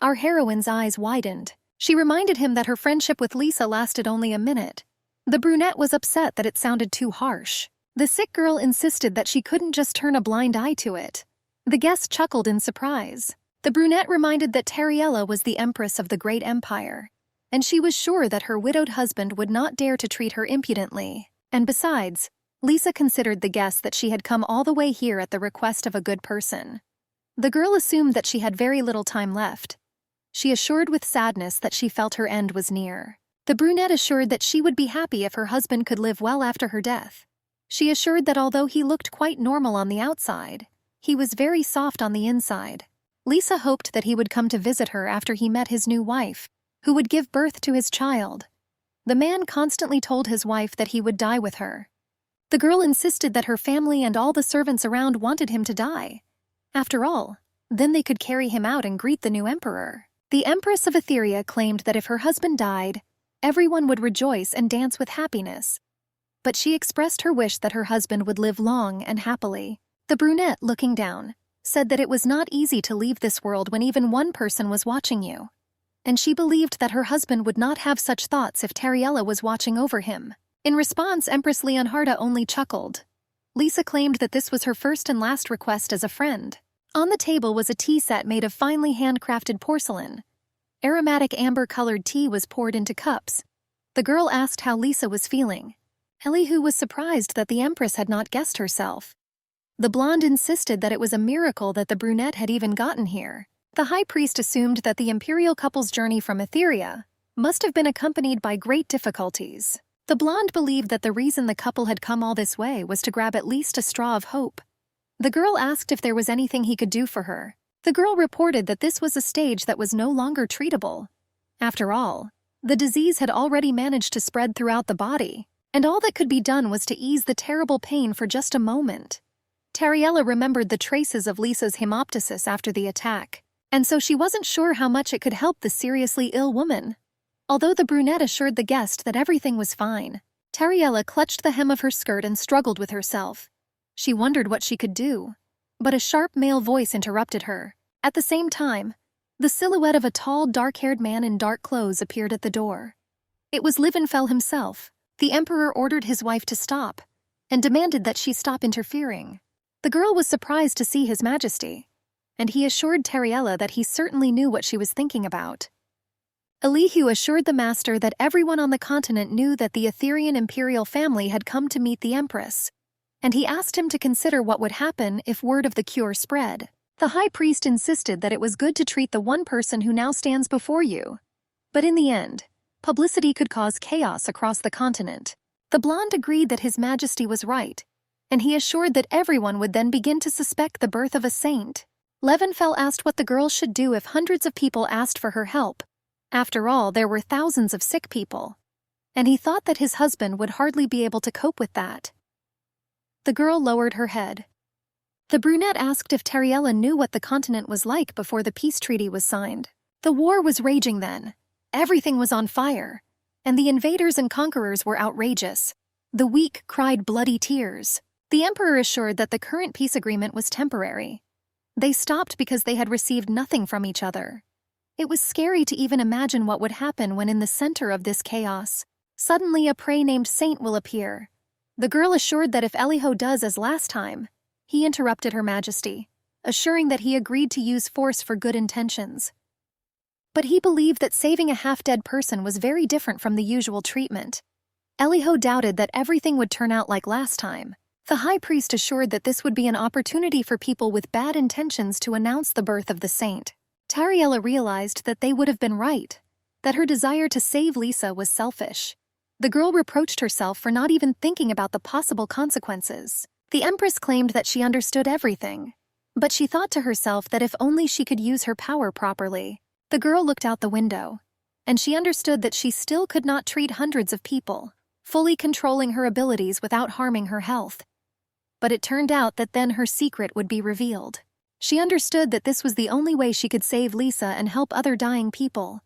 Our heroine's eyes widened. She reminded him that her friendship with Lisa lasted only a minute. The brunette was upset that it sounded too harsh. The sick girl insisted that she couldn't just turn a blind eye to it. The guest chuckled in surprise. The brunette reminded that Tariella was the empress of the great empire, and she was sure that her widowed husband would not dare to treat her impudently. And besides, Lisa considered the guest that she had come all the way here at the request of a good person. The girl assumed that she had very little time left. She assured with sadness that she felt her end was near. The brunette assured that she would be happy if her husband could live well after her death. She assured that although he looked quite normal on the outside, he was very soft on the inside. Lisa hoped that he would come to visit her after he met his new wife, who would give birth to his child. The man constantly told his wife that he would die with her. The girl insisted that her family and all the servants around wanted him to die. After all, then they could carry him out and greet the new emperor. The Empress of Etheria claimed that if her husband died, everyone would rejoice and dance with happiness. But she expressed her wish that her husband would live long and happily. The brunette, looking down, said that it was not easy to leave this world when even one person was watching you. And she believed that her husband would not have such thoughts if Tariella was watching over him. In response, Empress Leonharda only chuckled. Lisa claimed that this was her first and last request as a friend. On the table was a tea set made of finely handcrafted porcelain. Aromatic amber-colored tea was poured into cups. The girl asked how Lisa was feeling. Elihu was surprised that the Empress had not guessed herself. The blonde insisted that it was a miracle that the brunette had even gotten here. The high priest assumed that the imperial couple's journey from Etheria must have been accompanied by great difficulties. The blonde believed that the reason the couple had come all this way was to grab at least a straw of hope. The girl asked if there was anything he could do for her. The girl reported that this was a stage that was no longer treatable. After all, the disease had already managed to spread throughout the body, and all that could be done was to ease the terrible pain for just a moment. Tariella remembered the traces of Lisa's hemoptysis after the attack, and so she wasn't sure how much it could help the seriously ill woman. Although the brunette assured the guest that everything was fine, Tariella clutched the hem of her skirt and struggled with herself. She wondered what she could do, but a sharp male voice interrupted her. At the same time, the silhouette of a tall, dark-haired man in dark clothes appeared at the door. It was Leonfell himself. The emperor ordered his wife to stop, and demanded that she stop interfering. The girl was surprised to see his majesty, and he assured Tariella that he certainly knew what she was thinking about. Elihu assured the master that everyone on the continent knew that the Etherian imperial family had come to meet the empress, and he asked him to consider what would happen if word of the cure spread. The high priest insisted that it was good to treat the one person who now stands before you. But in the end, publicity could cause chaos across the continent. The blonde agreed that his majesty was right, and he assured that everyone would then begin to suspect the birth of a saint. Leonfell asked what the girl should do if hundreds of people asked for her help. After all, there were thousands of sick people, and he thought that his husband would hardly be able to cope with that. The girl lowered her head. The brunette asked if Tariella knew what the continent was like before the peace treaty was signed. The war was raging then, Everything was on fire, and the invaders and conquerors were outrageous. The weak cried bloody tears. The emperor assured that the current peace agreement was temporary. They stopped because they had received nothing from each other. It was scary to even imagine what would happen when in the center of this chaos, suddenly a prey named Saint will appear. The girl assured that if Eliho does as last time, he interrupted Her Majesty, assuring that he agreed to use force for good intentions. But he believed that saving a half-dead person was very different from the usual treatment. Eliho doubted that everything would turn out like last time. The high priest assured that this would be an opportunity for people with bad intentions to announce the birth of the saint. Tariella realized that they would have been right, that her desire to save Lisa was selfish. The girl reproached herself for not even thinking about the possible consequences. The Empress claimed that she understood everything, but she thought to herself that if only she could use her power properly. The girl looked out the window, and she understood that she still could not treat hundreds of people, fully controlling her abilities without harming her health. But it turned out that then her secret would be revealed. She understood that this was the only way she could save Lisa and help other dying people.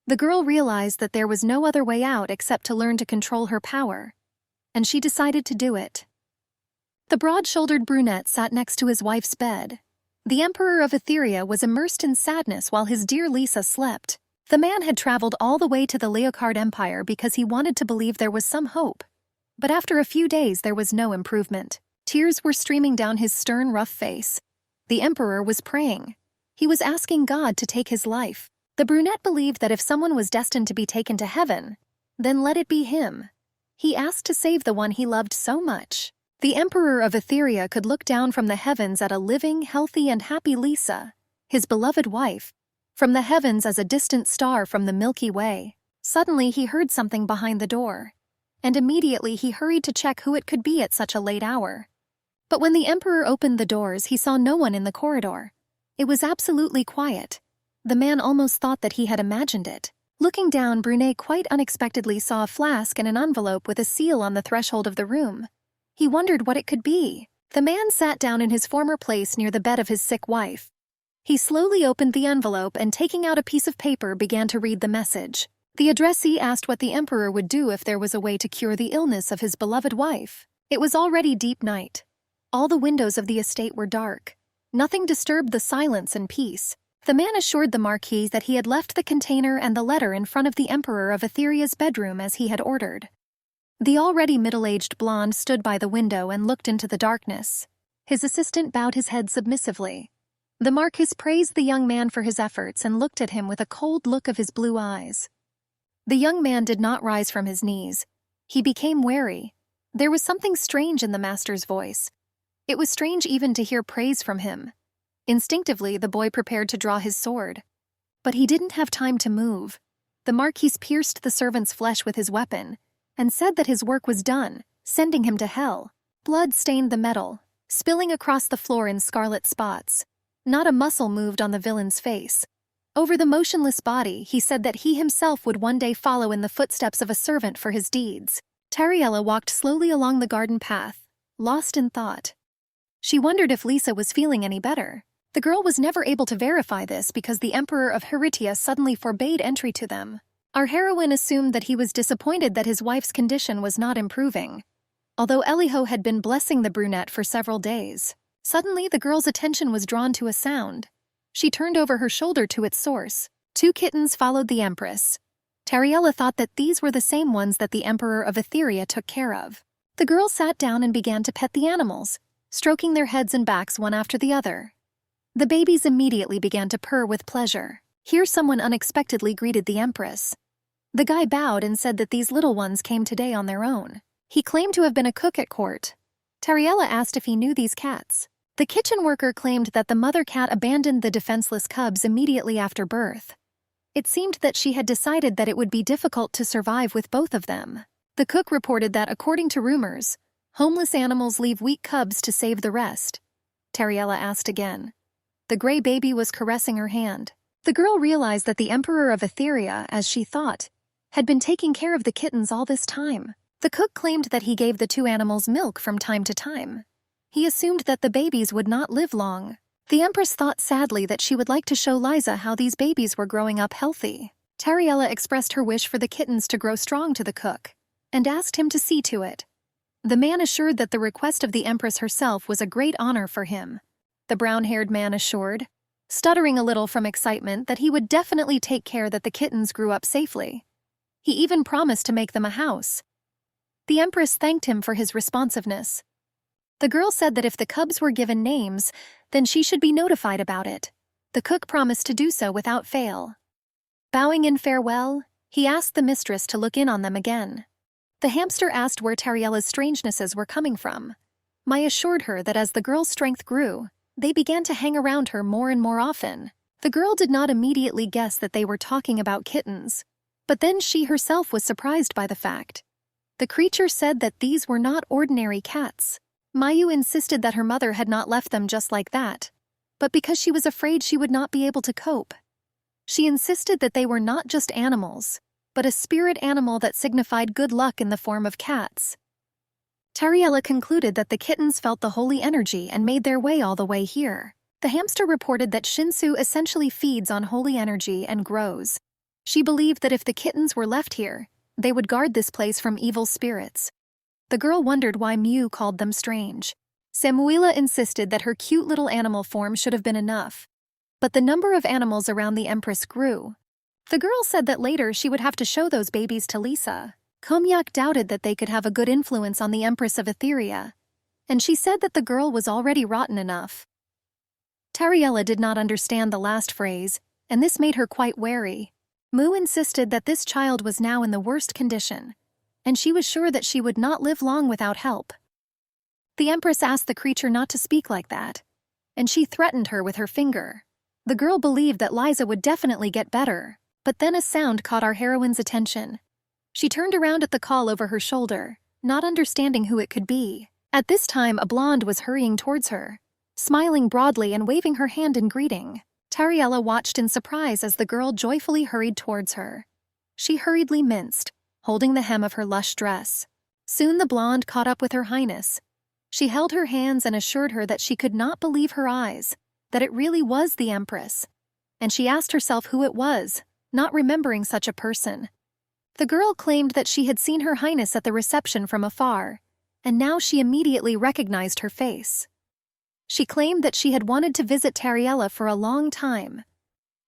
The girl realized that there was no other way out except to learn to control her power, and she decided to do it. The broad-shouldered brunette sat next to his wife's bed. The Emperor of Etheria was immersed in sadness while his dear Lisa slept. The man had traveled all the way to the Leocard Empire because he wanted to believe there was some hope. But after a few days there was no improvement. Tears were streaming down his stern, rough face. The Emperor was praying. He was asking God to take his life. The brunette believed that if someone was destined to be taken to heaven, then let it be him. He asked to save the one he loved so much. The Emperor of Etheria could look down from the heavens at a living, healthy, and happy Lisa, his beloved wife, from the heavens as a distant star from the Milky Way. Suddenly he heard something behind the door, and immediately he hurried to check who it could be at such a late hour. But when the Emperor opened the doors, he saw no one in the corridor. It was absolutely quiet. The man almost thought that he had imagined it. Looking down, Brunet quite unexpectedly saw a flask and an envelope with a seal on the threshold of the room. He wondered what it could be. The man sat down in his former place near the bed of his sick wife. He slowly opened the envelope and, taking out a piece of paper, began to read the message. The addressee asked what the Emperor would do if there was a way to cure the illness of his beloved wife. It was already deep night. All the windows of the estate were dark. Nothing disturbed the silence and peace. The man assured the Marquis that he had left the container and the letter in front of the Emperor of Etheria's bedroom as he had ordered. The already middle-aged blonde stood by the window and looked into the darkness. His assistant bowed his head submissively. The Marquis praised the young man for his efforts and looked at him with a cold look of his blue eyes. The young man did not rise from his knees. He became wary. There was something strange in the master's voice. It was strange even to hear praise from him. Instinctively, the boy prepared to draw his sword. But he didn't have time to move. The Marquis pierced the servant's flesh with his weapon and said that his work was done, sending him to hell. Blood stained the metal, spilling across the floor in scarlet spots. Not a muscle moved on the villain's face. Over the motionless body, he said that he himself would one day follow in the footsteps of a servant for his deeds. Tariella walked slowly along the garden path, lost in thought. She wondered if Lisa was feeling any better. The girl was never able to verify this because the Emperor of Heritia suddenly forbade entry to them. Our heroine assumed that he was disappointed that his wife's condition was not improving. Although Eliho had been blessing the brunette for several days, suddenly the girl's attention was drawn to a sound. She turned over her shoulder to its source. 2 kittens followed the Empress. Tariella thought that these were the same ones that the Emperor of Etheria took care of. The girl sat down and began to pet the animals, stroking their heads and backs one after the other. The babies immediately began to purr with pleasure. Here someone unexpectedly greeted the Empress. The guy bowed and said that these little ones came today on their own. He claimed to have been a cook at court. Tariella asked if he knew these cats. The kitchen worker claimed that the mother cat abandoned the defenseless cubs immediately after birth. It seemed that she had decided that it would be difficult to survive with both of them. The cook reported that, according to rumors, homeless animals leave weak cubs to save the rest. Tariella asked again. The gray baby was caressing her hand. The girl realized that the Emperor of Etheria, as she thought, had been taking care of the kittens all this time. The cook claimed that he gave the 2 animals milk from time to time. He assumed that the babies would not live long. The Empress thought sadly that she would like to show Liza how these babies were growing up healthy. Tariella expressed her wish for the kittens to grow strong to the cook, and asked him to see to it. The man assured that the request of the Empress herself was a great honor for him. The brown-haired man assured, stuttering a little from excitement, that he would definitely take care that the kittens grew up safely. He even promised to make them a house. The Empress thanked him for his responsiveness. The girl said that if the cubs were given names, then she should be notified about it. The cook promised to do so without fail. Bowing in farewell, he asked the mistress to look in on them again. The hamster asked where Tariella's strangenesses were coming from. Mai assured her that as the girl's strength grew, they began to hang around her more and more often. The girl did not immediately guess that they were talking about kittens, but then she herself was surprised by the fact. The creature said that these were not ordinary cats. Mayu insisted that her mother had not left them just like that, but because she was afraid she would not be able to cope. She insisted that they were not just animals, but a spirit animal that signified good luck in the form of cats. Tariella concluded that the kittens felt the holy energy and made their way all the way here. The hamster reported that Shinsu essentially feeds on holy energy and grows. She believed that if the kittens were left here, they would guard this place from evil spirits. The girl wondered why Mew called them strange. Samuela insisted that her cute little animal form should have been enough. But the number of animals around the Empress grew. The girl said that later she would have to show those babies to Lisa. Komyak doubted that they could have a good influence on the Empress of Etheria, and she said that the girl was already rotten enough. Tariella did not understand the last phrase, and this made her quite wary. Mu insisted that this child was now in the worst condition, and she was sure that she would not live long without help. The Empress asked the creature not to speak like that, and she threatened her with her finger. The girl believed that Liza would definitely get better, but then a sound caught our heroine's attention. She turned around at the call over her shoulder, not understanding who it could be. At this time, a blonde was hurrying towards her, smiling broadly and waving her hand in greeting. Tariella watched in surprise as the girl joyfully hurried towards her. She hurriedly minced, holding the hem of her lush dress. Soon the blonde caught up with her highness. She held her hands and assured her that she could not believe her eyes, that it really was the Empress. And she asked herself who it was, not remembering such a person. The girl claimed that she had seen her highness at the reception from afar, and now she immediately recognized her face. She claimed that she had wanted to visit Tariella for a long time,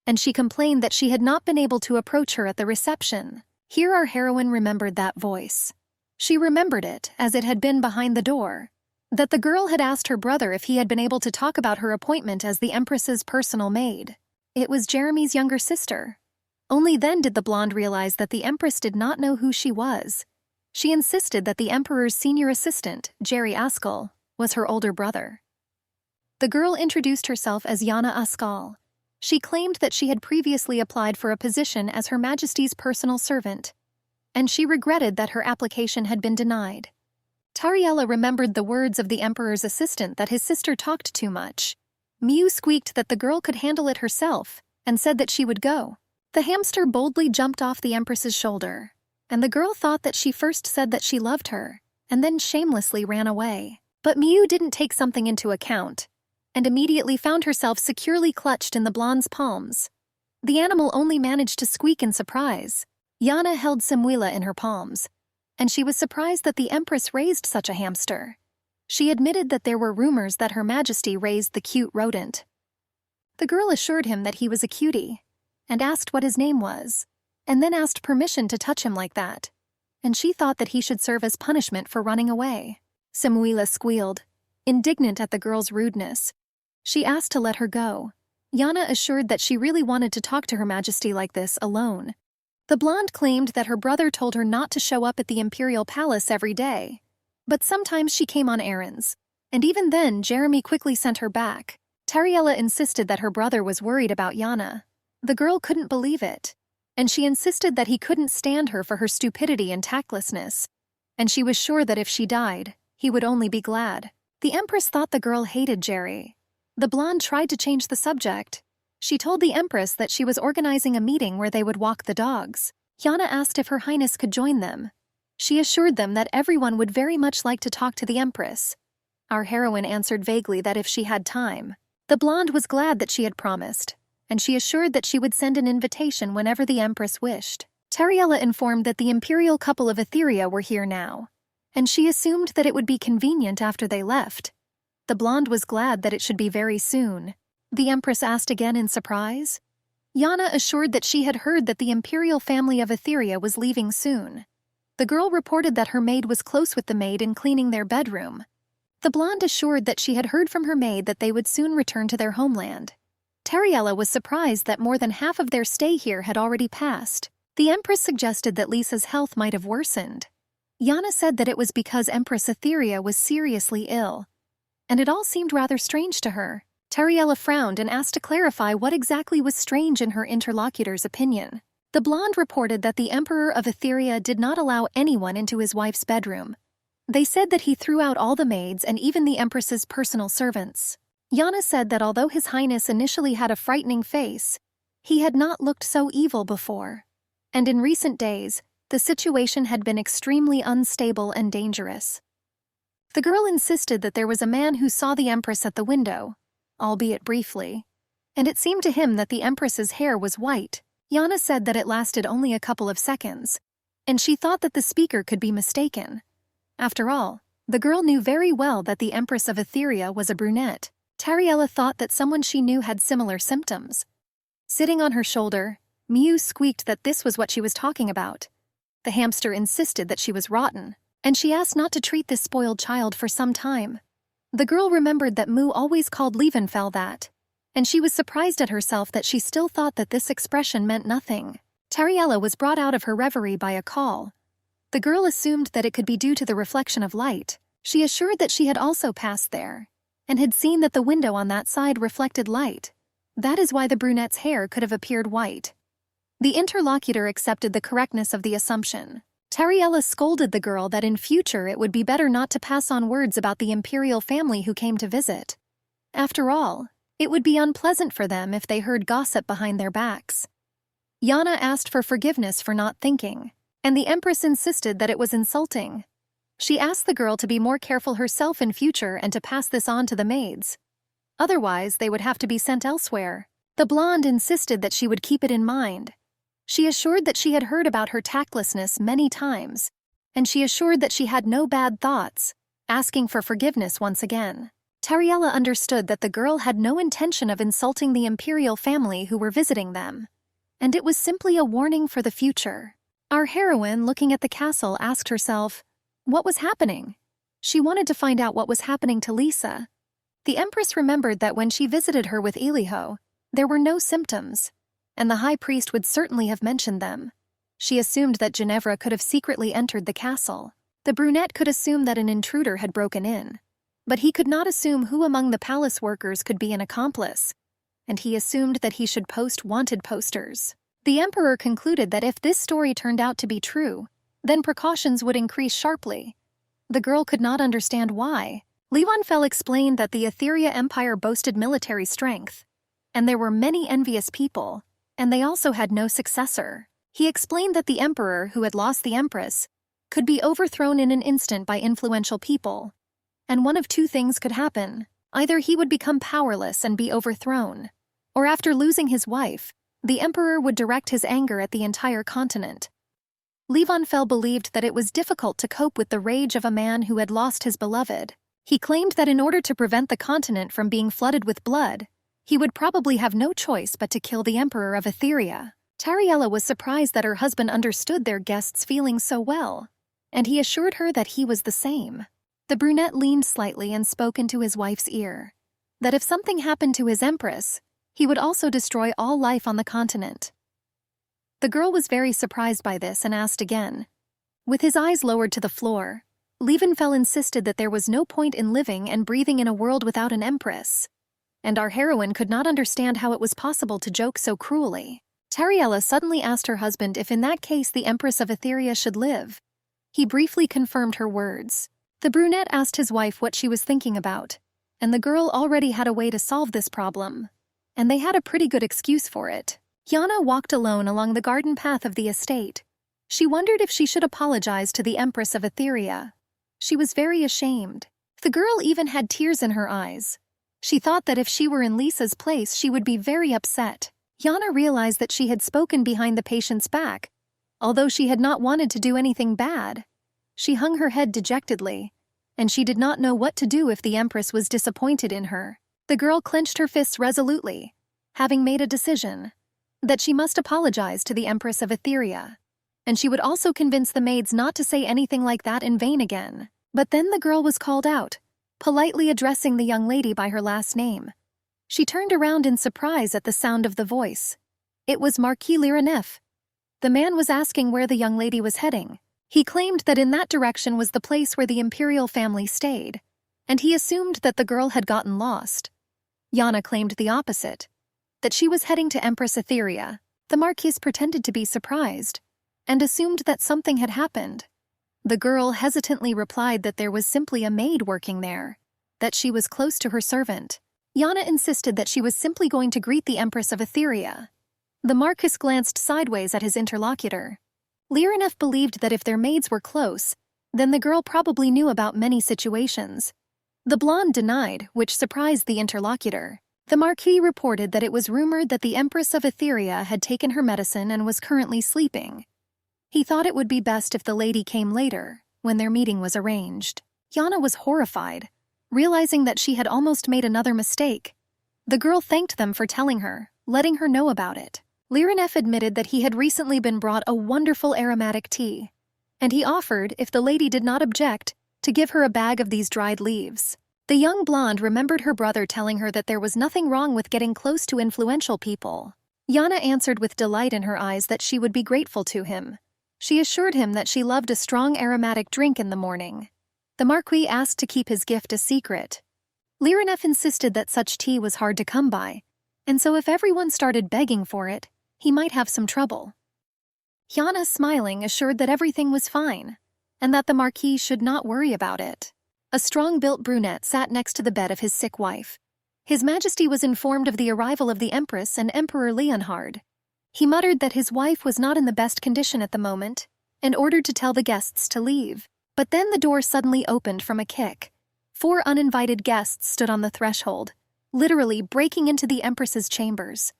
and she complained that she had not been able to approach her at the reception. Here our heroine remembered that voice. She remembered it as it had been behind the door, that the girl had asked her brother if he had been able to talk about her appointment as the Empress's personal maid. It was Jeremy's younger sister. Only then did the blonde realize that the Empress did not know who she was. She insisted that the Emperor's senior assistant, Jerry Askell, was her older brother. The girl introduced herself as Yana Askell. She claimed that she had previously applied for a position as Her Majesty's personal servant, and she regretted that her application had been denied. Tariella remembered the words of the Emperor's assistant that his sister talked too much. Mew squeaked that the girl could handle it herself, and said that she would go. The hamster boldly jumped off the Empress's shoulder, and the girl thought that she first said that she loved her, and then shamelessly ran away. But Mew didn't take something into account, and immediately found herself securely clutched in the blonde's palms. The animal only managed to squeak in surprise. Yana held Samuela in her palms, and she was surprised that the Empress raised such a hamster. She admitted that there were rumors that Her Majesty raised the cute rodent. The girl assured him that he was a cutie, and asked what his name was, and then asked permission to touch him like that, and she thought that he should serve as punishment for running away. Samuela squealed, indignant at the girl's rudeness. She asked to let her go. Yana assured that she really wanted to talk to Her Majesty like this alone. The blonde claimed that her brother told her not to show up at the Imperial Palace every day, but sometimes she came on errands, and even then Jeremy quickly sent her back. Tariella insisted that her brother was worried about Yana. The girl couldn't believe it, and she insisted that he couldn't stand her for her stupidity and tactlessness, and she was sure that if she died, he would only be glad. The Empress thought the girl hated Jerry. The blonde tried to change the subject. She told the Empress that she was organizing a meeting where they would walk the dogs. Yana asked if Her Highness could join them. She assured them that everyone would very much like to talk to the Empress. Our heroine answered vaguely that if she had time. The blonde was glad that she had promised, and she assured that she would send an invitation whenever the Empress wished. Tariella informed that the imperial couple of Etheria were here now, and she assumed that it would be convenient after they left. The blonde was glad that it should be very soon. The Empress asked again in surprise. Yana assured that she had heard that the imperial family of Etheria was leaving soon. The girl reported that her maid was close with the maid in cleaning their bedroom. The blonde assured that she had heard from her maid that they would soon return to their homeland. Tariella was surprised that more than half of their stay here had already passed. The Empress suggested that Lisa's health might have worsened. Yana said that it was because Empress Etheria was seriously ill, and it all seemed rather strange to her. Tariella frowned and asked to clarify what exactly was strange in her interlocutor's opinion. The blonde reported that the Emperor of Etheria did not allow anyone into his wife's bedroom. They said that he threw out all the maids and even the Empress's personal servants. Yana said that although His Highness initially had a frightening face, he had not looked so evil before. And in recent days, the situation had been extremely unstable and dangerous. The girl insisted that there was a man who saw the Empress at the window, albeit briefly, and it seemed to him that the Empress's hair was white. Yana said that it lasted only a couple of seconds, and she thought that the speaker could be mistaken. After all, the girl knew very well that the Empress of Etheria was a brunette. Tariella thought that someone she knew had similar symptoms. Sitting on her shoulder, Mew squeaked that this was what she was talking about. The hamster insisted that she was rotten, and she asked not to treat this spoiled child for some time. The girl remembered that Moo always called Lievenfell that, and she was surprised at herself that she still thought that this expression meant nothing. Tariella was brought out of her reverie by a call. The girl assumed that it could be due to the reflection of light. She assured that she had also passed there, and had seen that the window on that side reflected light. That is why the brunette's hair could have appeared white. The interlocutor accepted the correctness of the assumption. Tariella scolded the girl that in future it would be better not to pass on words about the imperial family who came to visit. After all, it would be unpleasant for them if they heard gossip behind their backs. Yana asked for forgiveness for not thinking, and the Empress insisted that it was insulting. She asked the girl to be more careful herself in future and to pass this on to the maids. Otherwise, they would have to be sent elsewhere. The blonde insisted that she would keep it in mind. She assured that she had heard about her tactlessness many times, and she assured that she had no bad thoughts, asking for forgiveness once again. Tariella understood that the girl had no intention of insulting the imperial family who were visiting them, and it was simply a warning for the future. Our heroine, looking at the castle, asked herself, what was happening? She wanted to find out what was happening to Lisa. The Empress remembered that when she visited her with Eliho, there were no symptoms, and the high priest would certainly have mentioned them. She assumed that Ginevra could have secretly entered the castle. The brunette could assume that an intruder had broken in, but he could not assume who among the palace workers could be an accomplice, and he assumed that he should post wanted posters. The Emperor concluded that if this story turned out to be true, then precautions would increase sharply. The girl could not understand why. Lievenfell explained that the Etheria Empire boasted military strength, and there were many envious people, and they also had no successor. He explained that the Emperor, who had lost the Empress, could be overthrown in an instant by influential people, and one of two things could happen. Either he would become powerless and be overthrown, or after losing his wife, the Emperor would direct his anger at the entire continent. Lievenfell believed that it was difficult to cope with the rage of a man who had lost his beloved. He claimed that in order to prevent the continent from being flooded with blood, he would probably have no choice but to kill the Emperor of Etheria. Tariella was surprised that her husband understood their guest's feelings so well, and he assured her that he was the same. The brunette leaned slightly and spoke into his wife's ear, that if something happened to his Empress, he would also destroy all life on the continent. The girl was very surprised by this and asked again. With his eyes lowered to the floor, Lievenfell insisted that there was no point in living and breathing in a world without an Empress, and our heroine could not understand how it was possible to joke so cruelly. Tariella suddenly asked her husband if in that case the Empress of Etheria should live. He briefly confirmed her words. The brunette asked his wife what she was thinking about, and the girl already had a way to solve this problem, and they had a pretty good excuse for it. Yana walked alone along the garden path of the estate. She wondered if she should apologize to the Empress of Etheria. She was very ashamed. The girl even had tears in her eyes. She thought that if she were in Lisa's place, she would be very upset. Yana realized that she had spoken behind the patient's back, although she had not wanted to do anything bad. She hung her head dejectedly, and she did not know what to do if the Empress was disappointed in her. The girl clenched her fists resolutely, having made a decision that she must apologize to the Empress of Etheria, and she would also convince the maids not to say anything like that in vain again. But then the girl was called out, politely addressing the young lady by her last name. She turned around in surprise at the sound of the voice. It was Marquis Liranef. The man was asking where the young lady was heading. He claimed that in that direction was the place where the imperial family stayed, and he assumed that the girl had gotten lost. Yana claimed the opposite, that she was heading to Empress Etheria. The Marquise pretended to be surprised, and assumed that something had happened. The girl hesitantly replied that there was simply a maid working there, that she was close to her servant. Yana insisted that she was simply going to greet the Empress of Etheria. The Marquis glanced sideways at his interlocutor. Liranef believed that if their maids were close, then the girl probably knew about many situations. The blonde denied, which surprised the interlocutor. The Marquis reported that it was rumored that the Empress of Etheria had taken her medicine and was currently sleeping. He thought it would be best if the lady came later, when their meeting was arranged. Yana was horrified, realizing that she had almost made another mistake. The girl thanked them for telling her, letting her know about it. Liranef admitted that he had recently been brought a wonderful aromatic tea, and he offered, if the lady did not object, to give her a bag of these dried leaves. The young blonde remembered her brother telling her that there was nothing wrong with getting close to influential people. Yana answered with delight in her eyes that she would be grateful to him. She assured him that she loved a strong aromatic drink in the morning. The Marquis asked to keep his gift a secret. Liranef insisted that such tea was hard to come by, and so if everyone started begging for it, he might have some trouble. Yana, smiling, assured that everything was fine, and that the Marquis should not worry about it. A strong-built brunette sat next to the bed of his sick wife. His Majesty was informed of the arrival of the Empress and Emperor Leonhard. He muttered that his wife was not in the best condition at the moment, and ordered to tell the guests to leave. But then the door suddenly opened from a kick. 4 uninvited guests stood on the threshold, literally breaking into the Empress's chambers.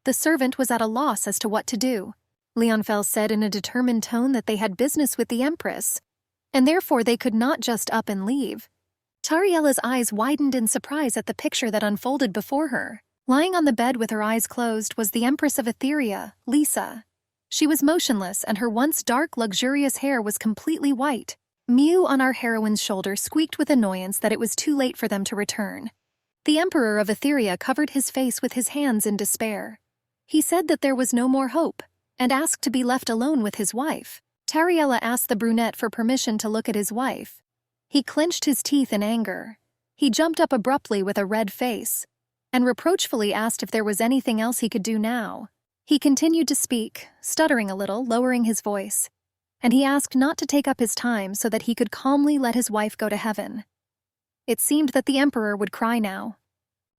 The servant was at a loss as to what to do. Leonfel said in a determined tone that they had business with the Empress, and therefore they could not just up and leave. Tariella's eyes widened in surprise at the picture that unfolded before her. Lying on the bed with her eyes closed was the Empress of Etheria, Lisa. She was motionless, and her once dark, luxurious hair was completely white. Mew on our heroine's shoulder squeaked with annoyance that it was too late for them to return. The Emperor of Etheria covered his face with his hands in despair. He said that there was no more hope, and asked to be left alone with his wife. Tariella asked the brunette for permission to look at his wife. He clenched his teeth in anger. He jumped up abruptly with a red face, and reproachfully asked if there was anything else he could do now. He continued to speak, stuttering a little, lowering his voice, and he asked not to take up his time so that he could calmly let his wife go to heaven. It seemed that the Emperor would cry now.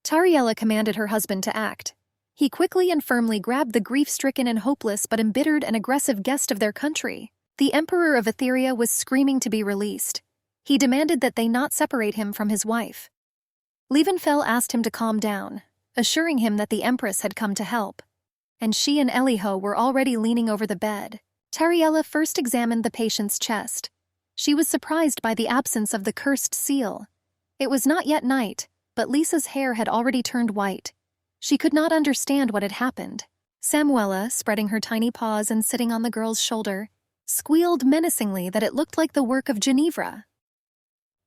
Tariella commanded her husband to act. He quickly and firmly grabbed the grief-stricken and hopeless but embittered and aggressive guest of their country. The Emperor of Etheria was screaming to be released. He demanded that they not separate him from his wife. Lievenfell asked him to calm down, assuring him that the Empress had come to help, and she and Eliho were already leaning over the bed. Tariella first examined the patient's chest. She was surprised by the absence of the cursed seal. It was not yet night, but Lisa's hair had already turned white. She could not understand what had happened. Samuela, spreading her tiny paws and sitting on the girl's shoulder, squealed menacingly that it looked like the work of Ginevra.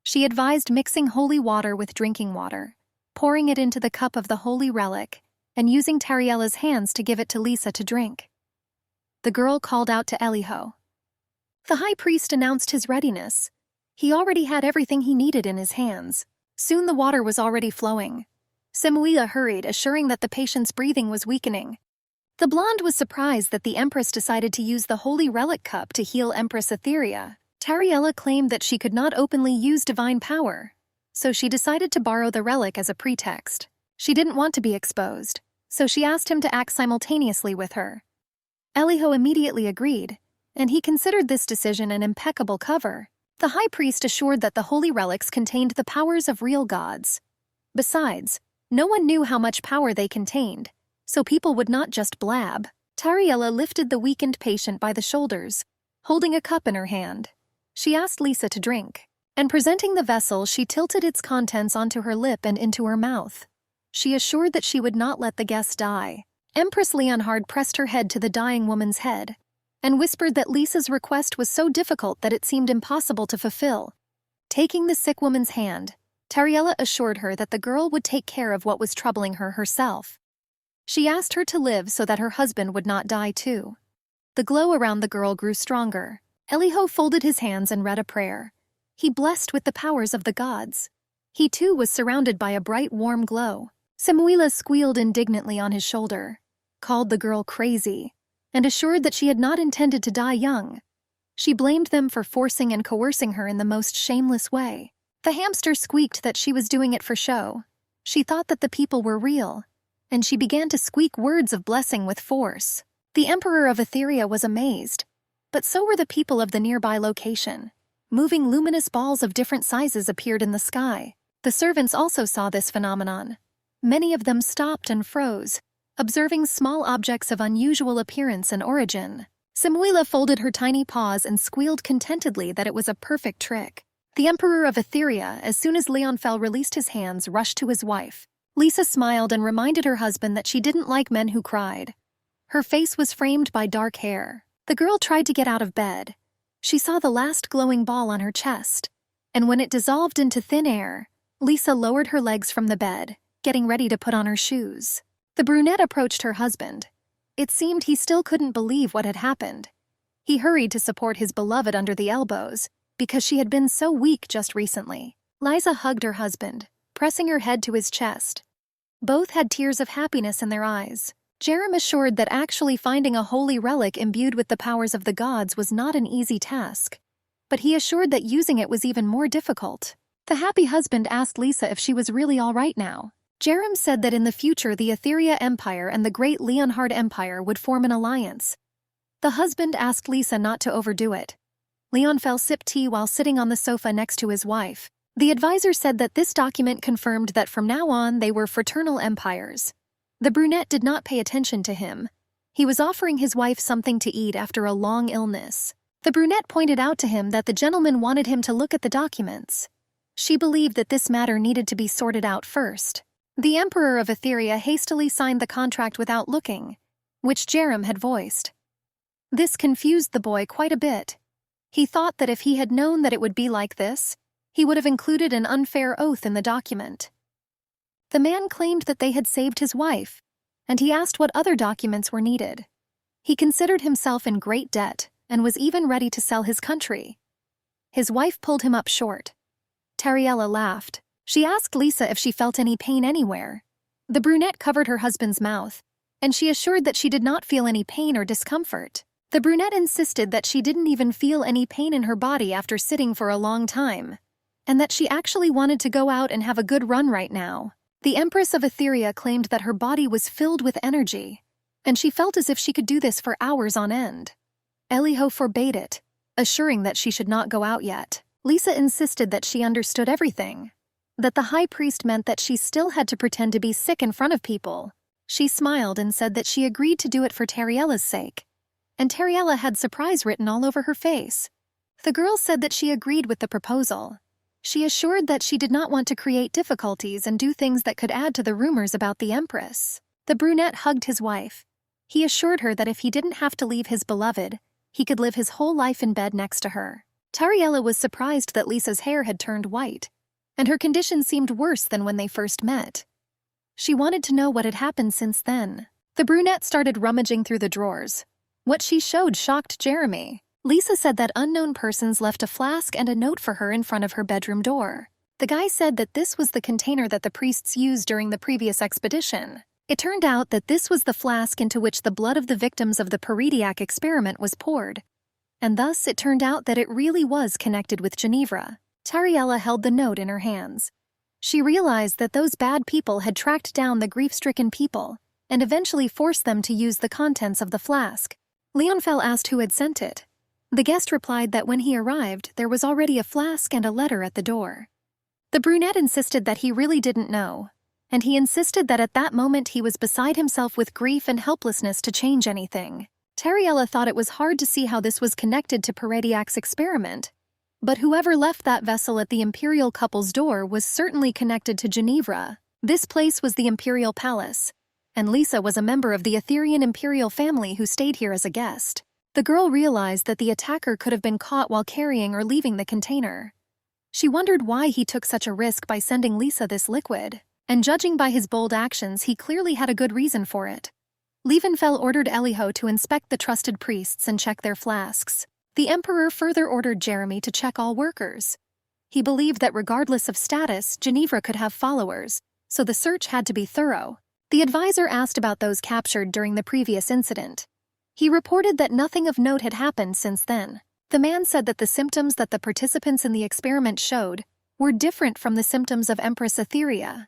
She advised mixing holy water with drinking water, pouring it into the cup of the holy relic, and using Tariella's hands to give it to Lisa to drink. The girl called out to Eliho. The high priest announced his readiness. He already had everything he needed in his hands. Soon the water was already flowing. Samuela hurried, assuring that the patient's breathing was weakening. The blonde was surprised that the Empress decided to use the holy relic cup to heal Empress Etheria. Tariella claimed that she could not openly use divine power, so she decided to borrow the relic as a pretext. She didn't want to be exposed, so she asked him to act simultaneously with her. Eliho immediately agreed, and he considered this decision an impeccable cover. The high priest assured that the holy relics contained the powers of real gods. Besides, no one knew how much power they contained, so people would not just blab. Tariella lifted the weakened patient by the shoulders, holding a cup in her hand. She asked Lisa to drink, and presenting the vessel, she tilted its contents onto her lip and into her mouth. She assured that she would not let the guest die. Empress Leonhard pressed her head to the dying woman's head and whispered that Lisa's request was so difficult that it seemed impossible to fulfill. Taking the sick woman's hand, Tariella assured her that the girl would take care of what was troubling her herself. She asked her to live so that her husband would not die too. The glow around the girl grew stronger. Eliho folded his hands and read a prayer. He blessed with the powers of the gods. He too was surrounded by a bright, warm glow. Samuela squealed indignantly on his shoulder, called the girl crazy, and assured that she had not intended to die young. She blamed them for forcing and coercing her in the most shameless way. The hamster squeaked that she was doing it for show. She thought that the people were real, and she began to squeak words of blessing with force. The Emperor of Etheria was amazed, but so were the people of the nearby location. Moving luminous balls of different sizes appeared in the sky. The servants also saw this phenomenon. Many of them stopped and froze, observing small objects of unusual appearance and origin. Samuela folded her tiny paws and squealed contentedly that it was a perfect trick. The Emperor of Etheria, as soon as Leonfell released his hands, rushed to his wife. Lisa smiled and reminded her husband that she didn't like men who cried. Her face was framed by dark hair. The girl tried to get out of bed. She saw the last glowing ball on her chest, and when it dissolved into thin air, Lisa lowered her legs from the bed, getting ready to put on her shoes. The brunette approached her husband. It seemed he still couldn't believe what had happened. He hurried to support his beloved under the elbows, because she had been so weak just recently. Liza hugged her husband, pressing her head to his chest. Both had tears of happiness in their eyes. Jerem assured that actually finding a holy relic imbued with the powers of the gods was not an easy task, but he assured that using it was even more difficult. The happy husband asked Lisa if she was really all right now. Jerem said that in the future the Etheria Empire and the Great Leonhard Empire would form an alliance. The husband asked Lisa not to overdo it. Leonfell sipped tea while sitting on the sofa next to his wife. The advisor said that this document confirmed that from now on they were fraternal empires. The brunette did not pay attention to him. He was offering his wife something to eat after a long illness. The brunette pointed out to him that the gentleman wanted him to look at the documents. She believed that this matter needed to be sorted out first. The Emperor of Etheria hastily signed the contract without looking, which Jerem had voiced. This confused the boy quite a bit. He thought that if he had known that it would be like this, he would have included an unfair oath in the document. The man claimed that they had saved his wife, and he asked what other documents were needed. He considered himself in great debt and was even ready to sell his country. His wife pulled him up short. Tariella laughed. She asked Lisa if she felt any pain anywhere. The brunette covered her husband's mouth, and she assured that she did not feel any pain or discomfort. The brunette insisted that she didn't even feel any pain in her body after sitting for a long time, and that she actually wanted to go out and have a good run right now. The Empress of Etheria claimed that her body was filled with energy, and she felt as if she could do this for hours on end. Eliho forbade it, assuring that she should not go out yet. Lisa insisted that she understood everything, that the high priest meant that she still had to pretend to be sick in front of people. She smiled and said that she agreed to do it for Tariella's sake, and Tariella had surprise written all over her face. The girl said that she agreed with the proposal. She assured that she did not want to create difficulties and do things that could add to the rumors about the Empress. The brunette hugged his wife. He assured her that if he didn't have to leave his beloved, he could live his whole life in bed next to her. Tariella was surprised that Lisa's hair had turned white, and her condition seemed worse than when they first met. She wanted to know what had happened since then. The brunette started rummaging through the drawers. What she showed shocked Jeremy. Lisa said that unknown persons left a flask and a note for her in front of her bedroom door. The guy said that this was the container that the priests used during the previous expedition. It turned out that this was the flask into which the blood of the victims of the Peridiac experiment was poured, and thus it turned out that it really was connected with Ginevra. Tariella held the note in her hands. She realized that those bad people had tracked down the grief-stricken people and eventually forced them to use the contents of the flask. Leonfell asked who had sent it. The guest replied that when he arrived, there was already a flask and a letter at the door. The brunette insisted that he really didn't know. and he insisted that at that moment he was beside himself with grief and helplessness to change anything. Tariella thought it was hard to see how this was connected to Perediac's experiment, but whoever left that vessel at the imperial couple's door was certainly connected to Ginevra. This place was the imperial palace, and Lisa was a member of the Etherian imperial family who stayed here as a guest. The girl realized that the attacker could have been caught while carrying or leaving the container. She wondered why he took such a risk by sending Lisa this liquid, and judging by his bold actions, he clearly had a good reason for it. Lievenfell ordered Eliho to inspect the trusted priests and check their flasks. The Emperor further ordered Jeremy to check all workers. He believed that regardless of status, Ginevra could have followers, so the search had to be thorough. The advisor asked about those captured during the previous incident. He reported that nothing of note had happened since then. The man said that the symptoms that the participants in the experiment showed were different from the symptoms of Empress Etheria.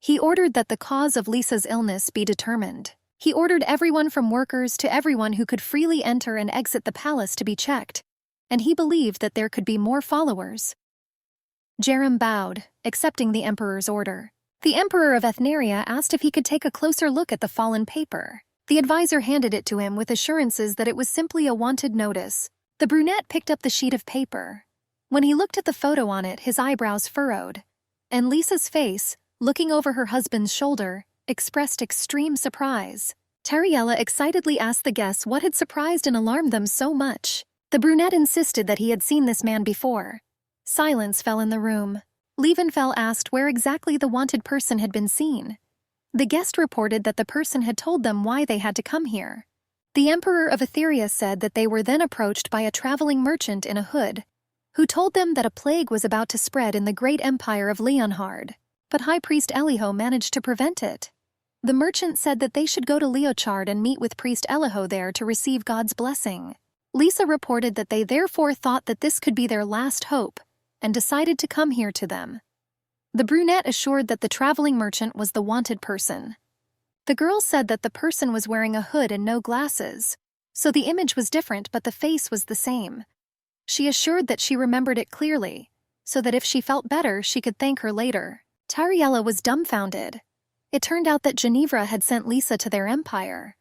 He ordered that the cause of Lisa's illness be determined. He ordered everyone from workers to everyone who could freely enter and exit the palace to be checked, and he believed that there could be more followers. Jerem bowed, accepting the Emperor's order. The Emperor of Ethneria asked if he could take a closer look at the fallen paper. The advisor handed it to him with assurances that it was simply a wanted notice. The brunette picked up the sheet of paper. When he looked at the photo on it, his eyebrows furrowed, and Lisa's face, looking over her husband's shoulder, expressed extreme surprise. Tariella excitedly asked the guests what had surprised and alarmed them so much. The brunette insisted that he had seen this man before. Silence fell in the room. Lievenfell asked where exactly the wanted person had been seen. The guest reported that the person had told them why they had to come here. The Emperor of Etheria said that they were then approached by a traveling merchant in a hood, who told them that a plague was about to spread in the great empire of Leonhard, but High Priest Eliho managed to prevent it. The merchant said that they should go to Leochard and meet with Priest Eliho there to receive God's blessing. Lisa reported that they therefore thought that this could be their last hope, and decided to come here to them. The brunette assured that the traveling merchant was the wanted person. The girl said that the person was wearing a hood and no glasses, so the image was different but the face was the same. She assured that she remembered it clearly, so that if she felt better she could thank her later. Tariella was dumbfounded. It turned out that Ginevra had sent Lisa to their empire.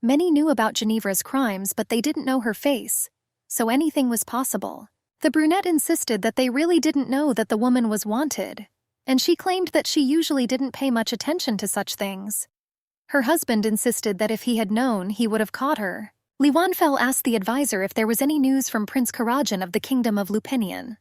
Many knew about Ginevra's crimes, but they didn't know her face, so anything was possible. The brunette insisted that they really didn't know that the woman was wanted, and she claimed that she usually didn't pay much attention to such things. Her husband insisted that if he had known, he would have caught her. Lievenfell asked the advisor if there was any news from Prince Karajan of the Kingdom of Lupinian.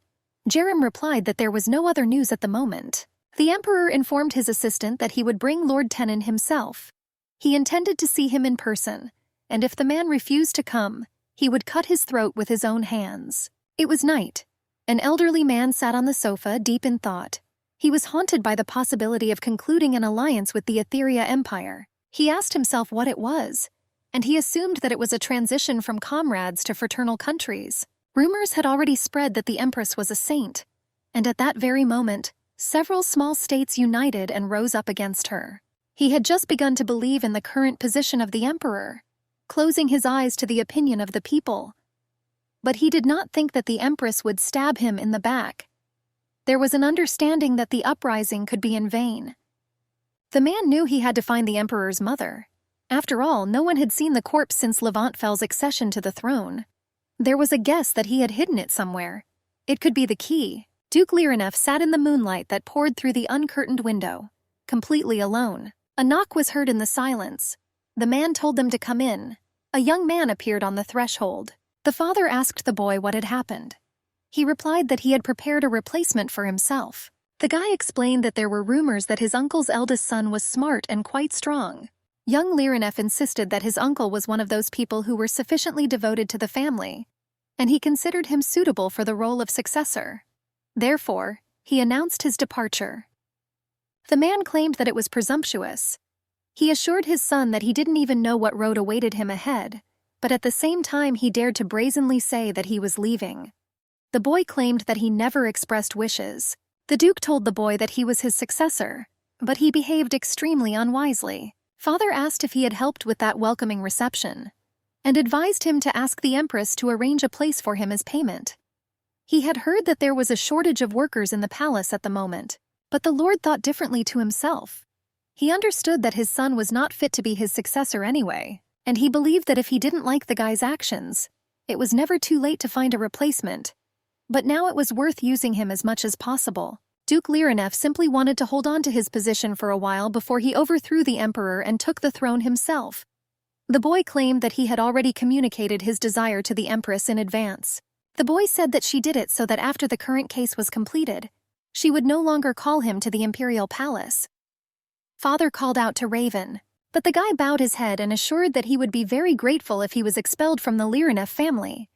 Jerem replied that there was no other news at the moment. The Emperor informed his assistant that he would bring Lord Tenon himself. He intended to see him in person, and if the man refused to come, he would cut his throat with his own hands. It was night. An elderly man sat on the sofa, deep in thought. He was haunted by the possibility of concluding an alliance with the Etheria Empire. He asked himself what it was, and he assumed that it was a transition from comrades to fraternal countries. Rumors had already spread that the Empress was a saint, and at that very moment, several small states united and rose up against her. He had just begun to believe in the current position of the Emperor, closing his eyes to the opinion of the people. But he did not think that the Empress would stab him in the back. There was an understanding that the uprising could be in vain. The man knew he had to find the Emperor's mother. After all, no one had seen the corpse since Levantfell's accession to the throne. There was a guess that he had hidden it somewhere. It could be the key. Duke Lirinef sat in the moonlight that poured through the uncurtained window, completely alone. A knock was heard in the silence. The man told them to come in. A young man appeared on the threshold. The father asked the boy what had happened. He replied that he had prepared a replacement for himself. The guy explained that there were rumors that his uncle's eldest son was smart and quite strong. Young Lirinef insisted that his uncle was one of those people who were sufficiently devoted to the family, and he considered him suitable for the role of successor. Therefore, he announced his departure. The man claimed that it was presumptuous. He assured his son that he didn't even know what road awaited him ahead, but at the same time he dared to brazenly say that he was leaving. The boy claimed that he never expressed wishes. The Duke told the boy that he was his successor, but he behaved extremely unwisely. Father asked if he had helped with that welcoming reception, and advised him to ask the Empress to arrange a place for him as payment. He had heard that there was a shortage of workers in the palace at the moment, but the Lord thought differently to himself. He understood that his son was not fit to be his successor anyway, and he believed that if he didn't like the guy's actions, it was never too late to find a replacement. But now it was worth using him as much as possible. Duke Liranef simply wanted to hold on to his position for a while before he overthrew the emperor and took the throne himself. The boy claimed that he had already communicated his desire to the empress in advance. The boy said that she did it so that after the current case was completed, she would no longer call him to the imperial palace. Father called out to Raven, but the guy bowed his head and assured that he would be very grateful if he was expelled from the Liranef family.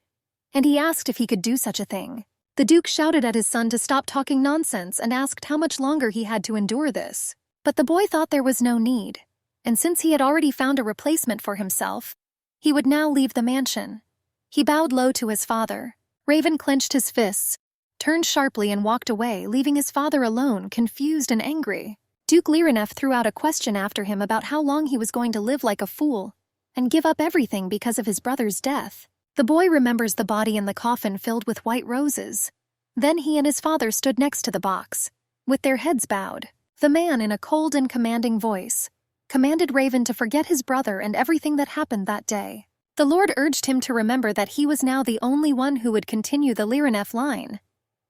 And he asked if he could do such a thing. The Duke shouted at his son to stop talking nonsense and asked how much longer he had to endure this. But the boy thought there was no need, and since he had already found a replacement for himself, he would now leave the mansion. He bowed low to his father. Raven clenched his fists, turned sharply and walked away, leaving his father alone, confused and angry. Duke Liranef threw out a question after him about how long he was going to live like a fool and give up everything because of his brother's death. The boy remembers the body in the coffin filled with white roses. Then he and his father stood next to the box, with their heads bowed. The man, in a cold and commanding voice, commanded Raven to forget his brother and everything that happened that day. The Lord urged him to remember that he was now the only one who would continue the Liranef line.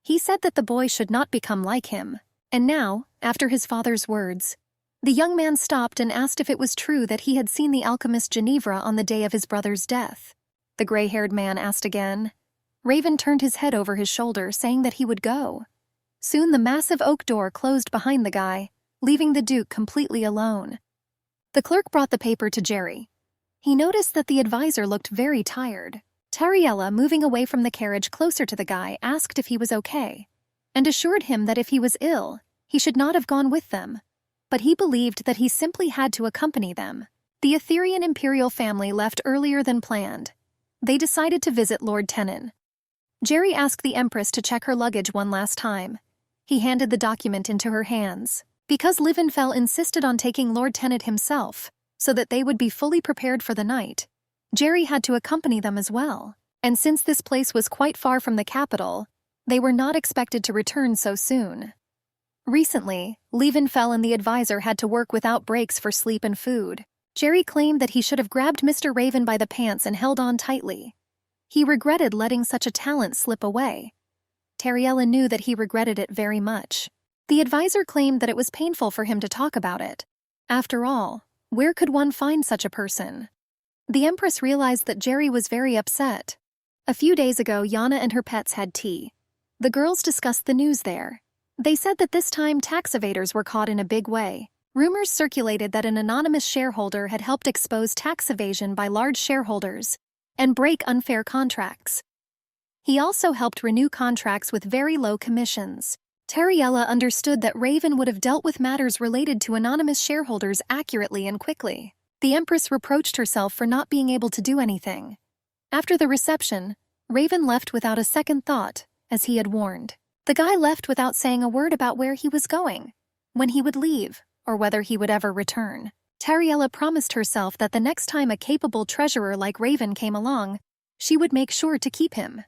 He said that the boy should not become like him. And now, after his father's words, the young man stopped and asked if it was true that he had seen the alchemist Ginevra on the day of his brother's death. The gray-haired man asked again. Raven turned his head over his shoulder, saying that he would go. Soon the massive oak door closed behind the guy, leaving the Duke completely alone. The clerk brought the paper to Jerry. He noticed that the advisor looked very tired. Tariella, moving away from the carriage closer to the guy, asked if he was okay, and assured him that if he was ill, he should not have gone with them. But he believed that he simply had to accompany them. The Etherian imperial family left earlier than planned. They decided to visit Lord Tenon. Jerry asked the Empress to check her luggage one last time. He handed the document into her hands. Because Livenfell insisted on taking Lord Tenon himself, so that they would be fully prepared for the night, Jerry had to accompany them as well. And since this place was quite far from the capital, they were not expected to return so soon. Recently, Livenfell and the advisor had to work without breaks for sleep and food. Jerry claimed that he should have grabbed Mr. Raven by the pants and held on tightly. He regretted letting such a talent slip away. Tariella knew that he regretted it very much. The advisor claimed that it was painful for him to talk about it. After all, where could one find such a person? The Empress realized that Jerry was very upset. A few days ago, Yana and her pets had tea. The girls discussed the news there. They said that this time tax evaders were caught in a big way. Rumors circulated that an anonymous shareholder had helped expose tax evasion by large shareholders and break unfair contracts. He also helped renew contracts with very low commissions. Tariella understood that Raven would have dealt with matters related to anonymous shareholders accurately and quickly. The Empress reproached herself for not being able to do anything. After the reception, Raven left without a second thought, as he had warned. The guy left without saying a word about where he was going, when he would leave, or whether he would ever return. Tariella promised herself that the next time a capable treasurer like Raven came along, she would make sure to keep him.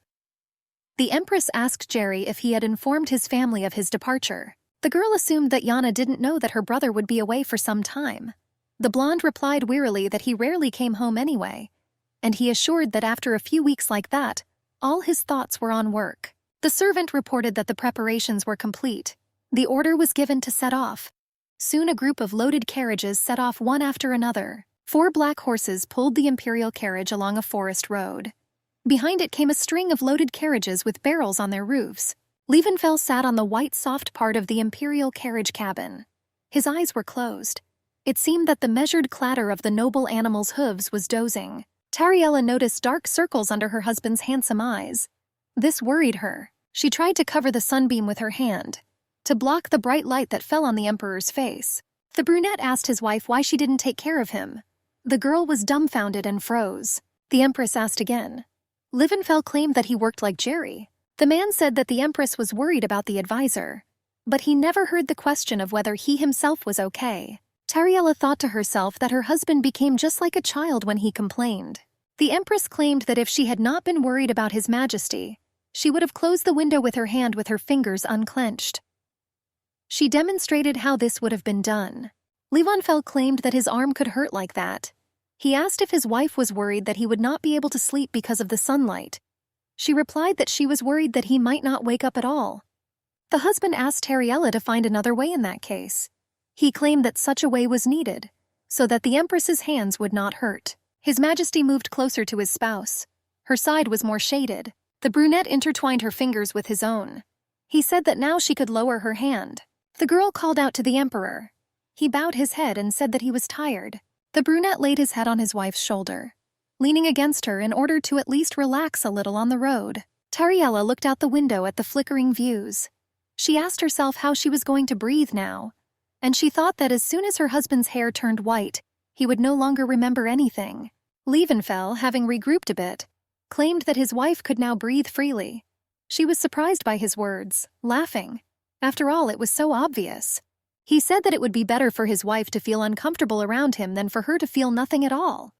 The Empress asked Jerry if he had informed his family of his departure. The girl assumed that Yana didn't know that her brother would be away for some time. The blonde replied wearily that he rarely came home anyway, and he assured that after a few weeks like that, all his thoughts were on work. The servant reported that the preparations were complete. The order was given to set off. Soon a group of loaded carriages set off one after another. 4 black horses pulled the imperial carriage along a forest road. Behind it came a string of loaded carriages with barrels on their roofs. Lievenfell sat on the white soft part of the imperial carriage cabin. His eyes were closed. It seemed that the measured clatter of the noble animal's hooves was dozing. Tariella noticed dark circles under her husband's handsome eyes. This worried her. She tried to cover the sunbeam with her hand, to block the bright light that fell on the emperor's face. The brunette asked his wife why she didn't take care of him. The girl was dumbfounded and froze. The Empress asked again. Lievenfell claimed that he worked like Jerry. The man said that the Empress was worried about the advisor, but he never heard the question of whether he himself was okay. Tariella thought to herself that her husband became just like a child when he complained. The Empress claimed that if she had not been worried about His Majesty, she would have closed the window with her hand with her fingers unclenched. She demonstrated how this would have been done. Leonfeld claimed that his arm could hurt like that. He asked if his wife was worried that he would not be able to sleep because of the sunlight. She replied that she was worried that he might not wake up at all. The husband asked Tariella to find another way in that case. He claimed that such a way was needed, so that the Empress's hands would not hurt. His Majesty moved closer to his spouse. Her side was more shaded. The brunette intertwined her fingers with his own. He said that now she could lower her hand. The girl called out to the Emperor. He bowed his head and said that he was tired. The brunette laid his head on his wife's shoulder, leaning against her in order to at least relax a little on the road. Tariella looked out the window at the flickering views. She asked herself how she was going to breathe now, and she thought that as soon as her husband's hair turned white, he would no longer remember anything. Levenfell, having regrouped a bit, claimed that his wife could now breathe freely. She was surprised by his words, laughing. After all, it was so obvious. He said that it would be better for his wife to feel uncomfortable around him than for her to feel nothing at all.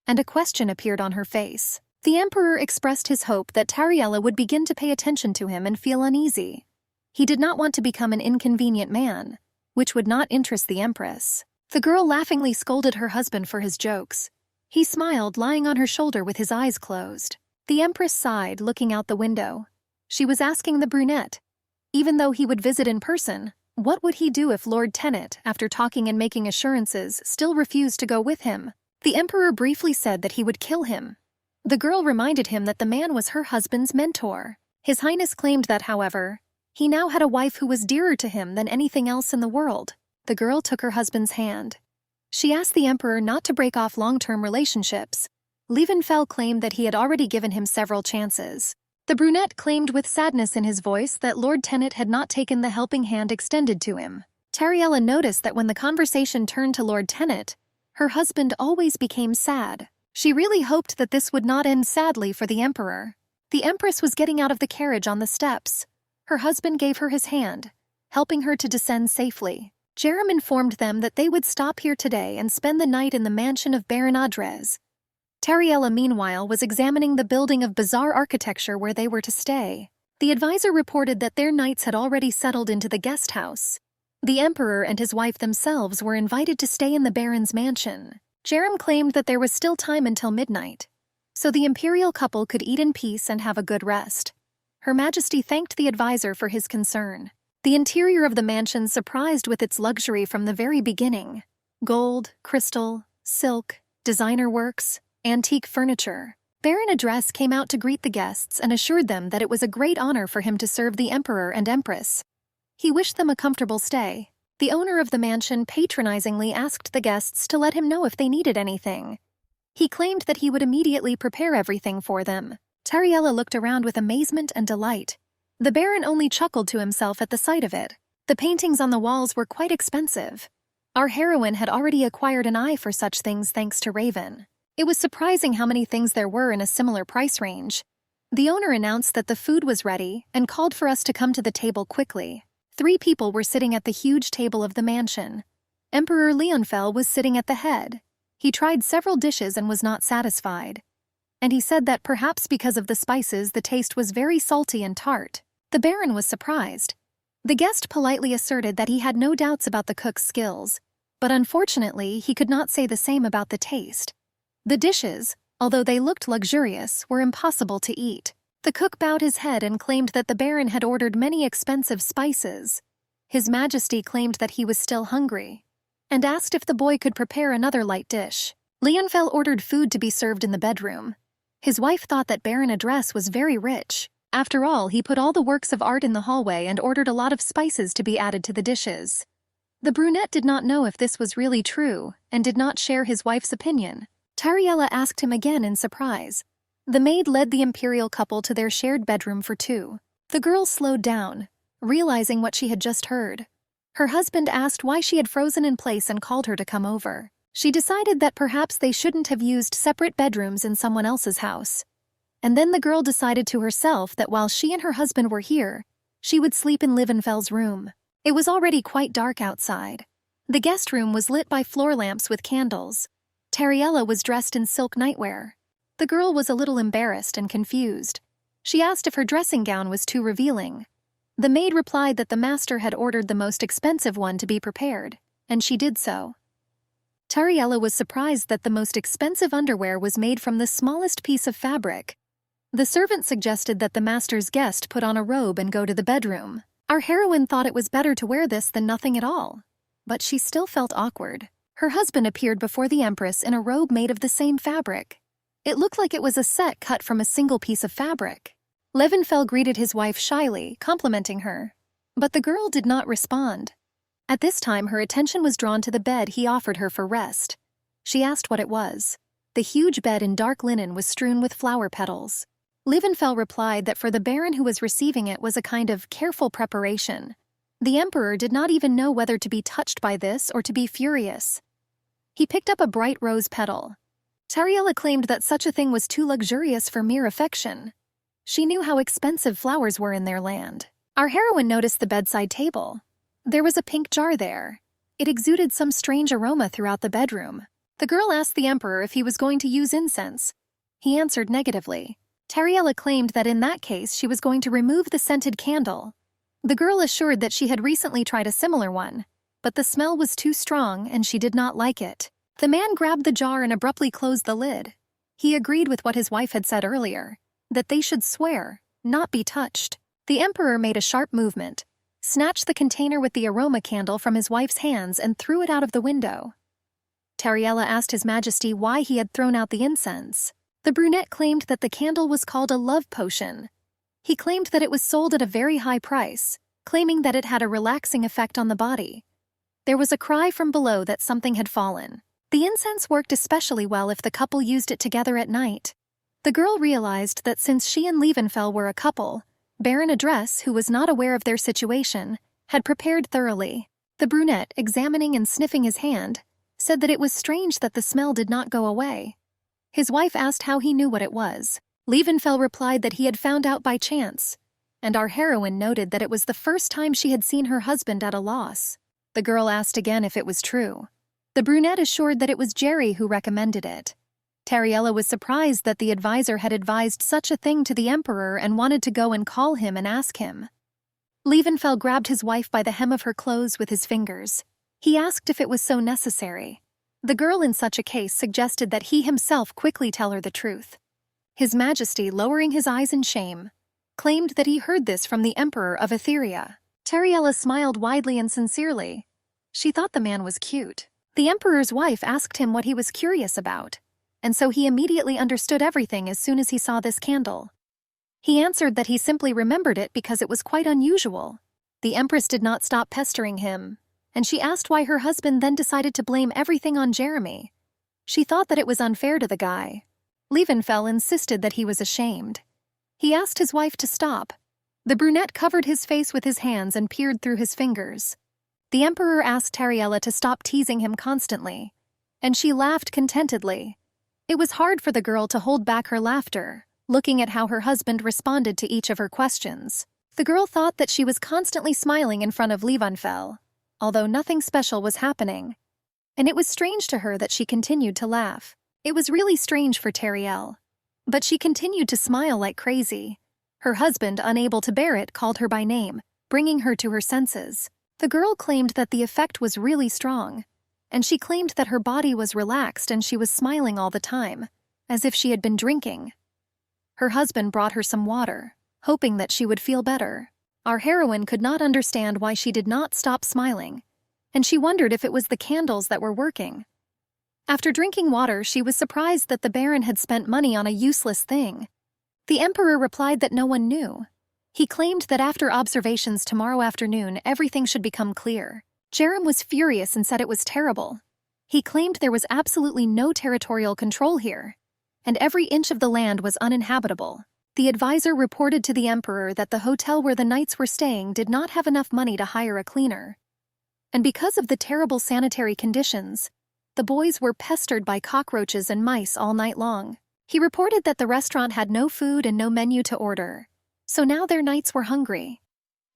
And a question appeared on her face. The Emperor expressed his hope that Tariella would begin to pay attention to him and feel uneasy. He did not want to become an inconvenient man, which would not interest the Empress. The girl laughingly scolded her husband for his jokes. He smiled, lying on her shoulder with his eyes closed. The Empress sighed, looking out the window. She was asking the brunette, even though he would visit in person, what would he do if Lord Tenet, after talking and making assurances, still refused to go with him? The Emperor briefly said that he would kill him. The girl reminded him that the man was her husband's mentor. His Highness claimed that, however, he now had a wife who was dearer to him than anything else in the world. The girl took her husband's hand. She asked the Emperor not to break off long-term relationships. Levenfell claimed that he had already given him several chances. The brunette claimed with sadness in his voice that Lord Tenet had not taken the helping hand extended to him. Tariella noticed that when the conversation turned to Lord Tenet, her husband always became sad. She really hoped that this would not end sadly for the Emperor. The Empress was getting out of the carriage on the steps. Her husband gave her his hand, helping her to descend safely. Jerem informed them that they would stop here today and spend the night in the mansion of Baron Adres. Tariella, meanwhile, was examining the building of bizarre architecture where they were to stay. The advisor reported that their knights had already settled into the guest house. The Emperor and his wife themselves were invited to stay in the Baron's mansion. Jerem claimed that there was still time until midnight, so the imperial couple could eat in peace and have a good rest. Her Majesty thanked the advisor for his concern. The interior of the mansion surprised with its luxury from the very beginning. Gold, crystal, silk, designer works, antique furniture. Baron Adres came out to greet the guests and assured them that it was a great honor for him to serve the Emperor and Empress. He wished them a comfortable stay. The owner of the mansion patronizingly asked the guests to let him know if they needed anything. He claimed that he would immediately prepare everything for them. Tariella looked around with amazement and delight. The Baron only chuckled to himself at the sight of it. The paintings on the walls were quite expensive. Our heroine had already acquired an eye for such things thanks to Raven. It was surprising how many things there were in a similar price range. The owner announced that the food was ready and called for us to come to the table quickly. 3 people were sitting at the huge table of the mansion. Emperor Leonfell was sitting at the head. He tried several dishes and was not satisfied. And he said that perhaps because of the spices the taste was very salty and tart. The Baron was surprised. The guest politely asserted that he had no doubts about the cook's skills, but unfortunately he could not say the same about the taste. The dishes, although they looked luxurious, were impossible to eat. The cook bowed his head and claimed that the Baron had ordered many expensive spices. His Majesty claimed that he was still hungry, and asked if the boy could prepare another light dish. Leonfell ordered food to be served in the bedroom. His wife thought that Baron Adres was very rich. After all, he put all the works of art in the hallway and ordered a lot of spices to be added to the dishes. The brunette did not know if this was really true, and did not share his wife's opinion. Tariella asked him again in surprise. The maid led the imperial couple to their shared bedroom for 2. The girl slowed down, realizing what she had just heard. Her husband asked why she had frozen in place and called her to come over. She decided that perhaps they shouldn't have used separate bedrooms in someone else's house. And then the girl decided to herself that while she and her husband were here, she would sleep in Levenfell's room. It was already quite dark outside. The guest room was lit by floor lamps with candles. Tariella was dressed in silk nightwear. The girl was a little embarrassed and confused. She asked if her dressing gown was too revealing. The maid replied that the master had ordered the most expensive one to be prepared. and she did so. Tariella was surprised that the most expensive underwear was made from the smallest piece of fabric. The servant suggested that the master's guest put on a robe and go to the bedroom. Our heroine thought it was better to wear this than nothing at all, but she still felt awkward. Her husband appeared before the Empress in a robe made of the same fabric. It looked like it was a set cut from a single piece of fabric. Levenfeld greeted his wife shyly, complimenting her, but the girl did not respond. At this time, her attention was drawn to the bed he offered her for rest. She asked what it was. The huge bed in dark linen was strewn with flower petals. Levenfeld replied that for the Baron who was receiving it was a kind of careful preparation. The Emperor did not even know whether to be touched by this or to be furious. He picked up a bright rose petal. Tariella claimed that such a thing was too luxurious for mere affection. She knew how expensive flowers were in their land. Our heroine noticed the bedside table. There was a pink jar there. It exuded some strange aroma throughout the bedroom. The girl asked the Emperor if he was going to use incense. He answered negatively. Tariella claimed that in that case she was going to remove the scented candle. The girl assured that she had recently tried a similar one, but the smell was too strong and she did not like it. The man grabbed the jar and abruptly closed the lid. He agreed with what his wife had said earlier, that they should swear, not be touched. The Emperor made a sharp movement, snatched the container with the aroma candle from his wife's hands and threw it out of the window. Tariella asked His Majesty why he had thrown out the incense. The brunette claimed that the candle was called a love potion. He claimed that it was sold at a very high price, claiming that it had a relaxing effect on the body. There was a cry from below that something had fallen. The incense worked especially well if the couple used it together at night. The girl realized that since she and Levenfeld were a couple, Baron Adresse, who was not aware of their situation, had prepared thoroughly. The brunette, examining and sniffing his hand, said that it was strange that the smell did not go away. His wife asked how he knew what it was. Levenfeld replied that he had found out by chance, and our heroine noted that it was the first time she had seen her husband at a loss. The girl asked again if it was true. The brunette assured that it was Jerry who recommended it. Tariella was surprised that the advisor had advised such a thing to the Emperor and wanted to go and call him and ask him. Levenfeld grabbed his wife by the hem of her clothes with his fingers. He asked if it was so necessary. The girl in such a case suggested that he himself quickly tell her the truth. His Majesty, lowering his eyes in shame, claimed that he heard this from the Emperor of Etheria. Tariella smiled widely and sincerely. She thought the man was cute. The Emperor's wife asked him what he was curious about, and so he immediately understood everything as soon as he saw this candle. He answered that he simply remembered it because it was quite unusual. The Empress did not stop pestering him, and she asked why her husband then decided to blame everything on Jeremy. She thought that it was unfair to the guy. Levenfeld insisted that he was ashamed. He asked his wife to stop. The brunette covered his face with his hands and peered through his fingers. The Emperor asked Tariella to stop teasing him constantly, and she laughed contentedly. It was hard for the girl to hold back her laughter, looking at how her husband responded to each of her questions. The girl thought that she was constantly smiling in front of Levenfeld, although nothing special was happening. And it was strange to her that she continued to laugh. It was really strange for Tariella. But she continued to smile like crazy. Her husband, unable to bear it, called her by name, bringing her to her senses. The girl claimed that the effect was really strong, and she claimed that her body was relaxed and she was smiling all the time, as if she had been drinking. Her husband brought her some water, hoping that she would feel better. Our heroine could not understand why she did not stop smiling, and she wondered if it was the candles that were working. After drinking water, she was surprised that the Baron had spent money on a useless thing. The Emperor replied that no one knew. He claimed that after observations tomorrow afternoon, everything should become clear. Jerem was furious and said it was terrible. He claimed there was absolutely no territorial control here, and every inch of the land was uninhabitable. The advisor reported to the Emperor that the hotel where the knights were staying did not have enough money to hire a cleaner. And because of the terrible sanitary conditions, the boys were pestered by cockroaches and mice all night long. He reported that the restaurant had no food and no menu to order, so now their knights were hungry.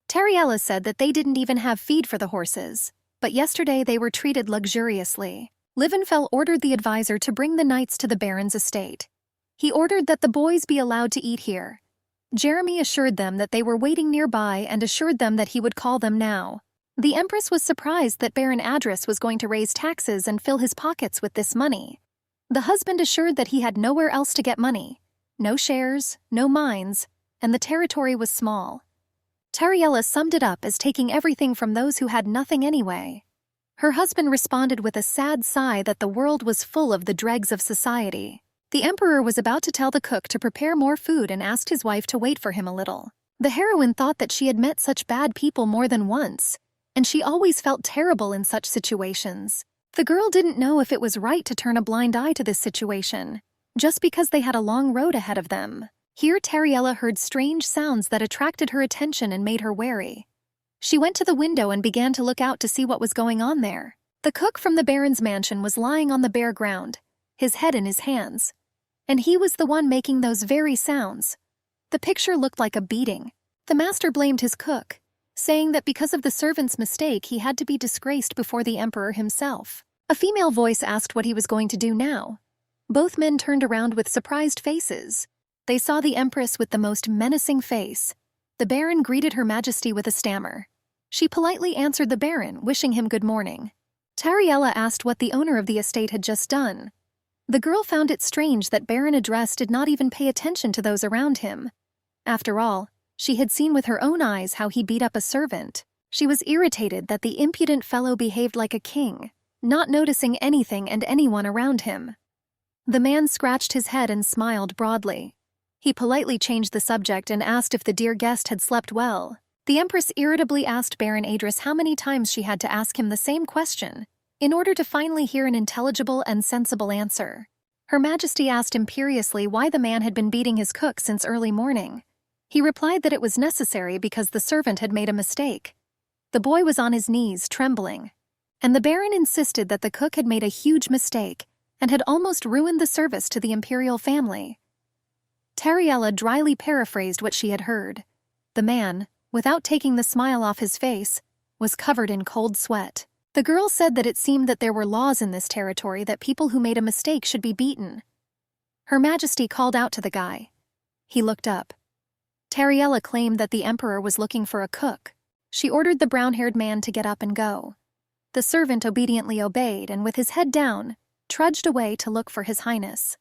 Tariella said that they didn't even have feed for the horses, but yesterday they were treated luxuriously. Levenfeld ordered the advisor to bring the knights to the Baron's estate. He ordered that the boys be allowed to eat here. Jeremy assured them that they were waiting nearby and assured them that he would call them now. The Empress was surprised that Baron Adris was going to raise taxes and fill his pockets with this money. The husband assured that he had nowhere else to get money. No shares, no mines, and the territory was small. Tariella summed it up as taking everything from those who had nothing anyway. Her husband responded with a sad sigh that the world was full of the dregs of society. The emperor was about to tell the cook to prepare more food and asked his wife to wait for him a little. The heroine thought that she had met such bad people more than once, and she always felt terrible in such situations. The girl didn't know if it was right to turn a blind eye to this situation, just because they had a long road ahead of them. Here Tariella heard strange sounds that attracted her attention and made her wary. She went to the window and began to look out to see what was going on there. The cook from the Baron's mansion was lying on the bare ground, his head in his hands. And he was the one making those very sounds. The picture looked like a beating. The master blamed his cook, saying that because of the servant's mistake he had to be disgraced before the emperor himself. A female voice asked what he was going to do now. Both men turned around with surprised faces. They saw the Empress with the most menacing face. The Baron greeted Her Majesty with a stammer. She politely answered the Baron, wishing him good morning. Tariella asked what the owner of the estate had just done. The girl found it strange that Baron Adres did not even pay attention to those around him. After all, she had seen with her own eyes how he beat up a servant. She was irritated that the impudent fellow behaved like a king, not noticing anything and anyone around him. The man scratched his head and smiled broadly. He politely changed the subject and asked if the dear guest had slept well. The Empress irritably asked Baron Adris how many times she had to ask him the same question in order to finally hear an intelligible and sensible answer. Her Majesty asked imperiously why the man had been beating his cook since early morning. He replied that it was necessary because the servant had made a mistake. The boy was on his knees, trembling, and the Baron insisted that the cook had made a huge mistake and had almost ruined the service to the imperial family. Tariella dryly paraphrased what she had heard. The man, without taking the smile off his face, was covered in cold sweat. The girl said that it seemed that there were laws in this territory that people who made a mistake should be beaten. Her Majesty called out to the guy. He looked up. Tariella claimed that the emperor was looking for a cook. She ordered the brown-haired man to get up and go. The servant obediently obeyed and, with his head down, trudged away to look for His Highness.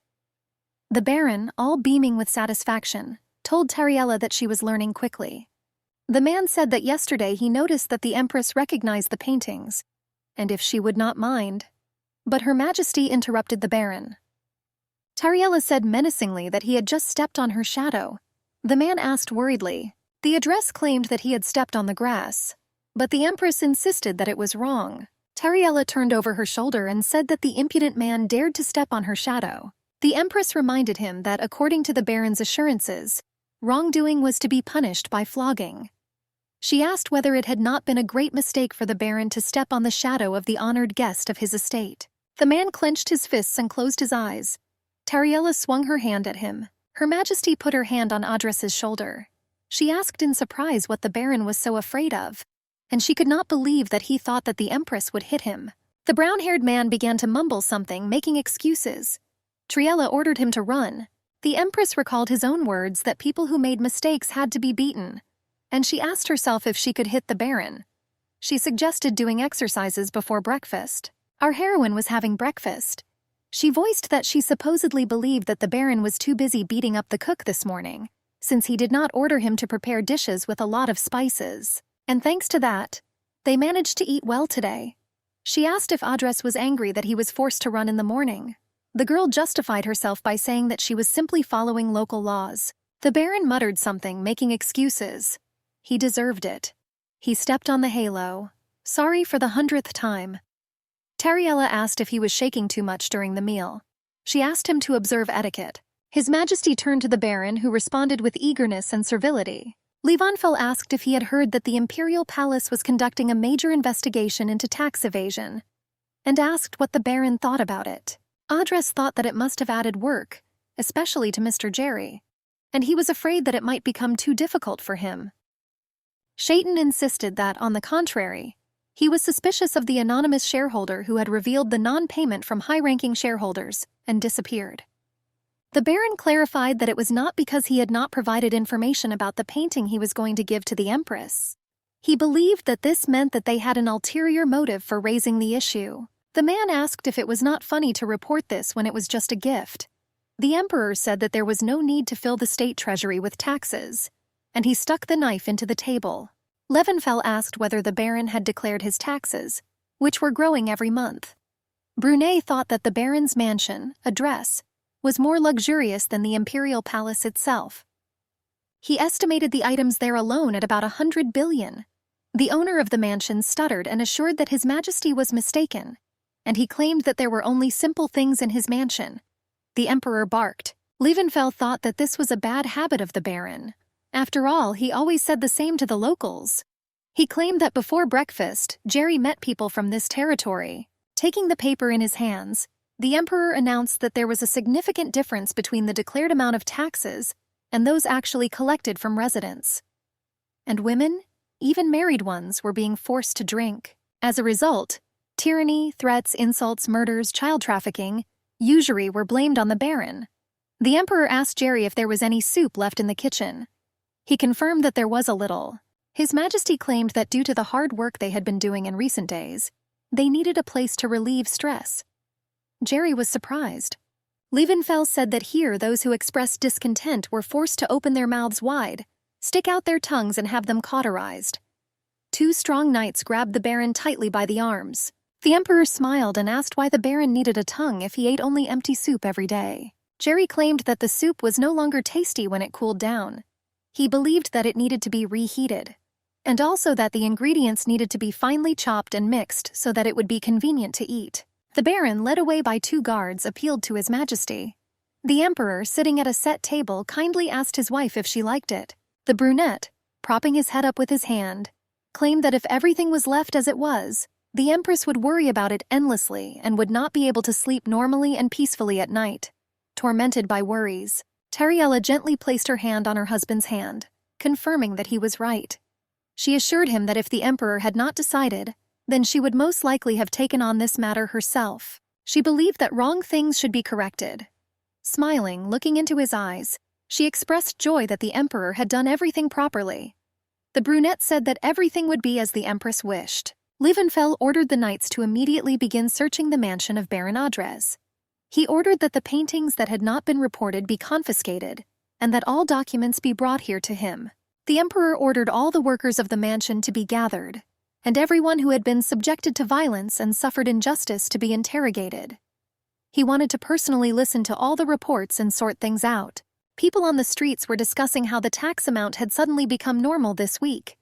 The Baron, all beaming with satisfaction, told Tariella that she was learning quickly. The man said that yesterday he noticed that the Empress recognized the paintings, and if she would not mind. But Her Majesty interrupted the Baron. Tariella said menacingly that he had just stepped on her shadow. The man asked worriedly. The address claimed that he had stepped on the grass, but the Empress insisted that it was wrong. Tariella turned over her shoulder and said that the impudent man dared to step on her shadow. The Empress reminded him that, according to the Baron's assurances, wrongdoing was to be punished by flogging. She asked whether it had not been a great mistake for the Baron to step on the shadow of the honored guest of his estate. The man clenched his fists and closed his eyes. Tariella swung her hand at him. Her Majesty put her hand on Adres's shoulder. She asked in surprise what the Baron was so afraid of, and she could not believe that he thought that the Empress would hit him. The brown-haired man began to mumble something, making excuses. Tariella ordered him to run. The Empress recalled his own words that people who made mistakes had to be beaten, and she asked herself if she could hit the Baron. She suggested doing exercises before breakfast. Our heroine was having breakfast. She voiced that she supposedly believed that the Baron was too busy beating up the cook this morning, since he did not order him to prepare dishes with a lot of spices. And thanks to that, they managed to eat well today. She asked if Adres was angry that he was forced to run in the morning. The girl justified herself by saying that she was simply following local laws. The Baron muttered something, making excuses. He deserved it. He stepped on the halo. Sorry for the 100th time. Tariella asked if he was shaking too much during the meal. She asked him to observe etiquette. His Majesty turned to the Baron, who responded with eagerness and servility. Levanfel asked if he had heard that the Imperial Palace was conducting a major investigation into tax evasion, and asked what the Baron thought about it. Adres thought that it must have added work, especially to Mr. Jerry, and he was afraid that it might become too difficult for him. Shaitan insisted that, on the contrary, he was suspicious of the anonymous shareholder who had revealed the non-payment from high-ranking shareholders and disappeared. The Baron clarified that it was not because he had not provided information about the painting he was going to give to the Empress. He believed that this meant that they had an ulterior motive for raising the issue. The man asked if it was not funny to report this when it was just a gift. The emperor said that there was no need to fill the state treasury with taxes, and he stuck the knife into the table. Levenfeld asked whether the baron had declared his taxes, which were growing every month. Brunet thought that the baron's mansion, address, was more luxurious than the imperial palace itself. He estimated the items there alone at about 100 billion. The owner of the mansion stuttered and assured that His Majesty was mistaken, and he claimed that there were only simple things in his mansion. The emperor barked. Levenfeld thought that this was a bad habit of the baron. After all, he always said the same to the locals. He claimed that before breakfast, Jerry met people from this territory. Taking the paper in his hands, the emperor announced that there was a significant difference between the declared amount of taxes and those actually collected from residents. And women, even married ones, were being forced to drink. As a result, tyranny, threats, insults, murders, child trafficking, usury were blamed on the baron. The emperor asked Jerry if there was any soup left in the kitchen. He confirmed that there was a little. His Majesty claimed that due to the hard work they had been doing in recent days, they needed a place to relieve stress. Jerry was surprised. Levenfeld said that here those who expressed discontent were forced to open their mouths wide, stick out their tongues and have them cauterized. Two strong knights grabbed the baron tightly by the arms. The emperor smiled and asked why the baron needed a tongue if he ate only empty soup every day. Jerry claimed that the soup was no longer tasty when it cooled down. He believed that it needed to be reheated, and also that the ingredients needed to be finely chopped and mixed so that it would be convenient to eat. The baron, led away by two guards, appealed to His Majesty. The emperor, sitting at a set table, kindly asked his wife if she liked it. The brunette, propping his head up with his hand, claimed that if everything was left as it was, the empress would worry about it endlessly and would not be able to sleep normally and peacefully at night. Tormented by worries, Tariella gently placed her hand on her husband's hand, confirming that he was right. She assured him that if the emperor had not decided, then she would most likely have taken on this matter herself. She believed that wrong things should be corrected. Smiling, looking into his eyes, she expressed joy that the emperor had done everything properly. The brunette said that everything would be as the empress wished. Levenfeld ordered the knights to immediately begin searching the mansion of Baron Adres. He ordered that the paintings that had not been reported be confiscated, and that all documents be brought here to him. The emperor ordered all the workers of the mansion to be gathered, and everyone who had been subjected to violence and suffered injustice to be interrogated. He wanted to personally listen to all the reports and sort things out. People on the streets were discussing how the tax amount had suddenly become normal this week.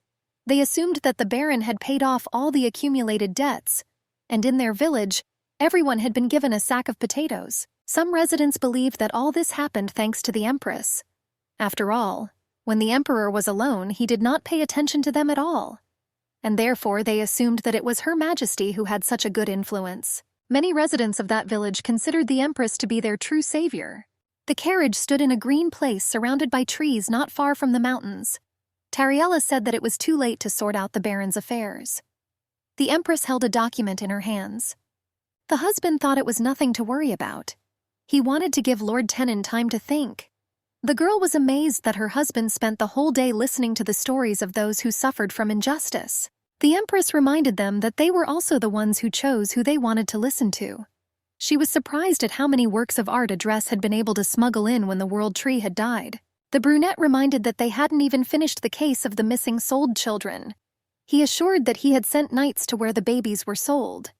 They assumed that the baron had paid off all the accumulated debts, and in their village, everyone had been given a sack of potatoes. Some residents believed that all this happened thanks to the empress. After all, when the emperor was alone, he did not pay attention to them at all, and therefore they assumed that it was Her Majesty who had such a good influence. Many residents of that village considered the empress to be their true savior. The carriage stood in a green place surrounded by trees not far from the mountains. Tariella said that it was too late to sort out the baron's affairs. The empress held a document in her hands. The husband thought it was nothing to worry about. He wanted to give Lord Tenon time to think. The girl was amazed that her husband spent the whole day listening to the stories of those who suffered from injustice. The empress reminded them that they were also the ones who chose who they wanted to listen to. She was surprised at how many works of art Adres had been able to smuggle in when the world tree had died. The brunette reminded that they hadn't even finished the case of the missing sold children. He assured that he had sent knights to where the babies were sold,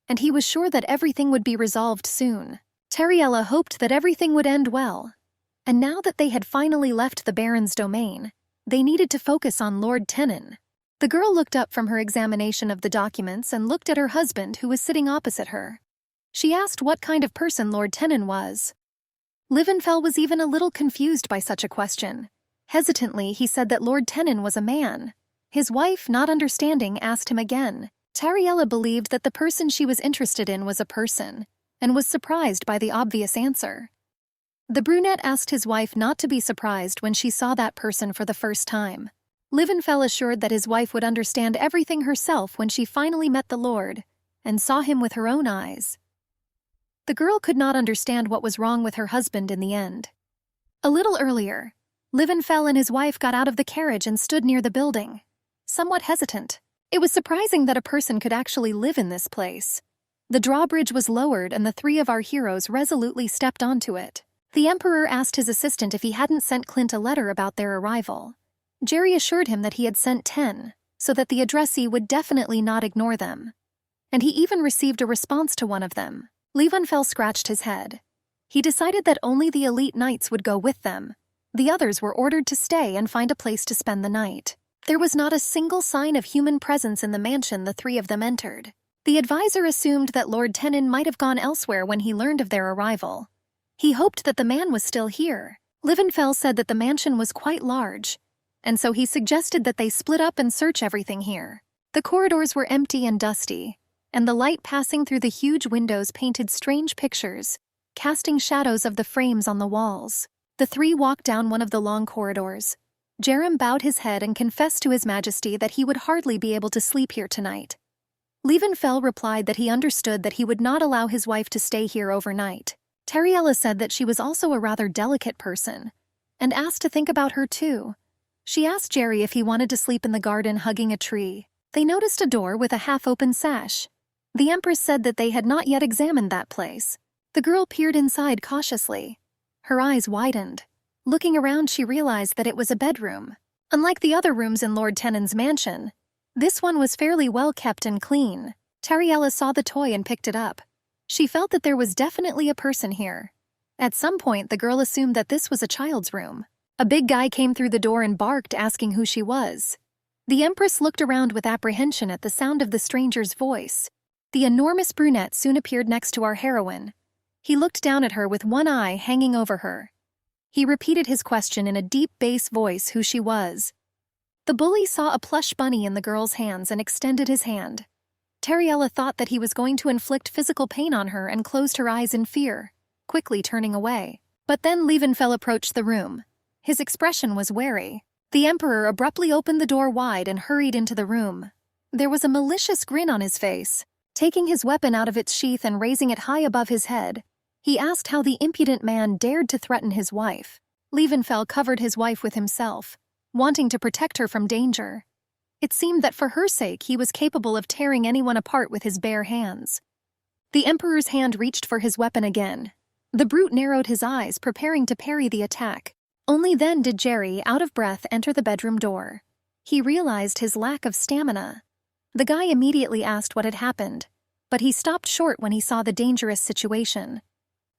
and he was sure that everything would be resolved soon. Tariella hoped that everything would end well, and now that they had finally left the baron's domain, they needed to focus on Lord Tenon. The girl looked up from her examination of the documents and looked at her husband, who was sitting opposite her. She asked what kind of person Lord Tenon was. Levenfeld was even a little confused by such a question. Hesitantly, he said that Lord Tenon was a man. His wife, not understanding, asked him again. Tariella believed that the person she was interested in was a person, and was surprised by the obvious answer. The brunette asked his wife not to be surprised when she saw that person for the first time. Levenfeld assured that his wife would understand everything herself when she finally met the lord, and saw him with her own eyes. The girl could not understand what was wrong with her husband in the end. A little earlier, Levenfeld and his wife got out of the carriage and stood near the building. somewhat hesitant. It was surprising that a person could actually live in this place. The drawbridge was lowered and the three of our heroes resolutely stepped onto it. The Emperor asked his assistant if he hadn't sent Clint a letter about their arrival. Jerry assured him that he had sent 10, so that the addressee would definitely not ignore them. And he even received a response to one of them. Levenfeld scratched his head. He decided that only the elite knights would go with them. The others were ordered to stay and find a place to spend the night. There was not a single sign of human presence in the mansion the three of them entered. The advisor assumed that Lord Tenon might have gone elsewhere when he learned of their arrival. He hoped that the man was still here. Levenfeld said that the mansion was quite large, and so he suggested that they split up and search everything here. The corridors were empty and dusty, and the light passing through the huge windows painted strange pictures, casting shadows of the frames on the walls. The three walked down one of the long corridors. Jerem bowed his head and confessed to His Majesty that he would hardly be able to sleep here tonight. Levenfeld replied that he understood that he would not allow his wife to stay here overnight. Tariella said that she was also a rather delicate person, and asked to think about her too. She asked Jerry if he wanted to sleep in the garden hugging a tree. They noticed a door with a half-open sash. The Empress said that they had not yet examined that place. The girl peered inside cautiously. Her eyes widened. Looking around, she realized that it was a bedroom. Unlike the other rooms in Lord Tenon's mansion, this one was fairly well kept and clean. Tariella saw the toy and picked it up. She felt that there was definitely a person here. At some point, the girl assumed that this was a child's room. A big guy came through the door and barked, asking who she was. The Empress looked around with apprehension at the sound of the stranger's voice. The enormous brunette soon appeared next to our heroine. He looked down at her with one eye hanging over her. He repeated his question in a deep bass voice who she was. The bully saw a plush bunny in the girl's hands and extended his hand. Tariella thought that he was going to inflict physical pain on her and closed her eyes in fear, quickly turning away. But then Levenfeld approached the room. His expression was wary. The Emperor abruptly opened the door wide and hurried into the room. There was a malicious grin on his face. Taking his weapon out of its sheath and raising it high above his head, he asked how the impudent man dared to threaten his wife. Levenfeld covered his wife with himself, wanting to protect her from danger. It seemed that for her sake he was capable of tearing anyone apart with his bare hands. The Emperor's hand reached for his weapon again. The brute narrowed his eyes, preparing to parry the attack. Only then did Jerry, out of breath, enter the bedroom door. He realized his lack of stamina. The guy immediately asked what had happened, but he stopped short when he saw the dangerous situation.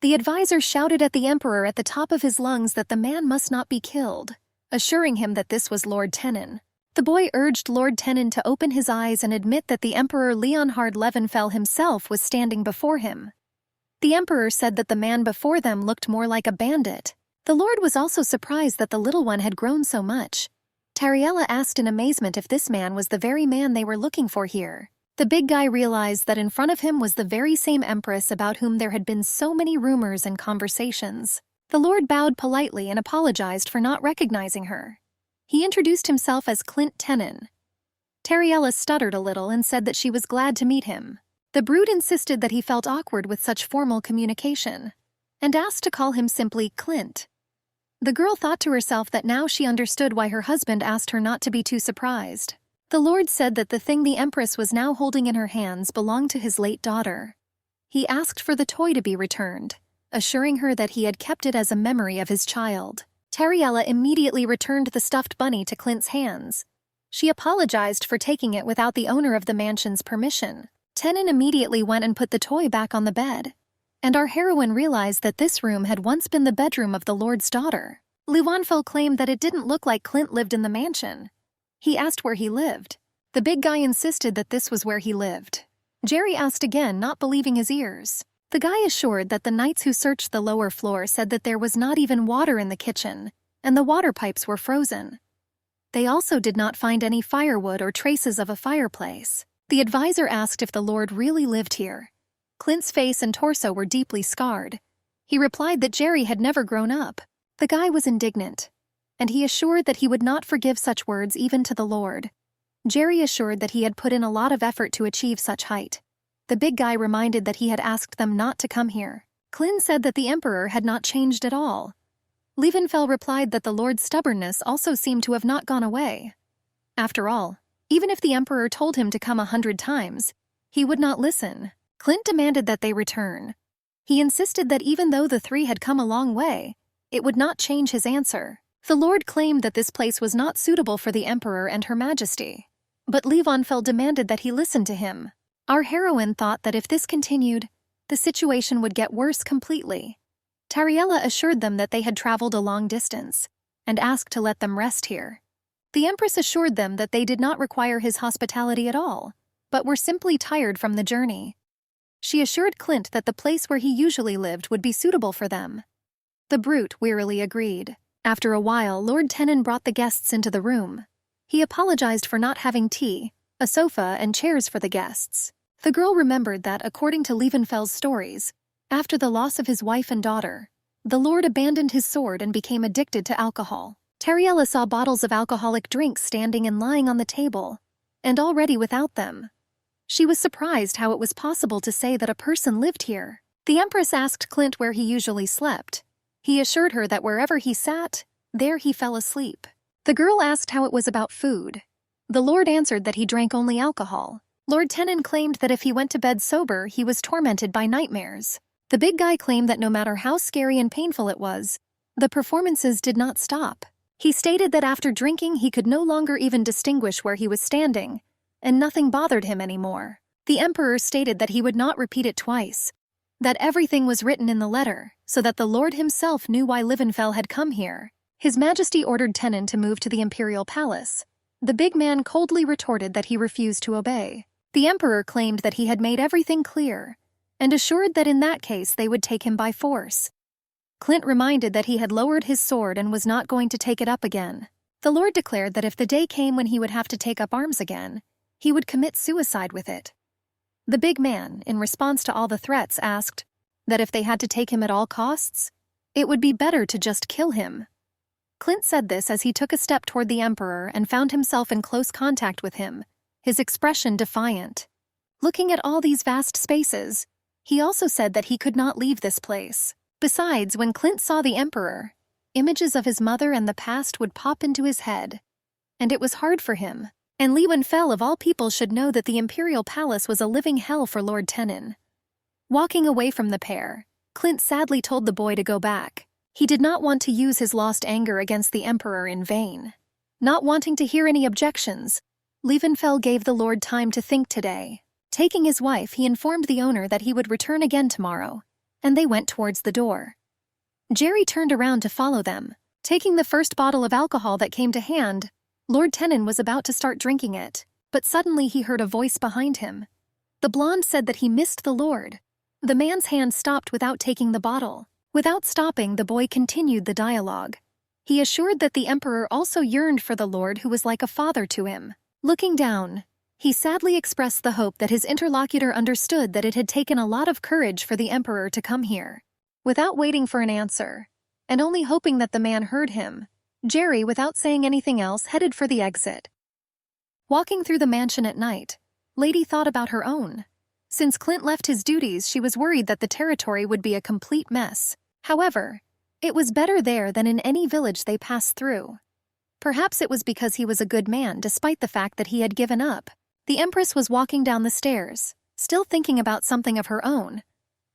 The advisor shouted at the Emperor at the top of his lungs that the man must not be killed, assuring him that this was Lord Tenon. The boy urged Lord Tenon to open his eyes and admit that the Emperor Leonhard Levenfeld himself was standing before him. The Emperor said that the man before them looked more like a bandit. The Lord was also surprised that the little one had grown so much. Tariella asked in amazement if this man was the very man they were looking for here. The big guy realized that in front of him was the very same Empress about whom there had been so many rumors and conversations. The Lord bowed politely and apologized for not recognizing her. He introduced himself as Clint Tenon. Tariella stuttered a little and said that she was glad to meet him. The brute insisted that he felt awkward with such formal communication, and asked to call him simply Clint. The girl thought to herself that now she understood why her husband asked her not to be too surprised. The Lord said that the thing the Empress was now holding in her hands belonged to his late daughter. He asked for the toy to be returned, assuring her that he had kept it as a memory of his child. Tariella immediately returned the stuffed bunny to Clint's hands. She apologized for taking it without the owner of the mansion's permission. Tenon immediately went and put the toy back on the bed, and our heroine realized that this room had once been the bedroom of the Lord's daughter. Levenfeld claimed that it didn't look like Clint lived in the mansion. He asked where he lived. The big guy insisted that this was where he lived. Jerry asked again, not believing his ears. The guy assured that the knights who searched the lower floor said that there was not even water in the kitchen, and the water pipes were frozen. They also did not find any firewood or traces of a fireplace. The advisor asked if the Lord really lived here. Clint's face and torso were deeply scarred. He replied that Jerry had never grown up. The guy was indignant, and he assured that he would not forgive such words even to the Lord. Jerry assured that he had put in a lot of effort to achieve such height. The big guy reminded that he had asked them not to come here. Clint said that the Emperor had not changed at all. Levenfeld replied that the Lord's stubbornness also seemed to have not gone away. After all, Even if the emperor told him to come 100 times, he would not listen. Clint demanded that they return. He insisted that even though the three had come a long way, it would not change his answer. The Lord claimed that this place was not suitable for the emperor and her majesty. But Levonfeld demanded that he listen to him. Our heroine thought that if this continued, the situation would get worse completely. Tariella assured them that they had traveled a long distance, and asked to let them rest here. The Empress assured them that they did not require his hospitality at all, but were simply tired from the journey. She assured Clint that the place where he usually lived would be suitable for them. The brute wearily agreed. After a while, Lord Tenon brought the guests into the room. He apologized for not having tea, a sofa, and chairs for the guests. The girl remembered that, according to Levenfeld's stories, after the loss of his wife and daughter, the Lord abandoned his sword and became addicted to alcohol. Tariella saw bottles of alcoholic drinks standing and lying on the table, and already without them. She was surprised how it was possible to say that a person lived here. The Empress asked Clint where he usually slept. He assured her that wherever he sat, there he fell asleep. The girl asked how it was about food. The Lord answered that he drank only alcohol. Lord Tenon claimed that if he went to bed sober, he was tormented by nightmares. The big guy claimed that no matter how scary and painful it was, the performances did not stop. He stated that after drinking he could no longer even distinguish where he was standing, and nothing bothered him anymore. The Emperor stated that he would not repeat it twice, that everything was written in the letter, so that the Lord himself knew why Levenfeld had come here. His Majesty ordered Tenon to move to the Imperial Palace. The big man coldly retorted that he refused to obey. The Emperor claimed that he had made everything clear, and assured that in that case they would take him by force. Clint reminded that he had lowered his sword and was not going to take it up again. The Lord declared that if the day came when he would have to take up arms again, he would commit suicide with it. The big man, in response to all the threats, asked that if they had to take him at all costs, it would be better to just kill him. Clint said this as he took a step toward the Emperor and found himself in close contact with him, his expression defiant. Looking at all these vast spaces, he also said that he could not leave this place. Besides, when Clint saw the Emperor, images of his mother and the past would pop into his head, and it was hard for him. And Levenfeld of all people should know that the Imperial Palace was a living hell for Lord Tenon. Walking away from the pair, Clint sadly told the boy to go back. He did not want to use his lost anger against the Emperor in vain. Not wanting to hear any objections, Levenfeld gave the Lord time to think today. Taking his wife, he informed the owner that he would return again tomorrow, and they went towards the door. Jerry turned around to follow them. Taking the first bottle of alcohol that came to hand, Lord Tenon was about to start drinking it, but suddenly he heard a voice behind him. The blonde said that he missed the Lord. The man's hand stopped without taking the bottle. Without stopping, the boy continued the dialogue. He assured that the Emperor also yearned for the Lord, who was like a father to him. Looking down, he sadly expressed the hope that his interlocutor understood that it had taken a lot of courage for the Emperor to come here. Without waiting for an answer, and only hoping that the man heard him, Jerry, without saying anything else, headed for the exit. Walking through the mansion at night, Lady thought about her own. Since Clint left his duties, she was worried that the territory would be a complete mess. However, it was better there than in any village they passed through. Perhaps it was because he was a good man, despite the fact that he had given up. The Empress was walking down the stairs, still thinking about something of her own,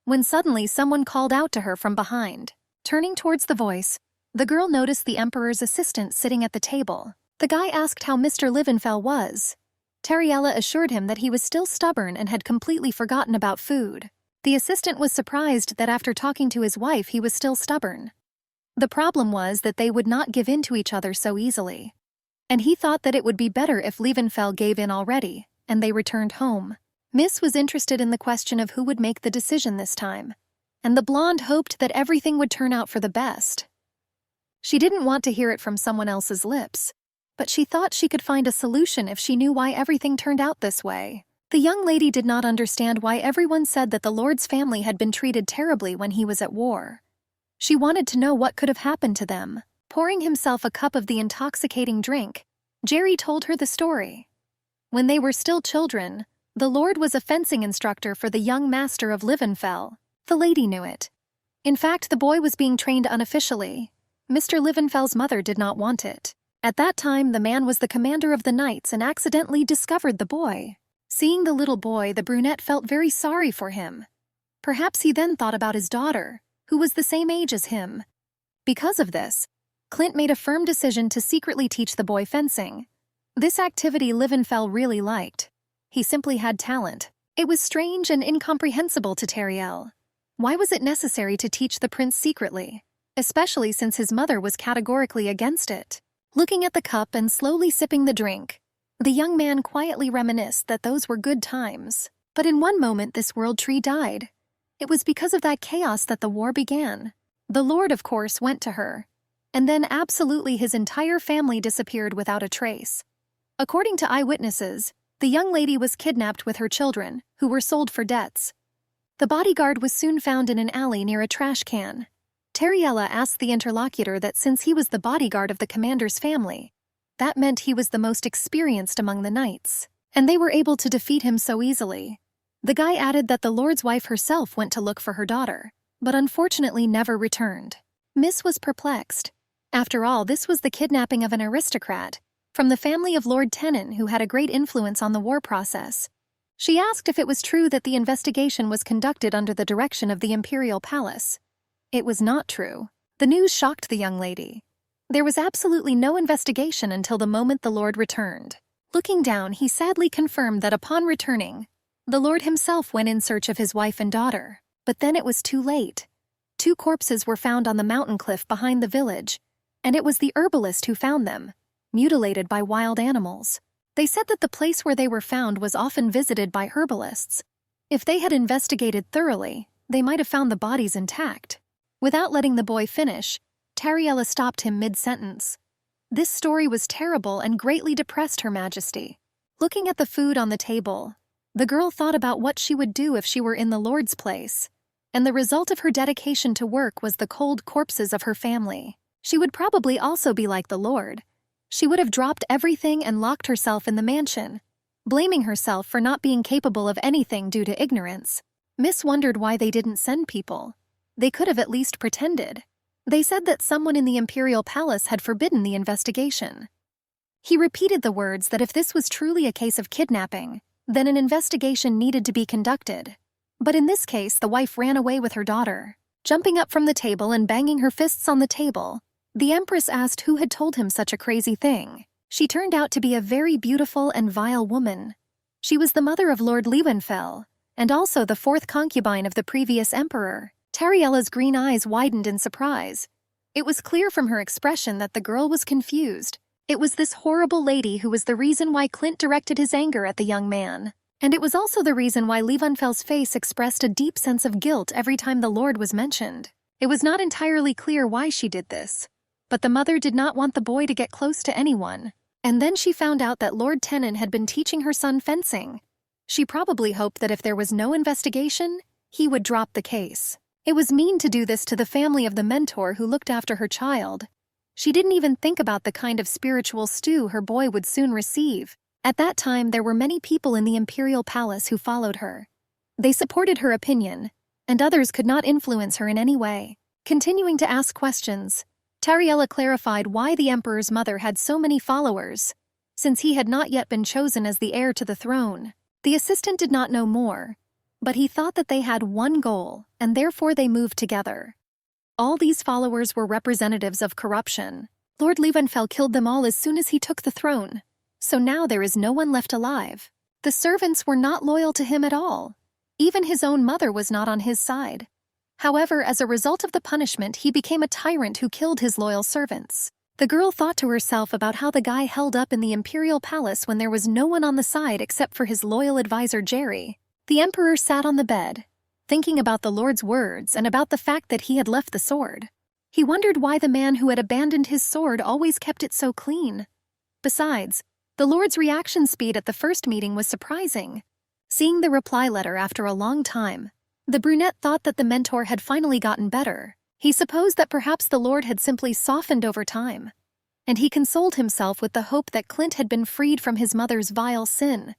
when suddenly someone called out to her from behind. Turning towards the voice, the girl noticed the Emperor's assistant sitting at the table. The guy asked how Mr. Levenfeld was. Tariella assured him that he was still stubborn and had completely forgotten about food. The assistant was surprised that after talking to his wife he was still stubborn. The problem was that they would not give in to each other so easily. And he thought that it would be better if Levenfeld gave in already, and they returned home. Miss was interested in the question of who would make the decision this time, and the blonde hoped that everything would turn out for the best. She didn't want to hear it from someone else's lips, but she thought she could find a solution if she knew why everything turned out this way. The young lady did not understand why everyone said that the Lord's family had been treated terribly when he was at war. She wanted to know what could have happened to them. Pouring himself a cup of the intoxicating drink, Jerry told her the story. When they were still children, the Lord was a fencing instructor for the young master of Levenfeld. The lady knew it. In fact, the boy was being trained unofficially. Mr. Levenfeld's mother did not want it. At that time, the man was the commander of the knights and accidentally discovered the boy. Seeing the little boy, the brunette felt very sorry for him. Perhaps he then thought about his daughter, who was the same age as him. Because of this, Clint made a firm decision to secretly teach the boy fencing. This activity Liebenfell really liked. He simply had talent. It was strange and incomprehensible to Teriel. Why was it necessary to teach the prince secretly, especially since his mother was categorically against it? Looking at the cup and slowly sipping the drink, the young man quietly reminisced that those were good times. But in one moment this world tree died. It was because of that chaos that the war began. The Lord, of course, went to her, and then absolutely his entire family disappeared without a trace. According to eyewitnesses, the young lady was kidnapped with her children, who were sold for debts. The bodyguard was soon found in an alley near a trash can. Teriella asked the interlocutor that since he was the bodyguard of the commander's family, that meant he was the most experienced among the knights, and they were able to defeat him so easily. The guy added that the lord's wife herself went to look for her daughter, but unfortunately never returned. Miss was perplexed. After all, this was the kidnapping of an aristocrat from the family of Lord Tenon, who had a great influence on the war process. She asked if it was true that the investigation was conducted under the direction of the imperial palace. It was not true. The news shocked the young lady. There was absolutely no investigation until the moment the lord returned. Looking down, he sadly confirmed that upon returning, the lord himself went in search of his wife and daughter. But then it was too late. 2 corpses were found on the mountain cliff behind the village, and it was the herbalist who found them, mutilated by wild animals. They said that the place where they were found was often visited by herbalists. If they had investigated thoroughly, they might have found the bodies intact. Without letting the boy finish, Tariella stopped him mid-sentence. This story was terrible and greatly depressed Her Majesty. Looking at the food on the table, the girl thought about what she would do if she were in the Lord's place, and the result of her dedication to work was the cold corpses of her family. She would probably also be like the Lord. She would have dropped everything and locked herself in the mansion, blaming herself for not being capable of anything due to ignorance. Miss wondered why they didn't send people. They could have at least pretended. They said that someone in the imperial palace had forbidden the investigation. He repeated the words that if this was truly a case of kidnapping, then an investigation needed to be conducted. But in this case, the wife ran away with her daughter. Jumping up from the table and banging her fists on the table, the Empress asked who had told him such a crazy thing. She turned out to be a very beautiful and vile woman. She was the mother of Lord Liebenfell, and also the 4th concubine of the previous emperor. Tariella's green eyes widened in surprise. It was clear from her expression that the girl was confused. It was this horrible lady who was the reason why Clint directed his anger at the young man. And it was also the reason why Liebenfell's face expressed a deep sense of guilt every time the Lord was mentioned. It was not entirely clear why she did this, but the mother did not want the boy to get close to anyone. And then she found out that Lord Tenon had been teaching her son fencing. She probably hoped that if there was no investigation, he would drop the case. It was mean to do this to the family of the mentor who looked after her child. She didn't even think about the kind of spiritual stew her boy would soon receive. At that time, there were many people in the imperial palace who followed her. They supported her opinion, and others could not influence her in any way. Continuing to ask questions, Tariella clarified why the emperor's mother had so many followers, since he had not yet been chosen as the heir to the throne. The assistant did not know more, but he thought that they had one goal, and therefore they moved together. All these followers were representatives of corruption. Lord Liebenfell killed them all as soon as he took the throne, so now there is no one left alive. The servants were not loyal to him at all. Even his own mother was not on his side. However, as a result of the punishment, he became a tyrant who killed his loyal servants. The girl thought to herself about how the guy held up in the imperial palace when there was no one on the side except for his loyal advisor Jerry. The emperor sat on the bed, thinking about the Lord's words and about the fact that he had left the sword. He wondered why the man who had abandoned his sword always kept it so clean. Besides, the Lord's reaction speed at the first meeting was surprising. Seeing the reply letter after a long time, the brunette thought that the mentor had finally gotten better. He supposed that perhaps the Lord had simply softened over time, and he consoled himself with the hope that Clint had been freed from his mother's vile sin.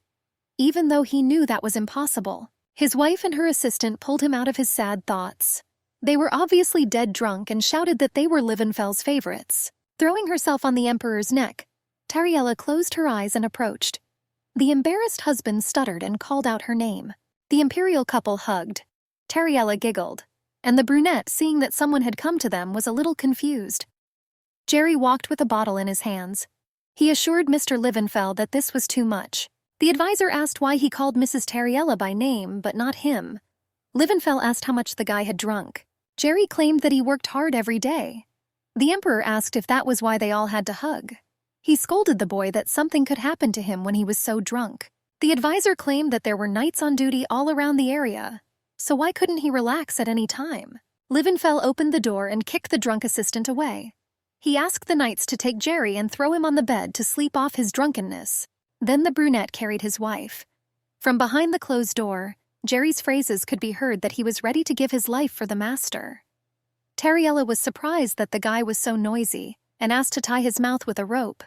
Even though he knew that was impossible, his wife and her assistant pulled him out of his sad thoughts. They were obviously dead drunk and shouted that they were Liebenfell's favorites. Throwing herself on the Emperor's neck, Tariella closed her eyes and approached. The embarrassed husband stuttered and called out her name. The imperial couple hugged. Tariella giggled, and the brunette, seeing that someone had come to them, was a little confused. Jerry walked with a bottle in his hands. He assured Mr. Livenfell that this was too much. The advisor asked why he called Mrs. Tariella by name, but not him. Livenfell asked how much the guy had drunk. Jerry claimed that he worked hard every day. The Emperor asked if that was why they all had to hug. He scolded the boy that something could happen to him when he was so drunk. The advisor claimed that there were knights on duty all around the area, so why couldn't he relax at any time? Livenfell opened the door and kicked the drunk assistant away. He asked the knights to take Jerry and throw him on the bed to sleep off his drunkenness. Then the brunette carried his wife. From behind the closed door, Jerry's phrases could be heard that he was ready to give his life for the master. Tariella was surprised that the guy was so noisy and asked to tie his mouth with a rope.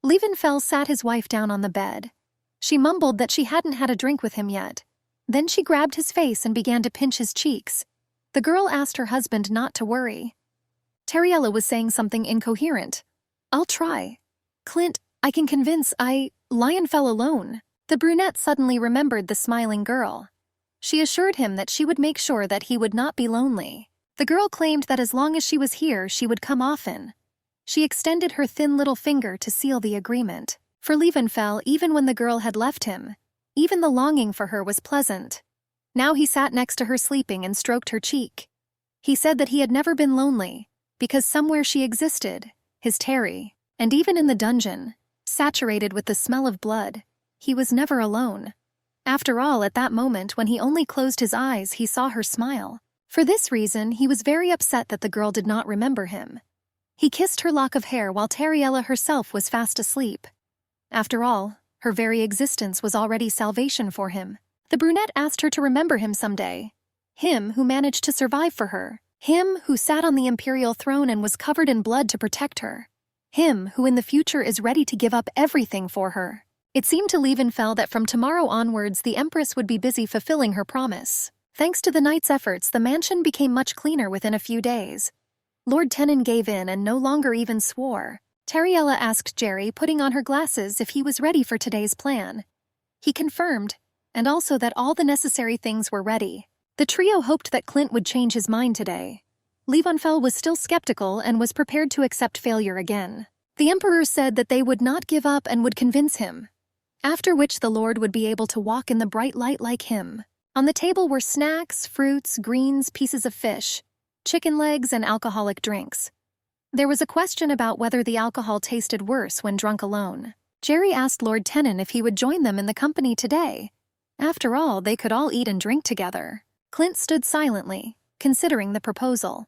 Livenfell sat his wife down on the bed. She mumbled that she hadn't had a drink with him yet. Then she grabbed his face and began to pinch his cheeks. The girl asked her husband not to worry. Tariella was saying something incoherent. "I'll try. Clint, I can convince Lion fell alone." The brunette suddenly remembered the smiling girl. She assured him that she would make sure that he would not be lonely. The girl claimed that as long as she was here, she would come often. She extended her thin little finger to seal the agreement. For Livenfell, even when the girl had left him, even the longing for her was pleasant. Now he sat next to her sleeping and stroked her cheek. He said that he had never been lonely, because somewhere she existed, his Terry, and even in the dungeon, saturated with the smell of blood, he was never alone. After all, at that moment when he only closed his eyes, he saw her smile. For this reason, he was very upset that the girl did not remember him. He kissed her lock of hair while Tariella herself was fast asleep. After all, her very existence was already salvation for him. The brunette asked her to remember him someday. Him who managed to survive for her. Him who sat on the imperial throne and was covered in blood to protect her. Him who in the future is ready to give up everything for her. It seemed to Livenfell that from tomorrow onwards the Empress would be busy fulfilling her promise. Thanks to the knight's efforts, the mansion became much cleaner within a few days. Lord Tenon gave in and no longer even swore. Tariella asked Jerry, putting on her glasses, if he was ready for today's plan. He confirmed, and also that all the necessary things were ready. The trio hoped that Clint would change his mind today. Livenfell was still skeptical and was prepared to accept failure again. The Emperor said that they would not give up and would convince him, after which the Lord would be able to walk in the bright light like him. On the table were snacks, fruits, greens, pieces of fish, chicken legs, and alcoholic drinks. There was a question about whether the alcohol tasted worse when drunk alone. Jerry asked Lord Tenon if he would join them in the company today. After all, they could all eat and drink together. Clint stood silently, considering the proposal.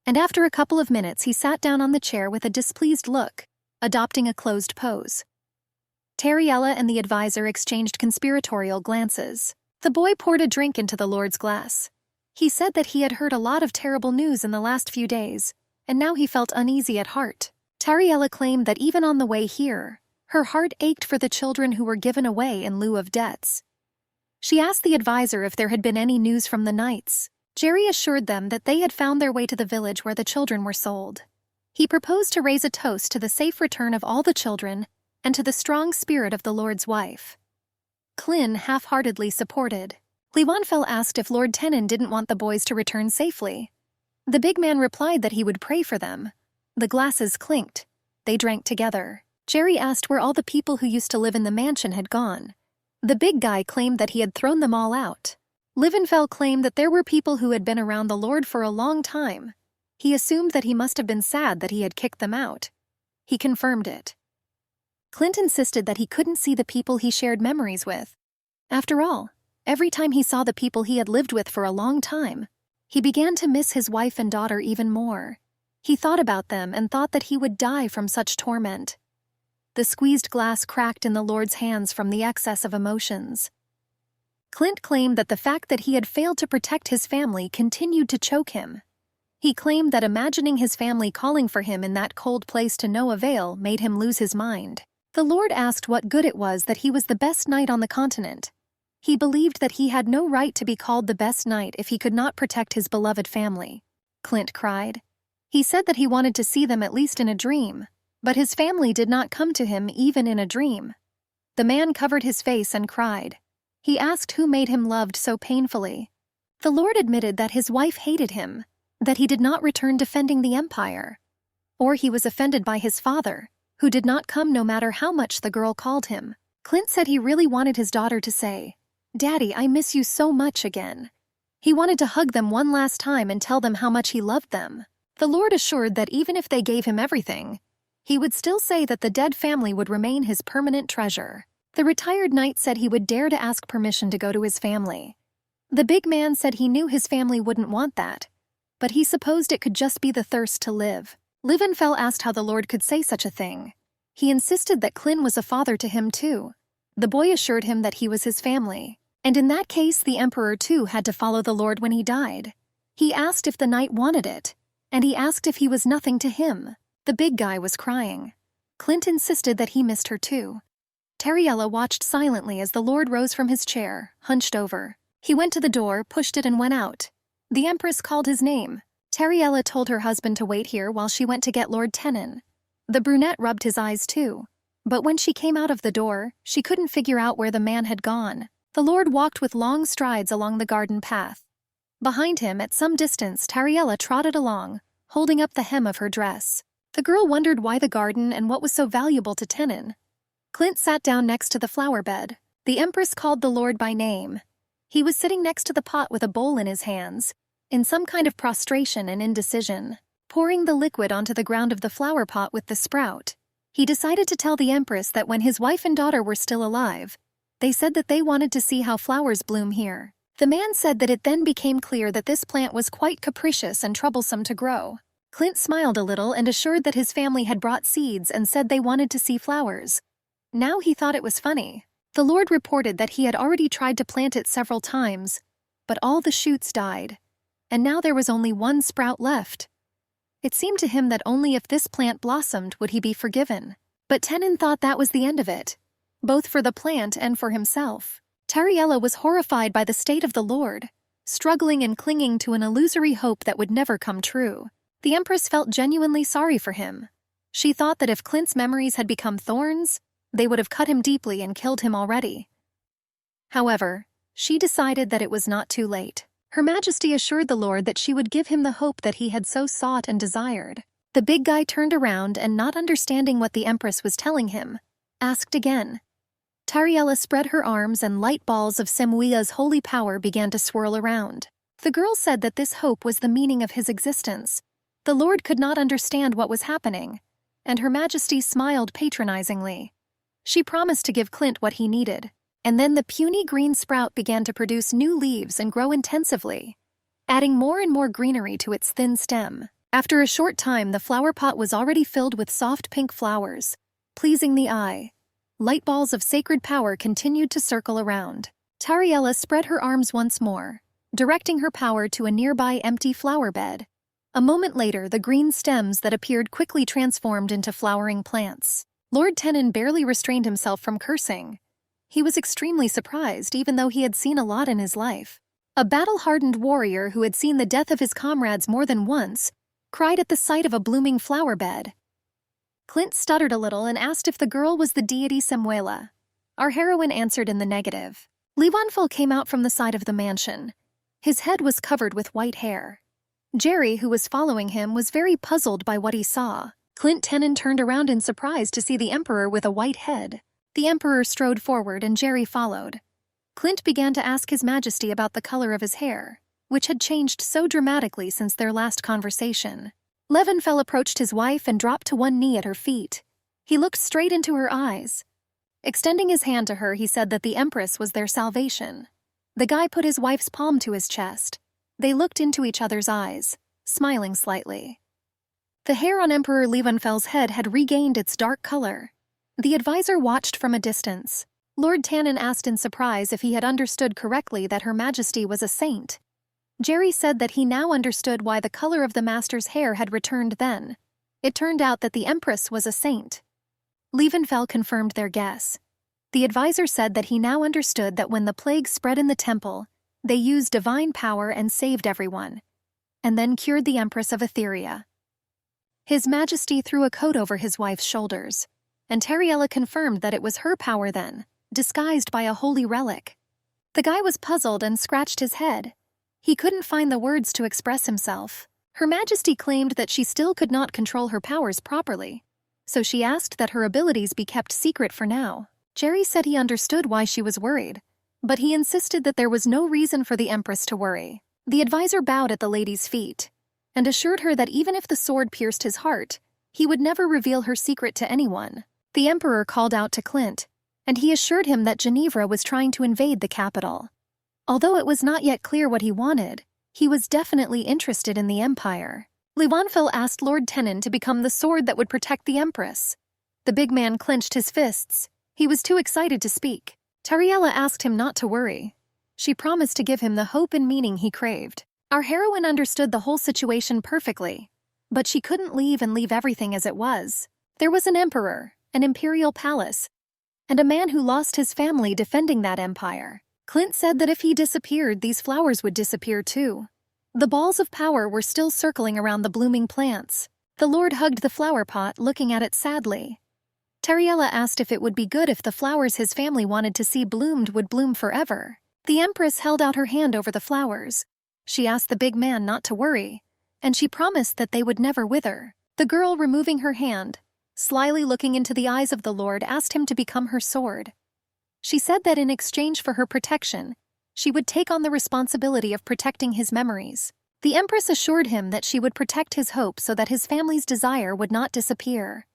And after a couple of minutes, he sat down on the chair with a displeased look, adopting a closed pose. Tariella and the advisor exchanged conspiratorial glances. The boy poured a drink into the Lord's glass. He said that he had heard a lot of terrible news in the last few days, and now he felt uneasy at heart. Tariella claimed that even on the way here, her heart ached for the children who were given away in lieu of debts. She asked the advisor if there had been any news from the knights. Jerry assured them that they had found their way to the village where the children were sold. He proposed to raise a toast to the safe return of all the children and to the strong spirit of the Lord's wife. Clint half-heartedly supported. Livenfell asked if Lord Tenon didn't want the boys to return safely. The big man replied that he would pray for them. The glasses clinked. They drank together. Jerry asked where all the people who used to live in the mansion had gone. The big guy claimed that he had thrown them all out. Livenfell claimed that there were people who had been around the Lord for a long time. He assumed that he must have been sad that he had kicked them out. He confirmed it. Clint insisted that he couldn't see the people he shared memories with. After all, every time he saw the people he had lived with for a long time, he began to miss his wife and daughter even more. He thought about them and thought that he would die from such torment. The squeezed glass cracked in the Lord's hands from the excess of emotions. Clint claimed that the fact that he had failed to protect his family continued to choke him. He claimed that imagining his family calling for him in that cold place to no avail made him lose his mind. The Lord asked what good it was that he was the best knight on the continent. He believed that he had no right to be called the best knight if he could not protect his beloved family. Clint cried. He said that he wanted to see them at least in a dream, but his family did not come to him even in a dream. The man covered his face and cried. He asked who made him loved so painfully. The Lord admitted that his wife hated him, that he did not return defending the empire. Or he was offended by his father, who did not come no matter how much the girl called him. Clint said he really wanted his daughter to say, "Daddy, I miss you so much" again. He wanted to hug them one last time and tell them how much he loved them. The Lord assured that even if they gave him everything, he would still say that the dead family would remain his permanent treasure. The retired knight said he would dare to ask permission to go to his family. The big man said he knew his family wouldn't want that, but he supposed it could just be the thirst to live. Liebenfell asked how the Lord could say such a thing. He insisted that Clint was a father to him too. The boy assured him that he was his family, and in that case the emperor too had to follow the Lord when he died. He asked if the knight wanted it, and he asked if he was nothing to him. The big guy was crying. Clint insisted that he missed her too. Tariella watched silently as the Lord rose from his chair, hunched over. He went to the door, pushed it and went out. The Empress called his name. Tariella told her husband to wait here while she went to get Lord Tenon. The brunette rubbed his eyes too. But when she came out of the door, she couldn't figure out where the man had gone. The Lord walked with long strides along the garden path. Behind him, at some distance, Tariella trotted along, holding up the hem of her dress. The girl wondered why the garden and what was so valuable to Tenon. Clint sat down next to the flower bed. The Empress called the Lord by name. He was sitting next to the pot with a bowl in his hands, in some kind of prostration and indecision, pouring the liquid onto the ground of the flower pot with the sprout. He decided to tell the Empress that when his wife and daughter were still alive, they said that they wanted to see how flowers bloom here. The man said that it then became clear that this plant was quite capricious and troublesome to grow. Clint smiled a little and assured that his family had brought seeds and said they wanted to see flowers. Now he thought it was funny. The Lord reported that he had already tried to plant it several times, but all the shoots died, and now there was only one sprout left. It seemed to him that only if this plant blossomed would he be forgiven. But Tenon thought that was the end of it, both for the plant and for himself. Tariella was horrified by the state of the Lord, struggling and clinging to an illusory hope that would never come true. The Empress felt genuinely sorry for him. She thought that if Clint's memories had become thorns, they would have cut him deeply and killed him already. However, she decided that it was not too late. Her Majesty assured the Lord that she would give him the hope that he had so sought and desired. The big guy turned around and, not understanding what the Empress was telling him, asked again. Tariella spread her arms and light balls of Semuia's holy power began to swirl around. The girl said that this hope was the meaning of his existence. The Lord could not understand what was happening, and Her Majesty smiled patronizingly. She promised to give Clint what he needed, and then the puny green sprout began to produce new leaves and grow intensively, adding more and more greenery to its thin stem. After a short time, the flower pot was already filled with soft pink flowers, pleasing the eye. Light balls of sacred power continued to circle around. Tariella spread her arms once more, directing her power to a nearby empty flower bed. A moment later, the green stems that appeared quickly transformed into flowering plants. Lord Tenon barely restrained himself from cursing. He was extremely surprised, even though he had seen a lot in his life. A battle-hardened warrior who had seen the death of his comrades more than once cried at the sight of a blooming flower bed. Clint stuttered a little and asked if the girl was the deity Semuela. Our heroine answered in the negative. Liebenfell came out from the side of the mansion. His head was covered with white hair. Jerry, who was following him, was very puzzled by what he saw. Clint Tenon turned around in surprise to see the Emperor with a white head. The Emperor strode forward and Jerry followed. Clint began to ask His Majesty about the color of his hair, which had changed so dramatically since their last conversation. Liebenfell approached his wife and dropped to one knee at her feet. He looked straight into her eyes. Extending his hand to her, he said that the Empress was their salvation. The guy put his wife's palm to his chest. They looked into each other's eyes, smiling slightly. The hair on Emperor Liebenfell's head had regained its dark color. The advisor watched from a distance. Lord Tenon asked in surprise if he had understood correctly that Her Majesty was a saint. Jerry said that he now understood why the color of the master's hair had returned then. It turned out that the Empress was a saint. Liebenfell confirmed their guess. The advisor said that he now understood that when the plague spread in the temple, they used divine power and saved everyone, and then cured the Empress of Etheria. His Majesty threw a coat over his wife's shoulders, and Teriella confirmed that it was her power then, disguised by a holy relic. The guy was puzzled and scratched his head. He couldn't find the words to express himself. Her Majesty claimed that she still could not control her powers properly, so she asked that her abilities be kept secret for now. Jerry said he understood why she was worried, but he insisted that there was no reason for the Empress to worry. The advisor bowed at the lady's feet and assured her that even if the sword pierced his heart, he would never reveal her secret to anyone. The Emperor called out to Clint, and he assured him that Ginevra was trying to invade the capital. Although it was not yet clear what he wanted, he was definitely interested in the Empire. Lewanfell asked Lord Tenon to become the sword that would protect the Empress. The big man clenched his fists. He was too excited to speak. Teriella asked him not to worry. She promised to give him the hope and meaning he craved. Our heroine understood the whole situation perfectly, but she couldn't leave everything as it was. There was an emperor, an imperial palace, and a man who lost his family defending that empire. Clint said that if he disappeared, these flowers would disappear too. The balls of power were still circling around the blooming plants. The Lord hugged the flower pot, looking at it sadly. Teriella asked if it would be good if the flowers his family wanted to see bloomed would bloom forever. The Empress held out her hand over the flowers. She asked the big man not to worry, and she promised that they would never wither. The girl, removing her hand, slyly looking into the eyes of the Lord, asked him to become her sword. She said that in exchange for her protection, she would take on the responsibility of protecting his memories. The Empress assured him that she would protect his hope so that his family's desire would not disappear.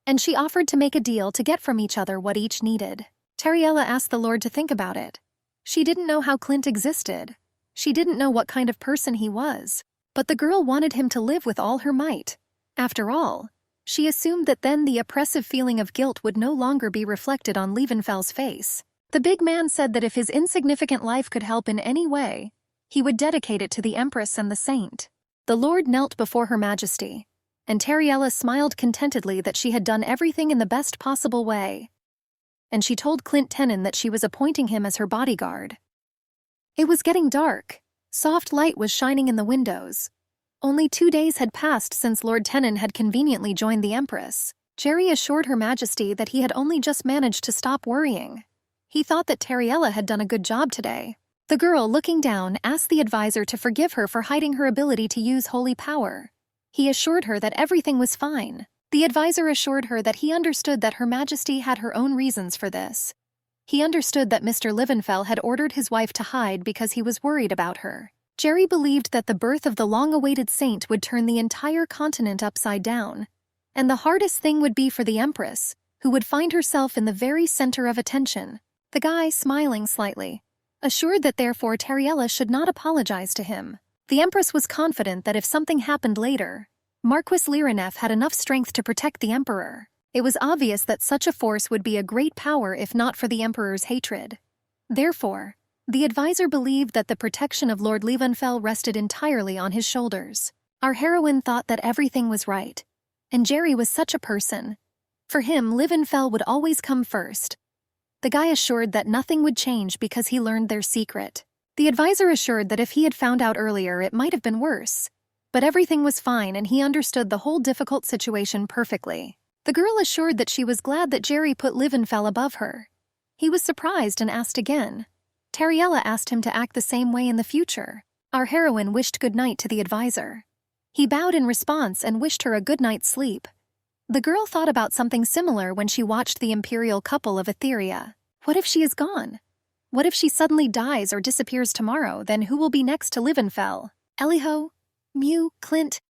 And she offered to make a deal to get from each other what each needed. Teriella asked the Lord to think about it. She didn't know how Clint existed. She didn't know what kind of person he was. But the girl wanted him to live with all her might. After all, she assumed that then the oppressive feeling of guilt would no longer be reflected on Levenfell's face. The big man said that if his insignificant life could help in any way, he would dedicate it to the Empress and the Saint. The Lord knelt before Her Majesty, and Teriella smiled contentedly that she had done everything in the best possible way. And she told Clint Tenon that she was appointing him as her bodyguard. It was getting dark. Soft light was shining in the windows. Only 2 days had passed since Lord Tenon had conveniently joined the Empress. Jerry assured Her Majesty that he had only just managed to stop worrying. He thought that Teriella had done a good job today. The girl, looking down, asked the advisor to forgive her for hiding her ability to use holy power. He assured her that everything was fine. The advisor assured her that he understood that Her Majesty had her own reasons for this. He understood that Mr. Levenfell had ordered his wife to hide because he was worried about her. Jerry believed that the birth of the long-awaited saint would turn the entire continent upside down, and the hardest thing would be for the Empress, who would find herself in the very center of attention. The guy, smiling slightly, assured that therefore Teriella should not apologize to him. The Empress was confident that if something happened later, Marquis Liranef had enough strength to protect the Emperor. It was obvious that such a force would be a great power if not for the Emperor's hatred. Therefore, the advisor believed that the protection of Lord Levenfell rested entirely on his shoulders. Our heroine thought that everything was right, and Jerry was such a person. For him, Levenfell would always come first. The guy assured that nothing would change because he learned their secret. The advisor assured that if he had found out earlier, it might have been worse. But everything was fine and he understood the whole difficult situation perfectly. The girl assured that she was glad that Jerry put Levenfell above her. He was surprised and asked again. Teriella asked him to act the same way in the future. Our heroine wished good night to the advisor. He bowed in response and wished her a good night's sleep. The girl thought about something similar when she watched the imperial couple of Etheria. What if she is gone? What if she suddenly dies or disappears tomorrow? Then who will be next to Levenfell? Eliho? Mew? Clint?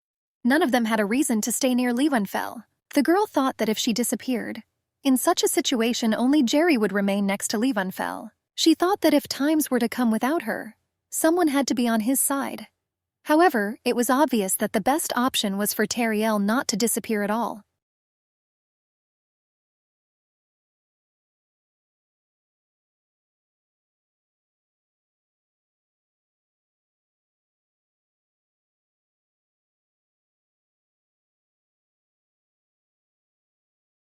None of them had a reason to stay near Levenfell. The girl thought that if she disappeared, in such a situation only Jerry would remain next to Levenfell. She thought that if times were to come without her, someone had to be on his side. However, it was obvious that the best option was for Teriel not to disappear at all.